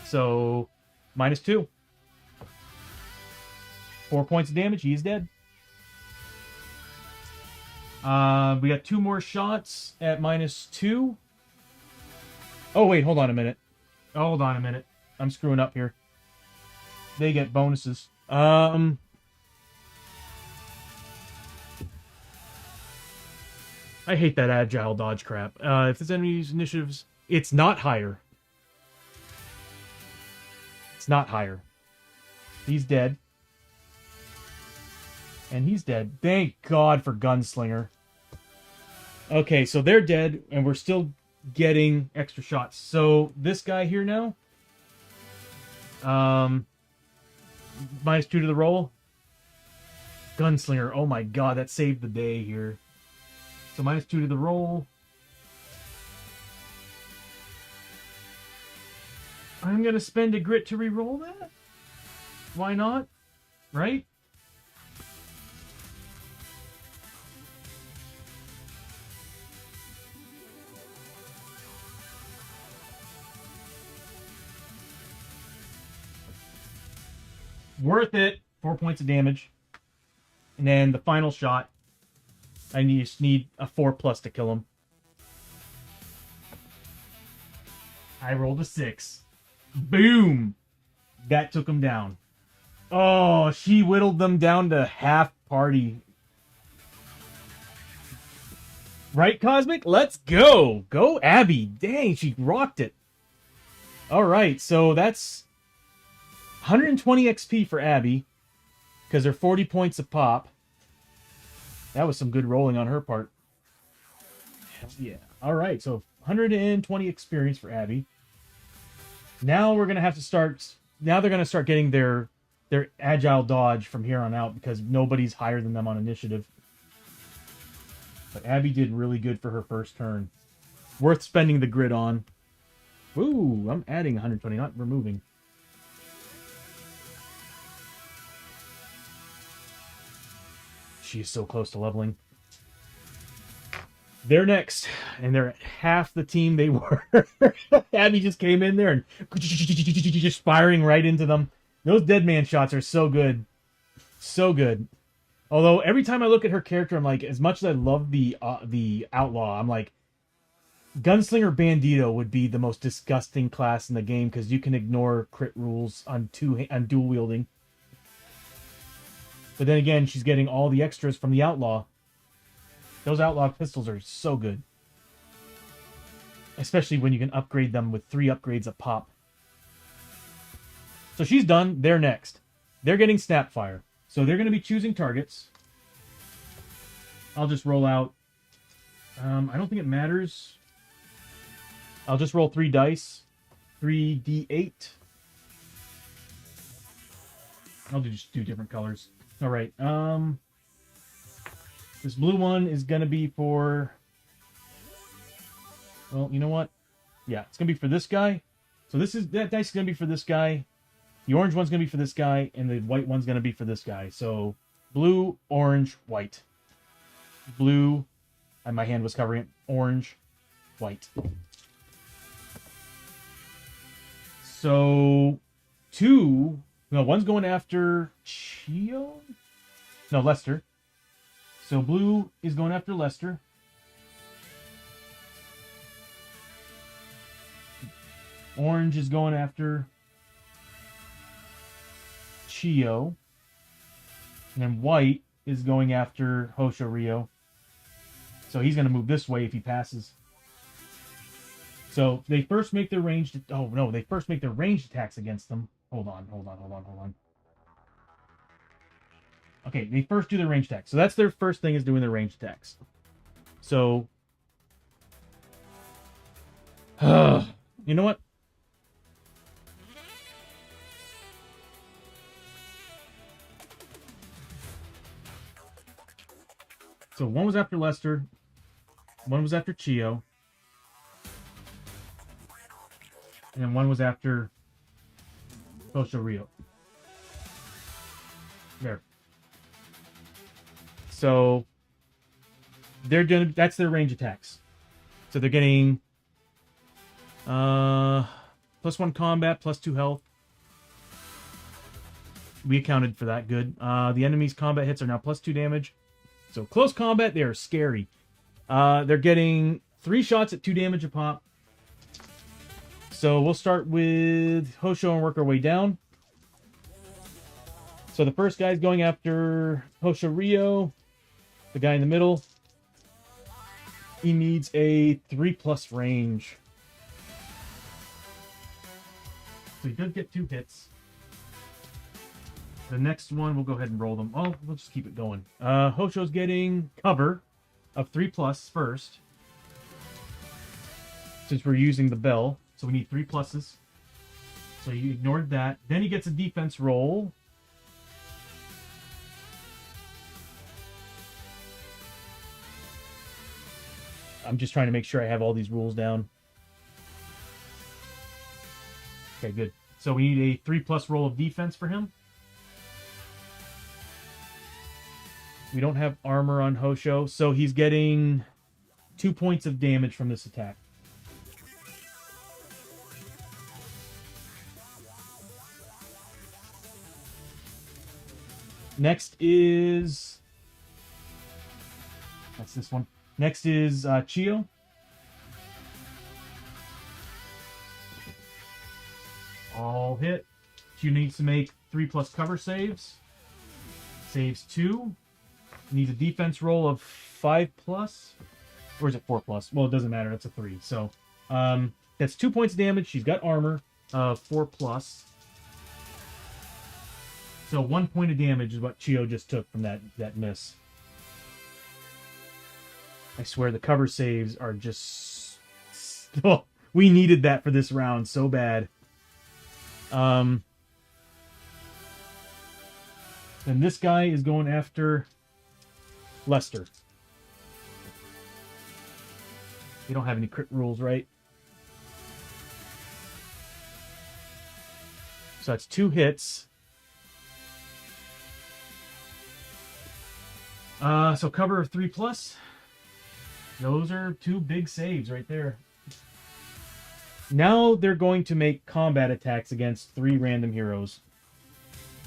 So, -2. 4 points of damage, he is dead. We got 2 more shots at -2. Oh, wait, hold on a minute. Hold on a minute. I'm screwing up here. They get bonuses. I hate that agile dodge crap. If this enemy's initiatives, it's not higher. It's not higher. He's dead. And he's dead. Thank God for Gunslinger. Okay, so they're dead, and we're still getting extra shots. So this guy here now, -2 to the roll. Gunslinger, oh my God, that saved the day here. So -2 to the roll. I'm gonna spend a grit to re-roll that. Why not? Right? Worth it. 4 points of damage. And then the final shot. I just need a 4+ to kill him. I rolled a 6. Boom! That took him down. Oh, she whittled them down to half party. Right, Cosmic? Let's go! Go, Abby! Dang, she rocked it. Alright, so that's 120 XP for Abby, because they're 40 points a pop. That was some good rolling on her part. Hell yeah. Alright, so 120 experience for Abby. Now we're going to have to start... Now they're going to start getting their agile dodge from here on out, because nobody's higher than them on initiative. But Abby did really good for her first turn. Worth spending the grid on. Ooh, I'm adding 120, not removing. She is so close to leveling. They're next, and they're at half the team they were. Abby just came in there and just firing right into them. Those dead man shots are so good. So good. Although, every time I look at her character, I'm like, as much as I love the Outlaw, I'm like, Gunslinger Bandito would be the most disgusting class in the game, because you can ignore crit rules on dual wielding. But then again, she's getting all the extras from the Outlaw. Those Outlaw pistols are so good. Especially when you can upgrade them with 3 upgrades a pop. So she's done. They're next. They're getting Snapfire. So they're going to be choosing targets. I'll just roll out... I don't think it matters. I'll just roll 3 dice. 3d8. I'll just do different colors. Alright, this blue one is going to be for... Well, you know what? Yeah, it's going to be for this guy. So that dice is going to be for this guy. The orange one's going to be for this guy, and the white one's going to be for this guy. So, blue, orange, white. Blue, and my hand was covering it. Orange, white. So, one's going after Chio? No, Lester. So blue is going after Lester. Orange is going after Chio. And then white is going after Hosho Rio. So he's going to move this way if he passes. So they first make their ranged... Oh, no, they first make their ranged attacks against them. Hold on. Okay, they first do their ranged attacks. So that's their first thing, is doing their ranged attacks. So... you know what? So one was after Lester. One was after Chio. And then one was after Hosho Rio. There. So they're doing, that's their range attacks. So they're getting +1 combat, +2 health. We accounted for that. Good. The enemy's combat hits are now +2 damage. So close combat, they are scary. They're getting 3 shots at 2 damage a pop. So we'll start with Hosho and work our way down. So the first guy's going after Hosho Rio. The guy in the middle. He needs a 3+ range. So he does get 2 hits. The next one, we'll go ahead and roll them. Oh, we'll just keep it going. Hosho's getting cover of 3+ first. Since we're using the bell. So we need 3 pluses. So you ignored that. Then he gets a defense roll. I'm just trying to make sure I have all these rules down. Okay, good. So we need a 3+ roll of defense for him. We don't have armor on Hosho, so he's getting 2 points of damage from this attack. Next is... That's this one. Next is Chio. All hit. Chio needs to make 3+ cover saves. Saves 2. Needs a defense roll of 5+. Or is it 4+? Well, it doesn't matter. That's a 3. So that's 2 points of damage. She's got armor of 4+. So 1 point of damage is what Chio just took from that miss. I swear the cover saves are just... Oh, we needed that for this round so bad. Then this guy is going after Lester. We don't have any crit rules, right? So that's 2 hits. So cover of 3+. Those are 2 big saves right there. Now they're going to make combat attacks against 3 random heroes.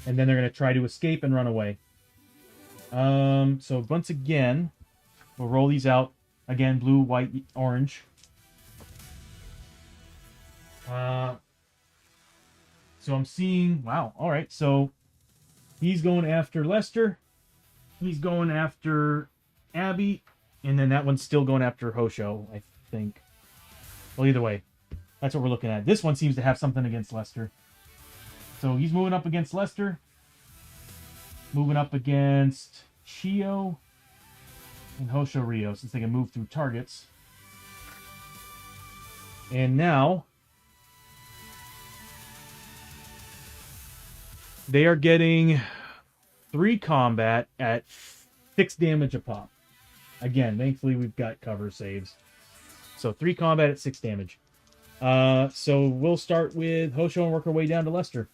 And then they're going to try to escape and run away. So once again, we'll roll these out. Again, blue, white, orange. So I'm seeing... Wow, alright. So he's going after Lester. He's going after Abby. And then that one's still going after Hosho, I think. Well, either way. That's what we're looking at. This one seems to have something against Lester. So he's moving up against Lester. Moving up against Chio. And Hosho Rio, since they can move through targets. And now... they are getting 3 combat at 6 damage a pop. Again, thankfully we've got cover saves. So 3 combat at 6 damage. So we'll start with Hosho and work our way down to Lester.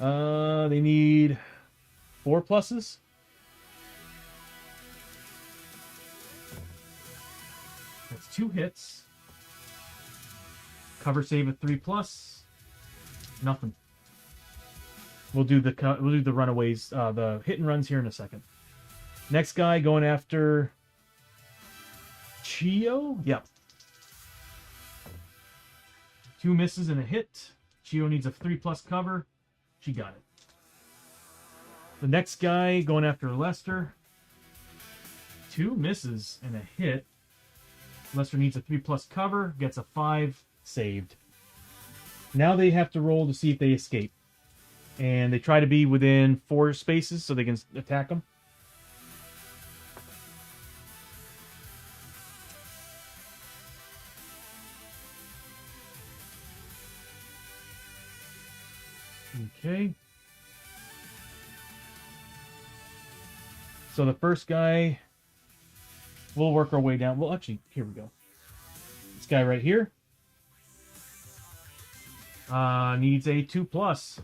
They need 4 pluses. That's 2 hits. Cover save of 3+. Nothing. We'll do the runaways, the hit and runs here in a second. Next guy going after Chio. Yep. 2 misses and a hit. Chio needs a 3+ cover. She got it. The next guy going after Lester. 2 misses and a hit. Lester needs a 3+ cover. Gets a 5. Saved. Now they have to roll to see if they escape. And they try to be within 4 spaces so they can attack them. Okay. So the first guy, we'll work our way down. Well, actually, here we go. This guy right here needs a 2+.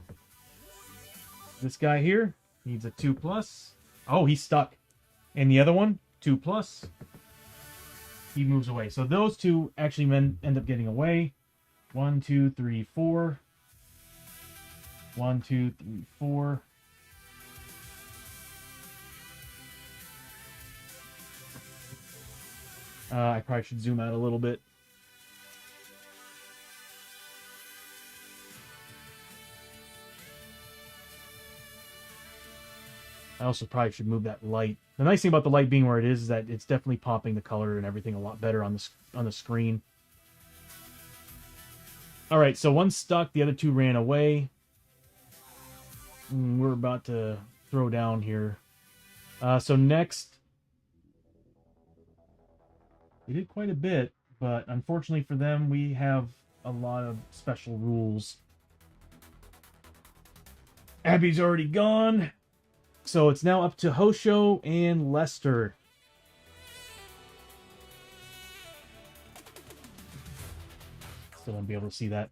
This guy here needs a 2+. Oh, he's stuck. And the other one, 2+. He moves away. So those 2 actually end up getting away. 1, 2, 3, 4. 1, 2, 3, 4. I probably should zoom out a little bit. I also probably should move that light. The nice thing about the light being where it is that it's definitely popping the color and everything a lot better on the screen. All right, so one's stuck, the other two ran away. We're about to throw down here. So next, they did quite a bit, but unfortunately for them, we have a lot of special rules. Abby's already gone. So it's now up to Hosho and Lester. Still won't be able to see that.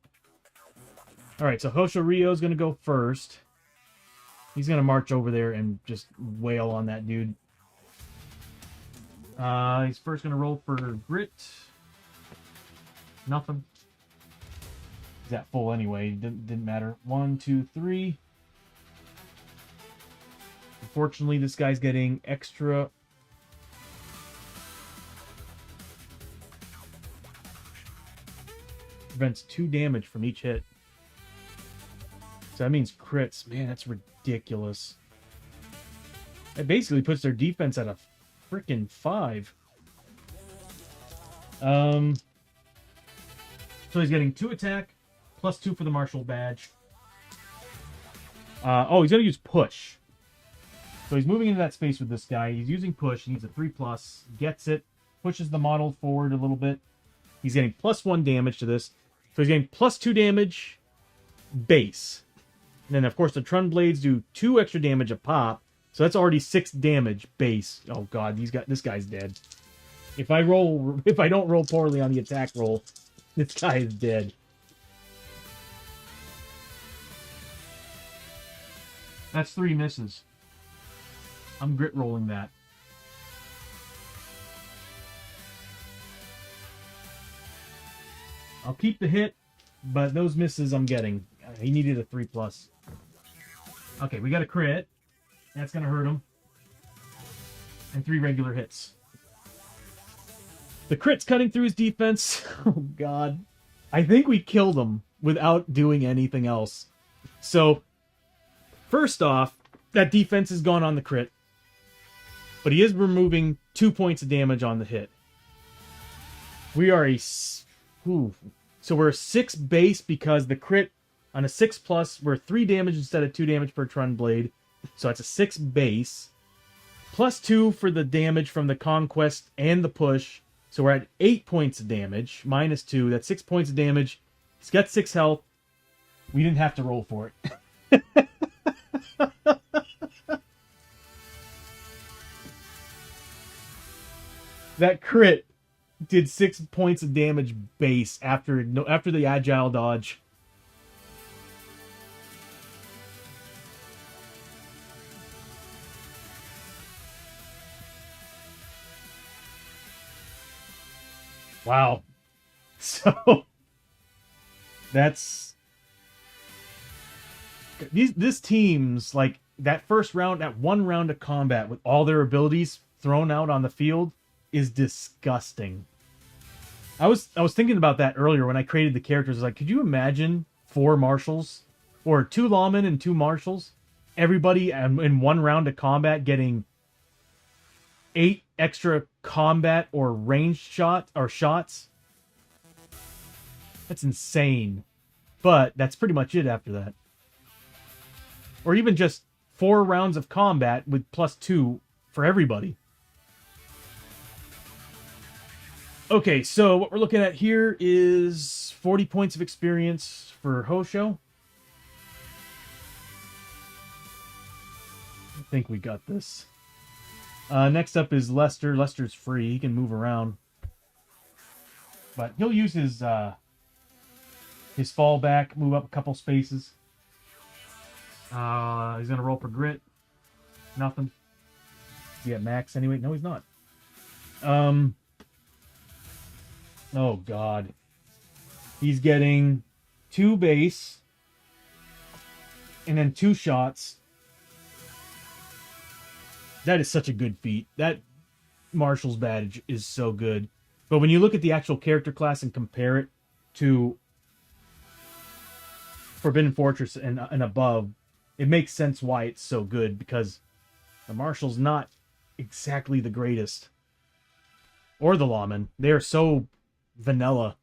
Alright, so Hosho Rio is going to go first. He's going to march over there and just wail on that dude. He's first going to roll for grit. Nothing. He's at full anyway. Didn't matter. 1, 2, 3. Unfortunately, this guy's getting extra. Prevents 2 damage from each hit. So that means crits. Man, that's ridiculous. It basically puts their defense at a freaking 5. So he's getting 2 attack, plus 2 for the martial badge. Oh, he's going to use push. So he's moving into that space with this guy. He's using push. He needs a 3+. Gets it. Pushes the model forward a little bit. He's getting +1 damage to this. So he's getting +2 damage base. And then, of course, the Trun Blades do 2 extra damage a pop. So that's already 6 damage base. Oh, God. This guy's dead. If I don't roll poorly on the attack roll, this guy is dead. That's 3 misses. I'm grit rolling that. I'll keep the hit, but those misses I'm getting. He needed a 3+. Okay, we got a crit. That's going to hurt him. And 3 regular hits. The crit's cutting through his defense. Oh, God. I think we killed him without doing anything else. So, first off, that defense is gone on the crit. But he is removing 2 points of damage on the hit. We are so we're a 6 base because the crit on a 6+, we're 3 damage instead of 2 damage per Trun Blade. So it's a 6 base. +2 for the damage from the Conquest and the push. So we're at 8 points of damage. -2. That's 6 points of damage. He's got 6 health. We didn't have to roll for it. That crit did 6 points of damage base after the agile dodge. Wow. So that's this team's like that first round, that one round of combat with all their abilities thrown out on the field is disgusting. I was thinking about that earlier when I created the characters. I was like, could you imagine 4 marshals or 2 lawmen and 2 marshals? Everybody in one round of combat getting 8 extra combat or ranged shots. That's insane. But that's pretty much it after that. Or even just 4 rounds of combat with +2 for everybody. Okay, so what we're looking at here is 40 points of experience for Hosho. I think we got this. Next up is Lester. Lester's free. He can move around. But he'll use his fallback, move up a couple spaces. He's going to roll for grit. Nothing. Is he at max anyway? No, he's not. Oh, God. He's getting 2 base. And then 2 shots. That is such a good feat. That Marshal's badge is so good. But when you look at the actual character class and compare it to Forbidden Fortress and above, it makes sense why it's so good, because the Marshal's not exactly the greatest. Or the Lawman. They are so vanilla.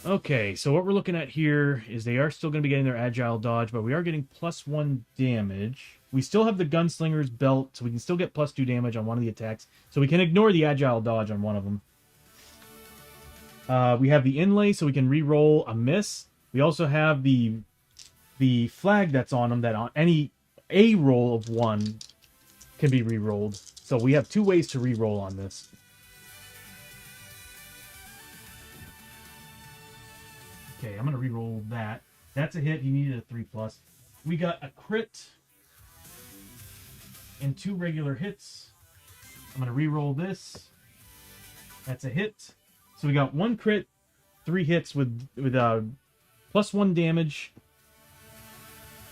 Okay, so what we're looking at here is they are still going to be getting their Agile Dodge, but we are getting +1 damage. We still have the Gunslinger's Belt, so we can still get +2 damage on one of the attacks. So we can ignore the Agile Dodge on one of them. We have the Inlay, so we can re-roll a miss. We also have the flag that's on them, that on a roll of 1 can be re-rolled. So we have 2 ways to re-roll on this. Okay, I'm going to re-roll that. That's a hit. He needed a 3+. We got a crit and 2 regular hits. I'm going to re-roll this. That's a hit. So we got 1 crit, 3 hits with +1 damage.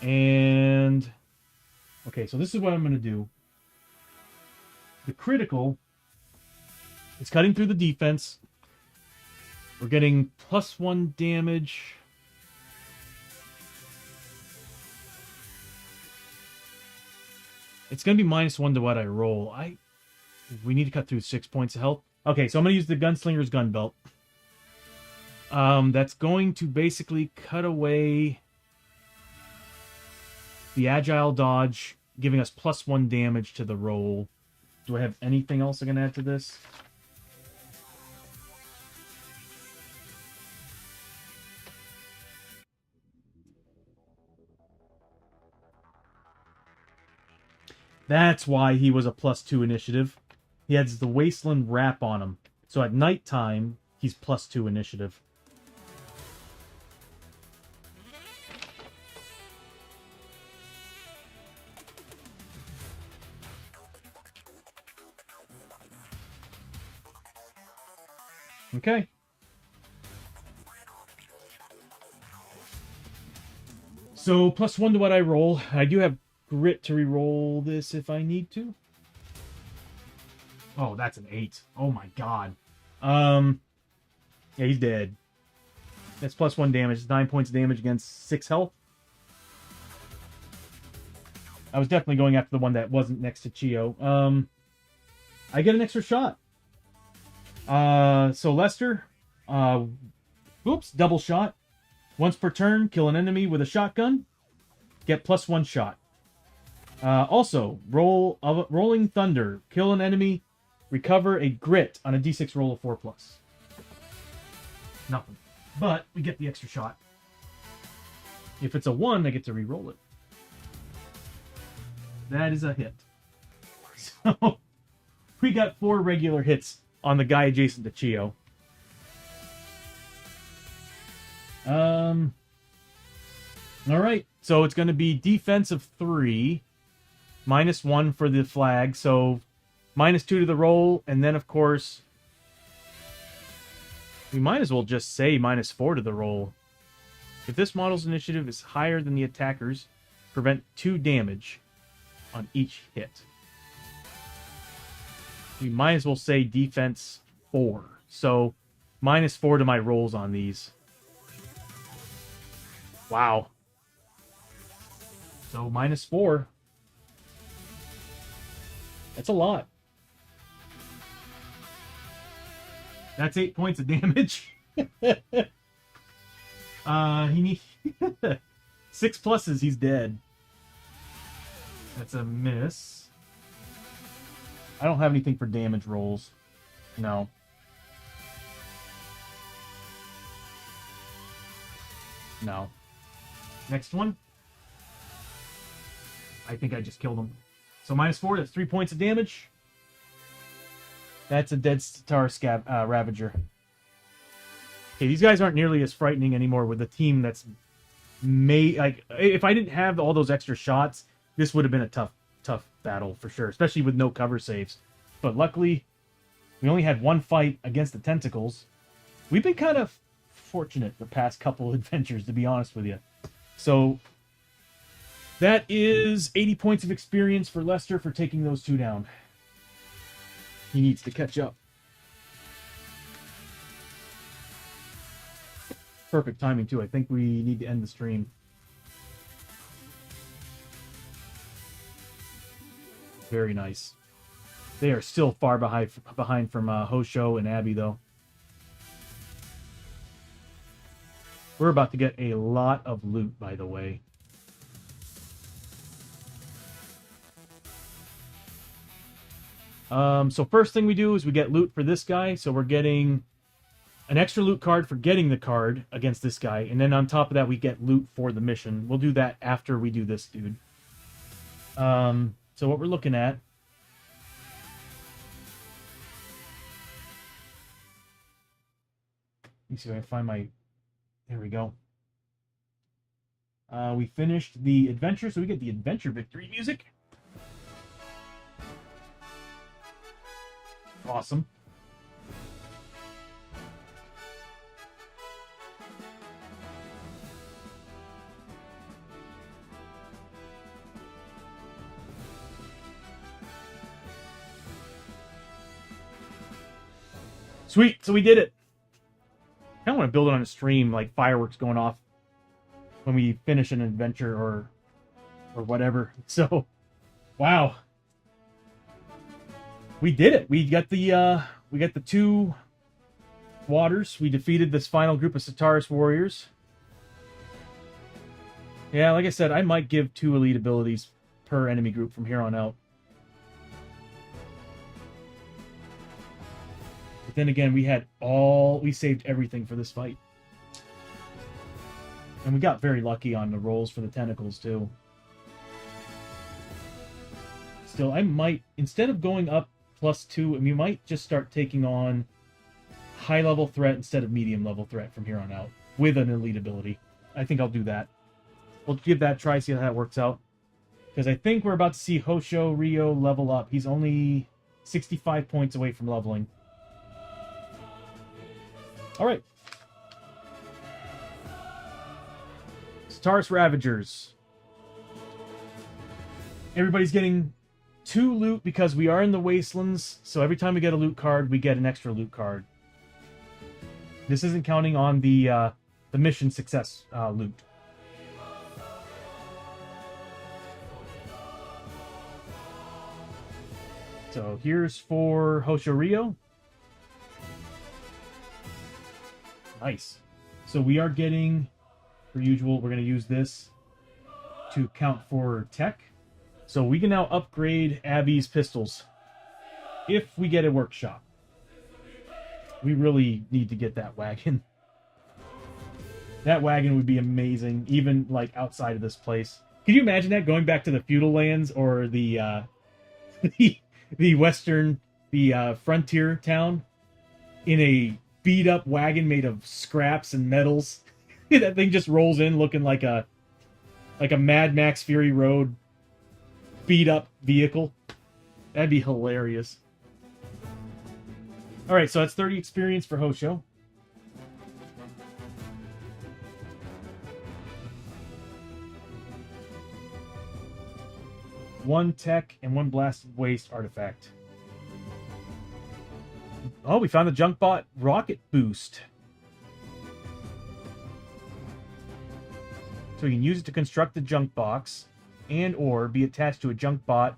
And okay, so this is what I'm going to do. The critical is cutting through the defense. We're getting +1 damage. It's going to be -1 to what I roll. We need to cut through 6 points of health. Okay, so I'm going to use the Gunslinger's Gun Belt. That's going to basically cut away the Agile Dodge, giving us +1 damage to the roll. Do I have anything else I can add to this? That's why he was a +2 initiative. He has the Wasteland Wrap on him. So at nighttime, he's +2 initiative. Okay. So +1 to what I roll. I do have grit to re-roll this if I need to. Oh, that's an 8. Oh my god. Yeah, he's dead. That's +1 damage. It's 9 points of damage against 6 health. I was definitely going after the one that wasn't next to Chio. I get an extra shot. So Lester, double shot. Once per turn, kill an enemy with a shotgun. Get +1 shot. Also, Rolling Thunder. Kill an enemy. Recover a grit on a d6 roll of 4+. Nothing. But we get the extra shot. If it's a 1, I get to re-roll it. That is a hit. So, we got 4 regular hits on the guy adjacent to Chio. Alright, so it's going to be defense of 3, -1 for the flag, so -2 to the roll, and then of course, we might as well just say -4 to the roll. If this model's initiative is higher than the attacker's, prevent 2 damage on each hit. We might as well say defense 4. So, -4 to my rolls on these. Wow. So, -4. That's a lot. That's 8 points of damage. He needs 6 pluses, he's dead. That's a miss. I don't have anything for damage rolls. No. No. Next one. I think I just killed him. So -4, that's 3 points of damage. That's a dead Star Ravager. Okay, these guys aren't nearly as frightening anymore with a team that's like, if I didn't have all those extra shots, this would have been a tough battle for sure, especially with no cover saves. But luckily, we only had 1 fight against the tentacles. We've been kind of fortunate the past couple of adventures, to be honest with you. So that is 80 points of experience for Lester for taking those 2 down. He needs to catch up. Perfect timing, too. I think we need to end the stream. Very nice. They are still far behind from Hosho and Abby, though. We're about to get a lot of loot, by the way. So first thing we do is we get loot for this guy. So we're getting an extra loot card for getting the card against this guy. And then on top of that, we get loot for the mission. We'll do that after we do this dude. So what we're looking at... Let me see if I can find my... There we go. We finished the adventure, so we get the adventure victory music. Awesome. Sweet, so we did it. I kind of want to build it on a stream, like fireworks going off when we finish an adventure or whatever. So, wow. We did it. We got the 2 waters. We defeated this final group of Sataris warriors. Yeah, like I said, I might give 2 elite abilities per enemy group from here on out. But then again, we saved everything for this fight. And we got very lucky on the rolls for the tentacles, too. Still, I might, instead of going up +2, we might just start taking on high-level threat instead of medium-level threat from here on out, with an elite ability. I think I'll do that. We'll give that a try, see how that works out. Because I think we're about to see Hosho Rio level up. He's only 65 points away from leveling. Alright. Sataris Ravagers. Everybody's getting 2 loot because we are in the Wastelands, so every time we get a loot card, we get an extra loot card. This isn't counting on the mission success loot. So here's for Hosho Rio. Nice. So we are getting, per usual, we're going to use this to count for tech. So we can now upgrade Abby's pistols if we get a workshop. We really need to get that wagon. That wagon would be amazing, even like outside of this place. Can you imagine that, going back to the feudal lands or the the western, frontier town in a beat up wagon made of scraps and metals? That thing just rolls in looking like a Mad Max Fury Road beat up vehicle. That'd be hilarious. Alright, so that's 30 experience for Hosho. One tech and 1 blasted waste artifact. Oh, we found the Junkbot rocket boost. So you can use it to construct the junk box and or be attached to a junk bot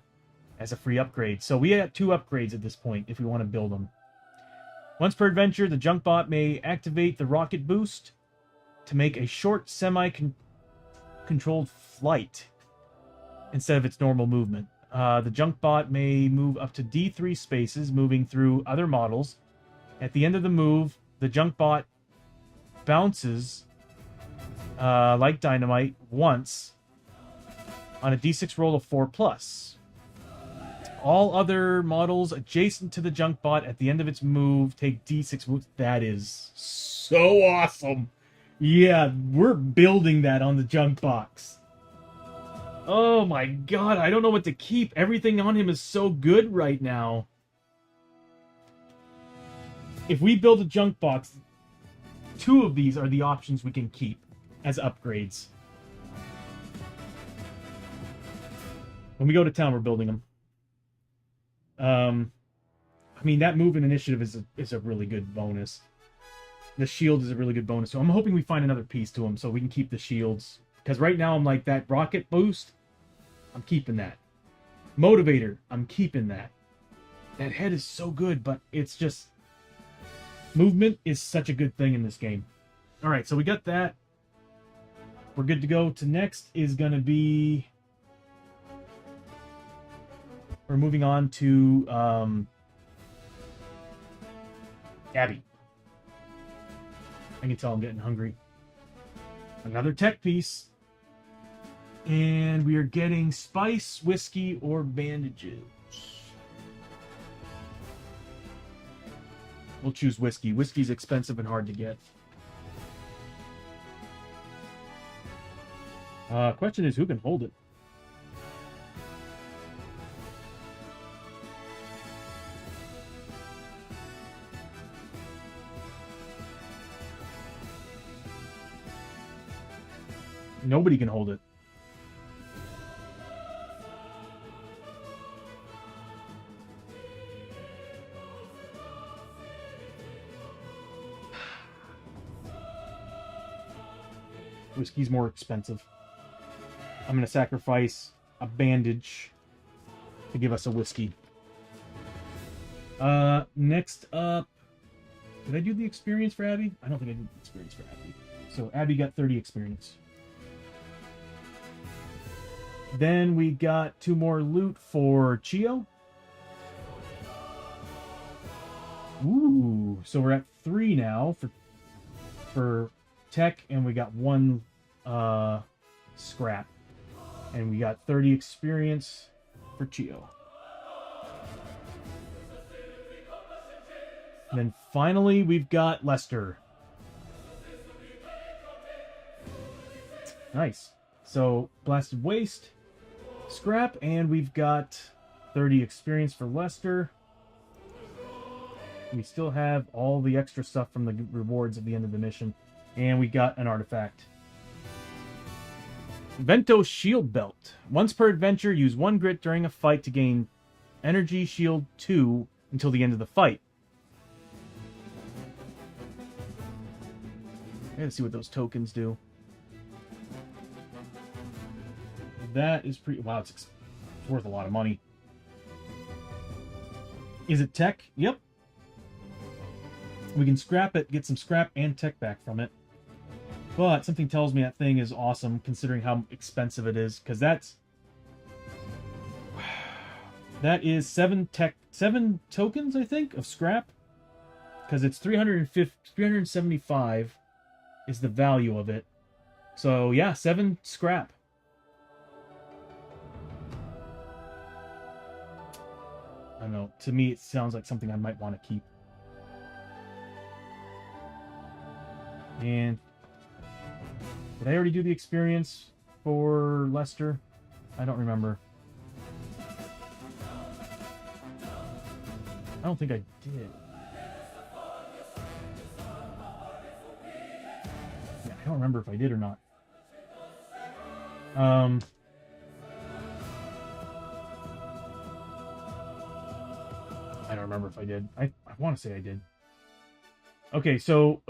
as a free upgrade. So we have 2 upgrades at this point if we want to build them. Once per adventure, the junk bot may activate the rocket boost to make a short semi-controlled flight instead of its normal movement. The junk bot may move up to D3 spaces, moving through other models. At the end of the move, the junk bot bounces like dynamite once on a D6 roll of 4+. All other models adjacent to the junk bot at the end of its move take D6 moves. That is so awesome. Yeah, we're building that on the junk box. Oh my god, I don't know what to keep. Everything on him is so good right now. If we build a junk box, 2 of these are the options we can keep as upgrades. When we go to town, we're building them. I mean, that movement initiative is a really good bonus. The shield is a really good bonus. So I'm hoping we find another piece to him so we can keep the shields. Because right now I'm like, that rocket boost, I'm keeping that. Motivator, I'm keeping that. That head is so good, but it's just... movement is such a good thing in this game. Alright, so we got that. We're good to go. To next is going to be... we're moving on to Abby. I can tell I'm getting hungry. Another tech piece. And we are getting spice, whiskey, or bandages. We'll choose whiskey. Whiskey's expensive and hard to get. Question is, who can hold it? Nobody can hold it. Whiskey's more expensive. I'm going to sacrifice a bandage to give us a whiskey. Next up... did I do the experience for Abby? I don't think I did the experience for Abby. So Abby got 30 experience. Then we got 2 more loot for Chio. Ooh, so we're at 3 now for tech, and we got 1 scrap. And we got 30 experience for Chio. And then finally, we've got Lester. Nice. So, Blasted Waste, scrap, and we've got 30 experience for Lester. We still have all the extra stuff from the rewards at the end of the mission. And we got an artifact. Vento Shield Belt. Once per adventure, use 1 grit during a fight to gain Energy Shield 2 until the end of the fight. Let's see what those tokens do. That is pretty... wow, it's worth a lot of money. Is it tech? Yep. We can scrap it, get some scrap and tech back from it. But something tells me that thing is awesome, considering how expensive it is. Because that is 7 tokens, I think, of scrap. Because it's 375 is the value of it. So yeah, 7 scrap. I don't know. To me, it sounds like something I might want to keep. And did I already do the experience for Lester? I don't remember. I don't think I did. Yeah, I don't remember if I did or not. I don't remember if I did. I want to say I did. Okay, so,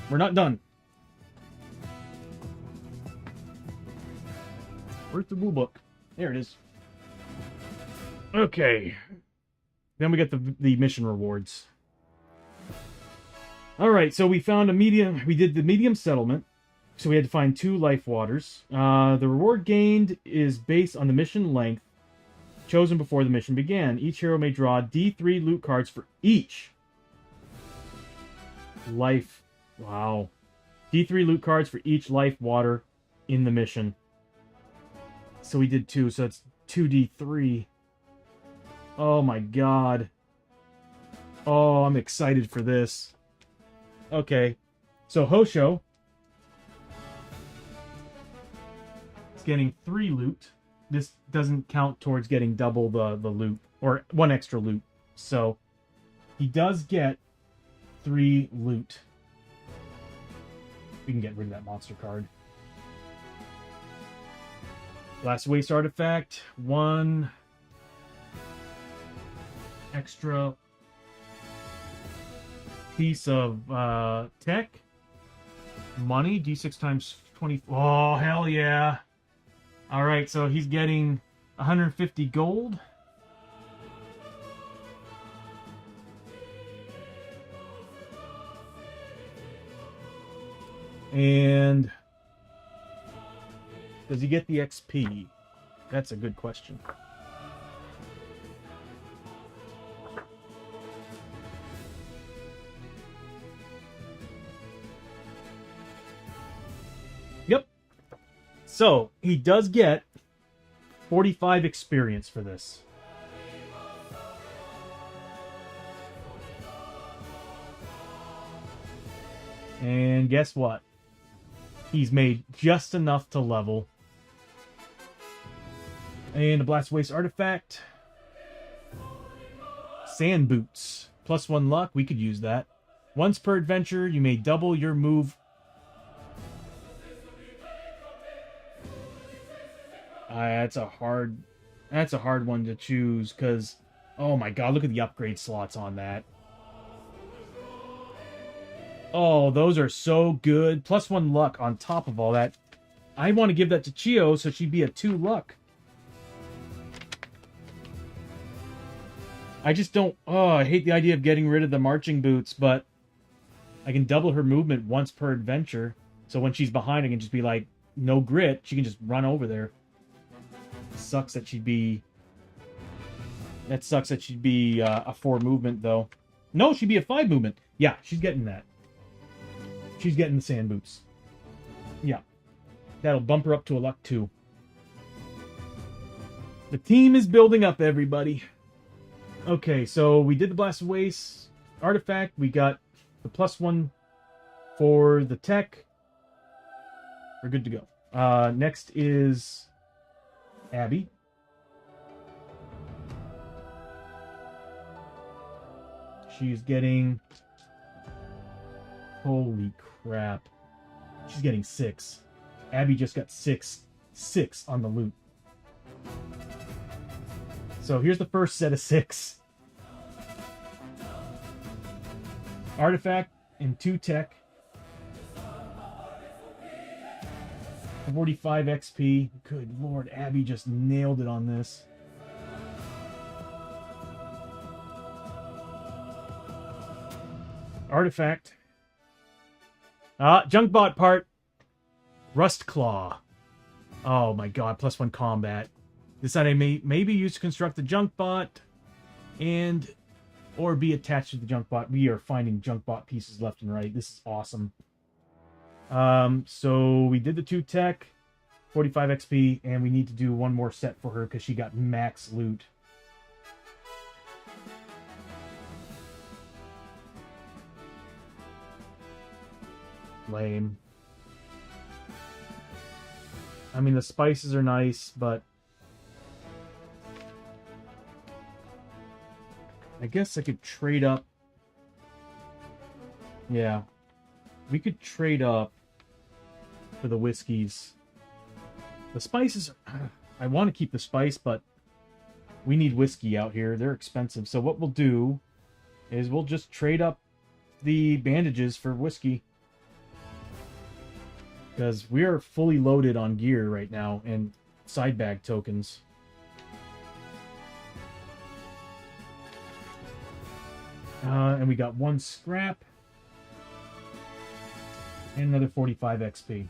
we're not done. Where's the rule book? There it is. Okay. Then we got the mission rewards. Alright, so we found a medium... we did the medium settlement. So we had to find 2 life waters. The reward gained is based on the mission length chosen before the mission began. Each hero may draw D3 loot cards for each life. Wow. D3 loot cards for each life water in the mission. So we did 2, so it's 2D3. Oh my god. Oh, I'm excited for this. Okay. So Hosho is getting 3 loot. This doesn't count towards getting double the loot, or 1 extra loot. So he does get 3 loot. We can get rid of that monster card. Last waste artifact, 1. extra piece of tech. Money, D6 times 20. Oh, hell yeah. All right, so he's getting 150 gold. And does he get the XP? That's a good question. Yep. So he does get 45 experience for this. And guess what? He's made just enough to level. And a Blast Waste artifact. Sand boots. +1 luck. We could use that. Once per adventure, you may double your move. That's a hard one to choose because, oh my god, look at the upgrade slots on that. Oh, those are so good. +1 luck on top of all that. I want to give that to Chio so she'd be a 2 luck. I just don't... Oh, I hate the idea of getting rid of the marching boots, but I can double her movement once per adventure. So when she's behind, I can just be like, no grit. She can just run over there. Sucks that she'd be... That sucks that she'd be a 4 movement, though. No, she'd be a 5 movement. Yeah, she's getting that. She's getting the sand boots. Yeah. That'll bump her up to a luck 2. The team is building up, everybody. Okay, so we did the Blast Waste artifact. We got the +1 for the tech. We're good to go. Next is Abby. She's getting... Holy crap. She's getting 6. Abby just got 6 on the loot. So here's the first set of 6. Artifact and 2 tech. 45 XP. Good lord, Abby just nailed it on this. Artifact. Junk bot part. Rust Claw. Oh my god, +1 combat. This item may be used to construct the junk bot and or be attached to the junk bot. We are finding junk bot pieces left and right. This is awesome. So we did the 2 tech, 45 XP, and we need to do one more set for her because she got max loot. Lame. I mean, the spices are nice, but I guess I could trade up. Yeah. We could trade up for the whiskeys. The spices... I want to keep the spice, but we need whiskey out here. They're expensive. So what we'll do is we'll just trade up the bandages for whiskey. Because we are fully loaded on gear right now and side bag tokens. And we got 1 scrap. And another 45 XP.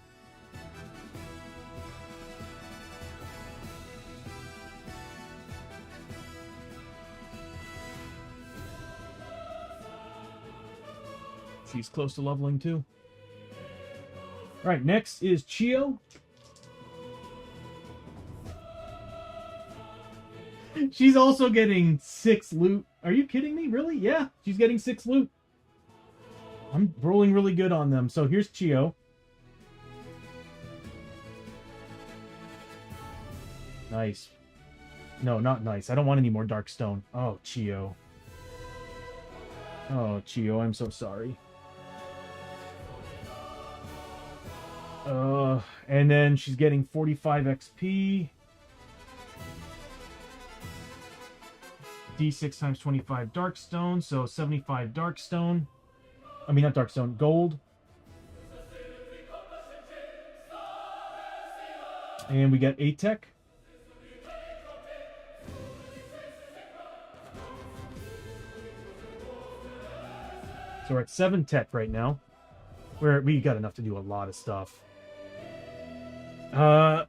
She's close to leveling too. Alright, next is Chio. She's also getting 6 loot. Are you kidding me? Really? Yeah, she's getting 6 loot. I'm rolling really good on them. So here's Chio. Nice. No, not nice. I don't want any more dark stone. Oh, Chio. Oh, Chio, I'm so sorry. And then she's getting 45 XP. D6 times 25 Darkstone, so 75 Darkstone. I mean, not Darkstone, gold. And we got 8 tech. So we're at 7 tech right now. We got enough to do a lot of stuff.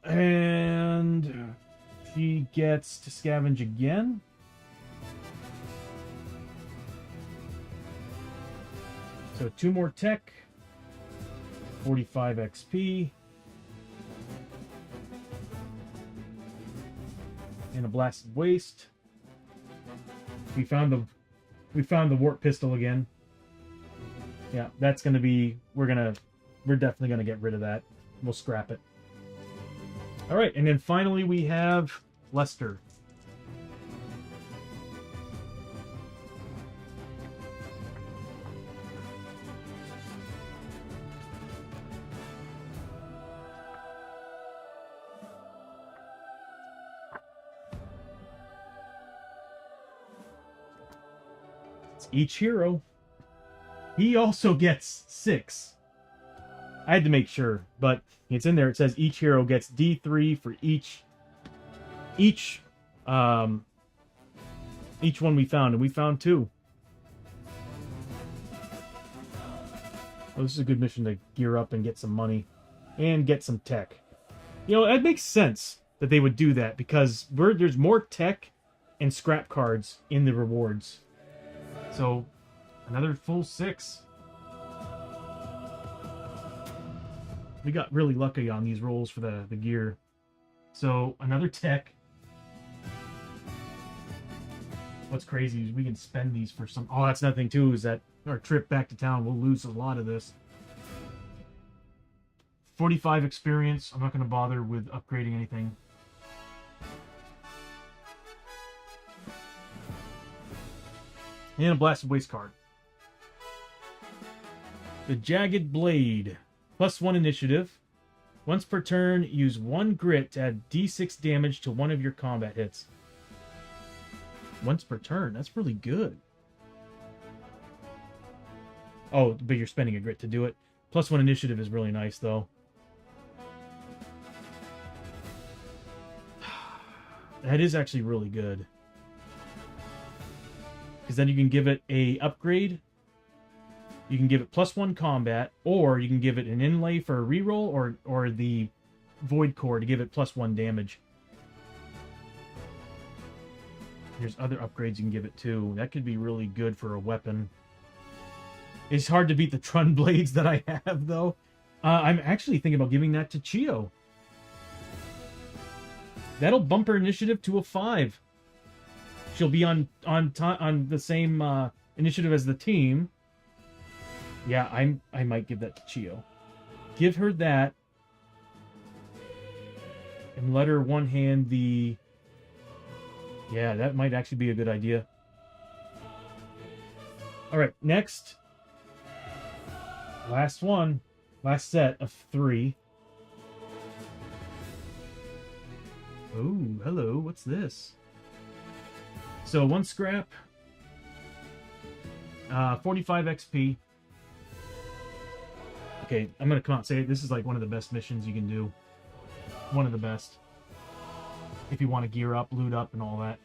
And she gets to scavenge again. So 2 more tech. 45 XP. And a blasted waste. We found the warp pistol again. Yeah, that's gonna be we're definitely gonna get rid of that. We'll scrap it. Alright, and then finally we have Lester. It's each hero. He also gets 6. I had to make sure, but it's in there. It says each hero gets D3 for each one we found, and we found 2. Well, this is a good mission to gear up and get some money and get some tech. You know, it makes sense that they would do that because there's more tech and scrap cards in the rewards. So another full 6. We got really lucky on these rolls for the gear. So another tech. What's crazy is we can spend these for some... Oh, that's another thing too, is that our trip back to town, we'll lose a lot of this. 45 experience. I'm not going to bother with upgrading anything. And a blasted waste card. The Jagged Blade. +1 initiative. Once per turn, use 1 grit to add D6 damage to one of your combat hits. Once per turn. That's really good. Oh, but you're spending a grit to do it. +1 initiative is really nice, though. That is actually really good. Because then you can give it a upgrade. You can give it +1 combat, or you can give it an inlay for a reroll, or the void core to give it +1 damage. There's other upgrades you can give it too. That could be really good for a weapon. It's hard to beat the Trun blades that I have, though. I'm actually thinking about giving that to Chio. That'll bump her initiative to a 5. She'll be on the same initiative as the team. Yeah, I might give that to Chio. Give her that. And let her one-hand the... Yeah, that might actually be a good idea. Alright, next. Last one. Last set of 3. Oh, hello. What's this? So, 1 scrap. 45 XP. Okay, I'm going to come out and say this is like one of the best missions you can do. One of the best. If you want to gear up, loot up, and all that.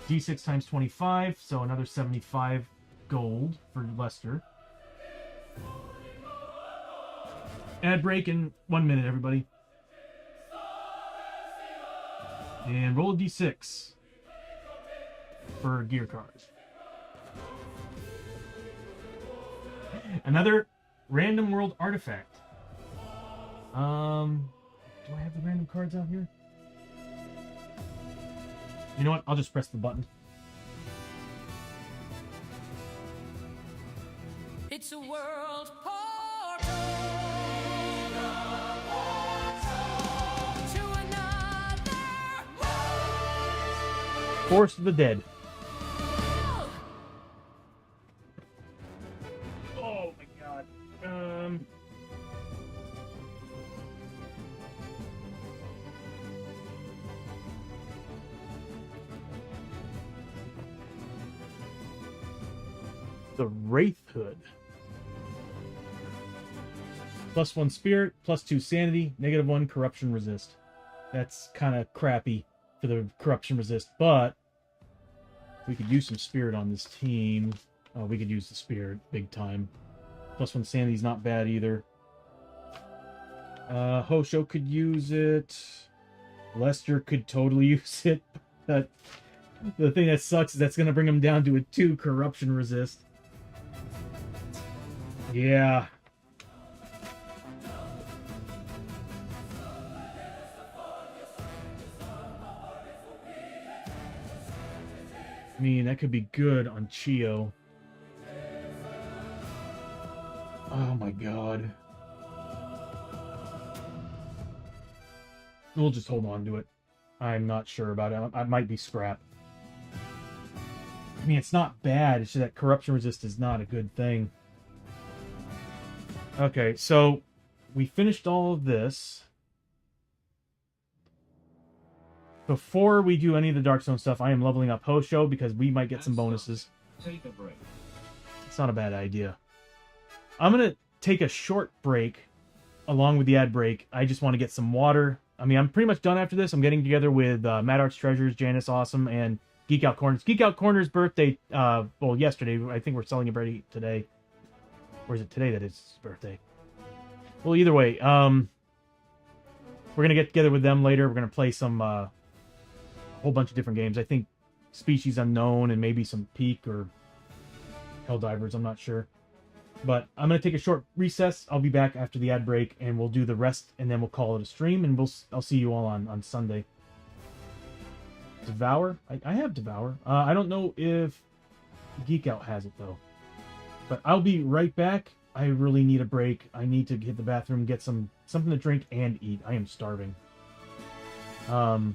D6 times 25, so another 75 gold for Lester. Ad break in 1 minute, everybody. And roll a D6 for gear cards. Another random world artifact. Do I have the random cards out here? You know what? I'll just press the button. It's a world portal to another world. Forest of the Dead. Oh my god. the Wraith Hood. +1 spirit, +2 sanity, -1 corruption resist. That's kind of crappy for the corruption resist, but we could use some spirit on this team. Oh, we could use the spirit big time. +1 sanity's not bad either. Hosho could use it. Lester could totally use it. But the thing that sucks is that's going to bring him down to a 2 corruption resist. Yeah. I mean, that could be good on Chio. Oh my god. We'll just hold on to it. I'm not sure about it. I might be scrap. I mean, it's not bad. It's just that corruption resist is not a good thing. Okay, so we finished all of this. Before we do any of the Darkstone stuff, I am leveling up Hosho because we might get some bonuses. Take a break. It's not a bad idea. I'm going to take a short break along with the ad break. I just want to get some water. I mean, I'm pretty much done after this. I'm getting together with Mad Arts Treasures, Janice Awesome, and Geek Out Corners. Geek Out Corners' birthday, well, yesterday. I think we're celebrating today. Or is it today that it's his birthday? Well, either way, we're going to get together with them later. We're going to play some, a whole bunch of different games. I think Species Unknown and maybe some Peak or Helldivers. I'm not sure. But I'm going to take a short recess. I'll be back after the ad break, and we'll do the rest, and then we'll call it a stream, and I'll see you all on Sunday. Devour? I have Devour. I don't know if Geek Out has it, though. But I'll be right back. I really need a break. I need to hit the bathroom, get something to drink, and eat. I am starving. Yeah.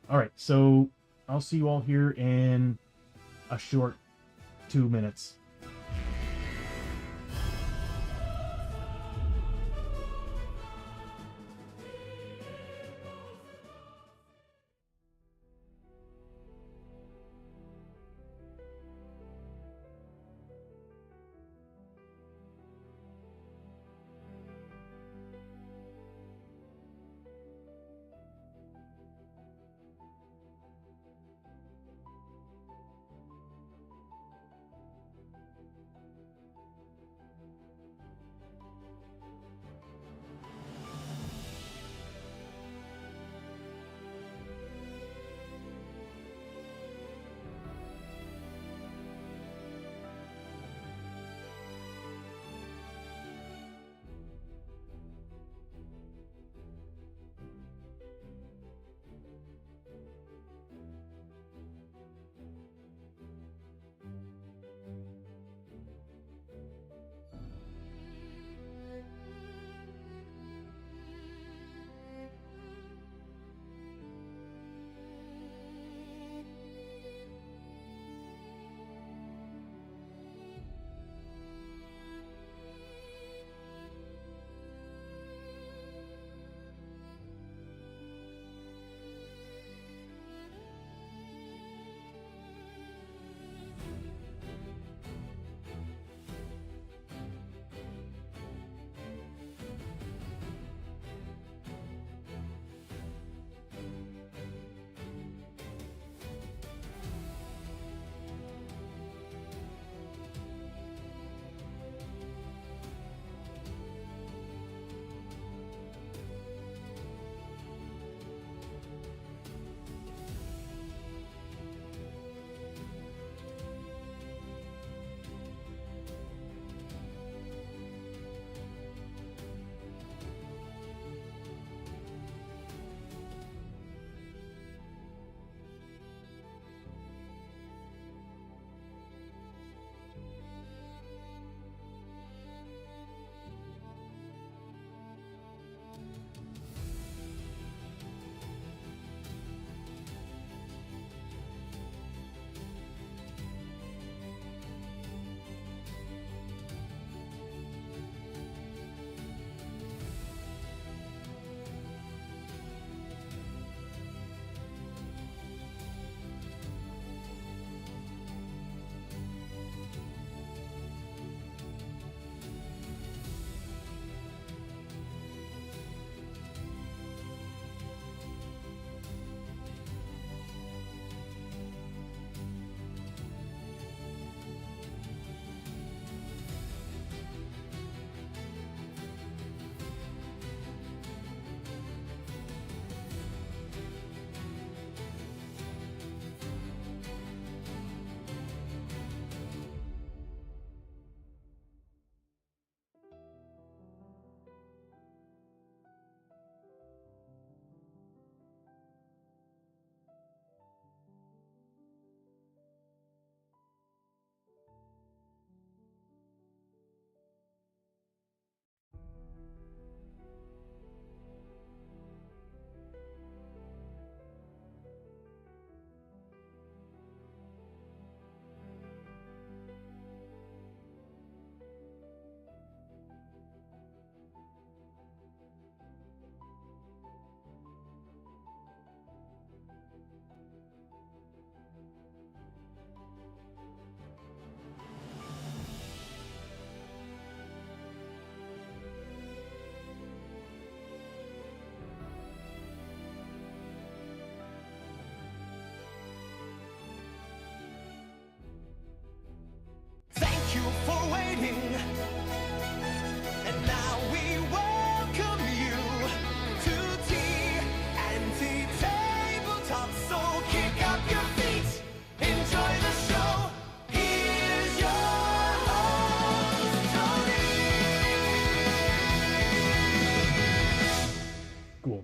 All right. So I'll see you all here in a short 2 minutes.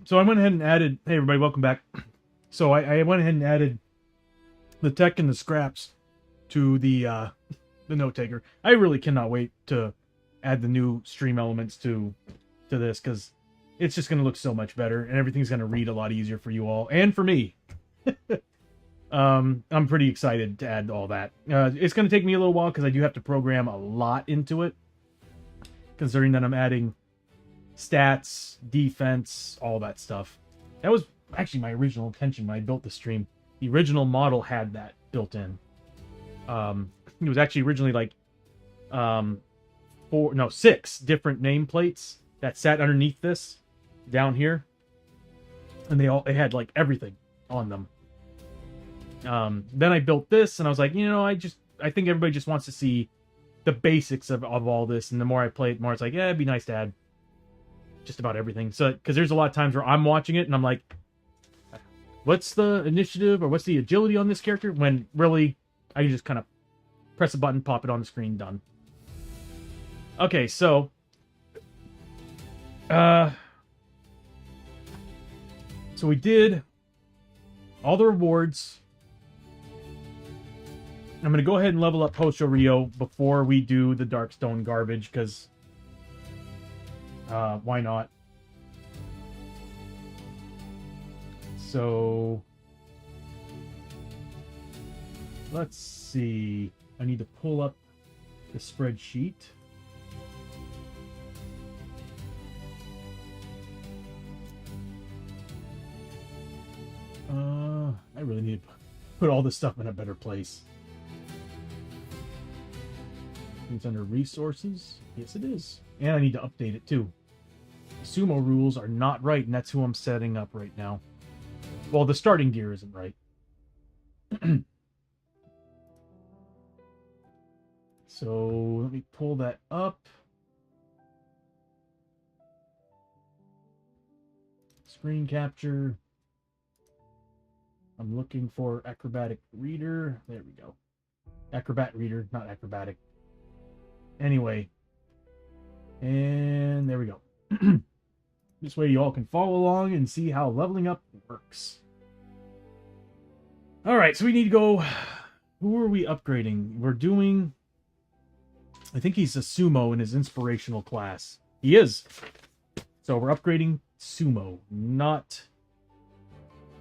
So I went ahead and added. Hey everybody, welcome back. So I went ahead and added the tech and the scraps to the note taker. I really cannot wait to add the new stream elements to this, because it's just going to look so much better, and everything's going to read a lot easier for you all and for me. I'm pretty excited to add all that. It's going to take me a little while because I do have to program a lot into it, considering that I'm adding stats, defense, all that stuff. That was actually my original intention when I built the stream. The original model had that built in. It was actually originally like 6 different nameplates that sat underneath this down here, and they had like everything on them. Then I built this, and I was like, I think everybody just wants to see the basics of all this, and the more I play it, the more it's like, yeah, it'd be nice to add just about everything. So, because there's a lot of times where I'm watching it and I'm like, what's the initiative or what's the agility on this character? When really, I can just kind of press a button, pop it on the screen, done. Okay, so we did all the rewards. I'm going to go ahead and level up Pocho Rio before we do the Darkstone garbage, because why not? So let's see. I need to pull up the spreadsheet. I really need to put all this stuff in a better place. It's under resources. Yes, it is. And I need to update it too. Sumo rules are not right, and that's who I'm setting up right now. Well, the starting gear isn't right. So let me pull that up. Screen capture. I'm looking for acrobatic reader. There we go. Acrobat reader, not acrobatic. Anyway. And there we go. This way you all can follow along and see how leveling up works. Alright, so we need to go... Who are we upgrading? We're doing... I think he's a sumo in his inspirational class. He is. So we're upgrading sumo, not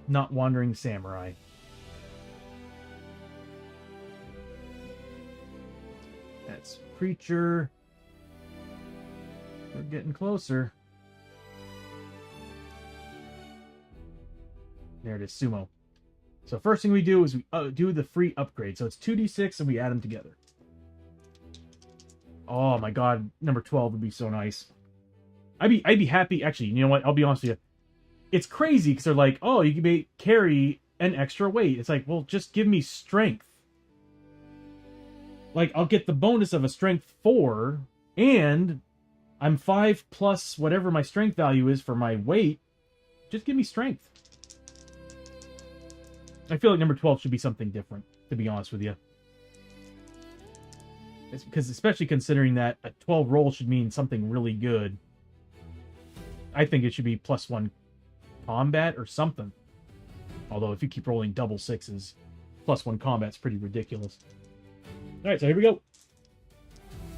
wandering samurai. That's preacher. We're getting closer. There it is, sumo. So first thing we do is we do the free upgrade. So it's 2d6 and we add them together. Oh my god, number 12 would be so nice. I'd be happy. Actually, you know what? I'll be honest with you. It's crazy because they're like, oh, you can carry an extra weight. It's like, well, just give me strength. Like, I'll get the bonus of a strength 4, and I'm 5 plus whatever my strength value is for my weight. Just give me strength. I feel like number 12 should be something different, to be honest with you. It's because, especially considering that a 12 roll should mean something really good. I think it should be +1 combat or something. Although, if you keep rolling double 6s, +1 combat's pretty ridiculous. Alright, so here we go.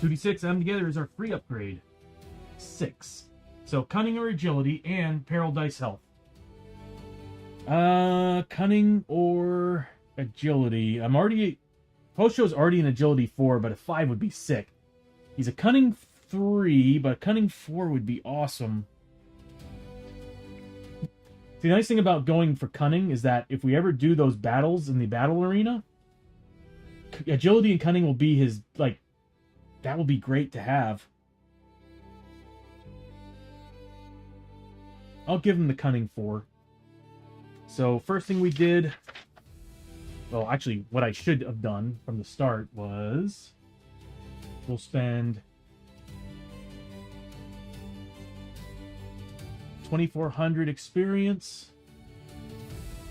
2d6, add them together is our free upgrade. 6. So, cunning or agility, and peril dice health. Cunning or agility. Pocho's already an agility 4, but a 5 would be sick. He's a cunning 3, but a cunning 4 would be awesome. The nice thing about going for cunning is that if we ever do those battles in the battle arena, agility and cunning will be his, like, that will be great to have. I'll give him the cunning 4. So, first thing we did... Well, actually, what I should have done from the start was... We'll spend... 2,400 experience.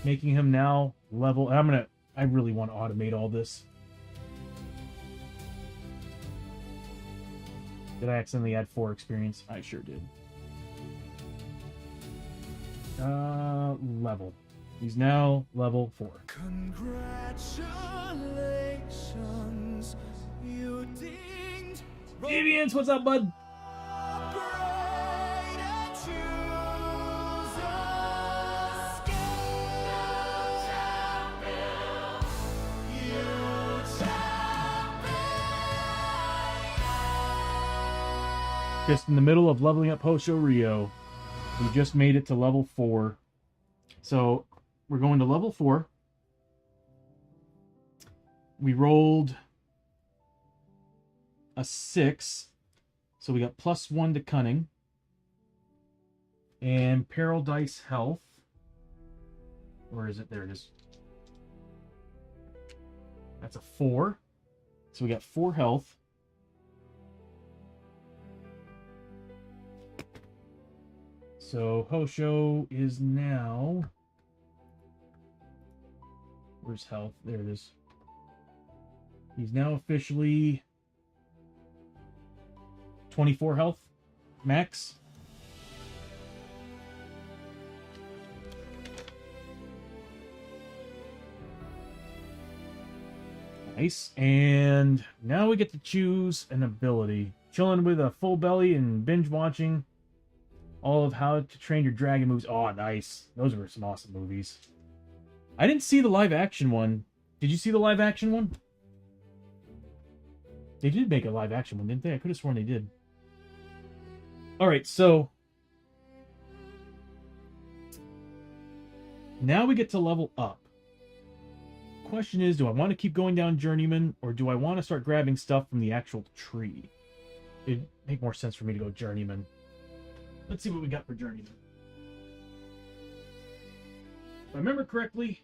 Making him now level... I really want to automate all this. Did I accidentally add 4 experience? I sure did. Level. He's now level 4. Congratulations, you dinged Deviants, what's up, bud? upgrade and choose a skill. You champion. Just in the middle of leveling up Hosho Rio. We just made it to level 4. So we're going to level 4. We rolled a 6. So we got +1 to cunning. And peril dice health. Where is it? There it is. That's a 4. So we got 4 health. So Hosho is now... Where's health? There it is. He's now officially 24 health max. Nice. And now we get to choose an ability. Chilling with a full belly and binge watching all of How to Train Your Dragon movies. Oh, nice. Those were some awesome movies. I didn't see the live action one. Did you see the live action one? They did make a live action one, didn't they? I could have sworn they did. Alright, so now we get to level up. Question is, do I want to keep going down Journeyman, or do I want to start grabbing stuff from the actual tree? It'd make more sense for me to go Journeyman. Let's see what we got for Journeyman. If I remember correctly,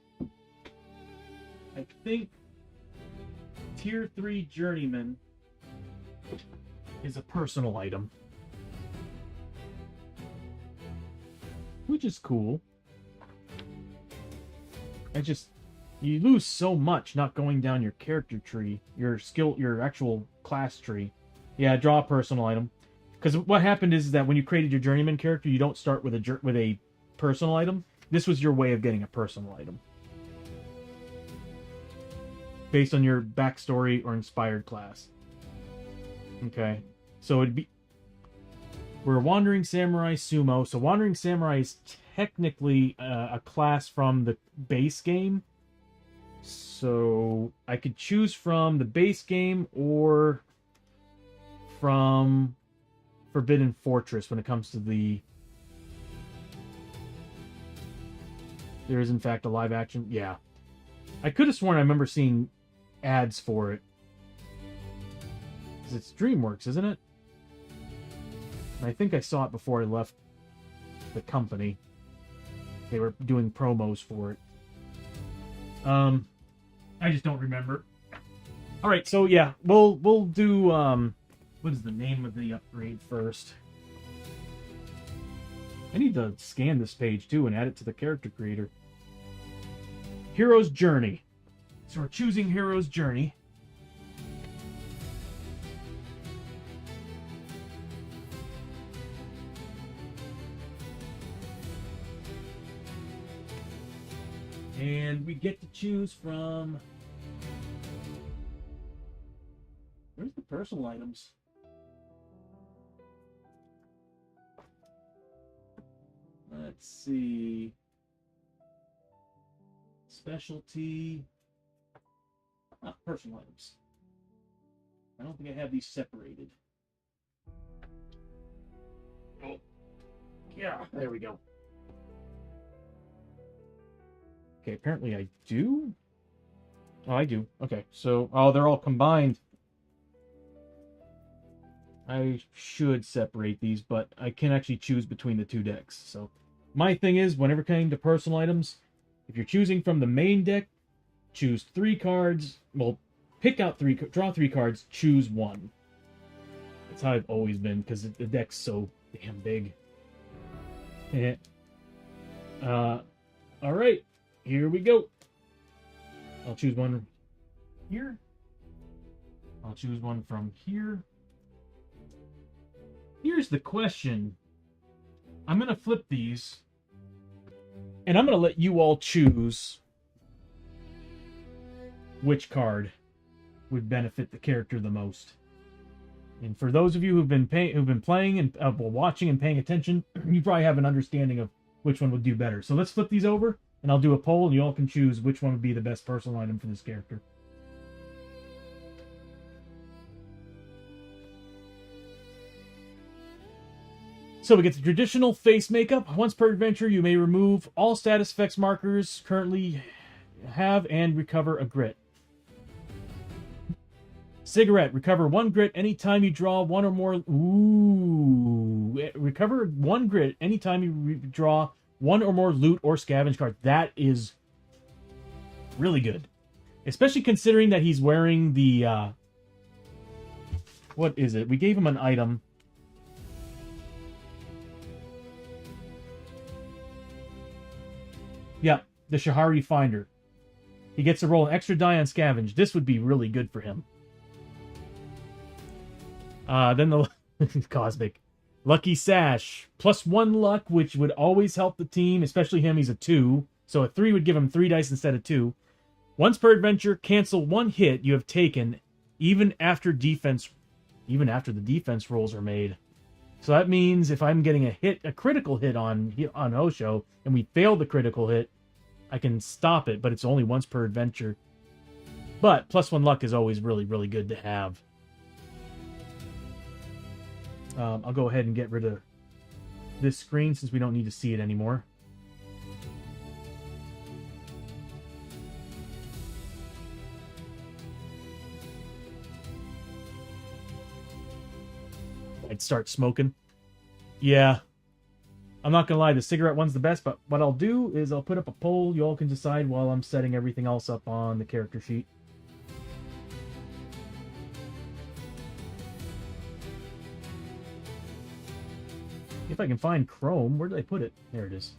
I think Tier 3 Journeyman is a personal item. Which is cool. You lose so much not going down your character tree, your actual class tree. Yeah, draw a personal item. Because what happened is that when you created your Journeyman character, you don't start with a personal item. This was your way of getting a personal item. Based on your backstory or inspired class. Okay. So it'd be... We're Wandering Samurai Sumo. So Wandering Samurai is technically a class from the base game. So I could choose from the base game or from Forbidden Fortress when it comes to the... There is in fact a live action. Yeah. I could have sworn I remember seeing ads for it. Because it's DreamWorks, isn't it? And I think I saw it before I left the company. They were doing promos for it. I just don't remember. Alright, so yeah, we'll do what is the name of the upgrade first? I need to scan this page too and add it to the character creator. Hero's Journey. So we're choosing Hero's Journey. And we get to choose from... Where's the personal items? Let's see. Specialty. Personal items. I don't think I have these separated. Oh. Yeah, there we go. Okay, apparently I do? Oh, I do. Okay, so... Oh, they're all combined. I should separate these, but I can actually choose between the two decks. So, my thing is, whenever coming to personal items, if you're choosing from the main deck, choose 3 cards. Well, pick out 3, draw 3 cards, choose 1. That's how I've always been, because the deck's so damn big. Alright, here we go. I'll choose one here. I'll choose one from here. Here's the question. I'm going to flip these. And I'm going to let you all choose which card would benefit the character the most. And for those of you who've been playing and watching and paying attention, you probably have an understanding of which one would do better. So let's flip these over, and I'll do a poll, and you all can choose which one would be the best personal item for this character. So we get the traditional face makeup. Once per adventure, you may remove all status effects markers currently have and recover a grit. Cigarette. Recover 1 grit anytime you draw one or more... Ooh. Recover 1 grit anytime you draw one or more loot or scavenge cards. That is really good. Especially considering that he's wearing the... what is it? We gave him an item... Yeah, the Shahari Finder. He gets to roll an extra die on Scavenge. This would be really good for him. Then the Cosmic. Lucky Sash. +1 luck, which would always help the team, especially him. He's a 2. So a 3 would give him 3 dice instead of 2. Once per adventure, cancel 1 hit you have taken, even after the defense rolls are made. So that means if I'm getting a critical hit on Osho, and we fail the critical hit, I can stop it, but it's only once per adventure. But +1 luck is always really, really good to have. I'll go ahead and get rid of this screen since we don't need to see it anymore. I'd start smoking. Yeah. I'm not gonna lie, the cigarette one's the best, but what I'll do is I'll put up a poll. You all can decide while I'm setting everything else up on the character sheet. If I can find Chrome, where did I put it? There it is.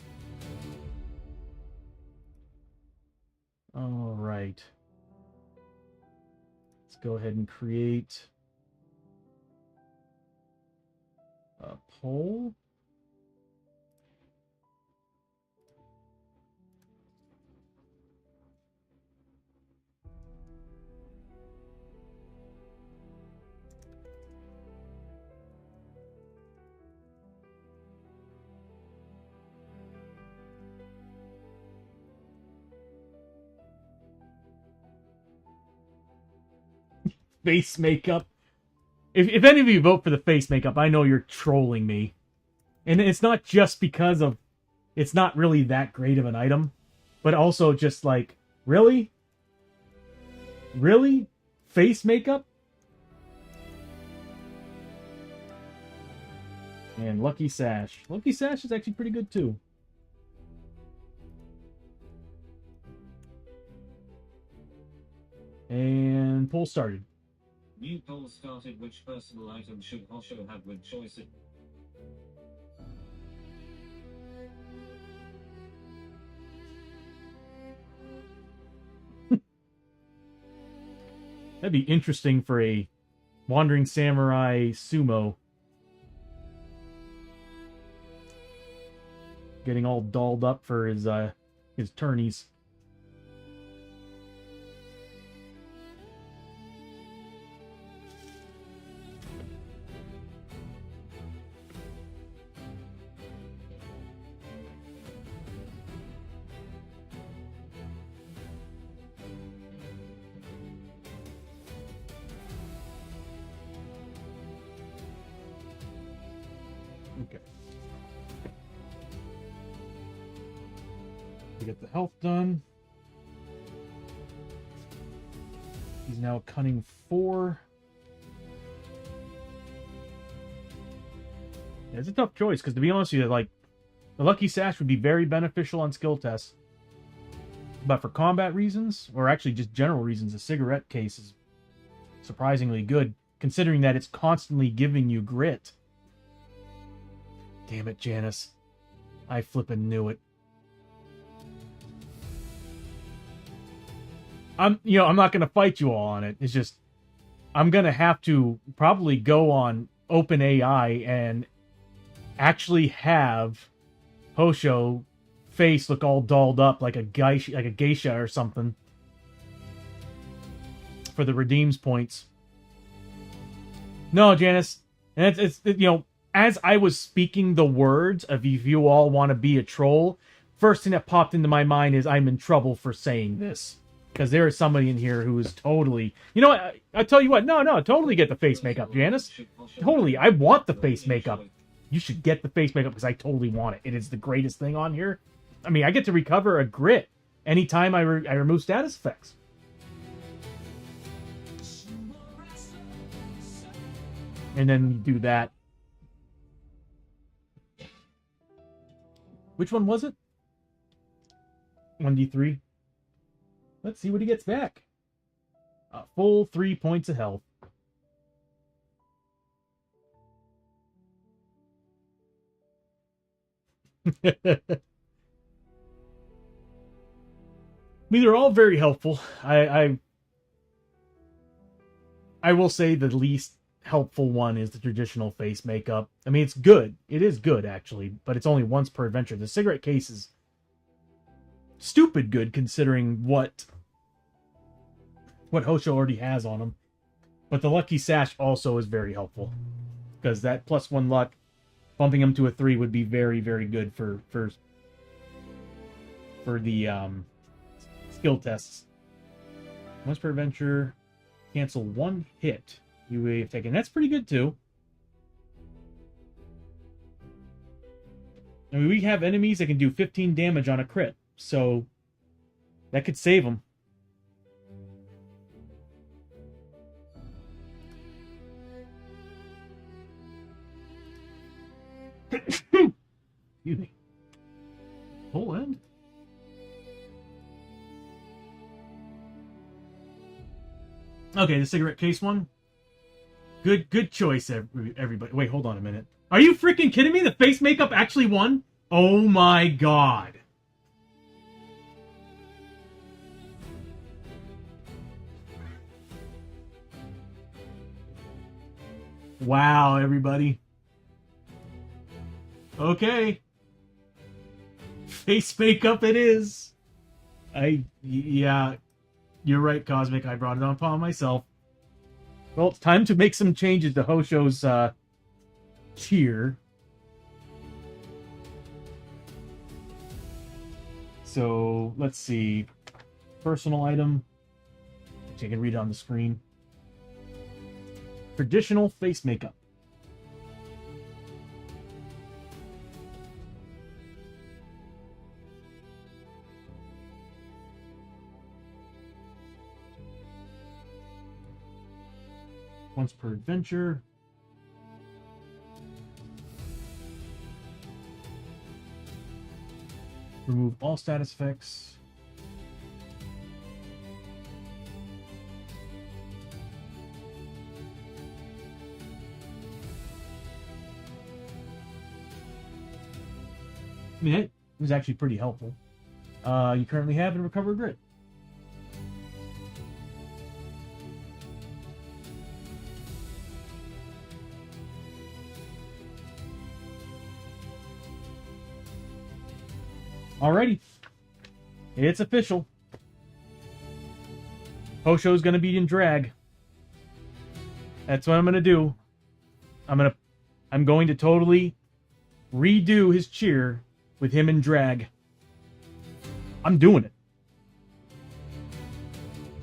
All right. Let's go ahead and create a poll. Face makeup. If any of you vote for the face makeup, I know you're trolling me. And it's not just because of it's not really that great of an item, but also just like, really? Really? Face makeup? And Lucky Sash. Lucky Sash is actually pretty good too. And poll started. New poll started. Which personal item should Osho have with choices? That'd be interesting for a Wandering Samurai sumo. Getting all dolled up for his tourneys. Okay. We get the health done. He's now cunning 4. Yeah, it's a tough choice because, to be honest with you, like, the Lucky Sash would be very beneficial on skill tests. But for combat reasons, or actually just general reasons, the cigarette case is surprisingly good, considering that it's constantly giving you grit. Damn it, Janice. I flippin' knew it. I'm not going to fight you all on it. It's just, I'm going to have to probably go on OpenAI and actually have Hosho face look all dolled up like a geisha or something for the redeems points. No, Janice, and it's as I was speaking the words of if you all want to be a troll, first thing that popped into my mind is I'm in trouble for saying this. Because there is somebody in here who is totally... You know what? I tell you what. No, totally get the face makeup, Janice. Totally. I want the face makeup. You should get the face makeup because I totally want it. It is the greatest thing on here. I mean, I get to recover a grit anytime I remove status effects. And then you do that. Which one was it? 1d3. Let's see what he gets back. A full 3 points of health. I mean, they're all very helpful. I will say the least helpful one is the traditional face makeup. I mean, it's good. It is good, actually, but it's only once per adventure. The cigarette case is stupid good considering what Hosho already has on him. But the Lucky Sash also is very helpful. Because that +1 luck, bumping him to a 3 would be very, very good for the skill tests. Once per adventure, cancel 1 hit you may have taken. That's pretty good too. I mean, we have enemies that can do 15 damage on a crit, so that could save them. Excuse me. Whole end? Okay, the cigarette case one. Good choice, everybody. Wait, hold on a minute. Are you freaking kidding me? The face makeup actually won? Oh my god. Wow, everybody. Okay. Face makeup it is. Yeah, you're right, Cosmic. I brought it on upon myself. Well, it's time to make some changes to Hosho's cheer. So, let's see. Personal item. Which I can read it on the screen. Traditional face makeup. Once per adventure. Remove all status effects. I mean, it was actually pretty helpful. You currently have a recover grit. Alrighty. It's official. Hosho's gonna be in drag. That's what I'm gonna do. I'm going to totally redo his cheer with him in drag. I'm doing it.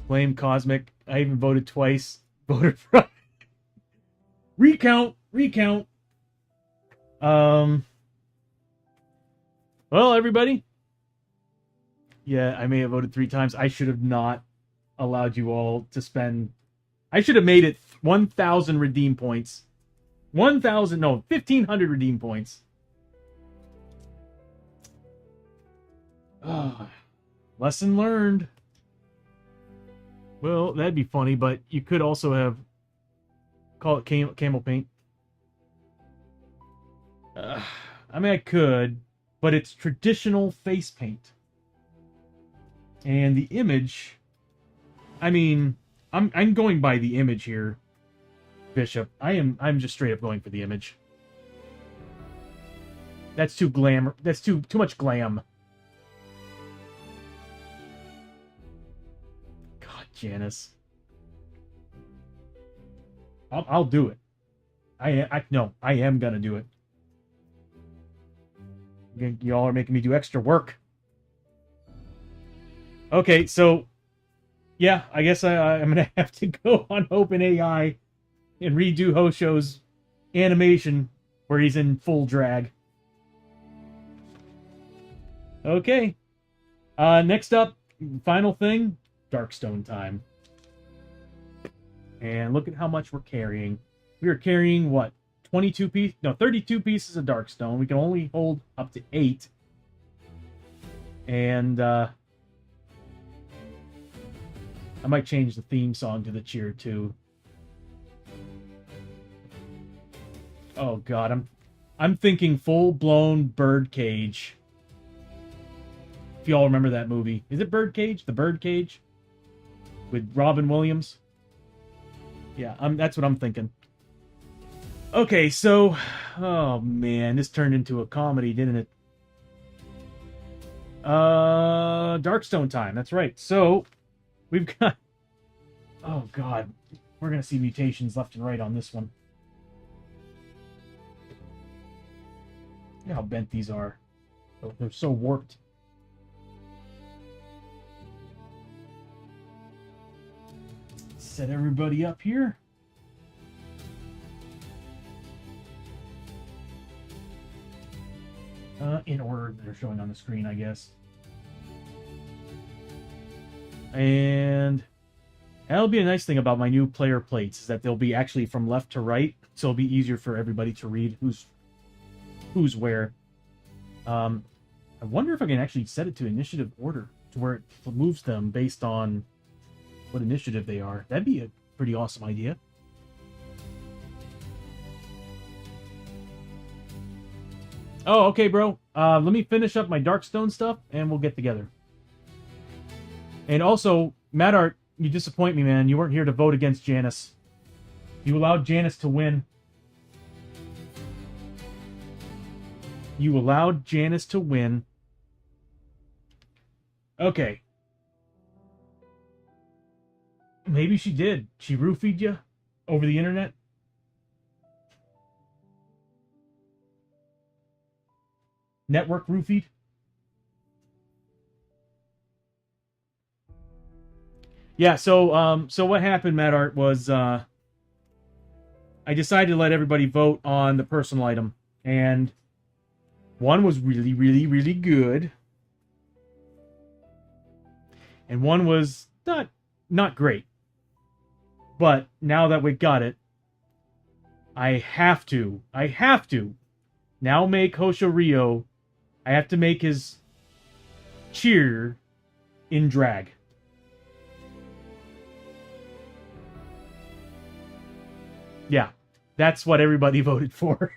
Blame Cosmic. I even voted twice. Voted for recount. Well, everybody. Yeah, I may have voted 3 times. I should have not allowed you all to spend... I should have made it 1,000 redeem points. 1,500 redeem points. Lesson learned. Well, that'd be funny, but you could also have... Call it camel paint. I mean, I could... But it's traditional face paint. And the image, I mean, I'm going by the image here, Bishop. I'm just straight up going for the image. That's too glamour. That's too much glam Janice. I'll do it. I am gonna do it. Y'all are making me do extra work. Okay, so yeah, I guess I'm gonna have to go on OpenAI and redo Hosho's animation where he's in full drag. Okay. Next up, final thing, Darkstone time. And look at how much we're carrying. We are carrying what? 32 pieces of Darkstone. We can only hold up to 8. And I might change the theme song to the cheer too. Oh god, I'm thinking full-blown Birdcage. If y'all remember that movie. Is it Birdcage? The Birdcage? With Robin Williams? Yeah, that's what I'm thinking. Okay, so... Oh, man. This turned into a comedy, didn't it? Darkstone time. That's right. So, we've got... Oh, God. We're going to see mutations left and right on this one. Look how bent these are. They're so warped. Set everybody up here. In order they're showing on the screen, I guess. And that'll be a nice thing about my new player plates, is that they'll be actually from left to right, so it'll be easier for everybody to read who's where. I wonder if I can actually set it to initiative order, to where it moves them based on what initiative they are. That'd be a pretty awesome idea. Oh, okay, bro. Let me finish up my Darkstone stuff, and we'll get together. And also, Madart, you disappoint me, man. You weren't here to vote against Janice. You allowed Janice to win. You allowed Janice to win. Okay. Maybe she did. She roofied you over the internet. Network roofied. Yeah, so what happened, Madart, was I decided to let everybody vote on the personal item, and one was really, really, really good, and one was not great. But now that we got it, I have to now make Hosho Rio. I have to make his cheer in drag. Yeah, that's what everybody voted for.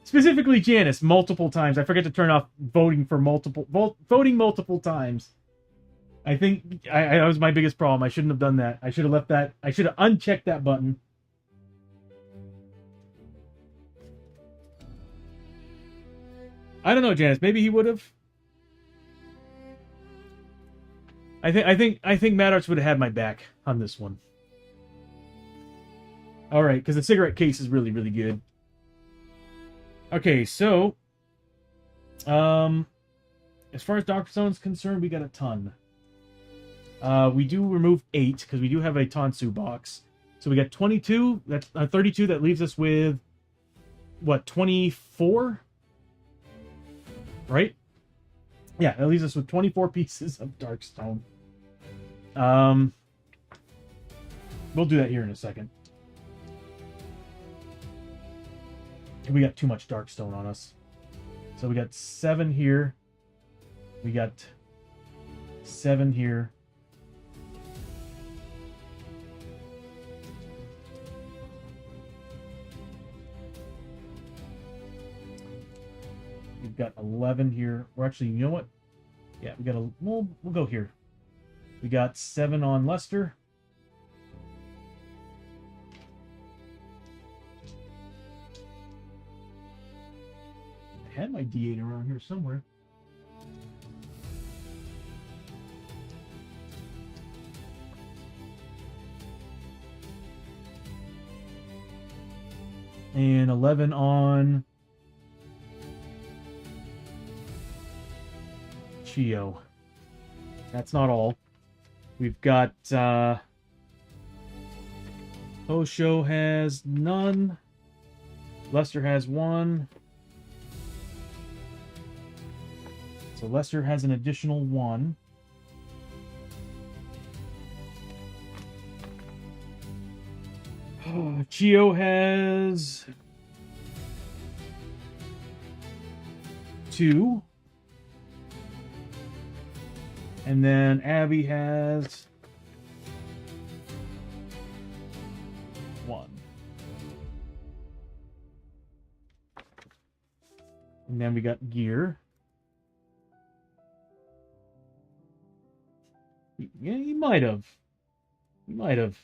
Specifically Janice, multiple times. I forget to turn off voting multiple times. I think that was my biggest problem. I shouldn't have done that. I should have left that. I should have unchecked that button. I don't know, Janice. Maybe he would have. I think Maddarts would have had my back on this one. All right, because the cigarette case is really, really good. Okay, so as far as Darkstone's concerned, we got a ton. We do remove 8 because we do have a Tansu box. So we got 22. That's 32. That leaves us with what, 24? Right? Yeah, that leaves us with 24 pieces of Darkstone. We'll do that here in a second. We got too much Darkstone on us. So we got 7 here. We got 7 here. We've got 11 here. We're actually, you know what? Yeah, we got a. We'll go here. We got 7 on Lester. I had my D8 around here somewhere. 11 on Chio. That's not all. We've got Osho has none. Lester has 1. So Lester has an additional 1. Chio has 2. And then Abby has 1. And then we got Gear. Yeah, you might have. You might have.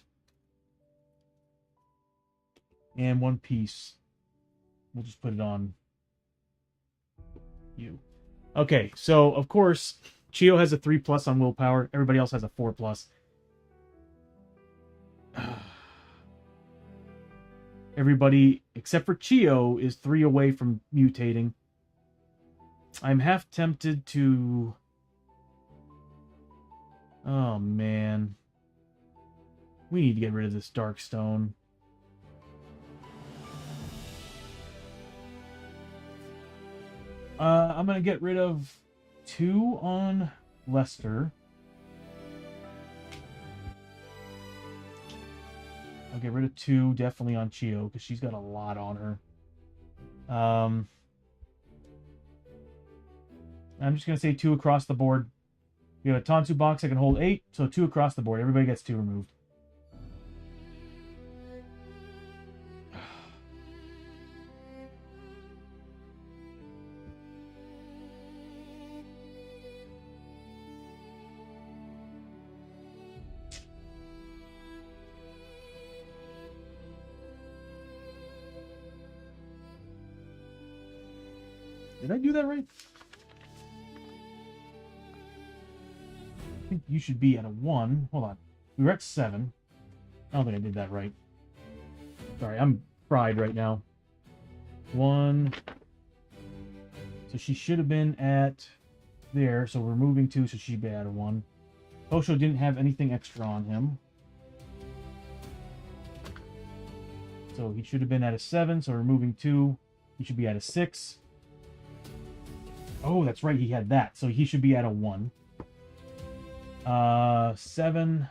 And 1 piece. We'll just put it on you. Okay, so of course, Chio has a 3+ on willpower. Everybody else has a 4+. Everybody except for Chio is 3 away from mutating. I'm half tempted to... Oh, man. We need to get rid of this dark stone. I'm going to get rid of 2 on Lester. I'll get rid of 2 definitely on Chio because she's got a lot on her. I'm just going to say 2 across the board. We have a Tansu box that can hold 8, so 2 across the board. Everybody gets 2 removed. Did I do that right? I think you should be at a 1. Hold on. We were at 7. I don't think I did that right. Sorry, I'm fried right now. 1. So she should have been at there. So we're moving 2, so she'd be at a 1. Osho didn't have anything extra on him. So he should have been at a 7. So we're moving 2. He should be at a 6. Oh, that's right. He had that. So he should be at a 1. 7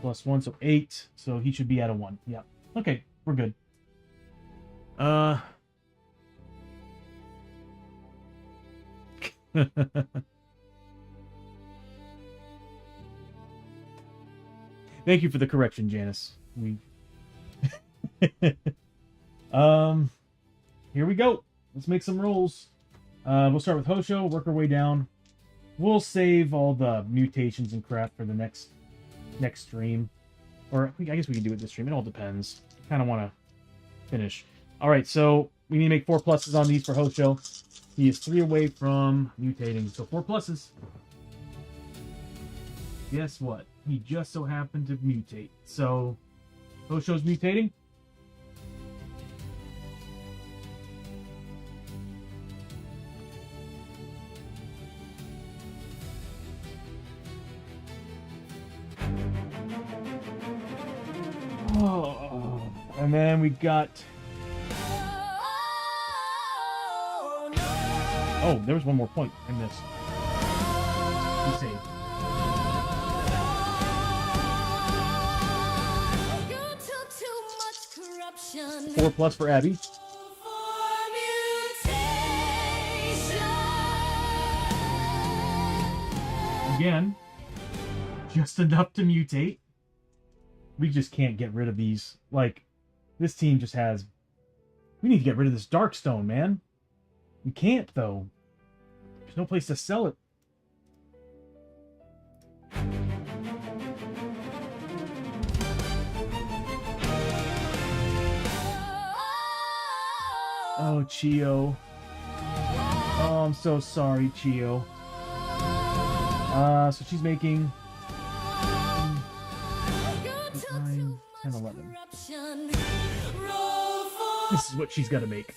plus 1, so 8. So he should be at a 1. Yeah. Okay, we're good. Thank you for the correction, Janice. Here we go. Let's make some rolls. We'll start with Hosho, work our way down. We'll save all the mutations and crap for the next stream. Or I guess we can do it this stream. It all depends. Kind of want to finish. All right, so we need to make 4 pluses on these for Hosho. He is 3 away from mutating. So 4 pluses. Guess what? He just so happened to mutate. So Hosho's mutating. Oh, and then we got... Oh, there was one more point I missed. He saved. Corruption. 4 plus for Abby. Again, just enough to mutate. We just can't get rid of these. Like, this team just has... We need to get rid of this Darkstone, man. We can't, though. There's no place to sell it. Oh, Chio. Oh, I'm so sorry, Chio. So she's making... 9, 10, 11. Corruption. Roll for This is what she's got to make.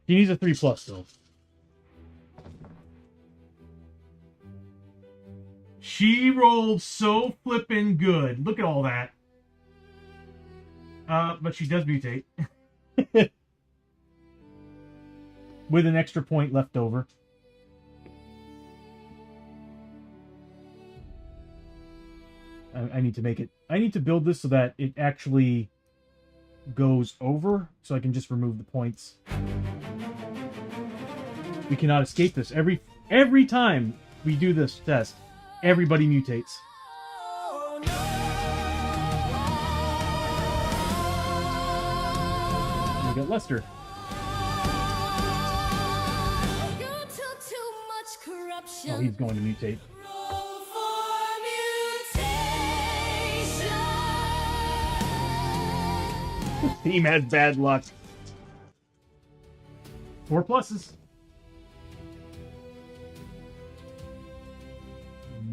She needs a 3+ though. She rolled so flippin' good. Look at all that. But she does mutate. With an extra point left over. I need to make it. I need to build this so that it actually goes over, so I can just remove the points. We cannot escape this. Every time we do this test, everybody mutates. We got Lester. Oh, he's going to mutate. Team has bad luck. 4 pluses.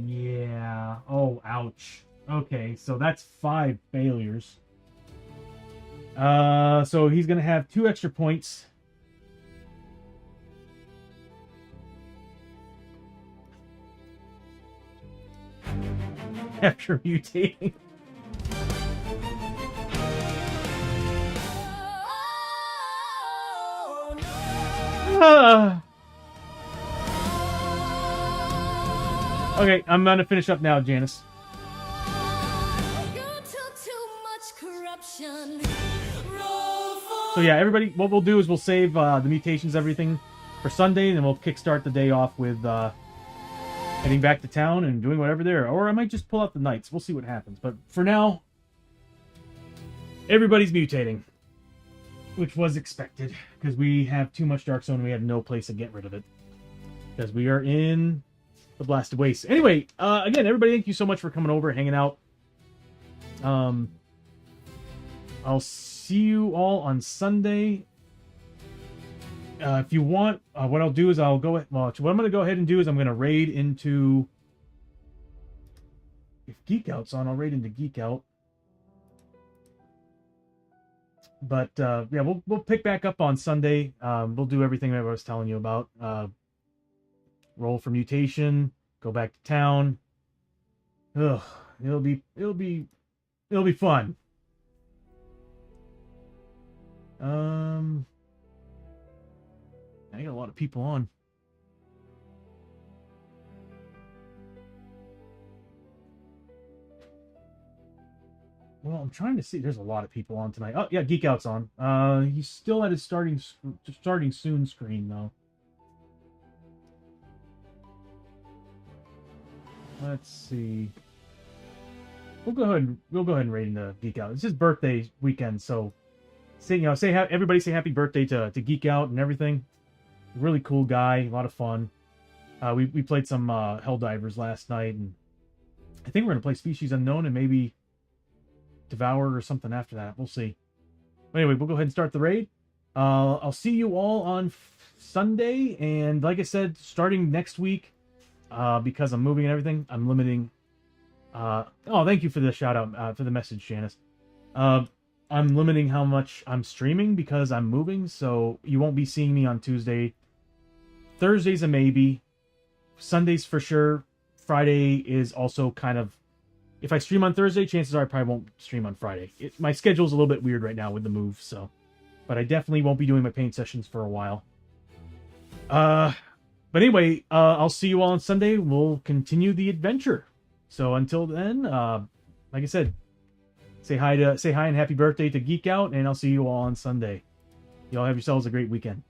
Yeah. Oh, ouch. Okay, so that's 5 failures. So he's gonna have 2 extra points. After mutating. Okay, I'm gonna finish up now, Janice. So yeah, everybody, what we'll do is we'll save the mutations, everything for Sunday, and then we'll kickstart the day off with heading back to town and doing whatever there. Or I might just pull out the knights. We'll see what happens. But for now, everybody's mutating, which was expected because we have too much Dark Zone and we have no place to get rid of it because we are in the Blasted Waste. Anyway, again, everybody, thank you so much for coming over, hanging out. I'll see you all on Sunday. If you want, what I'll do is I'll go. Well, what I'm going to go ahead and do is I'm going to raid into. If Geek Out's on, I'll raid into Geek Out. But yeah, we'll pick back up on Sunday. We'll do everything that I was telling you about. Roll for mutation. Go back to town. Ugh, it'll be fun. I got a lot of people on. Well, I'm trying to see. There's a lot of people on tonight. Oh, yeah, Geek Out's on. He's still at his starting soon screen, though. Let's see. We'll go ahead and raid into Geek Out. It's his birthday weekend, so everybody say happy birthday to Geek Out and everything. Really cool guy, a lot of fun. We played some Helldivers last night, and I think we're gonna play Species Unknown and maybe Devour or something after that. We'll see. But anyway, we'll go ahead and start the raid. I'll see you all on Sunday, and like I said, starting next week, because I'm moving and everything, I'm limiting. Oh, thank you for the shout out, for the message, Janice. I'm limiting how much I'm streaming because I'm moving, so you won't be seeing me on Tuesday. Thursday's a maybe. Sunday's for sure. Friday is also kind of... If I stream on Thursday, chances are I probably won't stream on Friday. My schedule's a little bit weird right now with the move, so... But I definitely won't be doing my paint sessions for a while. But anyway, I'll see you all on Sunday. We'll continue the adventure. So until then, like I said, say hi and happy birthday to Geek Out, and I'll see you all on Sunday. Y'all have yourselves a great weekend.